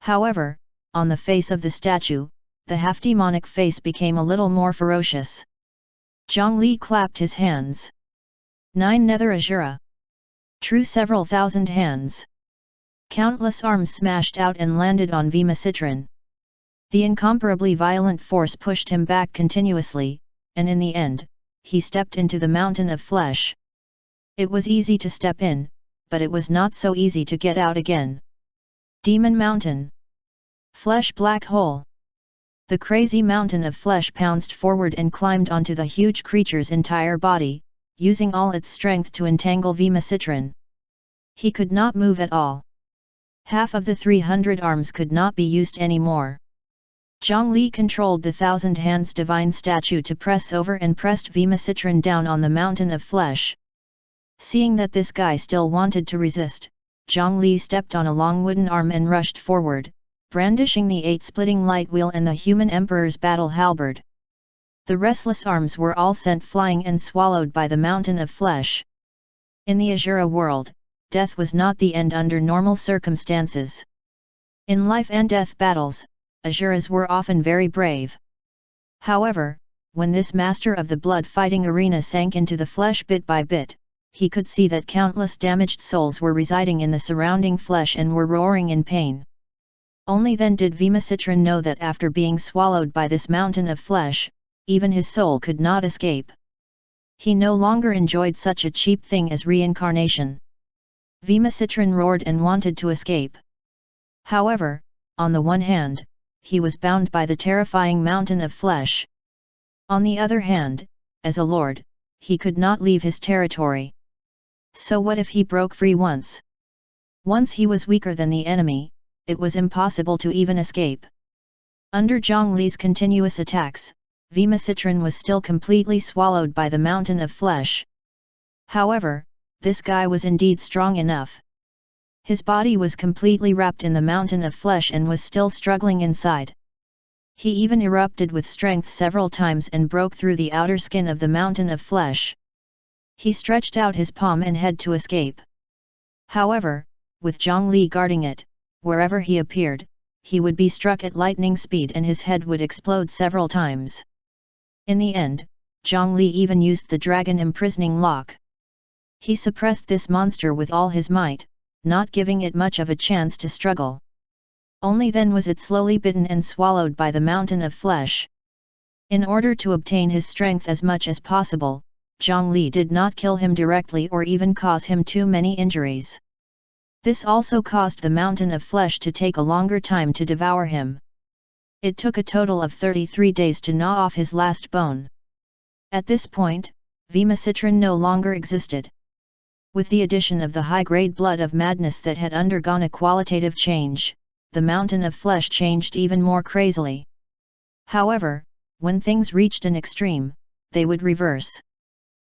However, on the face of the statue, the half-demonic face became a little more ferocious. Zhang Li clapped his hands. 9 Nether Asura. True several thousand hands. Countless arms smashed out and landed on Vimasitran. The incomparably violent force pushed him back continuously, and in the end, he stepped into the mountain of flesh. It was easy to step in, but it was not so easy to get out again. Demon Mountain. Flesh Black Hole. The crazy mountain of flesh pounced forward and climbed onto the huge creature's entire body, using all its strength to entangle Vimasitran. He could not move at all. Half of the 300 arms could not be used anymore. Zhang Li controlled the 1,000 hands divine statue to press over and pressed Vimasitran down on the mountain of flesh. Seeing that this guy still wanted to resist, Zhongli stepped on a long wooden arm and rushed forward, brandishing the 8-splitting light wheel and the human emperor's battle halberd. The restless arms were all sent flying and swallowed by the mountain of flesh. In the Azura world, death was not the end under normal circumstances. In life and death battles, Azuras were often very brave. However, when this master of the blood fighting arena sank into the flesh bit by bit, he could see that countless damaged souls were residing in the surrounding flesh and were roaring in pain. Only then did Vimacitran know that after being swallowed by this mountain of flesh, even his soul could not escape. He no longer enjoyed such a cheap thing as reincarnation. Vimacitran roared and wanted to escape. However, on the one hand, he was bound by the terrifying mountain of flesh. On the other hand, as a lord, he could not leave his territory. So what if he broke free once? Once he was weaker than the enemy, it was impossible to even escape. Under Zhongli's continuous attacks, Vimacitran was still completely swallowed by the mountain of flesh. However, this guy was indeed strong enough. His body was completely wrapped in the mountain of flesh and was still struggling inside. He even erupted with strength several times and broke through the outer skin of the mountain of flesh. He stretched out his palm and head to escape. However, with Zhongli guarding it, wherever he appeared, he would be struck at lightning speed and his head would explode several times. In the end, Zhongli even used the dragon imprisoning lock. He suppressed this monster with all his might, not giving it much of a chance to struggle. Only then was it slowly bitten and swallowed by the mountain of flesh. In order to obtain his strength as much as possible, Zhongli did not kill him directly or even cause him too many injuries. This also caused the mountain of flesh to take a longer time to devour him. It took a total of 33 days to gnaw off his last bone. At this point, Vimacitran no longer existed. With the addition of the high-grade blood of madness that had undergone a qualitative change, the mountain of flesh changed even more crazily. However, when things reached an extreme, they would reverse.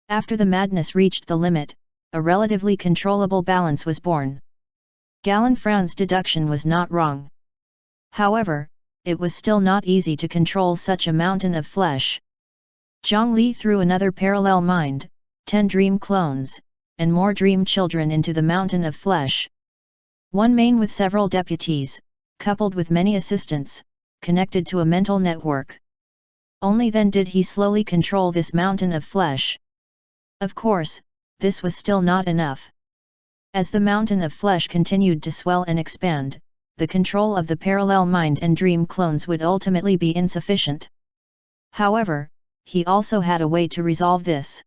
After the madness reached the limit, a relatively controllable balance was born. Gallenfrown's deduction was not wrong. However, it was still not easy to control such a mountain of flesh. Zhongli threw another parallel mind, 10 dream clones, and more dream children into the mountain of flesh. One main with several deputies, coupled with many assistants, connected to a mental network. Only then did he slowly control this mountain of flesh. Of course, this was still not enough. As the mountain of flesh continued to swell and expand, the control of the parallel mind and dream clones would ultimately be insufficient. However, he also had a way to resolve this.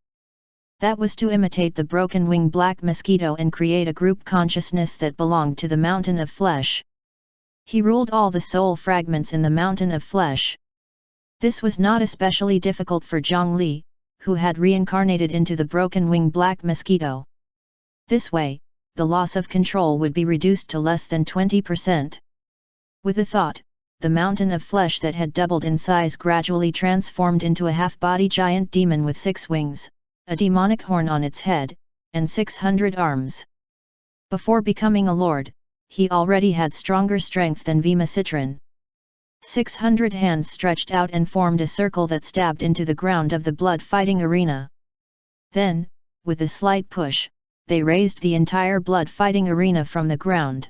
That was to imitate the broken-wing black mosquito and create a group consciousness that belonged to the mountain of flesh. He ruled all the soul fragments in the mountain of flesh. This was not especially difficult for Zhongli, who had reincarnated into the broken-wing black mosquito. This way, the loss of control would be reduced to less than 20%. With a thought, the mountain of flesh that had doubled in size gradually transformed into a half-body giant demon with 6 wings, a demonic horn on its head, and 600 arms. Before becoming a lord, he already had stronger strength than Vimacitran. 600 hands stretched out and formed a circle that stabbed into the ground of the blood-fighting arena. Then, with a slight push, they raised the entire blood-fighting arena from the ground.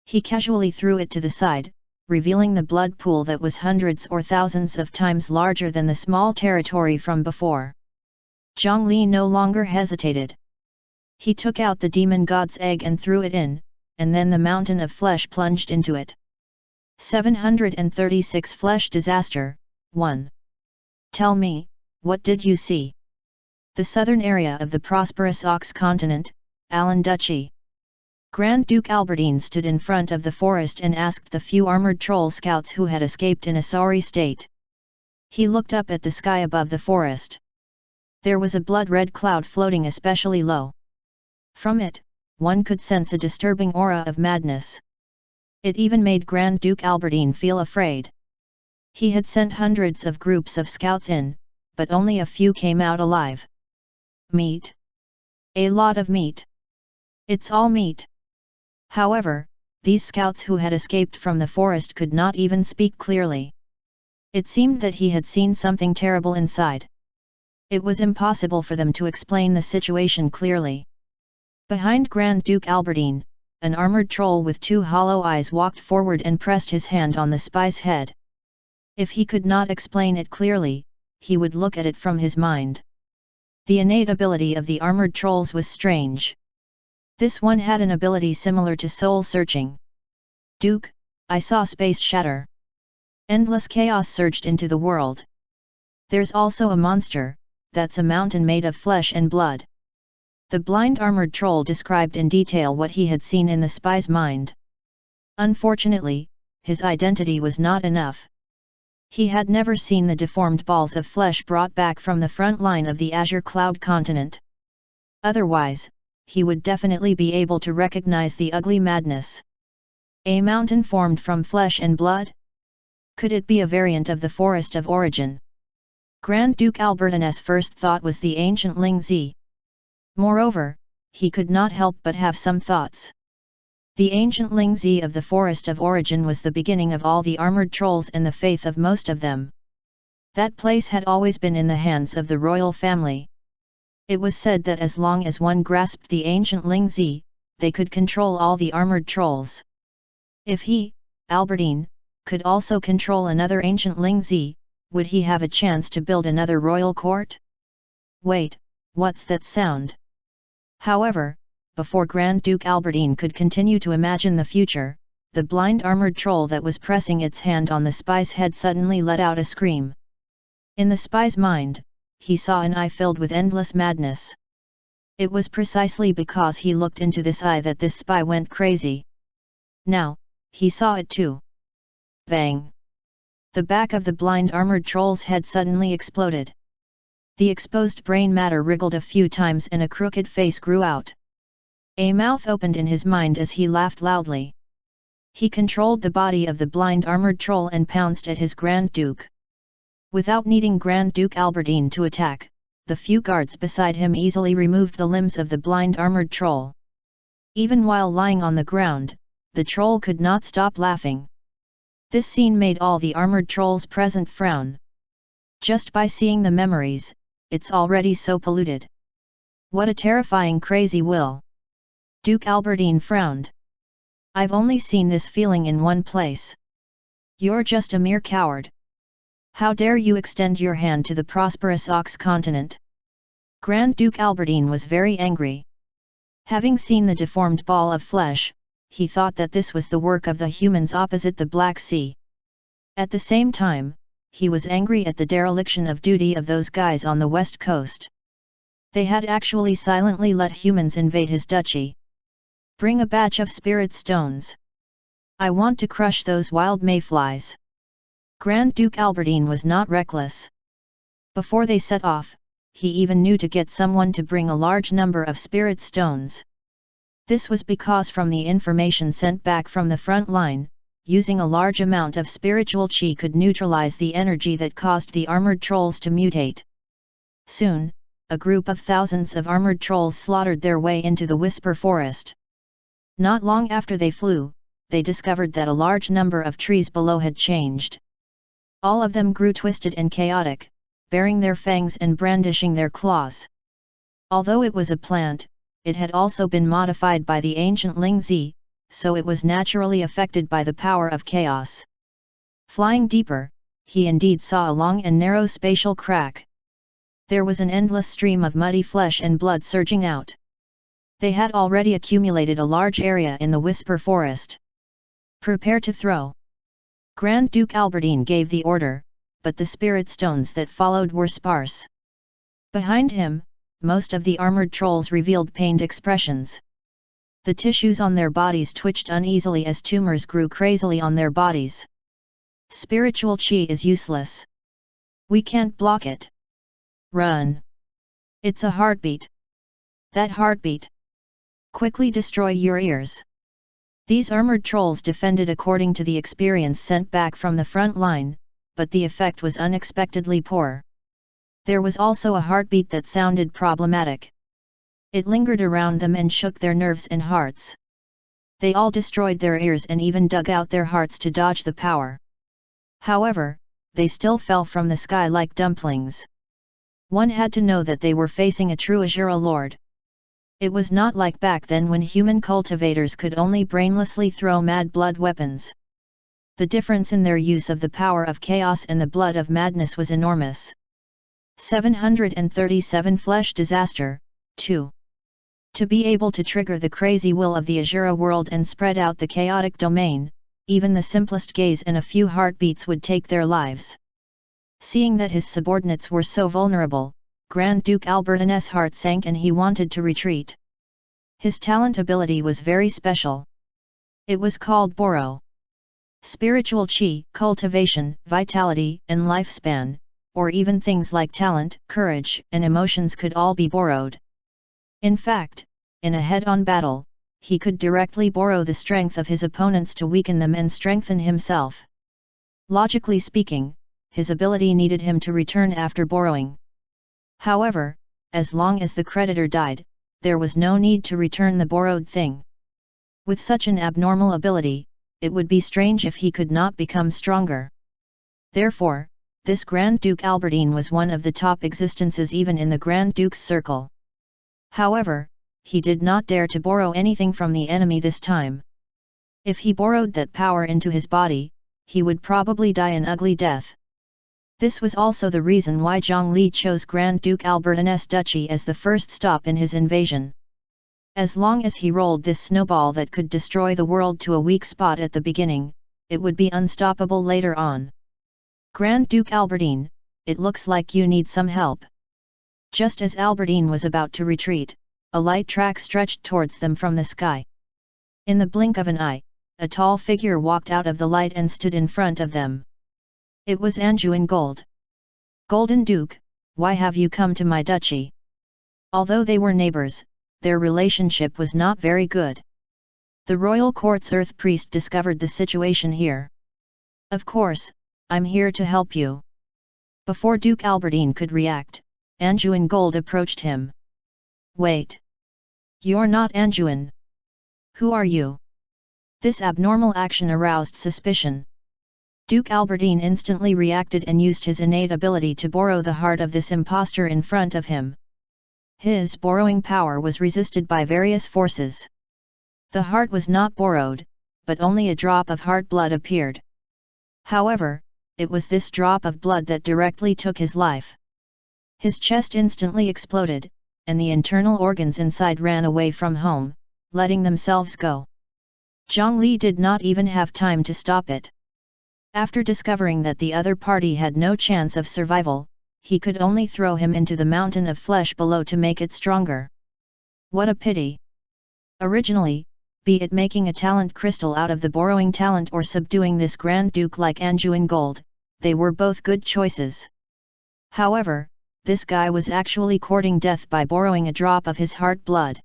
He casually threw it to the side, revealing the blood pool that was hundreds or thousands of times larger than the small territory from before. Zhongli no longer hesitated. He took out the demon god's egg and threw it in, and then the mountain of flesh plunged into it. 736 Flesh Disaster, 1. Tell me, what did you see? The southern area of the prosperous Ox continent, Alan Duchy. Grand Duke Albertine stood in front of the forest and asked the few armored troll scouts who had escaped in a sorry state. He looked up at the sky above the forest. There was a blood-red cloud floating especially low. From it, one could sense a disturbing aura of madness. It even made Grand Duke Albertine feel afraid. He had sent hundreds of groups of scouts in, but only a few came out alive. Meat. A lot of meat. It's all meat. However, these scouts who had escaped from the forest could not even speak clearly. It seemed that he had seen something terrible inside. It was impossible for them to explain the situation clearly. Behind Grand Duke Albertine, an armored troll with two hollow eyes walked forward and pressed his hand on the spy's head. If he could not explain it clearly, he would look at it from his mind. The innate ability of the armored trolls was strange. This one had an ability similar to soul-searching. Duke, I saw space shatter. Endless chaos surged into the world. There's also a monster, that's a mountain made of flesh and blood. The blind armored troll described in detail what he had seen in the spy's mind. Unfortunately, his identity was not enough. He had never seen the deformed balls of flesh brought back from the front line of the Azure Cloud continent. Otherwise, he would definitely be able to recognize the ugly madness. A mountain formed from flesh and blood? Could it be a variant of the Forest of Origin? Grand Duke Albertine's first thought was the ancient Lingzi. Moreover, he could not help but have some thoughts. The ancient Lingzi of the Forest of Origin was the beginning of all the armored trolls and the faith of most of them. That place had always been in the hands of the royal family. It was said that as long as one grasped the ancient Lingzi, they could control all the armored trolls. If he, Albertine, could also control another ancient Lingzi, would he have a chance to build another royal court? Wait, what's that sound? However, before Grand Duke Albertine could continue to imagine the future, the blind armored troll that was pressing its hand on the spy's head suddenly let out a scream. In the spy's mind, he saw an eye filled with endless madness. It was precisely because he looked into this eye that this spy went crazy. Now, he saw it too. Bang! The back of the blind armored troll's head suddenly exploded. The exposed brain matter wriggled a few times and a crooked face grew out. A mouth opened in his mind as he laughed loudly. He controlled the body of the blind armored troll and pounced at his Grand Duke. Without needing Grand Duke Albertine to attack, the few guards beside him easily removed the limbs of the blind armored troll. Even while lying on the ground, the troll could not stop laughing. This scene made all the armored trolls present frown. Just by seeing the memories, it's already so polluted. What a terrifying crazy will! Duke Albertine frowned. I've only seen this feeling in one place. You're just a mere coward. How dare you extend your hand to the prosperous Ox continent? Grand Duke Albertine was very angry. Having seen the deformed ball of flesh, he thought that this was the work of the humans opposite the Black Sea. At the same time, he was angry at the dereliction of duty of those guys on the west coast. They had actually silently let humans invade his duchy. Bring a batch of spirit stones. I want to crush those wild mayflies. Grand Duke Albertine was not reckless. Before they set off, he even knew to get someone to bring a large number of spirit stones. This was because from the information sent back from the front line, using a large amount of spiritual chi could neutralize the energy that caused the armored trolls to mutate. Soon, a group of thousands of armored trolls slaughtered their way into the Whisper Forest. Not long after they flew, they discovered that a large number of trees below had changed. All of them grew twisted and chaotic, baring their fangs and brandishing their claws. Although it was a plant, it had also been modified by the ancient Lingzi, so it was naturally affected by the power of chaos. Flying deeper, he indeed saw a long and narrow spatial crack. There was an endless stream of muddy flesh and blood surging out. They had already accumulated a large area in the Whisper Forest. Prepare to throw. Grand Duke Albertine gave the order, but the spirit stones that followed were sparse. Behind him, most of the armored trolls revealed pained expressions. The tissues on their bodies twitched uneasily as tumors grew crazily on their bodies. Spiritual chi is useless. We can't block it. Run. It's a heartbeat. That heartbeat. Quickly destroy your ears. These armored trolls defended according to the experience sent back from the front line, but the effect was unexpectedly poor. There was also a heartbeat that sounded problematic. It lingered around them and shook their nerves and hearts. They all destroyed their ears and even dug out their hearts to dodge the power. However, they still fell from the sky like dumplings. One had to know that they were facing a true Azura lord. It was not like back then when human cultivators could only brainlessly throw mad blood weapons. The difference in their use of the power of chaos and the blood of madness was enormous. 737 Flesh Disaster, 2. To be able to trigger the crazy will of the Azura world and spread out the chaotic domain, even the simplest gaze and a few heartbeats would take their lives. Seeing that his subordinates were so vulnerable, Grand Duke Albertin's heart sank and he wanted to retreat. His talent ability was very special. It was called Borrow. Spiritual chi, cultivation, vitality, and lifespan, or even things like talent, courage, and emotions could all be borrowed. In fact, in a head-on battle, he could directly borrow the strength of his opponents to weaken them and strengthen himself. Logically speaking, his ability needed him to return after borrowing. However, as long as the creditor died, there was no need to return the borrowed thing. With such an abnormal ability, it would be strange if he could not become stronger. Therefore, this Grand Duke Albertine was one of the top existences even in the Grand Duke's circle. However, he did not dare to borrow anything from the enemy this time. If he borrowed that power into his body, he would probably die an ugly death. This was also the reason why Zhongli chose Grand Duke Albertin's duchy as the first stop in his invasion. As long as he rolled this snowball that could destroy the world to a weak spot at the beginning, it would be unstoppable later on. Grand Duke Albertine, it looks like you need some help. Just as Albertine was about to retreat, a light track stretched towards them from the sky. In the blink of an eye, a tall figure walked out of the light and stood in front of them. It was Anjuin Gold. Golden Duke, why have you come to my duchy? Although they were neighbors, their relationship was not very good. The royal court's earth priest discovered the situation here. Of course, I'm here to help you. Before Duke Albertine could react, Anjuin Gold approached him. Wait. You're not Anjuin. Who are you? This abnormal action aroused suspicion. Duke Albertine instantly reacted and used his innate ability to borrow the heart of this impostor in front of him. His borrowing power was resisted by various forces. The heart was not borrowed, but only a drop of heart blood appeared. However, it was this drop of blood that directly took his life. His chest instantly exploded, and the internal organs inside ran away from home, letting themselves go. Zhongli did not even have time to stop it. After discovering that the other party had no chance of survival, he could only throw him into the mountain of flesh below to make it stronger. What a pity! Originally, be it making a talent crystal out of the borrowing talent or subduing this Grand Duke like Anjuin Gold, they were both good choices. However, this guy was actually courting death by borrowing a drop of his heart blood.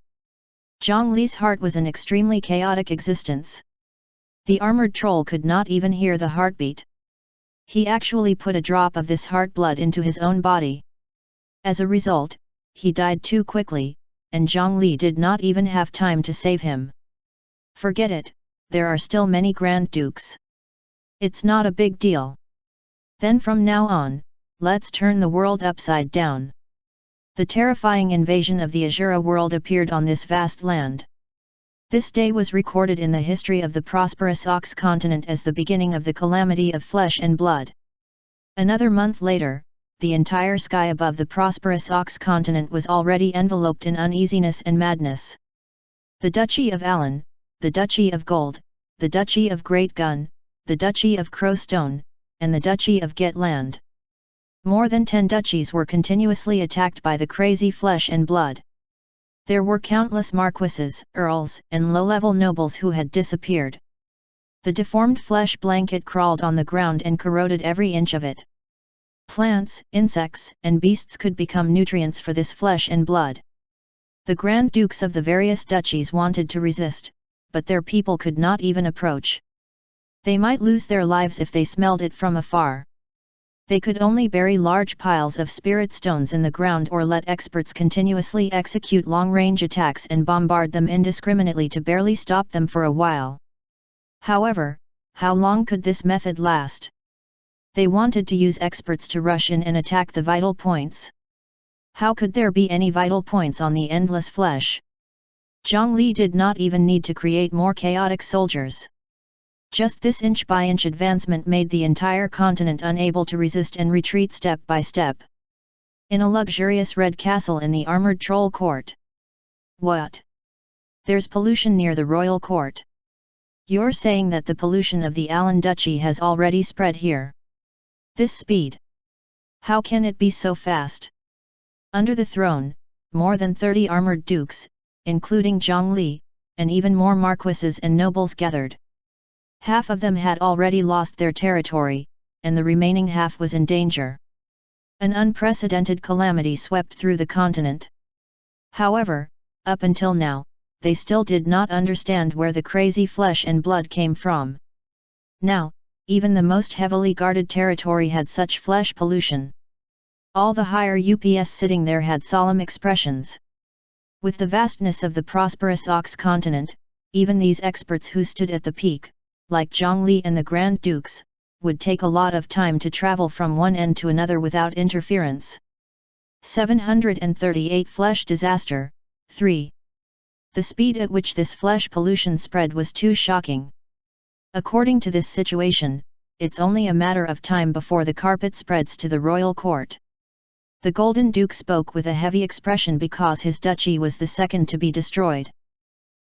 Zhongli's heart was an extremely chaotic existence. The armored troll could not even hear the heartbeat. He actually put a drop of this heart blood into his own body. As a result, he died too quickly, and Zhongli did not even have time to save him. Forget it, there are still many Grand Dukes. It's not a big deal. Then from now on, let's turn the world upside down. The terrifying invasion of the Azura world appeared on this vast land. This day was recorded in the history of the prosperous Ox continent as the beginning of the calamity of flesh and blood. Another month later, the entire sky above the prosperous Ox continent was already enveloped in uneasiness and madness. The Duchy of Allen, the Duchy of Gold, the Duchy of Great Gun, the Duchy of Crowstone, and the Duchy of Getland. More than 10 duchies were continuously attacked by the crazy flesh and blood. There were countless marquises, earls, and low-level nobles who had disappeared. The deformed flesh blanket crawled on the ground and corroded every inch of it. Plants, insects, and beasts could become nutrients for this flesh and blood. The Grand Dukes of the various duchies wanted to resist, but their people could not even approach. They might lose their lives if they smelled it from afar. They could only bury large piles of spirit stones in the ground or let experts continuously execute long-range attacks and bombard them indiscriminately to barely stop them for a while. However, how long could this method last? They wanted to use experts to rush in and attack the vital points. How could there be any vital points on the endless flesh? Zhongli did not even need to create more chaotic soldiers. Just this inch-by-inch advancement made the entire continent unable to resist and retreat step by step. In a luxurious red castle in the armored troll court. What? There's pollution near the royal court. You're saying that the pollution of the Alan Duchy has already spread here? This speed? How can it be so fast? Under the throne, more than 30 armored dukes, including Zhongli, and even more marquises and nobles gathered. Half of them had already lost their territory, and the remaining half was in danger. An unprecedented calamity swept through the continent. However, up until now, they still did not understand where the crazy flesh and blood came from. Now, even the most heavily guarded territory had such flesh pollution. All the higher UPS sitting there had solemn expressions. With the vastness of the prosperous Ox continent, even these experts who stood at the peak, like Zhongli and the Grand Dukes, would take a lot of time to travel from one end to another without interference. 738 Flesh Disaster, 3. The speed at which this flesh pollution spread was too shocking. According to this situation, it's only a matter of time before the carpet spreads to the royal court. The Golden Duke spoke with a heavy expression because his duchy was the second to be destroyed.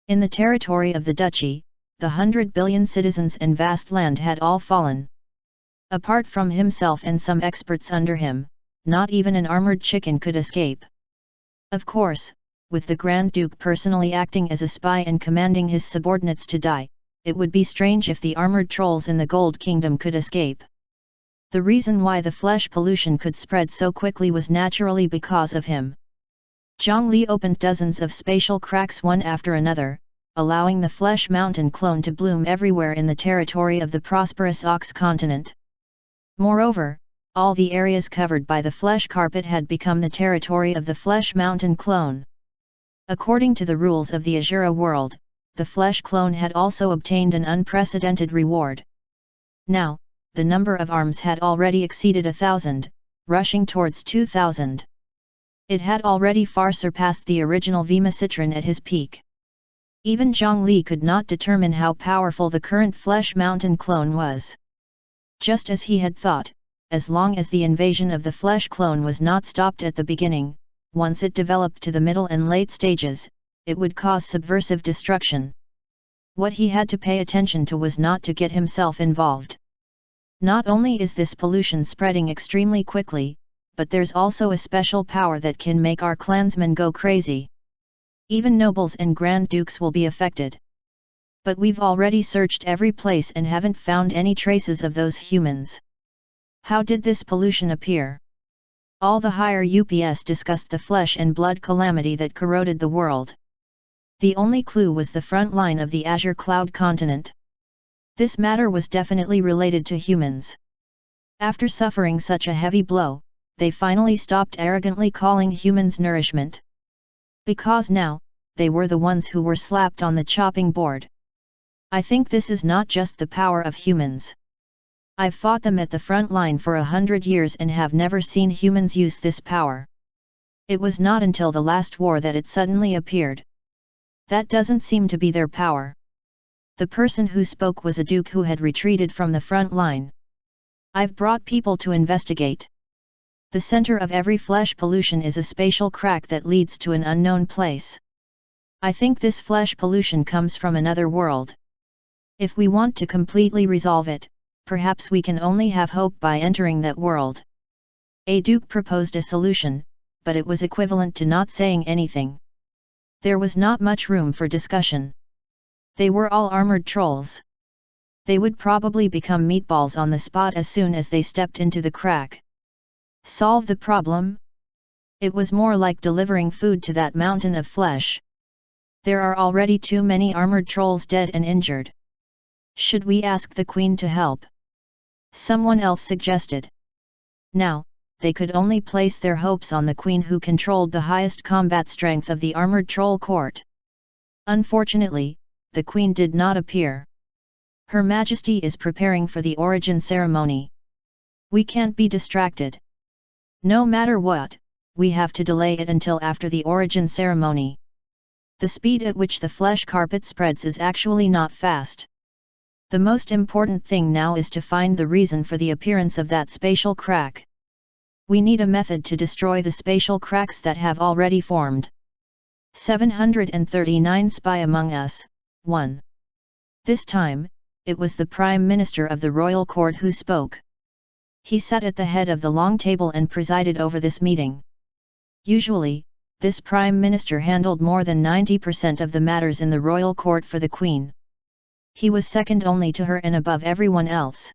In the territory of the duchy, the 100 billion citizens and vast land had all fallen. Apart from himself and some experts under him, not even an armored chicken could escape. Of course, with the Grand Duke personally acting as a spy and commanding his subordinates to die, it would be strange if the armored trolls in the Gold Kingdom could escape. The reason why the flesh pollution could spread so quickly was naturally because of him. Zhongli opened dozens of spatial cracks one after another, allowing the flesh mountain clone to bloom everywhere in the territory of the prosperous Ox continent. Moreover, all the areas covered by the flesh carpet had become the territory of the flesh mountain clone. According to the rules of the Azura world, the flesh clone had also obtained an unprecedented reward. Now, the number of arms had already exceeded 1,000, rushing towards 2,000. It had already far surpassed the original Vimacitran at his peak. Even Zhongli could not determine how powerful the current flesh mountain clone was. Just as he had thought, as long as the invasion of the flesh clone was not stopped at the beginning, once it developed to the middle and late stages, it would cause subversive destruction. What he had to pay attention to was not to get himself involved. Not only is this pollution spreading extremely quickly, but there's also a special power that can make our clansmen go crazy. Even nobles and Grand Dukes will be affected. But we've already searched every place and haven't found any traces of those humans. How did this pollution appear? All the higher UPS discussed the flesh and blood calamity that corroded the world. The only clue was the front line of the Azure Cloud continent. This matter was definitely related to humans. After suffering such a heavy blow, they finally stopped arrogantly calling humans nourishment. Because now, they were the ones who were slapped on the chopping board. I think this is not just the power of humans. I've fought them at the front line for 100 years and have never seen humans use this power. It was not until the last war that it suddenly appeared. That doesn't seem to be their power. The person who spoke was a duke who had retreated from the front line. I've brought people to investigate. The center of every flesh pollution is a spatial crack that leads to an unknown place. I think this flesh pollution comes from another world. If we want to completely resolve it, perhaps we can only have hope by entering that world. A duke proposed a solution, but it was equivalent to not saying anything. There was not much room for discussion. They were all armored trolls. They would probably become meatballs on the spot as soon as they stepped into the crack. Solve the problem? It was more like delivering food to that mountain of flesh. There are already too many armored trolls dead and injured. Should we ask the Queen to help? Someone else suggested. Now, they could only place their hopes on the queen who controlled the highest combat strength of the armored troll court. Unfortunately, the queen did not appear. Her Majesty is preparing for the origin ceremony. We can't be distracted. No matter what, we have to delay it until after the origin ceremony. The speed at which the flesh carpet spreads is actually not fast. The most important thing now is to find the reason for the appearance of that spatial crack. We need a method to destroy the spatial cracks that have already formed. 739 Spy among us, 1. This time, it was the Prime Minister of the Royal Court who spoke. He sat at the head of the long table and presided over this meeting. Usually, this Prime Minister handled more than 90% of the matters in the Royal Court for the Queen. He was second only to her and above everyone else.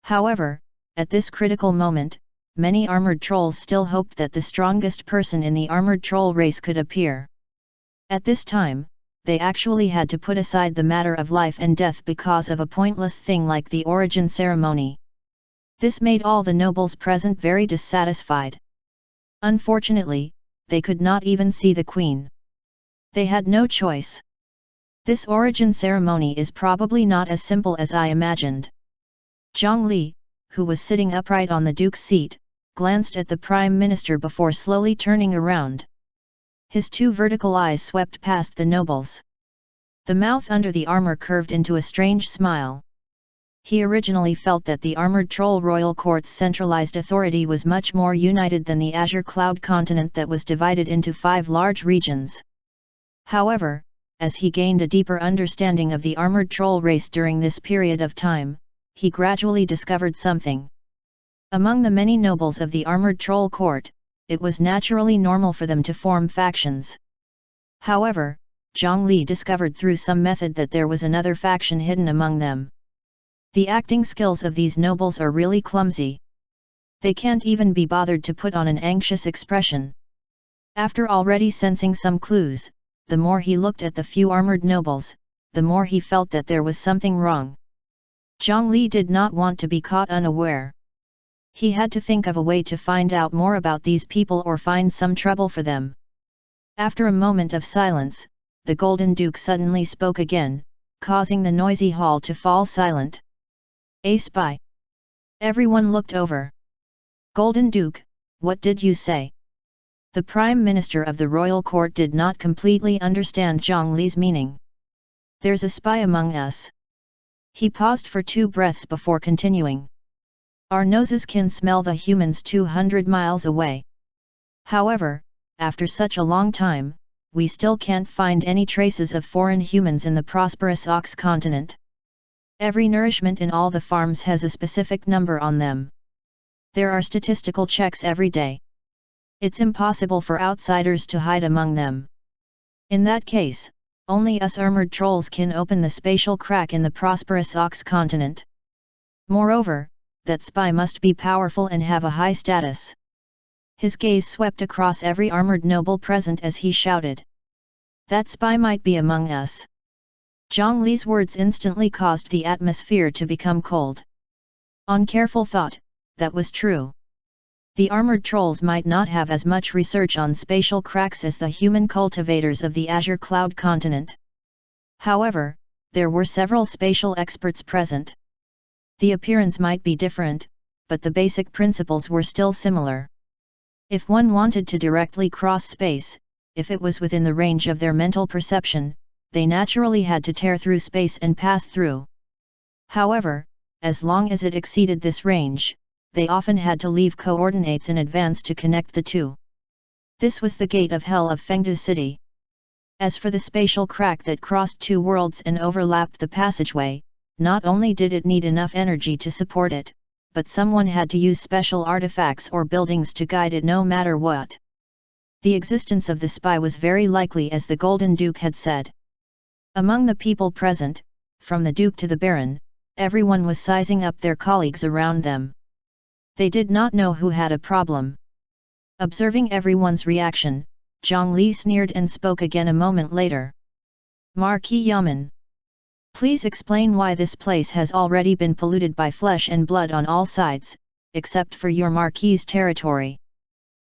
However, at this critical moment, many armored trolls still hoped that the strongest person in the armored troll race could appear. At this time, they actually had to put aside the matter of life and death because of a pointless thing like the origin ceremony. This made all the nobles present very dissatisfied. Unfortunately, they could not even see the queen. They had no choice. This origin ceremony is probably not as simple as I imagined. Zhang Li, who was sitting upright on the duke's seat, glanced at the Prime Minister before slowly turning around. His two vertical eyes swept past the nobles. The mouth under the armor curved into a strange smile. He originally felt that the armored troll royal court's centralized authority was much more united than the Azure Cloud continent that was divided into 5 large regions. However, as he gained a deeper understanding of the armored troll race during this period of time, he gradually discovered something. Among the many nobles of the armored troll court, it was naturally normal for them to form factions. However, Zhang Li discovered through some method that there was another faction hidden among them. The acting skills of these nobles are really clumsy. They can't even be bothered to put on an anxious expression. After already sensing some clues, the more he looked at the few armored nobles, the more he felt that there was something wrong. Zhang Li did not want to be caught unaware. He had to think of a way to find out more about these people or find some trouble for them. After a moment of silence, the Golden Duke suddenly spoke again, causing the noisy hall to fall silent. A spy. Everyone looked over. Golden Duke, what did you say? The Prime Minister of the Royal Court did not completely understand Zhang Li's meaning. There's a spy among us. He paused for 2 breaths before continuing. Our noses can smell the humans 200 miles away. However, after such a long time, we still can't find any traces of foreign humans in the prosperous Ox continent. Every nourishment in all the farms has a specific number on them. There are statistical checks every day. It's impossible for outsiders to hide among them. In that case, only us armored trolls can open the spatial crack in the prosperous Ox continent. Moreover, that spy must be powerful and have a high status. His gaze swept across every armored noble present as he shouted. That spy might be among us. Zhang Li's words instantly caused the atmosphere to become cold. On careful thought, that was true. The armored trolls might not have as much research on spatial cracks as the human cultivators of the Azure Cloud continent. However, there were several spatial experts present. The appearance might be different, but the basic principles were still similar. If one wanted to directly cross space, if it was within the range of their mental perception, they naturally had to tear through space and pass through. However, as long as it exceeded this range, they often had to leave coordinates in advance to connect the two. This was the gate of hell of Fengdu City. As for the spatial crack that crossed 2 worlds and overlapped the passageway, not only did it need enough energy to support it, but someone had to use special artifacts or buildings to guide it no matter what. The existence of the spy was very likely, as the Golden Duke had said. Among the people present, from the Duke to the Baron, everyone was sizing up their colleagues around them. They did not know who had a problem. Observing everyone's reaction, Zhang Li sneered and spoke again a moment later. Marquis Yaman. Please explain why this place has already been polluted by flesh and blood on all sides, except for your Marquis' territory.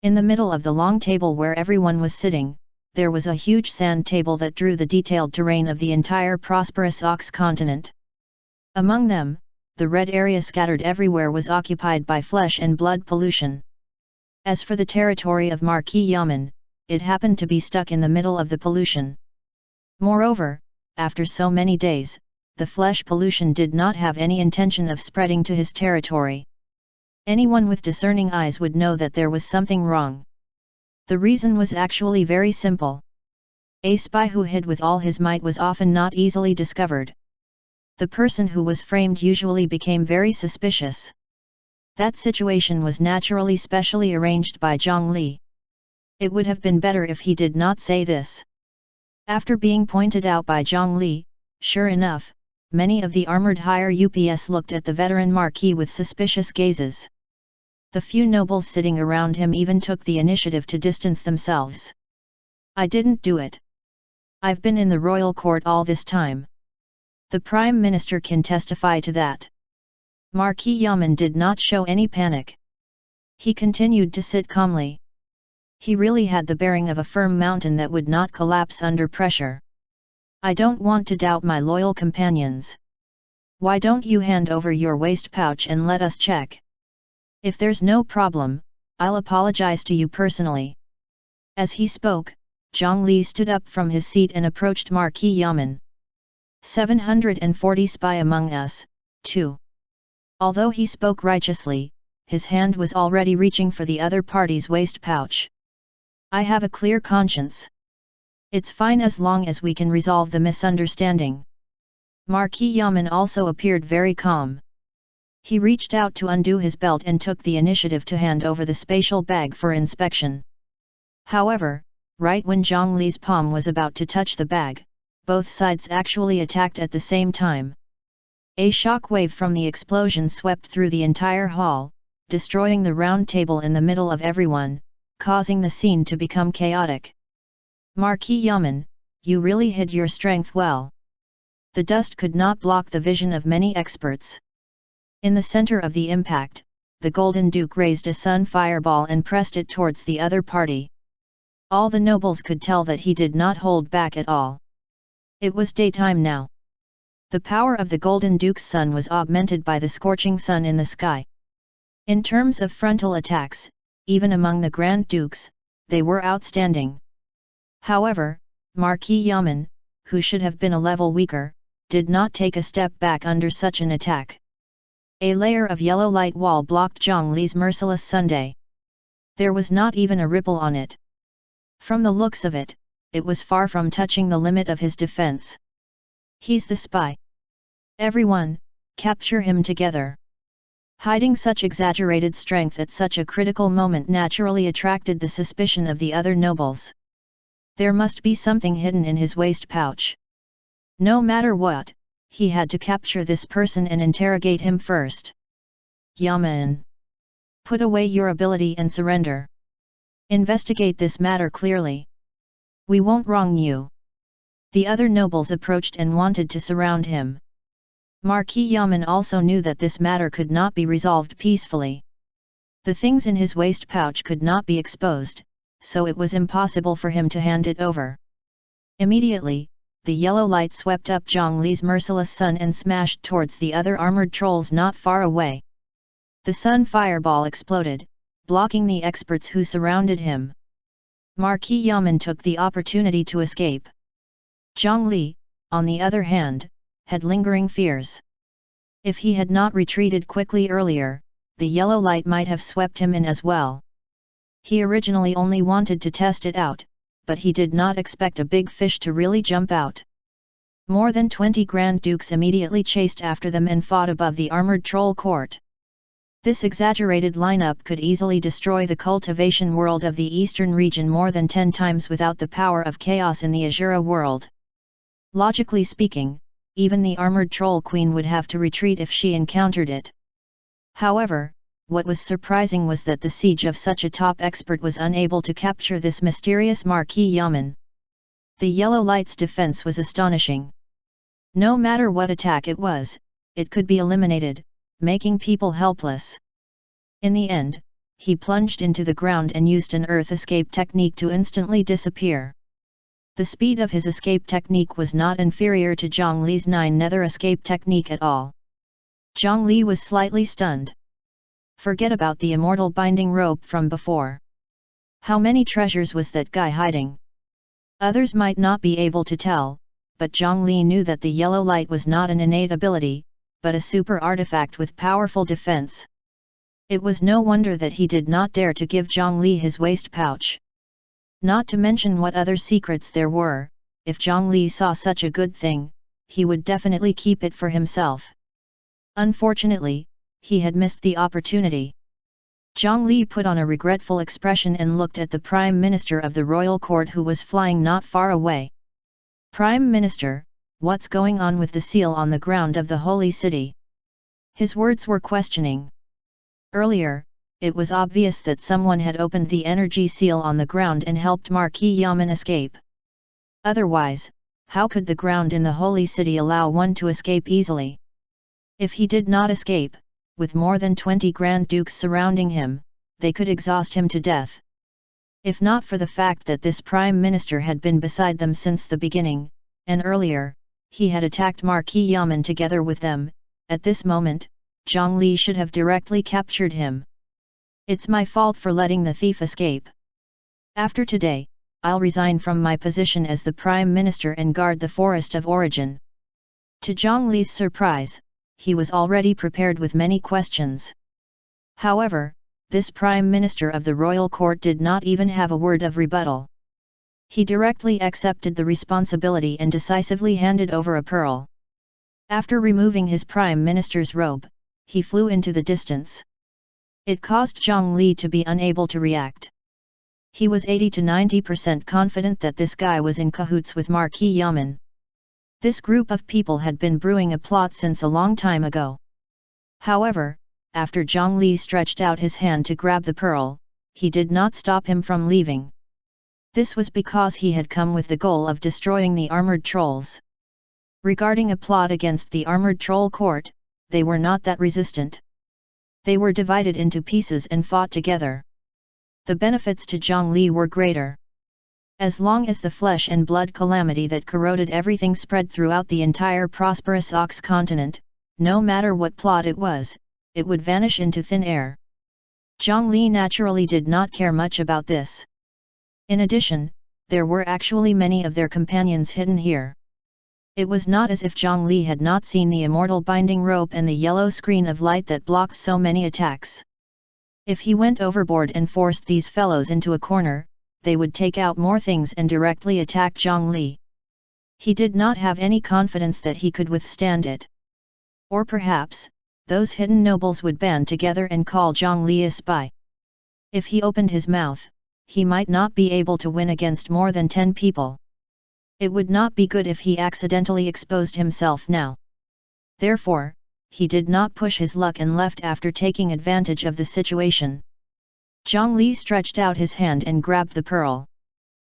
In the middle of the long table where everyone was sitting, there was a huge sand table that drew the detailed terrain of the entire prosperous Ox continent. Among them, the red area scattered everywhere was occupied by flesh and blood pollution. As for the territory of Marquis Yaman, it happened to be stuck in the middle of the pollution. Moreover, after so many days, the flesh pollution did not have any intention of spreading to his territory. Anyone with discerning eyes would know that there was something wrong. The reason was actually very simple. A spy who hid with all his might was often not easily discovered. The person who was framed usually became very suspicious. That situation was naturally specially arranged by Zhang Li. It would have been better if he did not say this. After being pointed out by Zhang Li, sure enough, many of the armored higher UPS looked at the veteran Marquis with suspicious gazes. The few nobles sitting around him even took the initiative to distance themselves. I didn't do it. I've been in the royal court all this time. The Prime Minister can testify to that. Marquis Yaman did not show any panic. He continued to sit calmly. He really had the bearing of a firm mountain that would not collapse under pressure. I don't want to doubt my loyal companions. Why don't you hand over your waist pouch and let us check? If there's no problem, I'll apologize to you personally. As he spoke, Zhang Li stood up from his seat and approached Marquis Yaman. 740 spy among us, too. Although he spoke righteously, his hand was already reaching for the other party's waist pouch. I have a clear conscience. It's fine as long as we can resolve the misunderstanding. Marquis Yaman also appeared very calm. He reached out to undo his belt and took the initiative to hand over the spatial bag for inspection. However, right when Zhang Li's palm was about to touch the bag, both sides actually attacked at the same time. A shock wave from the explosion swept through the entire hall, destroying the round table in the middle of everyone, causing the scene to become chaotic. Marquis Yaman, you really hid your strength well. The dust could not block the vision of many experts. In the center of the impact, the Golden Duke raised a sun fireball and pressed it towards the other party. All the nobles could tell that he did not hold back at all. It was daytime now. The power of the Golden Duke's sun was augmented by the scorching sun in the sky. In terms of frontal attacks, even among the Grand Dukes, they were outstanding. However, Marquis Yaman, who should have been a level weaker, did not take a step back under such an attack. A layer of yellow light wall blocked Zhang Li's merciless sunday. There was not even a ripple on it. From the looks of it, it was far from touching the limit of his defense. He's the spy. Everyone, capture him together. Hiding such exaggerated strength at such a critical moment naturally attracted the suspicion of the other nobles. There must be something hidden in his waist pouch. No matter what, he had to capture this person and interrogate him first. Yaman. Put away your ability and surrender. Investigate this matter clearly. We won't wrong you. The other nobles approached and wanted to surround him. Marquis Yaman also knew that this matter could not be resolved peacefully. The things in his waist pouch could not be exposed, so it was impossible for him to hand it over. Immediately, the yellow light swept up Zhang Li's merciless sun and smashed towards the other armored trolls not far away. The sun fireball exploded, blocking the experts who surrounded him. Marquis Yaman took the opportunity to escape. Zhang Li, on the other hand, had lingering fears. If he had not retreated quickly earlier, the yellow light might have swept him in as well. He originally only wanted to test it out, but he did not expect a big fish to really jump out. More than 20 Grand Dukes immediately chased after them and fought above the armored troll court. This exaggerated lineup could easily destroy the cultivation world of the eastern region more than 10 times without the power of chaos in the Azura world. Logically speaking, even the armored troll queen would have to retreat if she encountered it. However, what was surprising was that the siege of such a top expert was unable to capture this mysterious Marquis Yaman. The yellow light's defense was astonishing. No matter what attack it was, it could be eliminated, making people helpless. In the end, he plunged into the ground and used an earth escape technique to instantly disappear. The speed of his escape technique was not inferior to Zhang Li's 9 nether escape technique at all. Zhang Li was slightly stunned. Forget about the immortal binding rope from before. How many treasures was that guy hiding? Others might not be able to tell, but Zhang Li knew that the yellow light was not an innate ability, but a super artifact with powerful defense. It was no wonder that he did not dare to give Zhang Li his waist pouch. Not to mention what other secrets there were, if Zhang Li saw such a good thing, he would definitely keep it for himself. Unfortunately, he had missed the opportunity. Zhang Li put on a regretful expression and looked at the Prime Minister of the royal court who was flying not far away. Prime Minister, what's going on with the seal on the ground of the holy city? His words were questioning. Earlier, it was obvious that someone had opened the energy seal on the ground and helped Marquis Yaman escape. Otherwise, how could the ground in the holy city allow one to escape easily? If he did not escape, with more than 20 Grand Dukes surrounding him, they could exhaust him to death. If not for the fact that this Prime Minister had been beside them since the beginning, and earlier, he had attacked Marquis Yaman together with them, at this moment, Zhang Li should have directly captured him. It's my fault for letting the thief escape. After today, I'll resign from my position as the Prime Minister and guard the Forest of Origin. To Zhang Li's surprise, he was already prepared with many questions. However, this Prime Minister of the royal court did not even have a word of rebuttal. He directly accepted the responsibility and decisively handed over a pearl. After removing his Prime Minister's robe, he flew into the distance. It caused Zhang Li to be unable to react. He was 80 to 90% confident that this guy was in cahoots with Marquis Yaman. This group of people had been brewing a plot since a long time ago. However, after Zhang Li stretched out his hand to grab the pearl, he did not stop him from leaving. This was because he had come with the goal of destroying the armored trolls. Regarding a plot against the armored troll court, they were not that resistant. They were divided into pieces and fought together. The benefits to Zhang Li were greater. As long as the flesh and blood calamity that corroded everything spread throughout the entire prosperous Ox continent, no matter what plot it would vanish into thin air. Zhang Li naturally did not care much about this. In addition, there were actually many of their companions hidden here. It was not as if Zhang Li had not seen the immortal binding rope and the yellow screen of light that blocked so many attacks. If he went overboard and forced these fellows into a corner, they would take out more things and directly attack Zhang Li. He did not have any confidence that he could withstand it. Or perhaps, those hidden nobles would band together and call Zhang Li a spy. If he opened his mouth, he might not be able to win against more than 10 people. It would not be good if he accidentally exposed himself now. Therefore, he did not push his luck and left after taking advantage of the situation. Zhang Li stretched out his hand and grabbed the pearl.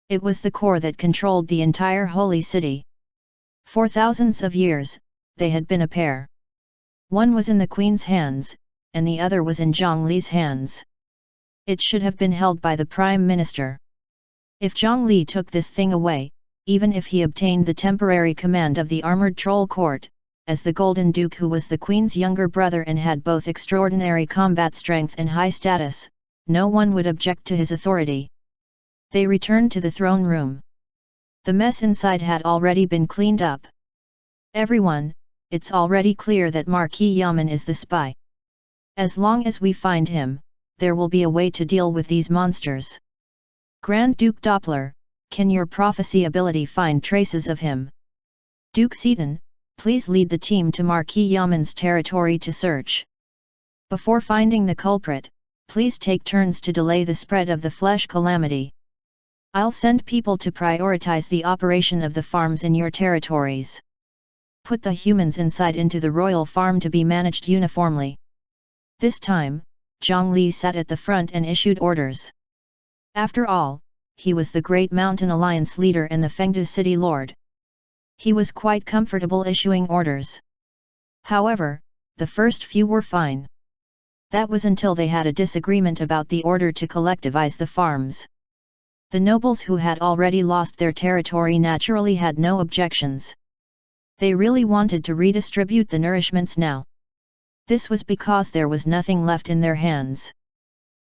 It was the core that controlled the entire holy city. For thousands of years, they had been a pair. One was in the queen's hands, and the other was in Zhang Li's hands. It should have been held by the Prime Minister. If Zhang Li took this thing away, even if he obtained the temporary command of the armored troll court, as the Golden Duke who was the queen's younger brother and had both extraordinary combat strength and high status, no one would object to his authority. They returned to the throne room. The mess inside had already been cleaned up. Everyone, it's already clear that Marquis Yaman is the spy. As long as we find him, there will be a way to deal with these monsters. Grand Duke Doppler, can your prophecy ability find traces of him? Duke Seaton, please lead the team to Marquis Yaman's territory to search. Before finding the culprit, please take turns to delay the spread of the flesh calamity. I'll send people to prioritize the operation of the farms in your territories. Put the humans inside into the royal farm to be managed uniformly. This time, Zhang Li sat at the front and issued orders. After all, he was the Great Mountain Alliance leader and the Fengde city lord. He was quite comfortable issuing orders. However, the first few were fine. That was until they had a disagreement about the order to collectivize the farms. The nobles who had already lost their territory naturally had no objections. They really wanted to redistribute the nourishments now. This was because there was nothing left in their hands.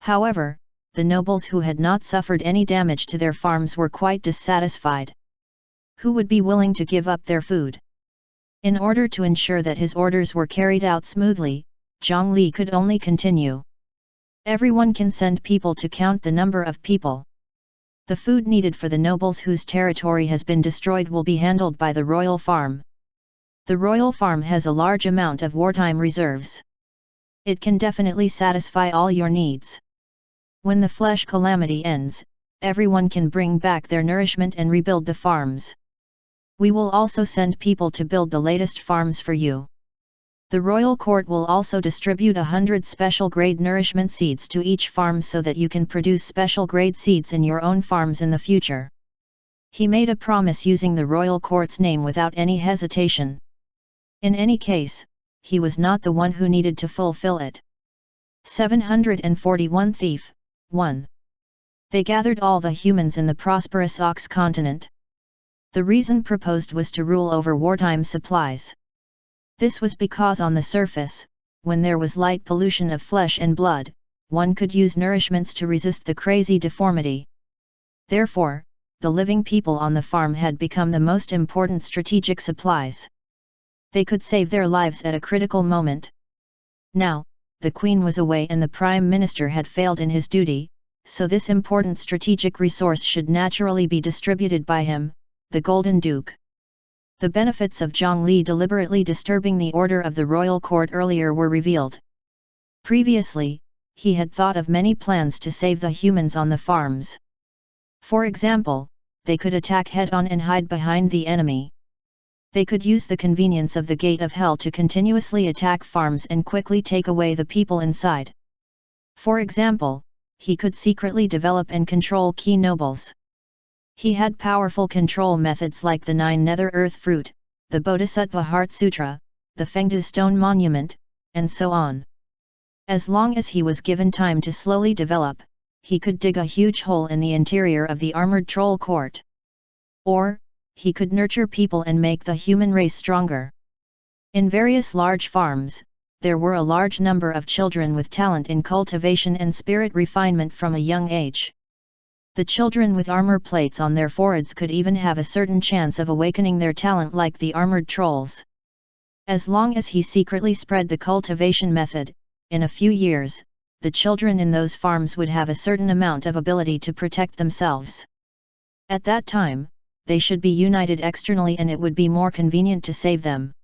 However, the nobles who had not suffered any damage to their farms were quite dissatisfied. Who would be willing to give up their food? In order to ensure that his orders were carried out smoothly, Zhang Li could only continue. Everyone can send people to count the number of people. The food needed for the nobles whose territory has been destroyed will be handled by the royal farm. The royal farm has a large amount of wartime reserves. It can definitely satisfy all your needs. When the flesh calamity ends, everyone can bring back their nourishment and rebuild the farms. We will also send people to build the latest farms for you. The royal court will also distribute 100 special grade nourishment seeds to each farm so that you can produce special grade seeds in your own farms in the future. He made a promise using the royal court's name without any hesitation. In any case, he was not the one who needed to fulfill it. 741 Thief 1. They gathered all the humans in the prosperous Ox continent. The reason proposed was to rule over wartime supplies. This was because on the surface, when there was light pollution of flesh and blood, one could use nourishments to resist the crazy deformity. Therefore, the living people on the farm had become the most important strategic supplies. They could save their lives at a critical moment. Now, the Queen was away and the Prime Minister had failed in his duty, so this important strategic resource should naturally be distributed by him, the Golden Duke. The benefits of Zhang Li deliberately disturbing the order of the royal court earlier were revealed. Previously, he had thought of many plans to save the humans on the farms. For example, they could attack head-on and hide behind the enemy. They could use the convenience of the Gate of Hell to continuously attack farms and quickly take away the people inside. For example, he could secretly develop and control key nobles. He had powerful control methods like the 9 Nether Earth Fruit, the Bodhisattva Heart Sutra, the Fengdu Stone Monument, and so on. As long as he was given time to slowly develop, he could dig a huge hole in the interior of the armored troll court. Or, he could nurture people and make the human race stronger. In various large farms, there were a large number of children with talent in cultivation and spirit refinement from a young age. The children with armor plates on their foreheads could even have a certain chance of awakening their talent like the armored trolls. As long as he secretly spread the cultivation method, in a few years, the children in those farms would have a certain amount of ability to protect themselves. At that time, they should be united externally and it would be more convenient to save them.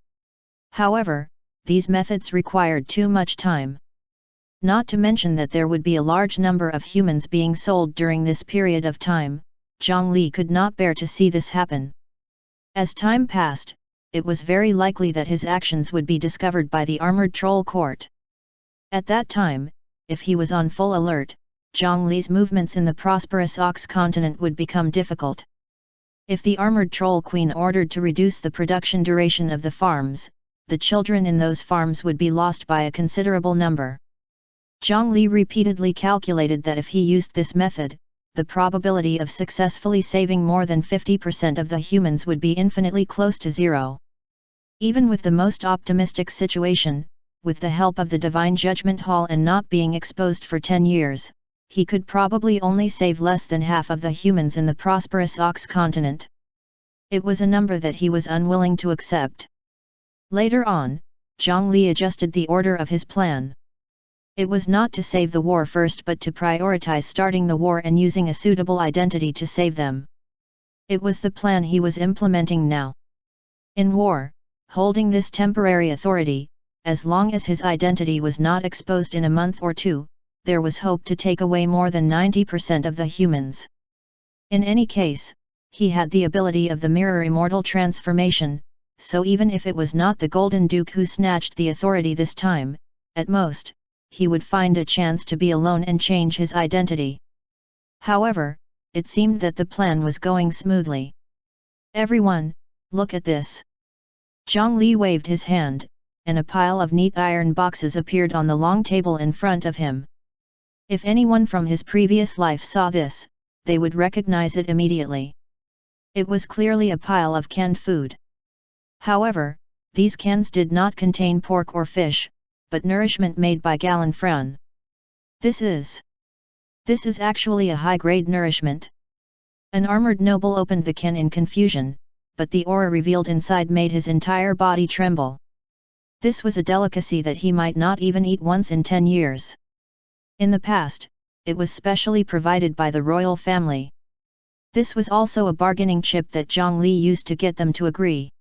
However, these methods required too much time. Not to mention that there would be a large number of humans being sold during this period of time. Zhang Li could not bear to see this happen. As time passed, it was very likely that his actions would be discovered by the armored troll court. At that time, if he was on full alert, Zhang Li's movements in the prosperous Ox continent would become difficult. If the armored troll queen ordered to reduce the production duration of the farms, the children in those farms would be lost by a considerable number. Zhang Li repeatedly calculated that if he used this method, the probability of successfully saving more than 50% of the humans would be infinitely close to zero. Even with the most optimistic situation, with the help of the Divine Judgment Hall and not being exposed for 10 years, he could probably only save less than half of the humans in the prosperous Ox continent. It was a number that he was unwilling to accept. Later on, Zhang Li adjusted the order of his plan. It was not to save the war first but to prioritize starting the war and using a suitable identity to save them. It was the plan he was implementing now. In war, holding this temporary authority, as long as his identity was not exposed in a month or two, there was hope to take away more than 90% of the humans. In any case, he had the ability of the mirror immortal transformation, so even if it was not the Golden Duke who snatched the authority this time, at most, he would find a chance to be alone and change his identity. However, it seemed that the plan was going smoothly. Everyone, look at this. Zhang Li waved his hand, and a pile of neat iron boxes appeared on the long table in front of him. If anyone from his previous life saw this, they would recognize it immediately. It was clearly a pile of canned food. However, these cans did not contain pork or fish, but nourishment made by Gallenfrun. This is actually a high-grade nourishment. An armored noble opened the can in confusion, but the aura revealed inside made his entire body tremble. This was a delicacy that he might not even eat once in 10 years. In the past, it was specially provided by the royal family. This was also a bargaining chip that Zhongli used to get them to agree.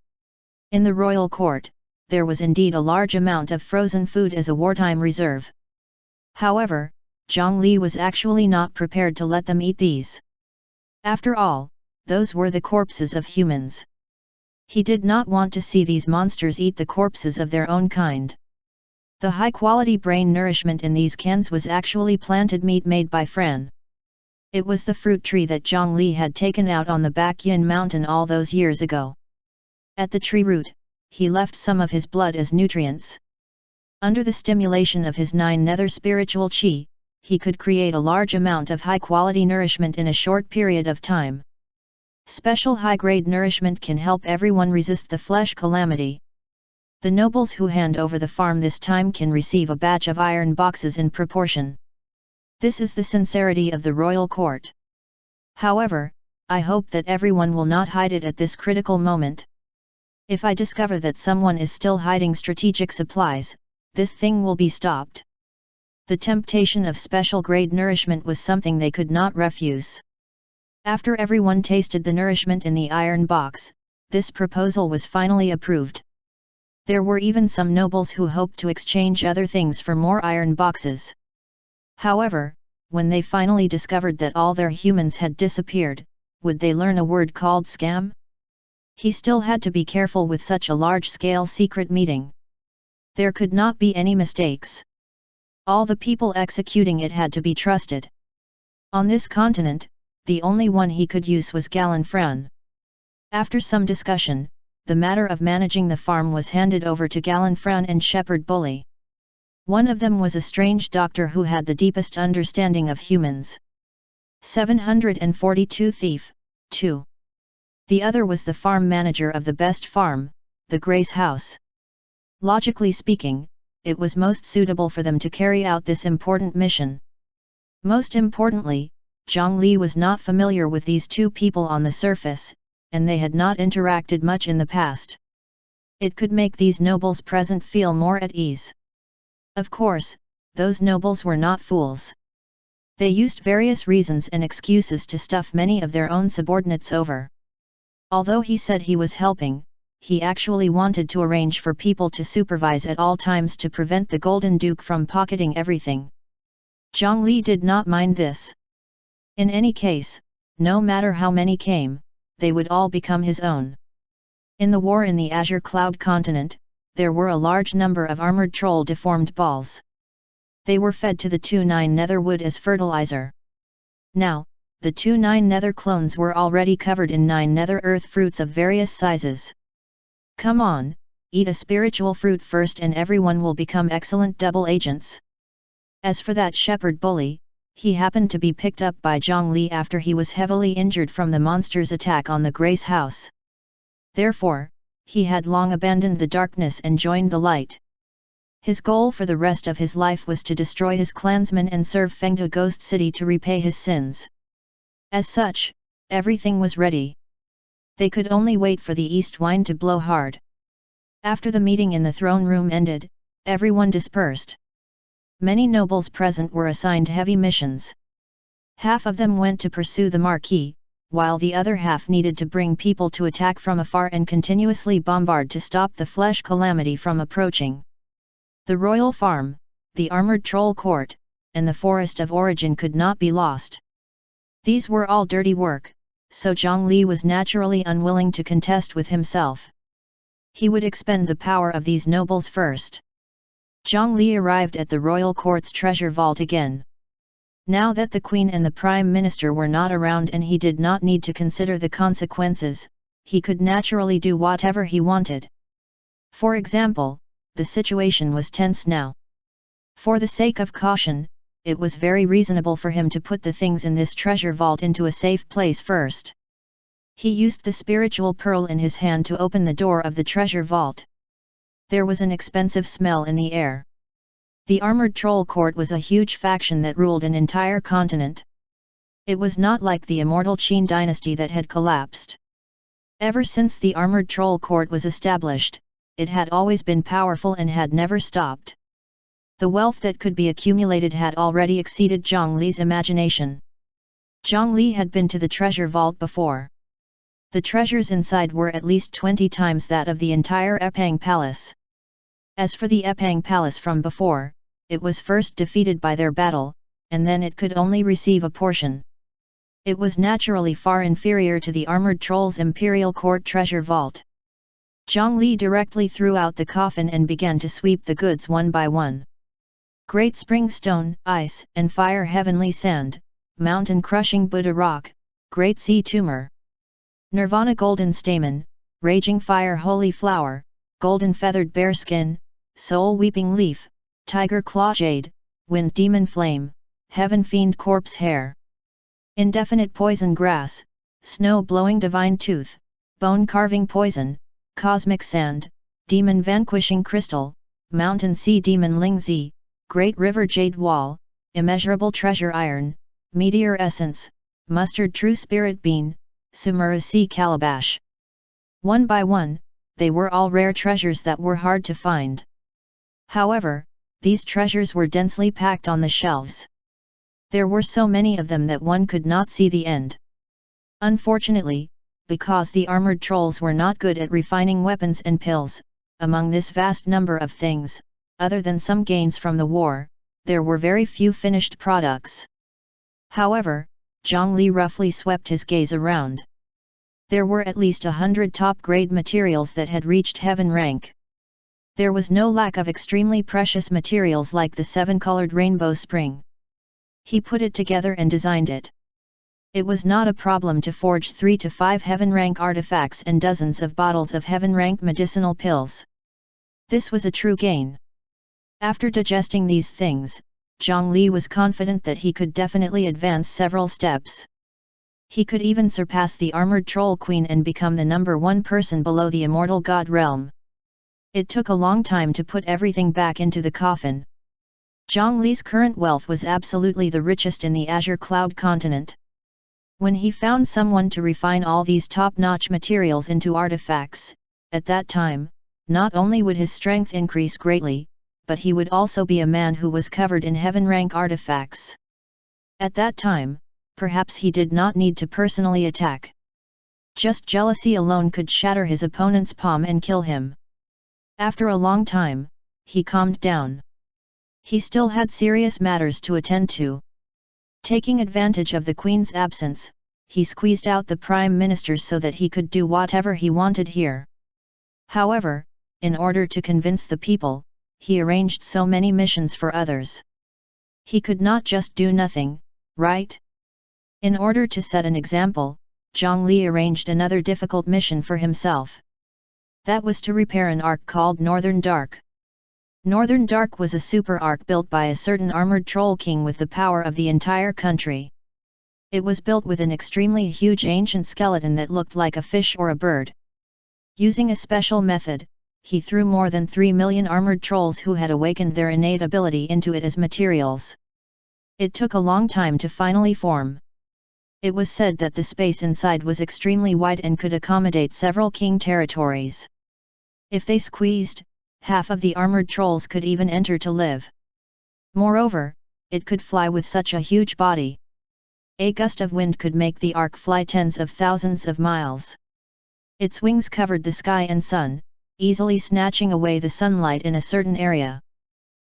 In the royal court, there was indeed a large amount of frozen food as a wartime reserve. However, Zhongli was actually not prepared to let them eat these. After all, those were the corpses of humans. He did not want to see these monsters eat the corpses of their own kind. The high-quality brain nourishment in these cans was actually planted meat made by Fran. It was the fruit tree that Zhongli had taken out on the Bakyan mountain all those years ago. At the tree root, he left some of his blood as nutrients. Under the stimulation of his 9 nether spiritual chi, he could create a large amount of high-quality nourishment in a short period of time. Special high-grade nourishment can help everyone resist the flesh calamity. The nobles who hand over the farm this time can receive a batch of iron boxes in proportion. This is the sincerity of the royal court. However, I hope that everyone will not hide it at this critical moment. If I discover that someone is still hiding strategic supplies, this thing will be stopped. The temptation of special grade nourishment was something they could not refuse. After everyone tasted the nourishment in the iron box, this proposal was finally approved. There were even some nobles who hoped to exchange other things for more iron boxes. However, when they finally discovered that all their humans had disappeared, would they learn a word called scam? He still had to be careful with such a large-scale secret meeting. There could not be any mistakes. All the people executing it had to be trusted. On this continent, the only one he could use was Gallenfrun. After some discussion, the matter of managing the farm was handed over to Gallenfrun and Shepherd Bully. One of them was a strange doctor who had the deepest understanding of humans. 742 Thief, 2. The other was the farm manager of the best farm, the Grace House. Logically speaking, it was most suitable for them to carry out this important mission. Most importantly, Zhongli was not familiar with these two people on the surface, and they had not interacted much in the past. It could make these nobles present feel more at ease. Of course, those nobles were not fools. They used various reasons and excuses to stuff many of their own subordinates over. Although he said he was helping, he actually wanted to arrange for people to supervise at all times to prevent the Golden Duke from pocketing everything. Zhongli did not mind this. In any case, no matter how many came, they would all become his own. In the war in the Azure Cloud continent, there were a large number of armored troll deformed balls. They were fed to the 2-9 nether wood as fertilizer. Now, the 2-9 nether clones were already covered in 9 nether earth fruits of various sizes. Come on, eat a spiritual fruit first and everyone will become excellent double agents. As for that shepherd bully, he happened to be picked up by Zhongli after he was heavily injured from the monster's attack on the Grace House. Therefore, he had long abandoned the darkness and joined the light. His goal for the rest of his life was to destroy his clansmen and serve Fengde Ghost City to repay his sins. As such, everything was ready. They could only wait for the east wind to blow hard. After the meeting in the throne room ended, everyone dispersed. Many nobles present were assigned heavy missions. Half of them went to pursue the Marquis, while the other half needed to bring people to attack from afar and continuously bombard to stop the flesh calamity from approaching. The royal farm, the armored troll court, and the forest of origin could not be lost. These were all dirty work, so Zhongli was naturally unwilling to contest with himself. He would expend the power of these nobles first. Zhongli arrived at the royal court's treasure vault again. Now that the queen and the prime minister were not around and he did not need to consider the consequences, he could naturally do whatever he wanted. For example, the situation was tense now. For the sake of caution, it was very reasonable for him to put the things in this treasure vault into a safe place first. He used the spiritual pearl in his hand to open the door of the treasure vault. There was an expensive smell in the air. The armored troll court was a huge faction that ruled an entire continent. It was not like the immortal Qin dynasty that had collapsed. Ever since the armored troll court was established, it had always been powerful and had never stopped. The wealth that could be accumulated had already exceeded Zhang Li's imagination. Zhang Li had been to the treasure vault before. The treasures inside were at least 20 times that of the entire Epang Palace. As for the Epang Palace from before, it was first defeated by their battle, and then it could only receive a portion. It was naturally far inferior to the armored troll's imperial court treasure vault. Zhang Li directly threw out the coffin and began to sweep the goods one by one. Great spring stone, ice and fire, heavenly sand, mountain crushing Buddha rock, great sea tumor, nirvana golden stamen, raging fire holy flower, golden feathered bear skin, soul weeping leaf, tiger claw jade, wind demon flame, heaven fiend corpse hair, indefinite poison grass, snow blowing divine tooth, bone carving poison, cosmic sand, demon vanquishing crystal, mountain sea demon lingzi, great river jade wall, immeasurable treasure iron, meteor essence, mustard true spirit bean, Sumera sea calabash. One by one, they were all rare treasures that were hard to find. However, these treasures were densely packed on the shelves. There were so many of them that one could not see the end. Unfortunately, because the armored trolls were not good at refining weapons and pills, among this vast number of things, other than some gains from the war, there were very few finished products. However, Zhang Li roughly swept his gaze around. There were at least 100 top-grade materials that had reached heaven rank. There was no lack of extremely precious materials like the 7-colored rainbow spring. He put it together and designed it. It was not a problem to forge 3 to 5 heaven rank artifacts and dozens of bottles of heaven rank medicinal pills. This was a true gain. After digesting these things, Zhang Li was confident that he could definitely advance several steps. He could even surpass the armored troll queen and become the number 1 person below the immortal god realm. It took a long time to put everything back into the coffin. Zhang Li's current wealth was absolutely the richest in the Azure Cloud continent. When he found someone to refine all these top-notch materials into artifacts, at that time, not only would his strength increase greatly, but he would also be a man who was covered in heaven rank artifacts. At that time, perhaps he did not need to personally attack. Just jealousy alone could shatter his opponent's palm and kill him. After a long time, he calmed down. He still had serious matters to attend to. Taking advantage of the Queen's absence, he squeezed out the Prime Minister so that he could do whatever he wanted here. However, in order to convince the people, he arranged so many missions for others. He could not just do nothing, right? In order to set an example, Zhang Li arranged another difficult mission for himself. That was to repair an ark called Northern Dark. Northern Dark was a super ark built by a certain armored troll king with the power of the entire country. It was built with an extremely huge ancient skeleton that looked like a fish or a bird. Using a special method, he threw more than 3 million armored trolls who had awakened their innate ability into it as materials. It took a long time to finally form. It was said that the space inside was extremely wide and could accommodate several king territories. If they squeezed, half of the armored trolls could even enter to live. Moreover, it could fly with such a huge body. A gust of wind could make the ark fly tens of thousands of miles. Its wings covered the sky and sun, easily snatching away the sunlight in a certain area.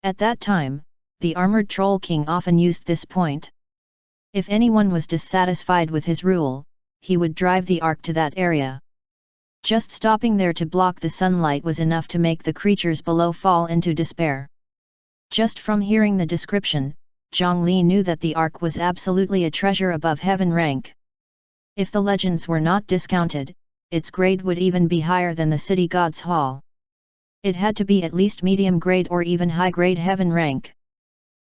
At that time, the armored troll king often used this point. If anyone was dissatisfied with his rule, he would drive the ark to that area. Just stopping there to block the sunlight was enough to make the creatures below fall into despair. Just from hearing the description, Zhang Li knew that the ark was absolutely a treasure above heaven rank. If the legends were not discounted, its grade would even be higher than the city god's hall. It had to be at least medium grade or even high grade heaven rank.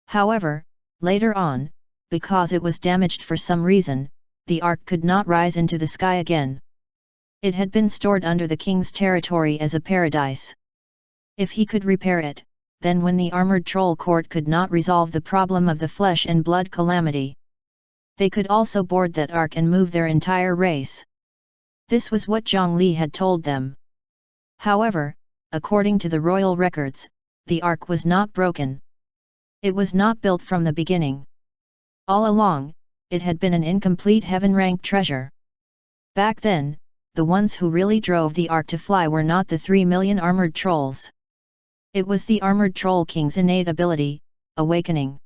However, later on, because it was damaged for some reason, the ark could not rise into the sky again. It had been stored under the king's territory as a paradise. If he could repair it, then when the armored troll court could not resolve the problem of the flesh and blood calamity, they could also board that ark and move their entire race. This was what Zhongli had told them. However, according to the royal records, the ark was not broken. It was not built from the beginning. All along, it had been an incomplete heaven-rank treasure. Back then, the ones who really drove the ark to fly were not the 3 million armored trolls. It was the armored troll king's innate ability, awakening.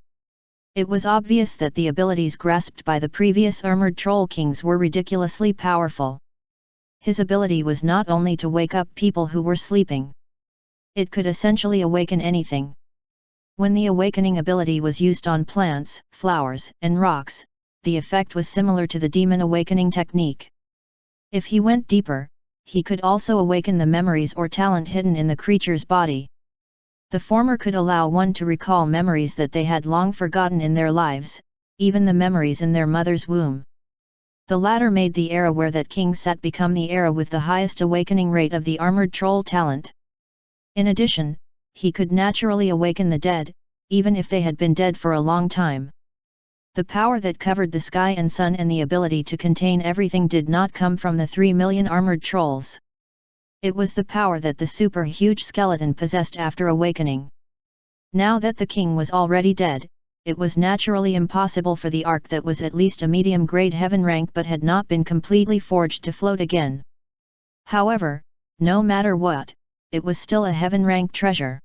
It was obvious that the abilities grasped by the previous armored troll kings were ridiculously powerful. His ability was not only to wake up people who were sleeping. It could essentially awaken anything. When the awakening ability was used on plants, flowers, and rocks, the effect was similar to the demon awakening technique. If he went deeper, he could also awaken the memories or talent hidden in the creature's body. The former could allow one to recall memories that they had long forgotten in their lives, even the memories in their mother's womb. The latter made the era where that king sat become the era with the highest awakening rate of the armored troll talent. In addition, he could naturally awaken the dead, even if they had been dead for a long time. The power that covered the sky and sun and the ability to contain everything did not come from the 3 million armored trolls. It was the power that the super-huge skeleton possessed after awakening. Now that the king was already dead, it was naturally impossible for the ark that was at least a medium-grade heaven rank but had not been completely forged to float again. However, no matter what, it was still a heaven-rank treasure.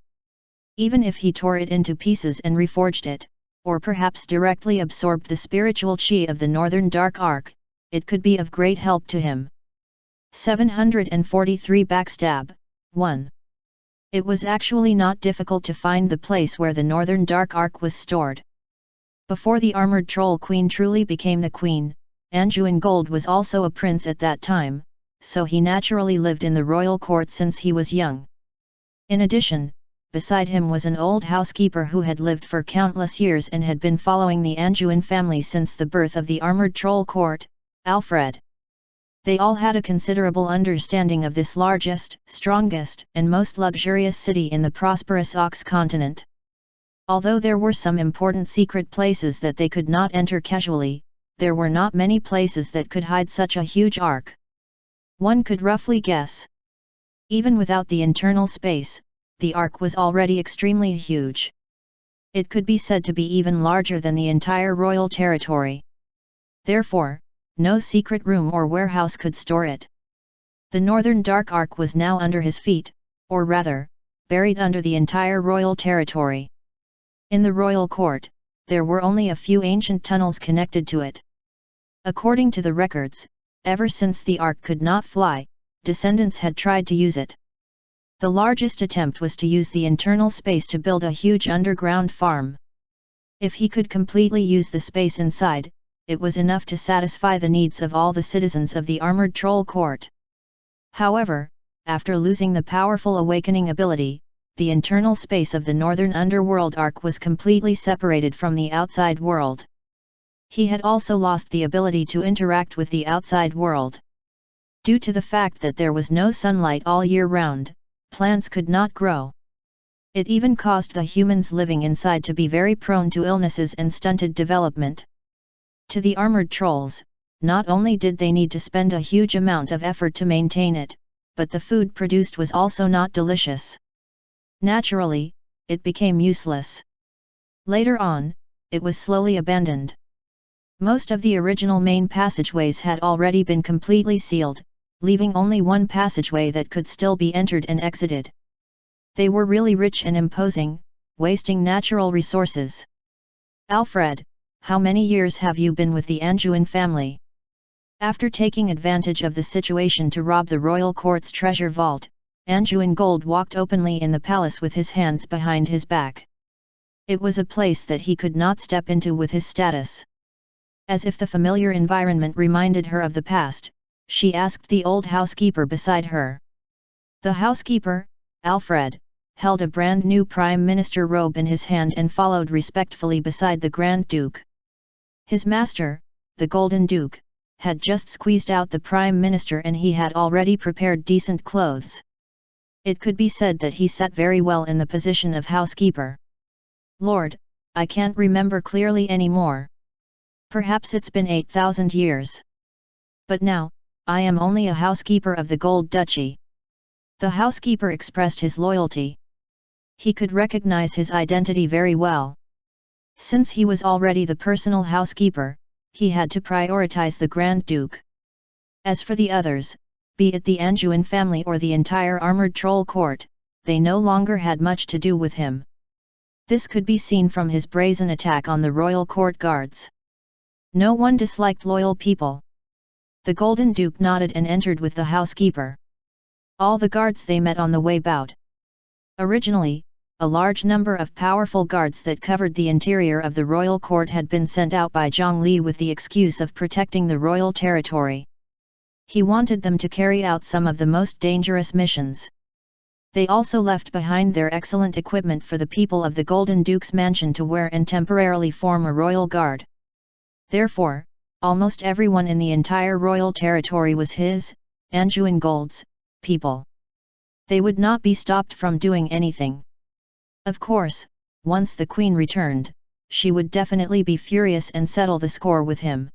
Even if he tore it into pieces and reforged it, or perhaps directly absorbed the spiritual chi of the northern dark ark, it could be of great help to him. 743 Backstab 1. It was actually not difficult to find the place where the northern dark ark was stored. Before the armored troll queen truly became the queen, Anjuin Gold was also a prince at that time, so he naturally lived in the royal court since he was young. In addition, beside him was an old housekeeper who had lived for countless years and had been following the Anjuin family since the birth of the armored troll court, Alfred. They all had a considerable understanding of this largest, strongest, and most luxurious city in the prosperous Ox continent. Although there were some important secret places that they could not enter casually, there were not many places that could hide such a huge ark. One could roughly guess. Even without the internal space, the ark was already extremely huge. It could be said to be even larger than the entire royal territory. Therefore, no secret room or warehouse could store it. The northern dark ark was now under his feet, or rather, buried under the entire royal territory. In the royal court, there were only a few ancient tunnels connected to it. According to the records, ever since the ark could not fly, descendants had tried to use it. The largest attempt was to use the internal space to build a huge underground farm. If he could completely use the space inside, it was enough to satisfy the needs of all the citizens of the armored troll court. However, after losing the powerful awakening ability, the internal space of the northern underworld ark was completely separated from the outside world. He had also lost the ability to interact with the outside world. Due to the fact that there was no sunlight all year round, plants could not grow. It even caused the humans living inside to be very prone to illnesses and stunted development. To the armored trolls, not only did they need to spend a huge amount of effort to maintain it, but the food produced was also not delicious. Naturally, it became useless. Later on, it was slowly abandoned. Most of the original main passageways had already been completely sealed, leaving only one passageway that could still be entered and exited. They were really rich and imposing, wasting natural resources. Alfred, how many years have you been with the Anjuin family? After taking advantage of the situation to rob the royal court's treasure vault, Anjuin Gold walked openly in the palace with his hands behind his back. It was a place that he could not step into with his status. As if the familiar environment reminded her of the past, she asked the old housekeeper beside her. The housekeeper, Alfred, held a brand new Prime Minister robe in his hand and followed respectfully beside the Grand Duke. His master, the Golden Duke, had just squeezed out the Prime Minister and he had already prepared decent clothes. It could be said that he sat very well in the position of housekeeper. Lord, I can't remember clearly anymore. Perhaps it's been 8,000 years. But now, I am only a housekeeper of the Gold Duchy. The housekeeper expressed his loyalty. He could recognize his identity very well. Since he was already the personal housekeeper, he had to prioritize the Grand Duke. As for the others, be it the Anjouan family or the entire armored troll court, they no longer had much to do with him. This could be seen from his brazen attack on the royal court guards. No one disliked loyal people. The Golden Duke nodded and entered with the housekeeper. All the guards they met on the way bowed. Originally, a large number of powerful guards that covered the interior of the royal court had been sent out by Zhongli with the excuse of protecting the royal territory. He wanted them to carry out some of the most dangerous missions. They also left behind their excellent equipment for the people of the Golden Duke's mansion to wear and temporarily form a royal guard. Therefore, almost everyone in the entire royal territory was his, Anjouan Gold's, people. They would not be stopped from doing anything. Of course, once the queen returned, she would definitely be furious and settle the score with him.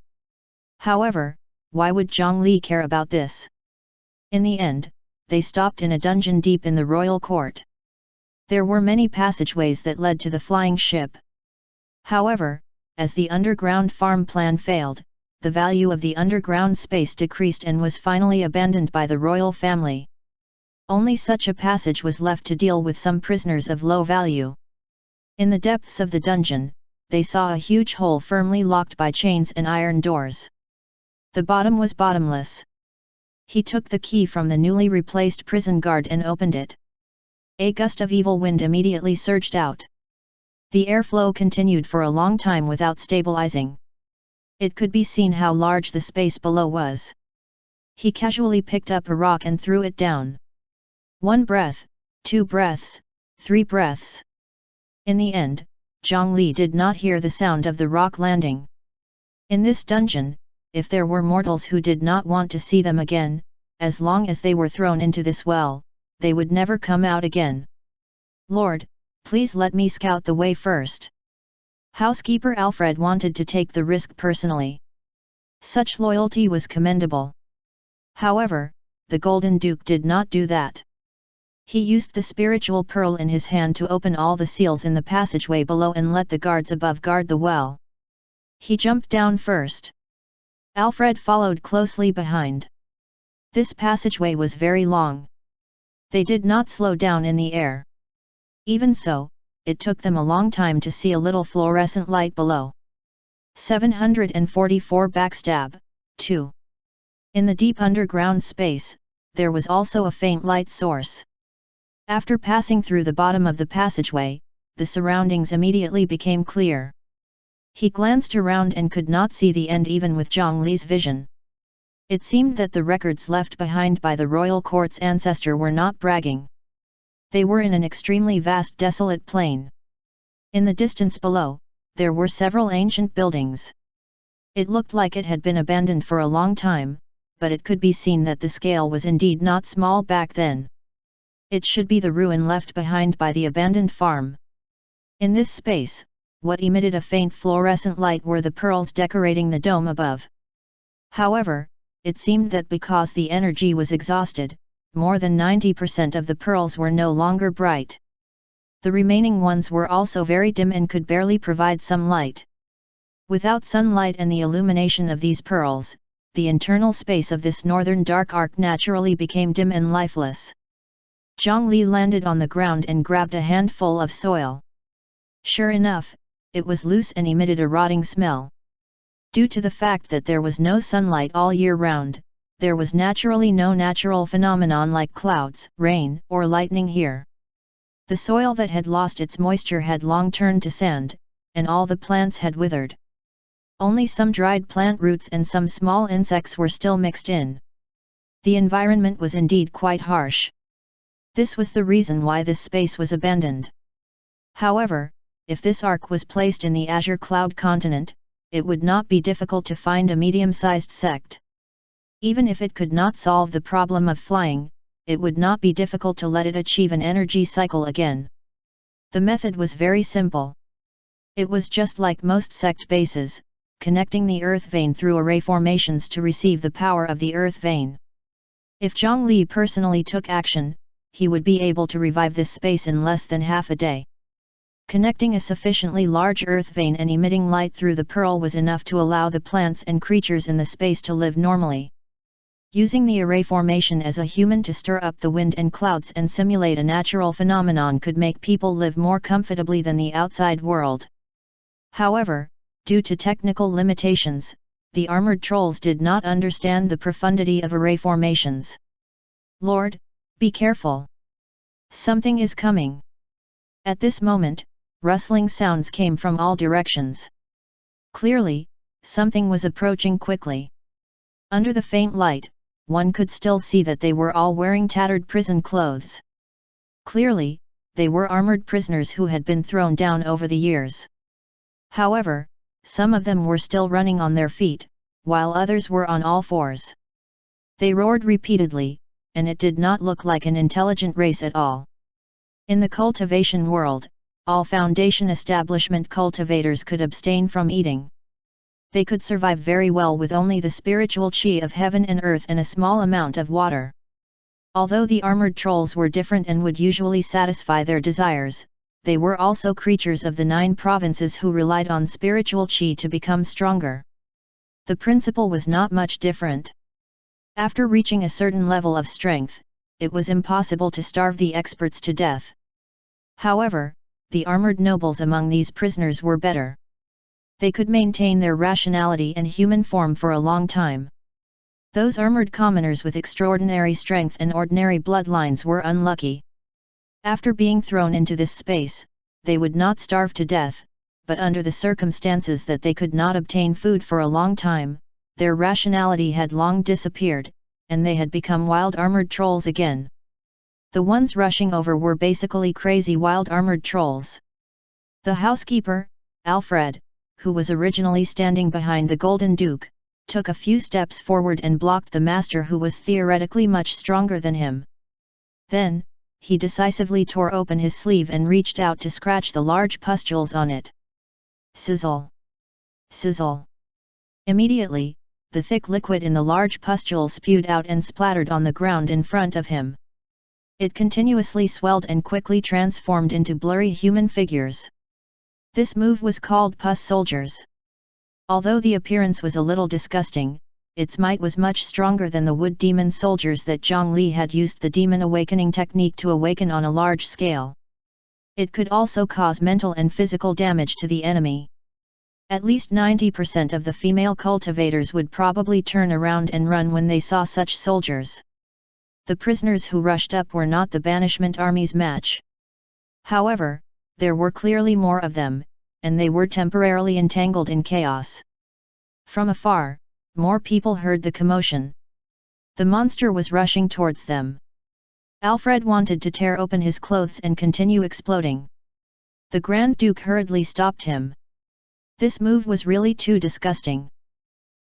However, why would Zhongli care about this? In the end, they stopped in a dungeon deep in the royal court. There were many passageways that led to the flying ship. However, as the underground farm plan failed, the value of the underground space decreased and was finally abandoned by the royal family. Only such a passage was left to deal with some prisoners of low value. In the depths of the dungeon, they saw a huge hole firmly locked by chains and iron doors. The bottom was bottomless. He took the key from the newly replaced prison guard and opened it. A gust of evil wind immediately surged out. The airflow continued for a long time without stabilizing. It could be seen how large the space below was. He casually picked up a rock and threw it down. 1 breath, 2 breaths, 3 breaths. In the end, Zhongli did not hear the sound of the rock landing. In this dungeon, if there were mortals who did not want to see them again, as long as they were thrown into this well, they would never come out again. Lord, please let me scout the way first. Housekeeper Alfred wanted to take the risk personally. Such loyalty was commendable. However, the Golden Duke did not do that. He used the spiritual pearl in his hand to open all the seals in the passageway below and let the guards above guard the well. He jumped down first. Alfred followed closely behind. This passageway was very long. They did not slow down in the air. Even so, it took them a long time to see a little fluorescent light below. 744 Backstab, 2. In the deep underground space, there was also a faint light source. After passing through the bottom of the passageway, the surroundings immediately became clear. He glanced around and could not see the end even with Zhongli's vision. It seemed that the records left behind by the royal court's ancestor were not bragging. They were in an extremely vast desolate plain. In the distance below, there were several ancient buildings. It looked like it had been abandoned for a long time, but it could be seen that the scale was indeed not small back then. It should be the ruin left behind by the abandoned farm. In this space, what emitted a faint fluorescent light were the pearls decorating the dome above. However, it seemed that because the energy was exhausted, more than 90% of the pearls were no longer bright. The remaining ones were also very dim and could barely provide some light. Without sunlight and the illumination of these pearls, the internal space of this northern dark arc naturally became dim and lifeless. Zhongli landed on the ground and grabbed a handful of soil. Sure enough, it was loose and emitted a rotting smell. Due to the fact that there was no sunlight all year round, there was naturally no natural phenomenon like clouds, rain, or lightning here. The soil that had lost its moisture had long turned to sand, and all the plants had withered. Only some dried plant roots and some small insects were still mixed in. The environment was indeed quite harsh. This was the reason why this space was abandoned. However, if this ark was placed in the Azure Cloud continent, it would not be difficult to find a medium-sized sect. Even if it could not solve the problem of flying, it would not be difficult to let it achieve an energy cycle again. The method was very simple. It was just like most sect bases, connecting the earth vein through array formations to receive the power of the earth vein. If Zhongli personally took action, he would be able to revive this space in less than half a day. Connecting a sufficiently large earth vein and emitting light through the pearl was enough to allow the plants and creatures in the space to live normally. Using the array formation as a human to stir up the wind and clouds and simulate a natural phenomenon could make people live more comfortably than the outside world. However, due to technical limitations, the armored trolls did not understand the profundity of array formations. "Lord, be careful! Something is coming!" At this moment, rustling sounds came from all directions. Clearly, something was approaching quickly. Under the faint light, one could still see that they were all wearing tattered prison clothes. Clearly, they were armored prisoners who had been thrown down over the years. However, some of them were still running on their feet, while others were on all fours. They roared repeatedly, and it did not look like an intelligent race at all. In the cultivation world, all foundation establishment cultivators could abstain from eating. They could survive very well with only the spiritual chi of heaven and earth and a small amount of water. Although the armored trolls were different and would usually satisfy their desires, they were also creatures of the 9 provinces who relied on spiritual chi to become stronger. The principle was not much different. After reaching a certain level of strength, it was impossible to starve the experts to death. However, the armored nobles among these prisoners were better. They could maintain their rationality and human form for a long time. Those armored commoners with extraordinary strength and ordinary bloodlines were unlucky. After being thrown into this space, they would not starve to death, but under the circumstances that they could not obtain food for a long time, their rationality had long disappeared, and they had become wild armored trolls again. The ones rushing over were basically crazy wild armored trolls. The housekeeper, Alfred, who was originally standing behind the Golden Duke, took a few steps forward and blocked the master who was theoretically much stronger than him. Then, he decisively tore open his sleeve and reached out to scratch the large pustules on it. Sizzle! Sizzle! Immediately, the thick liquid in the large pustule spewed out and splattered on the ground in front of him. It continuously swelled and quickly transformed into blurry human figures. This move was called pus soldiers. Although the appearance was a little disgusting, its might was much stronger than the wood demon soldiers that Zhongli had used the demon awakening technique to awaken on a large scale. It could also cause mental and physical damage to the enemy. At least 90% of the female cultivators would probably turn around and run when they saw such soldiers. The prisoners who rushed up were not the banishment army's match. However, there were clearly more of them, and they were temporarily entangled in chaos. From afar, more people heard the commotion. The monster was rushing towards them. Alfred wanted to tear open his clothes and continue exploding. The Grand Duke hurriedly stopped him. This move was really too disgusting.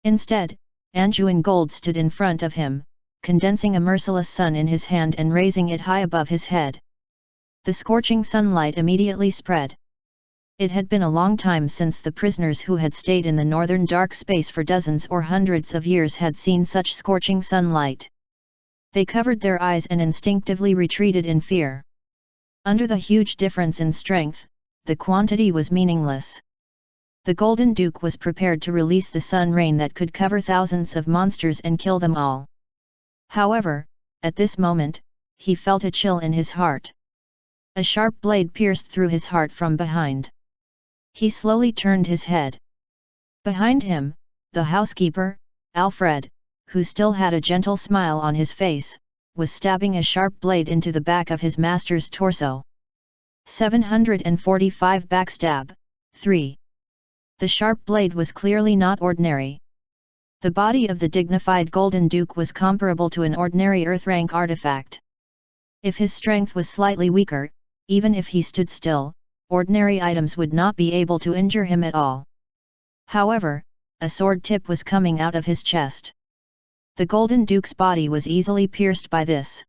Instead, Anjuan Gold stood in front of him, condensing a merciless sun in his hand and raising it high above his head. The scorching sunlight immediately spread. It had been a long time since the prisoners who had stayed in the northern dark space for dozens or hundreds of years had seen such scorching sunlight. They covered their eyes and instinctively retreated in fear. Under the huge difference in strength, the quantity was meaningless. The Golden Duke was prepared to release the sun rain that could cover thousands of monsters and kill them all. However, at this moment, he felt a chill in his heart. A sharp blade pierced through his heart from behind. He slowly turned his head. Behind him, the housekeeper, Alfred, who still had a gentle smile on his face, was stabbing a sharp blade into the back of his master's torso. 745 Backstab, 3. The sharp blade was clearly not ordinary. The body of the dignified Golden Duke was comparable to an ordinary Earth-rank artifact. If his strength was slightly weaker, even if he stood still, ordinary items would not be able to injure him at all. However, a sword tip was coming out of his chest. The Golden Duke's body was easily pierced by this.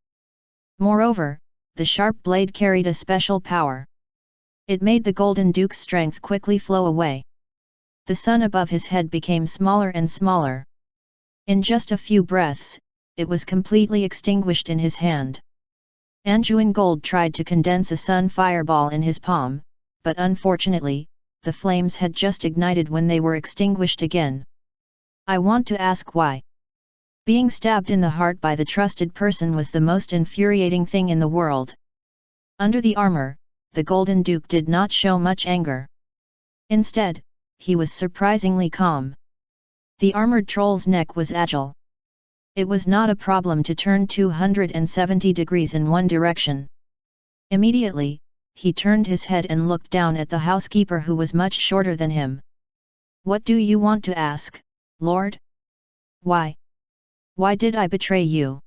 Moreover, the sharp blade carried a special power. It made the Golden Duke's strength quickly flow away. The sun above his head became smaller and smaller. In just a few breaths, it was completely extinguished in his hand. Anjuan Gold tried to condense a sun fireball in his palm, but unfortunately, the flames had just ignited when they were extinguished again. I want to ask why. Being stabbed in the heart by the trusted person was the most infuriating thing in the world. Under the armor, the Golden Duke did not show much anger. Instead, he was surprisingly calm. The armored troll's neck was agile. It was not a problem to turn 270 degrees in one direction. Immediately, he turned his head and looked down at the housekeeper who was much shorter than him. What do you want to ask, Lord? Why? Why did I betray you?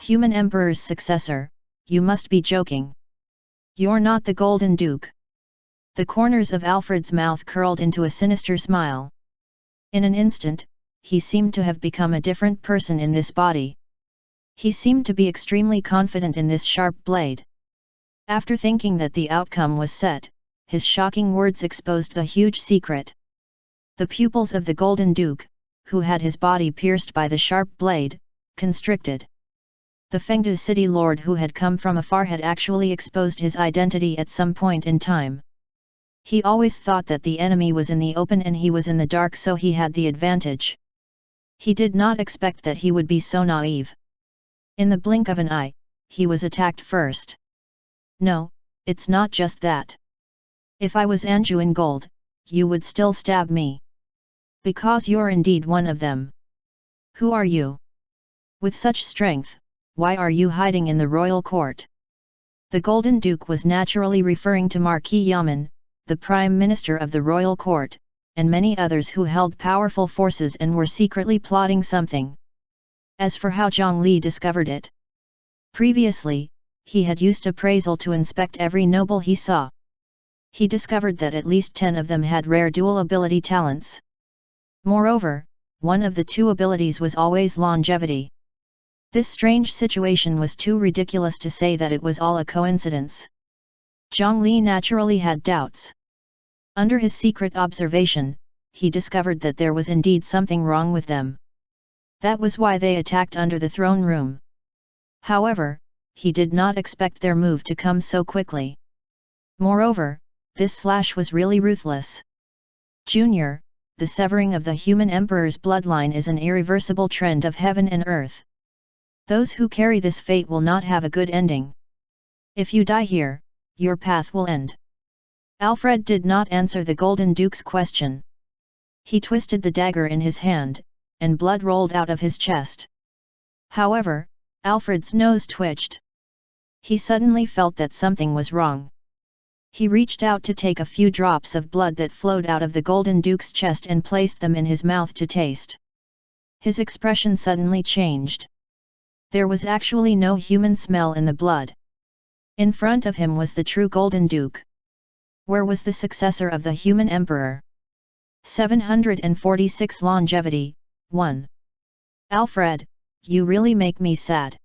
Human Emperor's successor, you must be joking. You're not the Golden Duke. The corners of Alfred's mouth curled into a sinister smile. In an instant, he seemed to have become a different person in this body. He seemed to be extremely confident in this sharp blade. After thinking that the outcome was set, his shocking words exposed the huge secret. The pupils of the Golden Duke, who had his body pierced by the sharp blade, constricted. The Fengdu city lord who had come from afar had actually exposed his identity at some point in time. He always thought that the enemy was in the open and he was in the dark, so he had the advantage. He did not expect that he would be so naive. In the blink of an eye, he was attacked first. No, it's not just that. If I was Anjuan Gold, you would still stab me. Because you're indeed one of them. Who are you? With such strength, why are you hiding in the royal court? The Golden Duke was naturally referring to Marquis Yaman, the Prime Minister of the royal court, and many others who held powerful forces and were secretly plotting something. As for how Zhongli discovered it. Previously, he had used appraisal to inspect every noble he saw. He discovered that at least 10 of them had rare dual ability talents. Moreover, one of the two abilities was always longevity. This strange situation was too ridiculous to say that it was all a coincidence. Zhongli naturally had doubts. Under his secret observation, he discovered that there was indeed something wrong with them. That was why they attacked under the throne room. However, he did not expect their move to come so quickly. Moreover, this slash was really ruthless. Junior, the severing of the human emperor's bloodline is an irreversible trend of heaven and earth. Those who carry this fate will not have a good ending. If you die here, your path will end. Alfred did not answer the Golden Duke's question. He twisted the dagger in his hand, and blood rolled out of his chest. However, Alfred's nose twitched. He suddenly felt that something was wrong. He reached out to take a few drops of blood that flowed out of the Golden Duke's chest and placed them in his mouth to taste. His expression suddenly changed. There was actually no human smell in the blood. In front of him was the true Golden Duke. Where was the successor of the human emperor? 746 Longevity, 1. Alfred, you really make me sad.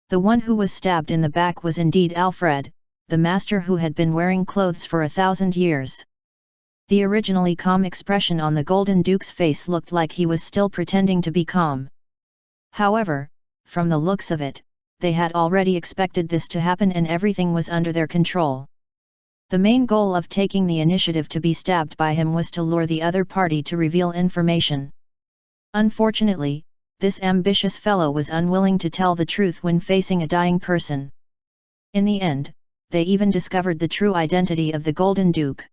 The one who was stabbed in the back was indeed Alfred, the master who had been wearing clothes for 1,000 years. The originally calm expression on the Golden Duke's face looked like he was still pretending to be calm. However, from the looks of it, they had already expected this to happen and everything was under their control. The main goal of taking the initiative to be stabbed by him was to lure the other party to reveal information. Unfortunately, this ambitious fellow was unwilling to tell the truth when facing a dying person. In the end, they even discovered the true identity of the Golden Duke.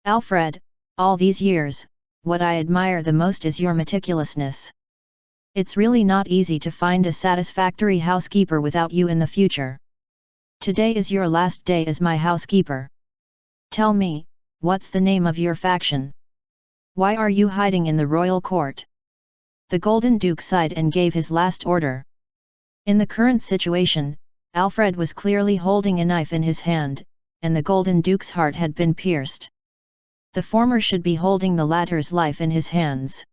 Alfred, all these years, what I admire the most is your meticulousness. It's really not easy to find a satisfactory housekeeper without you in the future. Today is your last day as my housekeeper. Tell me, what's the name of your faction? Why are you hiding in the royal court? The Golden Duke sighed and gave his last order. In the current situation, Alfred was clearly holding a knife in his hand, and the Golden Duke's heart had been pierced. The former should be holding the latter's life in his hands.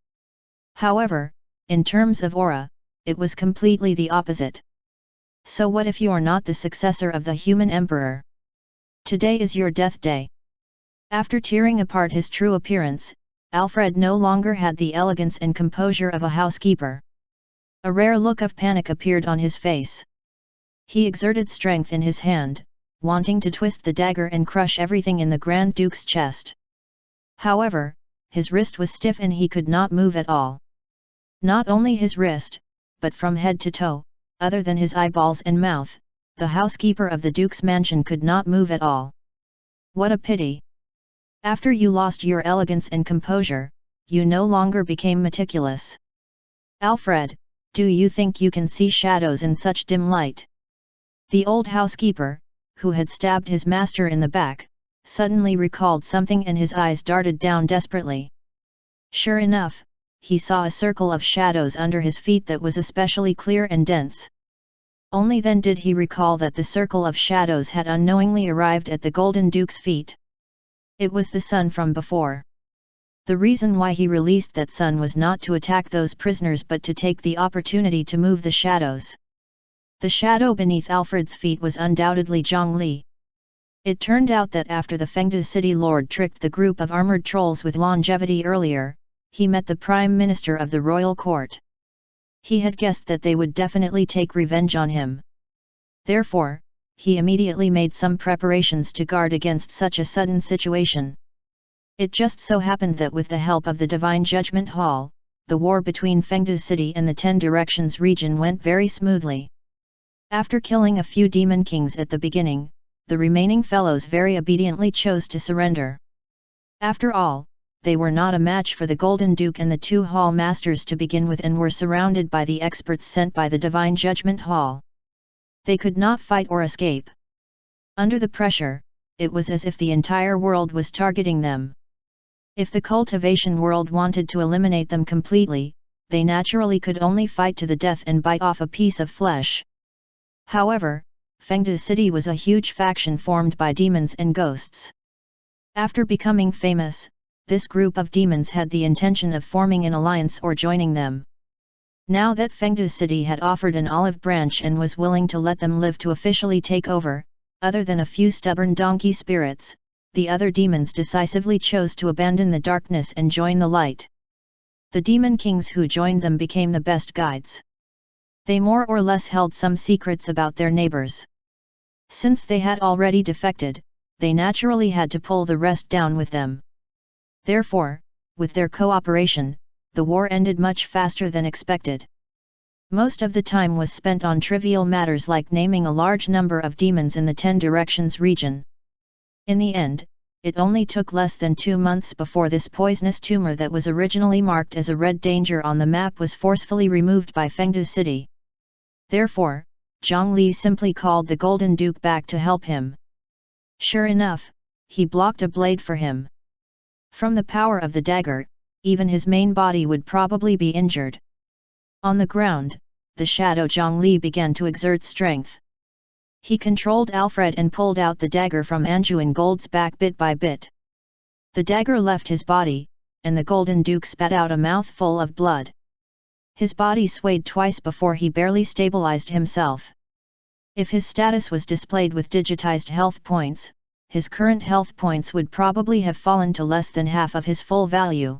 However, in terms of aura, it was completely the opposite. So what if you're not the successor of the human emperor? Today is your death day. After tearing apart his true appearance, Alfred no longer had the elegance and composure of a housekeeper. A rare look of panic appeared on his face. He exerted strength in his hand, wanting to twist the dagger and crush everything in the Grand Duke's chest. However, his wrist was stiff and he could not move at all. Not only his wrist, but from head to toe, other than his eyeballs and mouth, the housekeeper of the Duke's mansion could not move at all. What a pity! After you lost your elegance and composure, you no longer became meticulous. Alfred, do you think you can see shadows in such dim light? The old housekeeper, who had stabbed his master in the back, suddenly recalled something and his eyes darted down desperately. Sure enough, he saw a circle of shadows under his feet that was especially clear and dense. Only then did he recall that the circle of shadows had unknowingly arrived at the Golden Duke's feet. It was the sun from before. The reason why he released that sun was not to attack those prisoners but to take the opportunity to move the shadows. The shadow beneath Alfred's feet was undoubtedly Zhongli. It turned out that after the Fengde city lord tricked the group of armored trolls with longevity earlier, he met the prime minister of the royal court. He had guessed that they would definitely take revenge on him. Therefore, he immediately made some preparations to guard against such a sudden situation. It just so happened that with the help of the Divine Judgment Hall, the war between Fengde City and the 10 Directions region went very smoothly. After killing a few demon kings at the beginning, the remaining fellows very obediently chose to surrender. After all, they were not a match for the Golden Duke and the 2 hall masters to begin with and were surrounded by the experts sent by the Divine Judgment Hall. They could not fight or escape. Under the pressure, it was as if the entire world was targeting them. If the cultivation world wanted to eliminate them completely, they naturally could only fight to the death and bite off a piece of flesh. However, Fengde City was a huge faction formed by demons and ghosts. After becoming famous, this group of demons had the intention of forming an alliance or joining them. Now that Fengde City had offered an olive branch and was willing to let them live to officially take over, other than a few stubborn donkey spirits, the other demons decisively chose to abandon the darkness and join the light. The demon kings who joined them became the best guides. They more or less held some secrets about their neighbors. Since they had already defected, they naturally had to pull the rest down with them. Therefore, with their cooperation, the war ended much faster than expected. Most of the time was spent on trivial matters like naming a large number of demons in the 10 Directions region. In the end, it only took less than 2 months before this poisonous tumor that was originally marked as a red danger on the map was forcefully removed by Fengde City. Therefore, Zhongli simply called the Golden Duke back to help him. Sure enough, he blocked a blade for him. From the power of the dagger, even his main body would probably be injured. On the ground, the shadow Zhongli began to exert strength. He controlled Alfred and pulled out the dagger from Anjuan Gold's back bit by bit. The dagger left his body, and the Golden Duke spat out a mouthful of blood. His body swayed twice before he barely stabilized himself. If his status was displayed with digitized health points, his current health points would probably have fallen to less than half of his full value.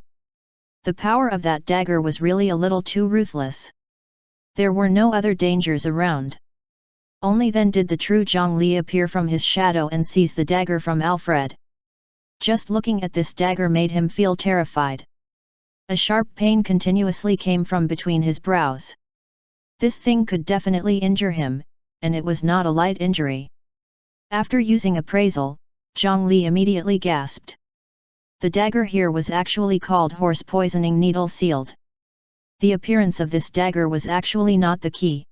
The power of that dagger was really a little too ruthless. There were no other dangers around. Only then did the true Zhongli appear from his shadow and seize the dagger from Alfred. Just looking at this dagger made him feel terrified. A sharp pain continuously came from between his brows. This thing could definitely injure him, and it was not a light injury. After using appraisal, Zhongli immediately gasped. The dagger here was actually called horse poisoning needle sealed. The appearance of this dagger was actually not the key.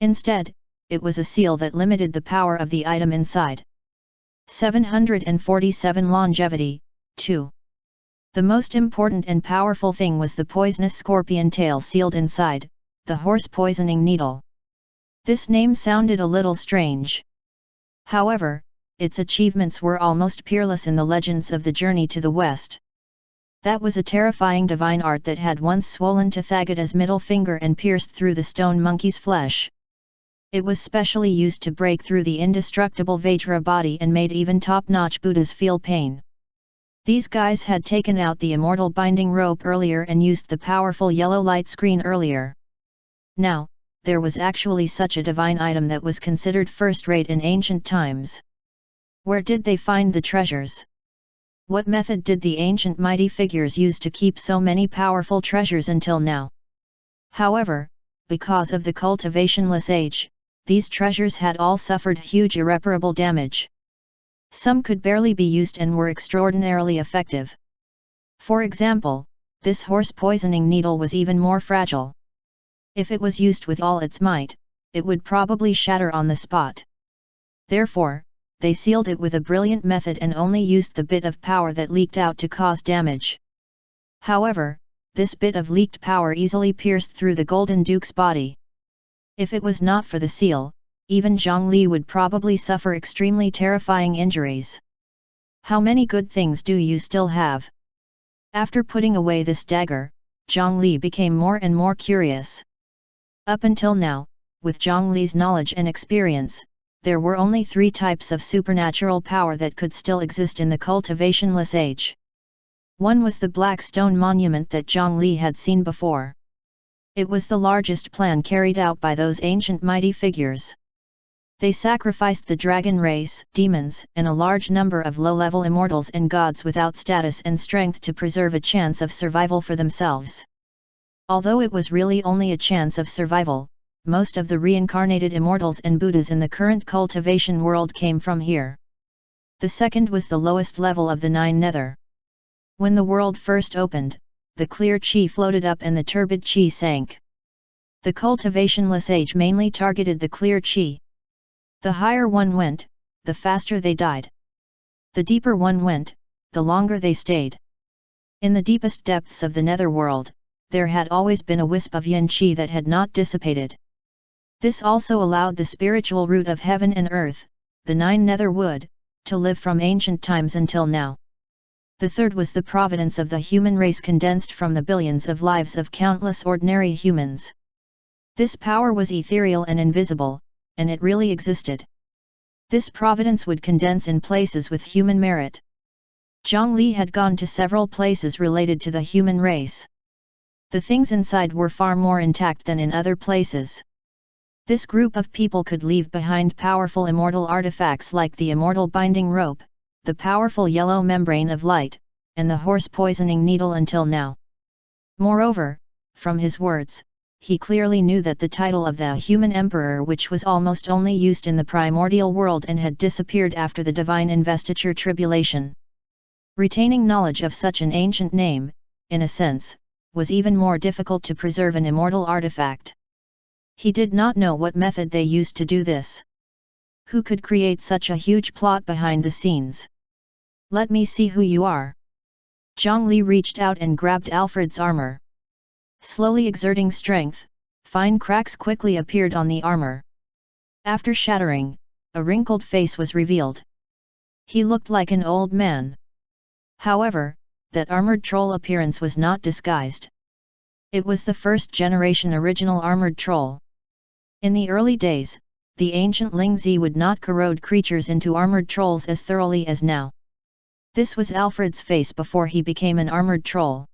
Instead, it was a seal that limited the power of the item inside. 747 Longevity, 2. The most important and powerful thing was the poisonous scorpion tail sealed inside, the horse poisoning needle. This name sounded a little strange. However, its achievements were almost peerless in the legends of the journey to the west. That was a terrifying divine art that had once swollen Tathagata's middle finger and pierced through the stone monkey's flesh. It was specially used to break through the indestructible Vajra body and made even top-notch Buddhas feel pain. These guys had taken out the immortal binding rope earlier and used the powerful yellow light screen earlier. Now, there was actually such a divine item that was considered first-rate in ancient times. Where did they find the treasures? What method did the ancient mighty figures use to keep so many powerful treasures until now? However, because of the cultivationless age, these treasures had all suffered huge irreparable damage. Some could barely be used and were extraordinarily effective. For example, this horse poisoning needle was even more fragile. If it was used with all its might, it would probably shatter on the spot. Therefore, they sealed it with a brilliant method and only used the bit of power that leaked out to cause damage. However, this bit of leaked power easily pierced through the Golden Duke's body. If it was not for the seal, even Zhongli would probably suffer extremely terrifying injuries. How many good things do you still have? After putting away this dagger, Zhongli became more and more curious. Up until now, with Zhongli's knowledge and experience, there were only 3 types of supernatural power that could still exist in the cultivationless age. One was the black stone monument that Zhongli had seen before. It was the largest plan carried out by those ancient mighty figures. They sacrificed the dragon race, demons, and a large number of low-level immortals and gods without status and strength to preserve a chance of survival for themselves. Although it was really only a chance of survival, most of the reincarnated immortals and Buddhas in the current cultivation world came from here. The second was the lowest level of the 9 nether. When the world first opened, the clear chi floated up and the turbid chi sank. The cultivationless age mainly targeted the clear chi. The higher one went, the faster they died. The deeper one went, the longer they stayed. In the deepest depths of the netherworld, there had always been a wisp of yin chi that had not dissipated. This also allowed the spiritual root of heaven and earth, the 9 nether wood, to live from ancient times until now. The third was the providence of the human race condensed from the billions of lives of countless ordinary humans. This power was ethereal and invisible, and it really existed. This providence would condense in places with human merit. Zhongli had gone to several places related to the human race. The things inside were far more intact than in other places. This group of people could leave behind powerful immortal artifacts like the immortal binding rope, the powerful yellow membrane of light, and the horse poisoning needle until now. Moreover, from his words, he clearly knew that the title of the human emperor, which was almost only used in the primordial world and had disappeared after the divine investiture tribulation. Retaining knowledge of such an ancient name, in a sense, was even more difficult to preserve an immortal artifact. He did not know what method they used to do this. Who could create such a huge plot behind the scenes? Let me see who you are. Zhongli reached out and grabbed Alfred's armor. Slowly exerting strength, fine cracks quickly appeared on the armor. After shattering, a wrinkled face was revealed. He looked like an old man. However, that armored troll appearance was not disguised. It was the first-generation original armored troll. In the early days, the ancient Lingzi would not corrode creatures into armored trolls as thoroughly as now. This was Alfred's face before he became an armored troll.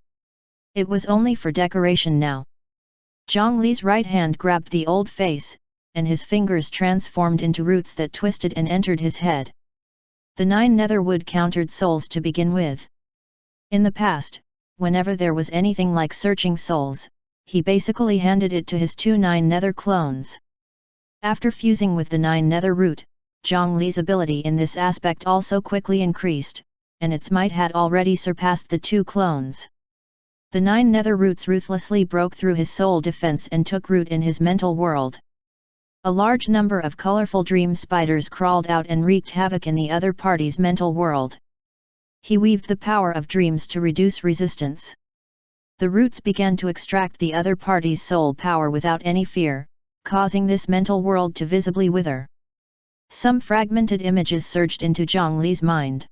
It was only for decoration now. Zhongli's right hand grabbed the old face, and his fingers transformed into roots that twisted and entered his head. The 9 nether wood countered souls to begin with. In the past, whenever there was anything like searching souls, he basically handed it to his 2 9 nether clones. After fusing with the 9 nether root, Zhongli's ability in this aspect also quickly increased, and its might had already surpassed the 2 clones. The 9 nether roots ruthlessly broke through his soul defense and took root in his mental world. A large number of colorful dream spiders crawled out and wreaked havoc in the other party's mental world. He weaved the power of dreams to reduce resistance. The roots began to extract the other party's soul power without any fear, causing this mental world to visibly wither. Some fragmented images surged into Zhang Li's mind.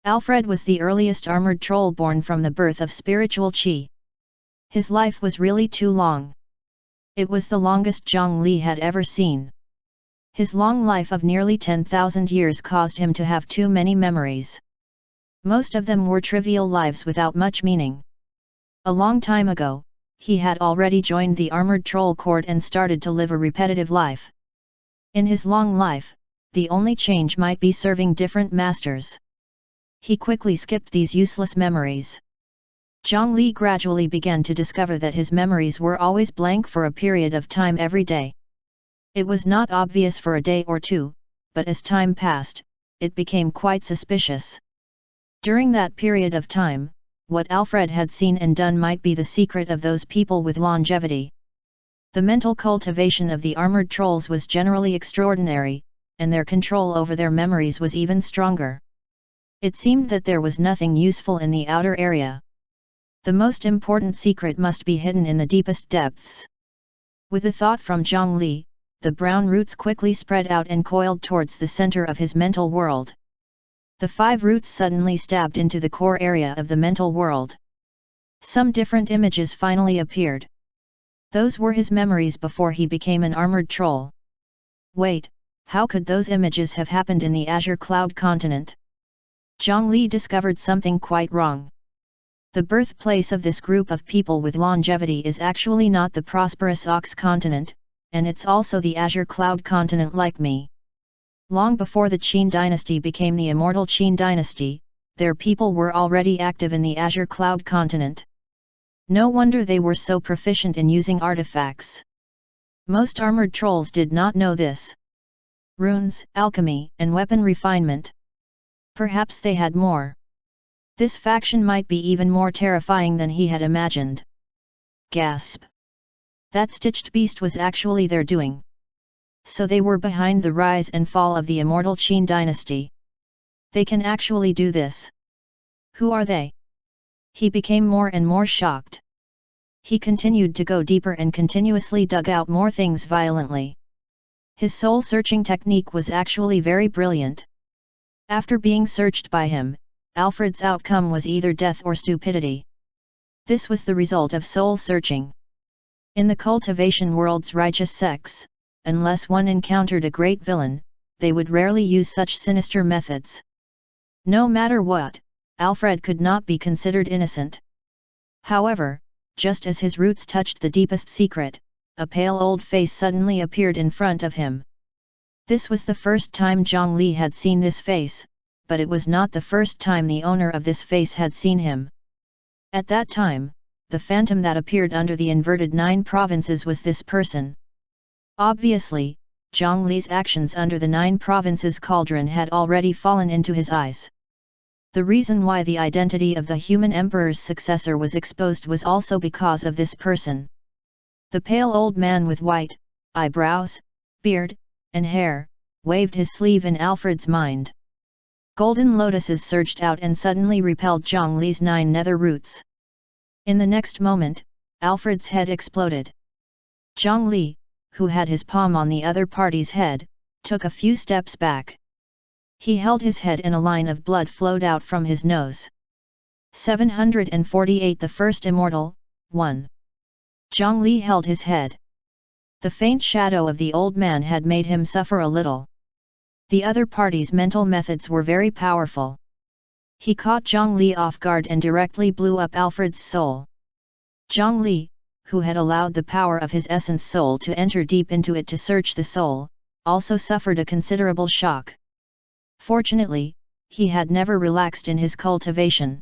Alfred was the earliest armored troll born from the birth of spiritual qi. His life was really too long. It was the longest Zhang Li had ever seen. His long life of nearly 10,000 years caused him to have too many memories. Most of them were trivial lives without much meaning. A long time ago, he had already joined the armored troll court and started to live a repetitive life. In his long life, the only change might be serving different masters. He quickly skipped these useless memories. Zhang Li gradually began to discover that his memories were always blank for a period of time every day. It was not obvious for a day or two, but as time passed, it became quite suspicious. During that period of time, what Alfred had seen and done might be the secret of those people with longevity. The mental cultivation of the armored trolls was generally extraordinary, and their control over their memories was even stronger. It seemed that there was nothing useful in the outer area. The most important secret must be hidden in the deepest depths. With a thought from Zhang Li, the brown roots quickly spread out and coiled towards the center of his mental world. The 5 roots suddenly stabbed into the core area of the mental world. Some different images finally appeared. Those were his memories before he became an armored troll. Wait, how could those images have happened in the Azure Cloud continent? Zhang Li discovered something quite wrong. The birthplace of this group of people with longevity is actually not the prosperous Ox continent, and it's also the Azure Cloud continent like me. Long before the Qin dynasty became the immortal Qin dynasty, their people were already active in the Azure Cloud continent. No wonder they were so proficient in using artifacts. Most armored trolls did not know this. Runes, alchemy, and weapon refinement. Perhaps they had more. This faction might be even more terrifying than he had imagined. Gasp! That stitched beast was actually their doing. So they were behind the rise and fall of the immortal Qin dynasty. They can actually do this. Who are they? He became more and more shocked. He continued to go deeper and continuously dug out more things violently. His soul-searching technique was actually very brilliant. After being searched by him, Alfred's outcome was either death or stupidity. This was the result of soul-searching. In the cultivation world's righteous sects, unless one encountered a great villain, they would rarely use such sinister methods. No matter what, Alfred could not be considered innocent. However, just as his roots touched the deepest secret, a pale old face suddenly appeared in front of him. This was the first time Zhang Li had seen this face, but it was not the first time the owner of this face had seen him. At that time, the phantom that appeared under the inverted 9 provinces was this person. Obviously, Zhang Li's actions under the 9 provinces cauldron had already fallen into his eyes. The reason why the identity of the human emperor's successor was exposed was also because of this person. The pale old man with white eyebrows, beard, and hair, waved his sleeve in Alfred's mind. Golden lotuses surged out and suddenly repelled Zhang Li's 9 nether roots. In the next moment, Alfred's head exploded. Zhang Li, who had his palm on the other party's head, took a few steps back. He held his head and a line of blood flowed out from his nose. 748 The First Immortal, 1. Zhang Li held his head. The faint shadow of the old man had made him suffer a little. The other party's mental methods were very powerful. He caught Zhang Li off guard and directly blew up Alfred's soul. Zhang Li, who had allowed the power of his essence soul to enter deep into it to search the soul, also suffered a considerable shock. Fortunately, he had never relaxed in his cultivation.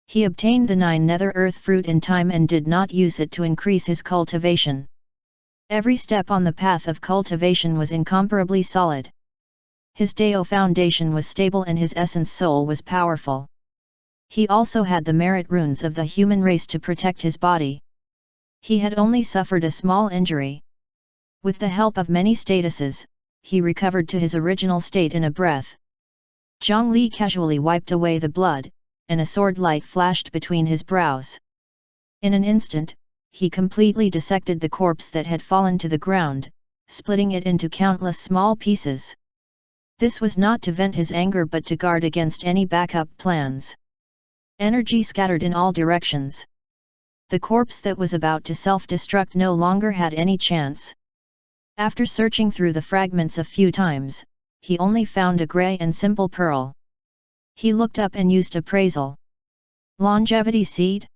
He obtained the 9 nether earth fruit in time and did not use it to increase his cultivation. Every step on the path of cultivation was incomparably solid. His Dao foundation was stable and his essence soul was powerful. He also had the merit runes of the human race to protect his body. He had only suffered a small injury. With the help of many statuses, he recovered to his original state in a breath. Zhang Li casually wiped away the blood, and a sword light flashed between his brows. In an instant, he completely dissected the corpse that had fallen to the ground, splitting it into countless small pieces. This was not to vent his anger but to guard against any backup plans. Energy scattered in all directions. The corpse that was about to self-destruct no longer had any chance. After searching through the fragments a few times, he only found a grey and simple pearl. He looked up and used appraisal. Longevity seed?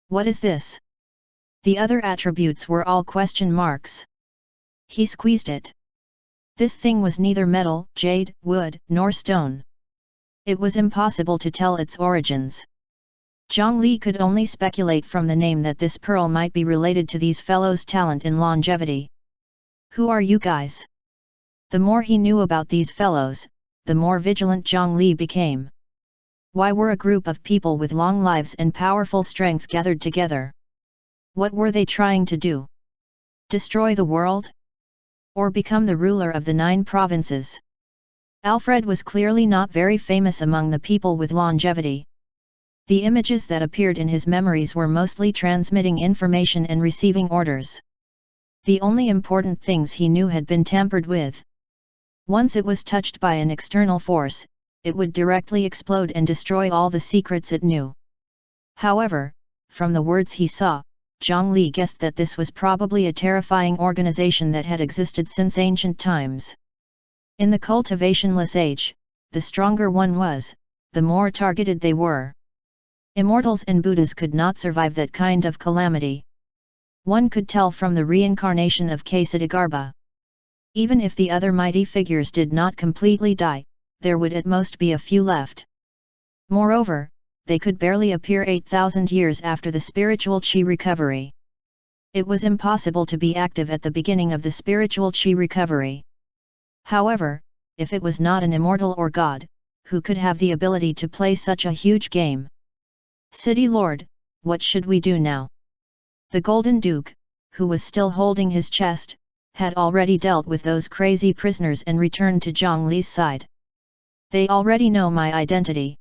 What is this? The other attributes were all question marks. He squeezed it. This thing was neither metal, jade, wood, nor stone. It was impossible to tell its origins. Zhang Li could only speculate from the name that this pearl might be related to these fellows' talent in longevity. Who are you guys? The more he knew about these fellows, the more vigilant Zhang Li became. Why were a group of people with long lives and powerful strength gathered together? What were they trying to do? Destroy the world? Or become the ruler of the 9 provinces? Alfred was clearly not very famous among the people with longevity. The images that appeared in his memories were mostly transmitting information and receiving orders. The only important things he knew had been tampered with. Once it was touched by an external force, it would directly explode and destroy all the secrets it knew. However, from the words he saw, Zhang Li guessed that this was probably a terrifying organization that had existed since ancient times. In the cultivationless age, the stronger one was, the more targeted they were. Immortals and Buddhas could not survive that kind of calamity. One could tell from the reincarnation of Ksatagarbha. Even if the other mighty figures did not completely die, there would at most be a few left. Moreover, they could barely appear 8,000 years after the spiritual chi recovery. It was impossible to be active at the beginning of the spiritual chi recovery. However, if it was not an immortal or god, who could have the ability to play such a huge game? City Lord, what should we do now? The Golden Duke, who was still holding his chest, had already dealt with those crazy prisoners and returned to Zhang Li's side. They already know my identity.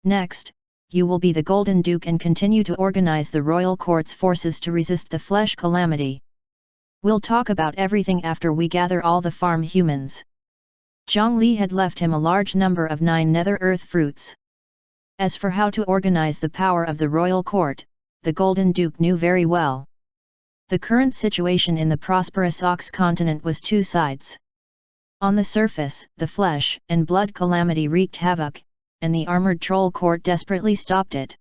Next, you will be the Golden Duke and continue to organize the royal court's forces to resist the flesh calamity. We'll talk about everything after we gather all the farm humans. Zhang Li had left him a large number of 9 nether earth fruits. As for how to organize the power of the royal court, the Golden Duke knew very well. The current situation in the prosperous Ox continent was 2 sides. On the surface, the flesh and blood calamity wreaked havoc, and the armored troll court desperately stopped it.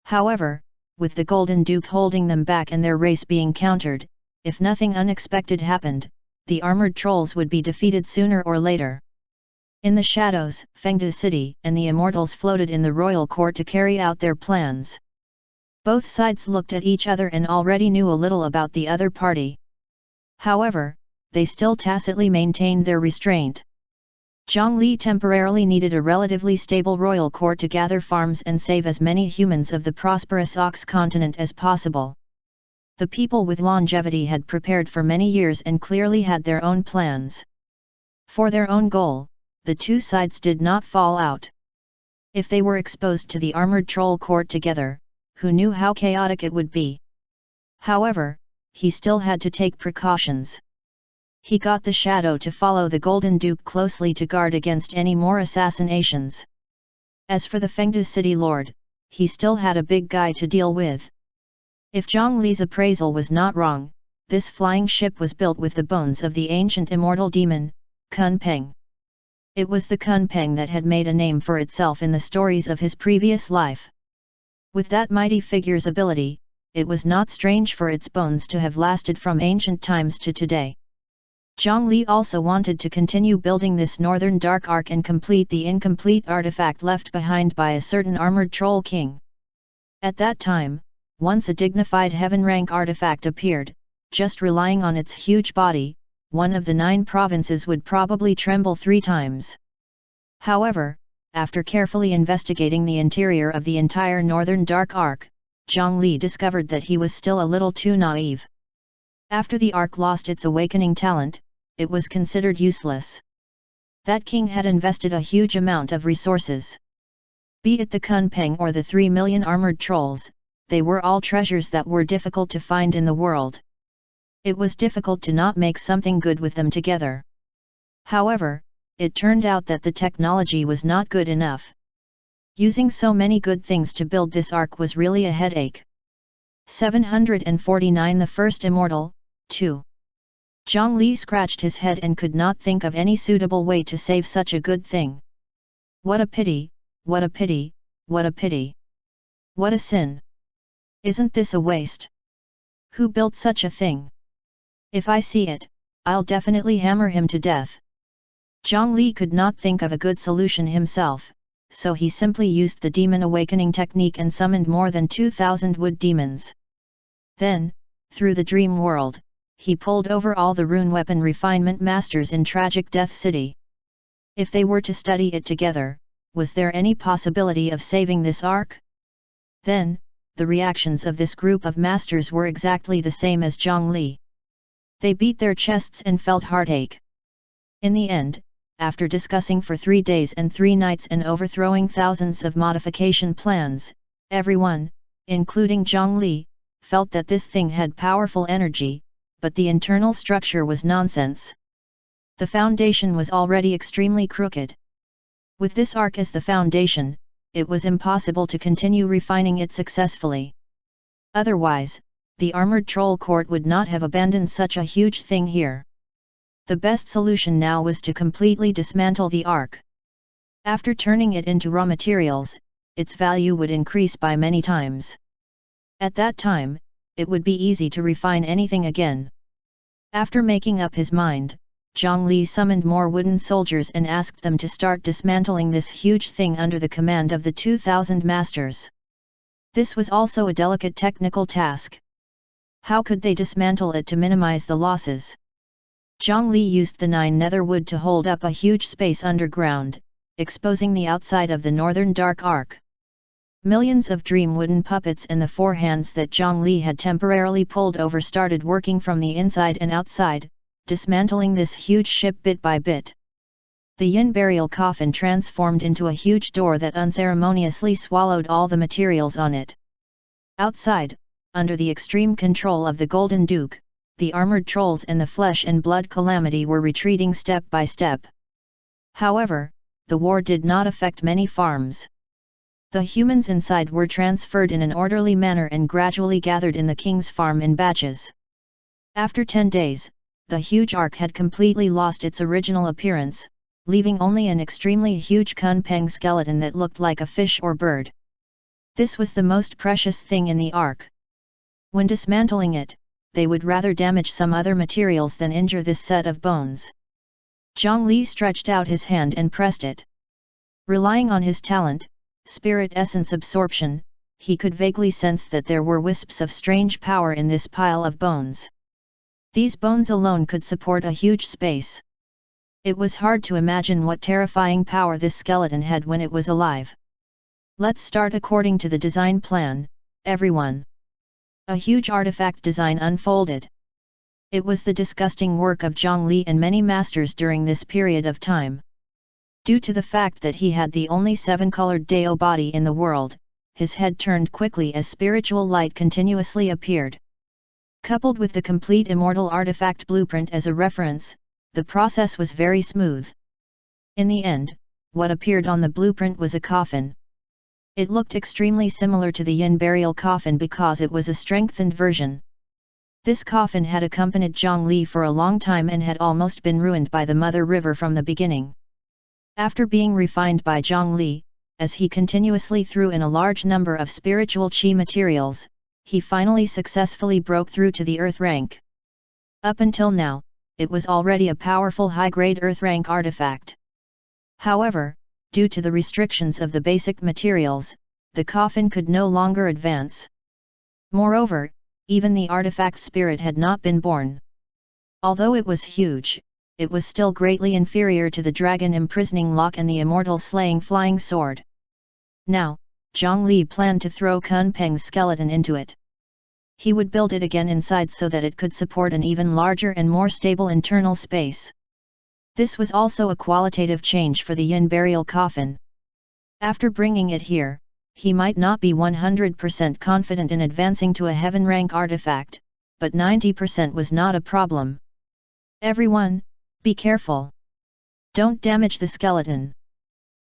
However, with the Golden Duke holding them back and their race being countered, if nothing unexpected happened, the armored trolls would be defeated sooner or later. In the shadows, Fengde City and the immortals floated in the royal court to carry out their plans. Both sides looked at each other and already knew a little about the other party. However, they still tacitly maintained their restraint. Zhang Li temporarily needed a relatively stable royal court to gather farms and save as many humans of the prosperous Ox continent as possible. The people with longevity had prepared for many years and clearly had their own plans. For their own goal, the 2 sides did not fall out. If they were exposed to the armored troll court together, who knew how chaotic it would be? However, he still had to take precautions. He got the shadow to follow the Golden Duke closely to guard against any more assassinations. As for the Fengde City Lord, he still had a big guy to deal with. If Zhang Li's appraisal was not wrong, this flying ship was built with the bones of the ancient immortal demon, Kun Peng. It was the Kun Peng that had made a name for itself in the stories of his previous life. With that mighty figure's ability, it was not strange for its bones to have lasted from ancient times to today. Zhang Li also wanted to continue building this northern dark ark and complete the incomplete artifact left behind by a certain armored troll king. At that time, once a dignified heaven-rank artifact appeared, just relying on its huge body, one of the 9 provinces would probably tremble 3 times. However, after carefully investigating the interior of the entire northern dark ark, Zhang Li discovered that he was still a little too naive. After the ark lost its awakening talent, it was considered useless. That king had invested a huge amount of resources. Be it the Kun Peng or the 3 million armored trolls, they were all treasures that were difficult to find in the world. It was difficult to not make something good with them together. However, it turned out that the technology was not good enough. Using so many good things to build this ark was really a headache. 749 The First Immortal, 2. Zhang Li scratched his head and could not think of any suitable way to save such a good thing. What a pity, what a pity, what a pity. What a sin. Isn't this a waste? Who built such a thing? If I see it, I'll definitely hammer him to death. Zhang Li could not think of a good solution himself, so he simply used the demon awakening technique and summoned more than 2,000 wood demons. Then, through the dream world, he pulled over all the rune weapon refinement masters in Tragic Death City. If they were to study it together, was there any possibility of saving this ark? Then, the reactions of this group of masters were exactly the same as Zhang Li. They beat their chests and felt heartache. In the end, after discussing for 3 days and 3 nights and overthrowing thousands of modification plans, everyone, including Zhang Li, felt that this thing had powerful energy, but the internal structure was nonsense. The foundation was already extremely crooked. With this ark as the foundation, it was impossible to continue refining it successfully. Otherwise, the armored troll court would not have abandoned such a huge thing here. The best solution now was to completely dismantle the ark. After turning it into raw materials, its value would increase by many times. At that time, it would be easy to refine anything again. After making up his mind, Zhang Li summoned more wooden soldiers and asked them to start dismantling this huge thing under the command of the 2,000 masters. This was also a delicate technical task. How could they dismantle it to minimize the losses? Zhang Li used the 9 nether wood to hold up a huge space underground, exposing the outside of the northern dark ark. Millions of dream wooden puppets and the 4 hands that Zhang Li had temporarily pulled over started working from the inside and outside, dismantling this huge ship bit by bit. The yin burial coffin transformed into a huge door that unceremoniously swallowed all the materials on it. Outside, under the extreme control of the Golden Duke, the armored trolls and the flesh and blood calamity were retreating step by step. However, the war did not affect many farms. The humans inside were transferred in an orderly manner and gradually gathered in the king's farm in batches. After 10 days, the huge ark had completely lost its original appearance, leaving only an extremely huge Kunpeng skeleton that looked like a fish or bird. This was the most precious thing in the ark. When dismantling it, they would rather damage some other materials than injure this set of bones. Zhang Li stretched out his hand and pressed it. Relying on his talent, spirit essence absorption, he could vaguely sense that there were wisps of strange power in this pile of bones. These bones alone could support a huge space. It was hard to imagine what terrifying power this skeleton had when it was alive. Let's start according to the design plan, everyone. A huge artifact design unfolded. It was the disgusting work of Zhang Li and many masters during this period of time. Due to the fact that he had the only 7-colored Dao body in the world, his head turned quickly as spiritual light continuously appeared. Coupled with the complete immortal artifact blueprint as a reference, the process was very smooth. In the end, what appeared on the blueprint was a coffin. It looked extremely similar to the yin burial coffin because it was a strengthened version. This coffin had accompanied Zhang Li for a long time and had almost been ruined by the Mother River from the beginning. After being refined by Zhang Li, as he continuously threw in a large number of spiritual qi materials, he finally successfully broke through to the Earth rank. Up until now, it was already a powerful high-grade Earth rank artifact. However, due to the restrictions of the basic materials, the coffin could no longer advance. Moreover, even the artifact spirit had not been born. Although it was huge, it was still greatly inferior to the dragon imprisoning lock and the immortal slaying flying sword. Now, Zhang Li planned to throw Kunpeng's skeleton into it. He would build it again inside so that it could support an even larger and more stable internal space. This was also a qualitative change for the yin burial coffin. After bringing it here, he might not be 100% confident in advancing to a heaven rank artifact, but 90% was not a problem. Everyone, be careful. Don't damage the skeleton.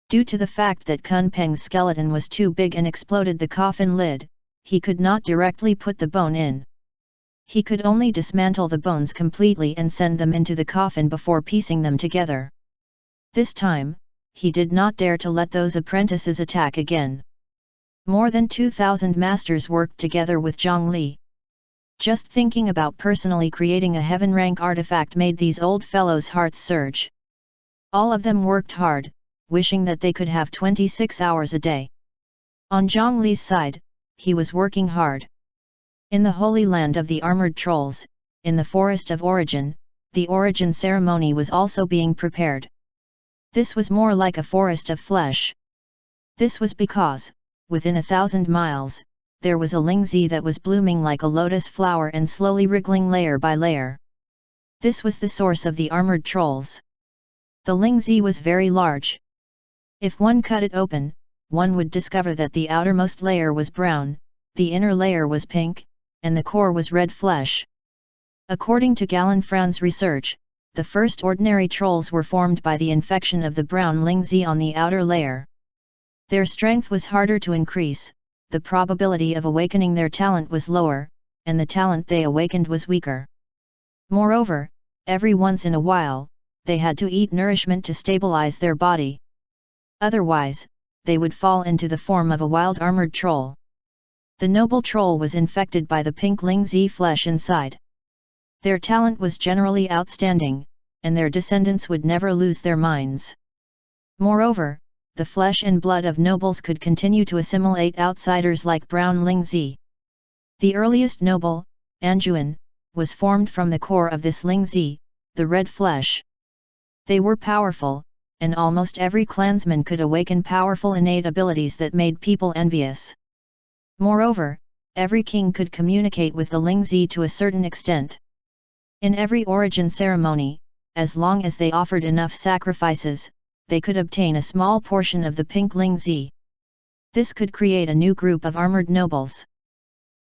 Due to the fact that Kunpeng's skeleton was too big and exploded the coffin lid, he could not directly put the bone in. He could only dismantle the bones completely and send them into the coffin before piecing them together. This time, he did not dare to let those apprentices attack again. More than 2,000 masters worked together with Zhang Li. Just thinking about personally creating a heaven rank artifact made these old fellows' hearts surge. All of them worked hard, wishing that they could have 26 hours a day. On Zhang Li's side, he was working hard. In the holy land of the armored trolls, in the forest of origin, the origin ceremony was also being prepared. This was more like a forest of flesh. This was because, within 1,000 miles, there was a Lingzi that was blooming like a lotus flower and slowly wriggling layer by layer. This was the source of the armored trolls. The Lingzi was very large. If one cut it open, one would discover that the outermost layer was brown, the inner layer was pink, and the core was red flesh. According to Gallenfran's research, the first ordinary trolls were formed by the infection of the brown Lingzi on the outer layer. Their strength was harder to increase, the probability of awakening their talent was lower, and the talent they awakened was weaker. Moreover, every once in a while, they had to eat nourishment to stabilize their body. Otherwise, they would fall into the form of a wild armored troll. The noble troll was infected by the pink Lingzi flesh inside. Their talent was generally outstanding, and their descendants would never lose their minds. Moreover, the flesh and blood of nobles could continue to assimilate outsiders like brown Lingzi. The earliest noble, Anjuan, was formed from the core of this Lingzi, the red flesh. They were powerful, and almost every clansman could awaken powerful innate abilities that made people envious. Moreover, every king could communicate with the Lingzi to a certain extent. In every origin ceremony, as long as they offered enough sacrifices, they could obtain a small portion of the pink Lingzi. This could create a new group of armored nobles.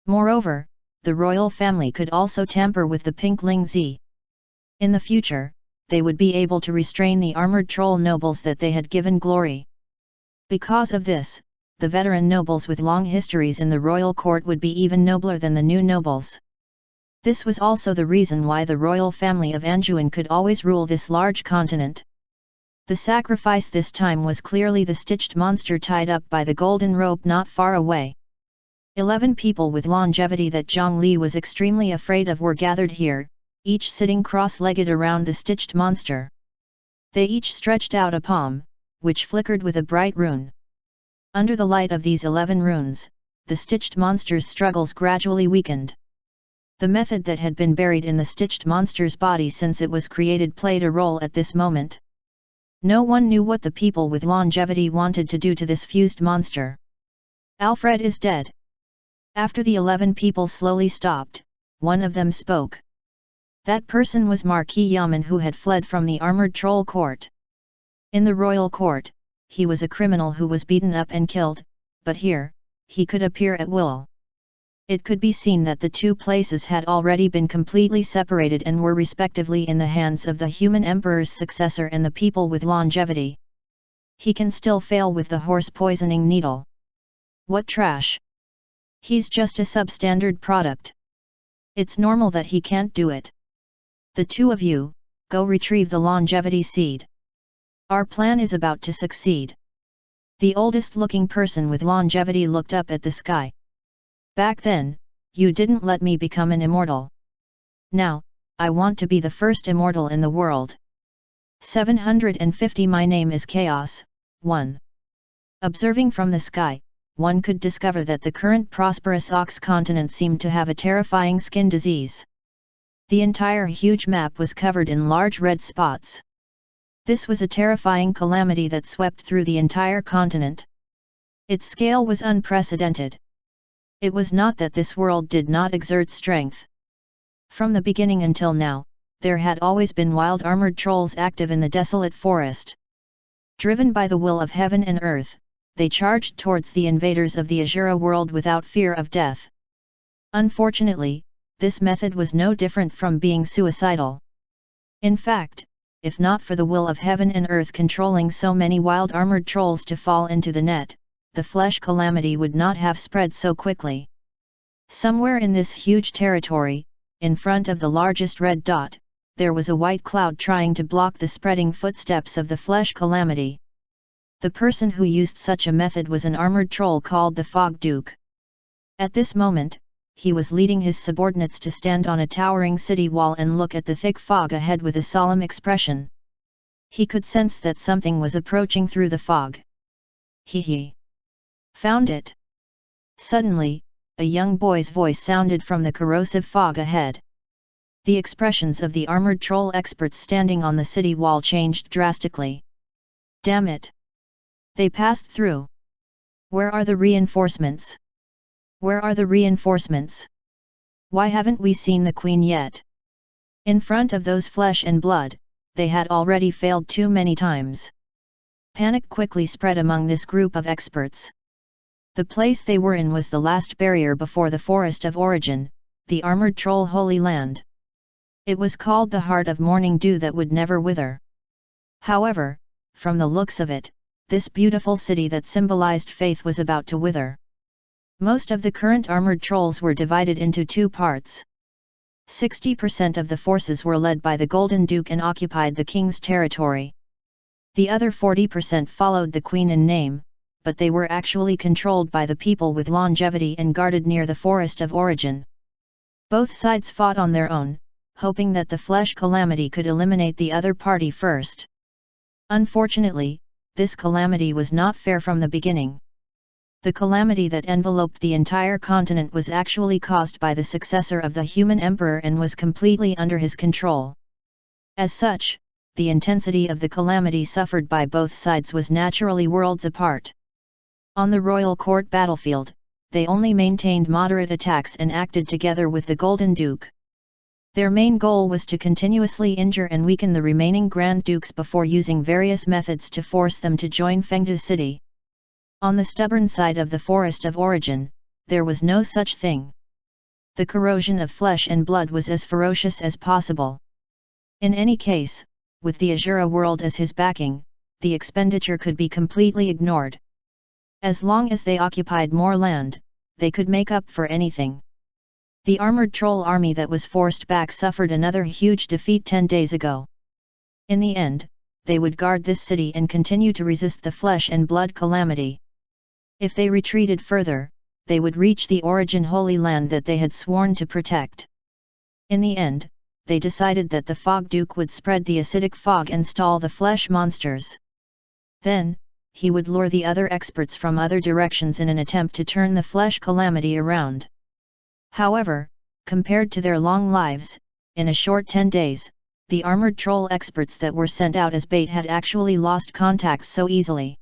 Moreover, the royal family could also tamper with the pink Lingzi. In the future, they would be able to restrain the armored troll nobles that they had given glory. Because of this, the veteran nobles with long histories in the royal court would be even nobler than the new nobles. This was also the reason why the royal family of Anjuan could always rule this large continent. The sacrifice this time was clearly the stitched monster tied up by the golden rope not far away. 11 people with longevity that Zhang Li was extremely afraid of were gathered here, each sitting cross-legged around the stitched monster. They each stretched out a palm, which flickered with a bright rune. Under the light of these 11 runes, the stitched monster's struggles gradually weakened. The method that had been buried in the stitched monster's body since it was created played a role at this moment. No one knew what the people with longevity wanted to do to this fused monster. Alfred is dead. After the 11 people slowly stopped, one of them spoke. That person was Marquis Yaman, who had fled from the armored troll court. In the royal court, he was a criminal who was beaten up and killed, but here, he could appear at will. It could be seen that the two places had already been completely separated and were respectively in the hands of the human emperor's successor and the people with longevity. He can still fail with the horse poisoning needle. What trash! He's just a substandard product. It's normal that he can't do it. The two of you, go retrieve the longevity seed. Our plan is about to succeed. The oldest looking person with longevity looked up at the sky. Back then, you didn't let me become an immortal. Now, I want to be the first immortal in the world. 750 My name is Chaos, 1. Observing from the sky, one could discover that the current prosperous Ox continent seemed to have a terrifying skin disease. The entire huge map was covered in large red spots. This was a terrifying calamity that swept through the entire continent. Its scale was unprecedented. It was not that this world did not exert strength. From the beginning until now, there had always been wild armored trolls active in the desolate forest. Driven by the will of heaven and earth, they charged towards the invaders of the Azura world without fear of death. Unfortunately, this method was no different from being suicidal. In fact, if not for the will of heaven and earth controlling so many wild armored trolls to fall into the net, the flesh calamity would not have spread so quickly. Somewhere in this huge territory, in front of the largest red dot, there was a white cloud trying to block the spreading footsteps of the flesh calamity. The person who used such a method was an armored troll called the Fog Duke. At this moment, he was leading his subordinates to stand on a towering city wall and look at the thick fog ahead with a solemn expression. He could sense that something was approaching through the fog. He found it. Suddenly, a young boy's voice sounded from the corrosive fog ahead. The expressions of the armored troll experts standing on the city wall changed drastically. Damn it! They passed through. Where are the reinforcements? Where are the reinforcements? Why haven't we seen the Queen yet? In front of those flesh and blood, they had already failed too many times. Panic quickly spread among this group of experts. The place they were in was the last barrier before the Forest of Origin, the armored troll Holy Land. It was called the Heart of Morning Dew that would never wither. However, from the looks of it, this beautiful city that symbolized faith was about to wither. Most of the current armored trolls were divided into two parts. 60% of the forces were led by the Golden Duke and occupied the king's territory. The other 40% followed the queen in name, but they were actually controlled by the people with longevity and guarded near the Forest of Origin. Both sides fought on their own, hoping that the flesh calamity could eliminate the other party first. Unfortunately, this calamity was not fair from the beginning. The calamity that enveloped the entire continent was actually caused by the successor of the human emperor and was completely under his control. As such, the intensity of the calamity suffered by both sides was naturally worlds apart. On the royal court battlefield, they only maintained moderate attacks and acted together with the Golden Duke. Their main goal was to continuously injure and weaken the remaining Grand Dukes before using various methods to force them to join Fengde City. On the stubborn side of the Forest of Origin, there was no such thing. The corrosion of flesh and blood was as ferocious as possible. In any case, with the Azura world as his backing, the expenditure could be completely ignored. As long as they occupied more land, they could make up for anything. The armored troll army that was forced back suffered another huge defeat 10 days ago. In the end, they would guard this city and continue to resist the flesh and blood calamity. If they retreated further, they would reach the Origin Holy Land that they had sworn to protect. In the end, they decided that the Fog Duke would spread the acidic fog and stall the flesh monsters. Then, he would lure the other experts from other directions in an attempt to turn the flesh calamity around. However, compared to their long lives, in a short 10 days, the armored troll experts that were sent out as bait had actually lost contact so easily.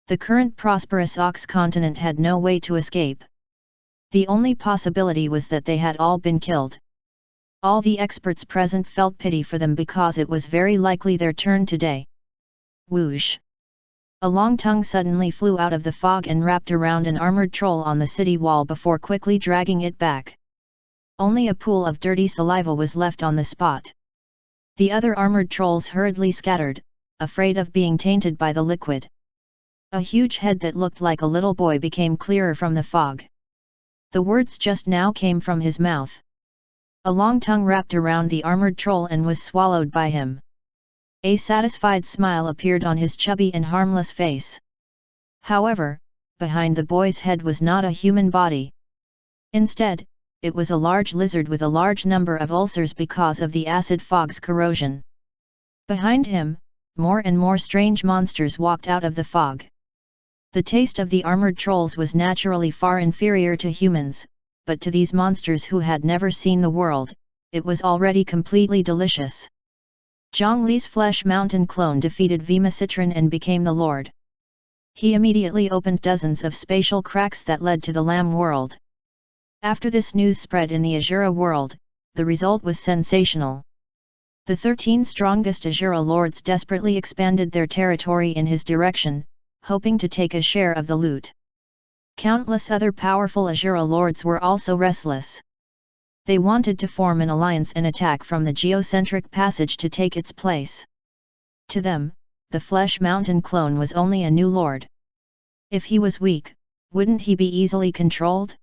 The current prosperous Ox continent had no way to escape. The only possibility was that they had all been killed. All the experts present felt pity for them because it was very likely their turn today. Whoosh! A long tongue suddenly flew out of the fog and wrapped around an armored troll on the city wall before quickly dragging it back. Only a pool of dirty saliva was left on the spot. The other armored trolls hurriedly scattered, afraid of being tainted by the liquid. A huge head that looked like a little boy became clearer from the fog. The words just now came from his mouth. A long tongue wrapped around the armored troll and was swallowed by him. A satisfied smile appeared on his chubby and harmless face. However, behind the boy's head was not a human body. Instead, it was a large lizard with a large number of ulcers because of the acid fog's corrosion. Behind him, more and more strange monsters walked out of the fog. The taste of the armored trolls was naturally far inferior to humans, but to these monsters who had never seen the world, it was already completely delicious. Zhongli's Flesh Mountain clone defeated Vimacitran and became the Lord. He immediately opened dozens of spatial cracks that led to the Lamb world. After this news spread in the Azura world, the result was sensational. The 13 strongest Azura lords desperately expanded their territory in his direction, hoping to take a share of the loot. Countless other powerful Azura lords were also restless. They wanted to form an alliance and attack from the geocentric passage to take its place. To them, the Flesh Mountain clone was only a new lord. If he was weak, wouldn't he be easily controlled?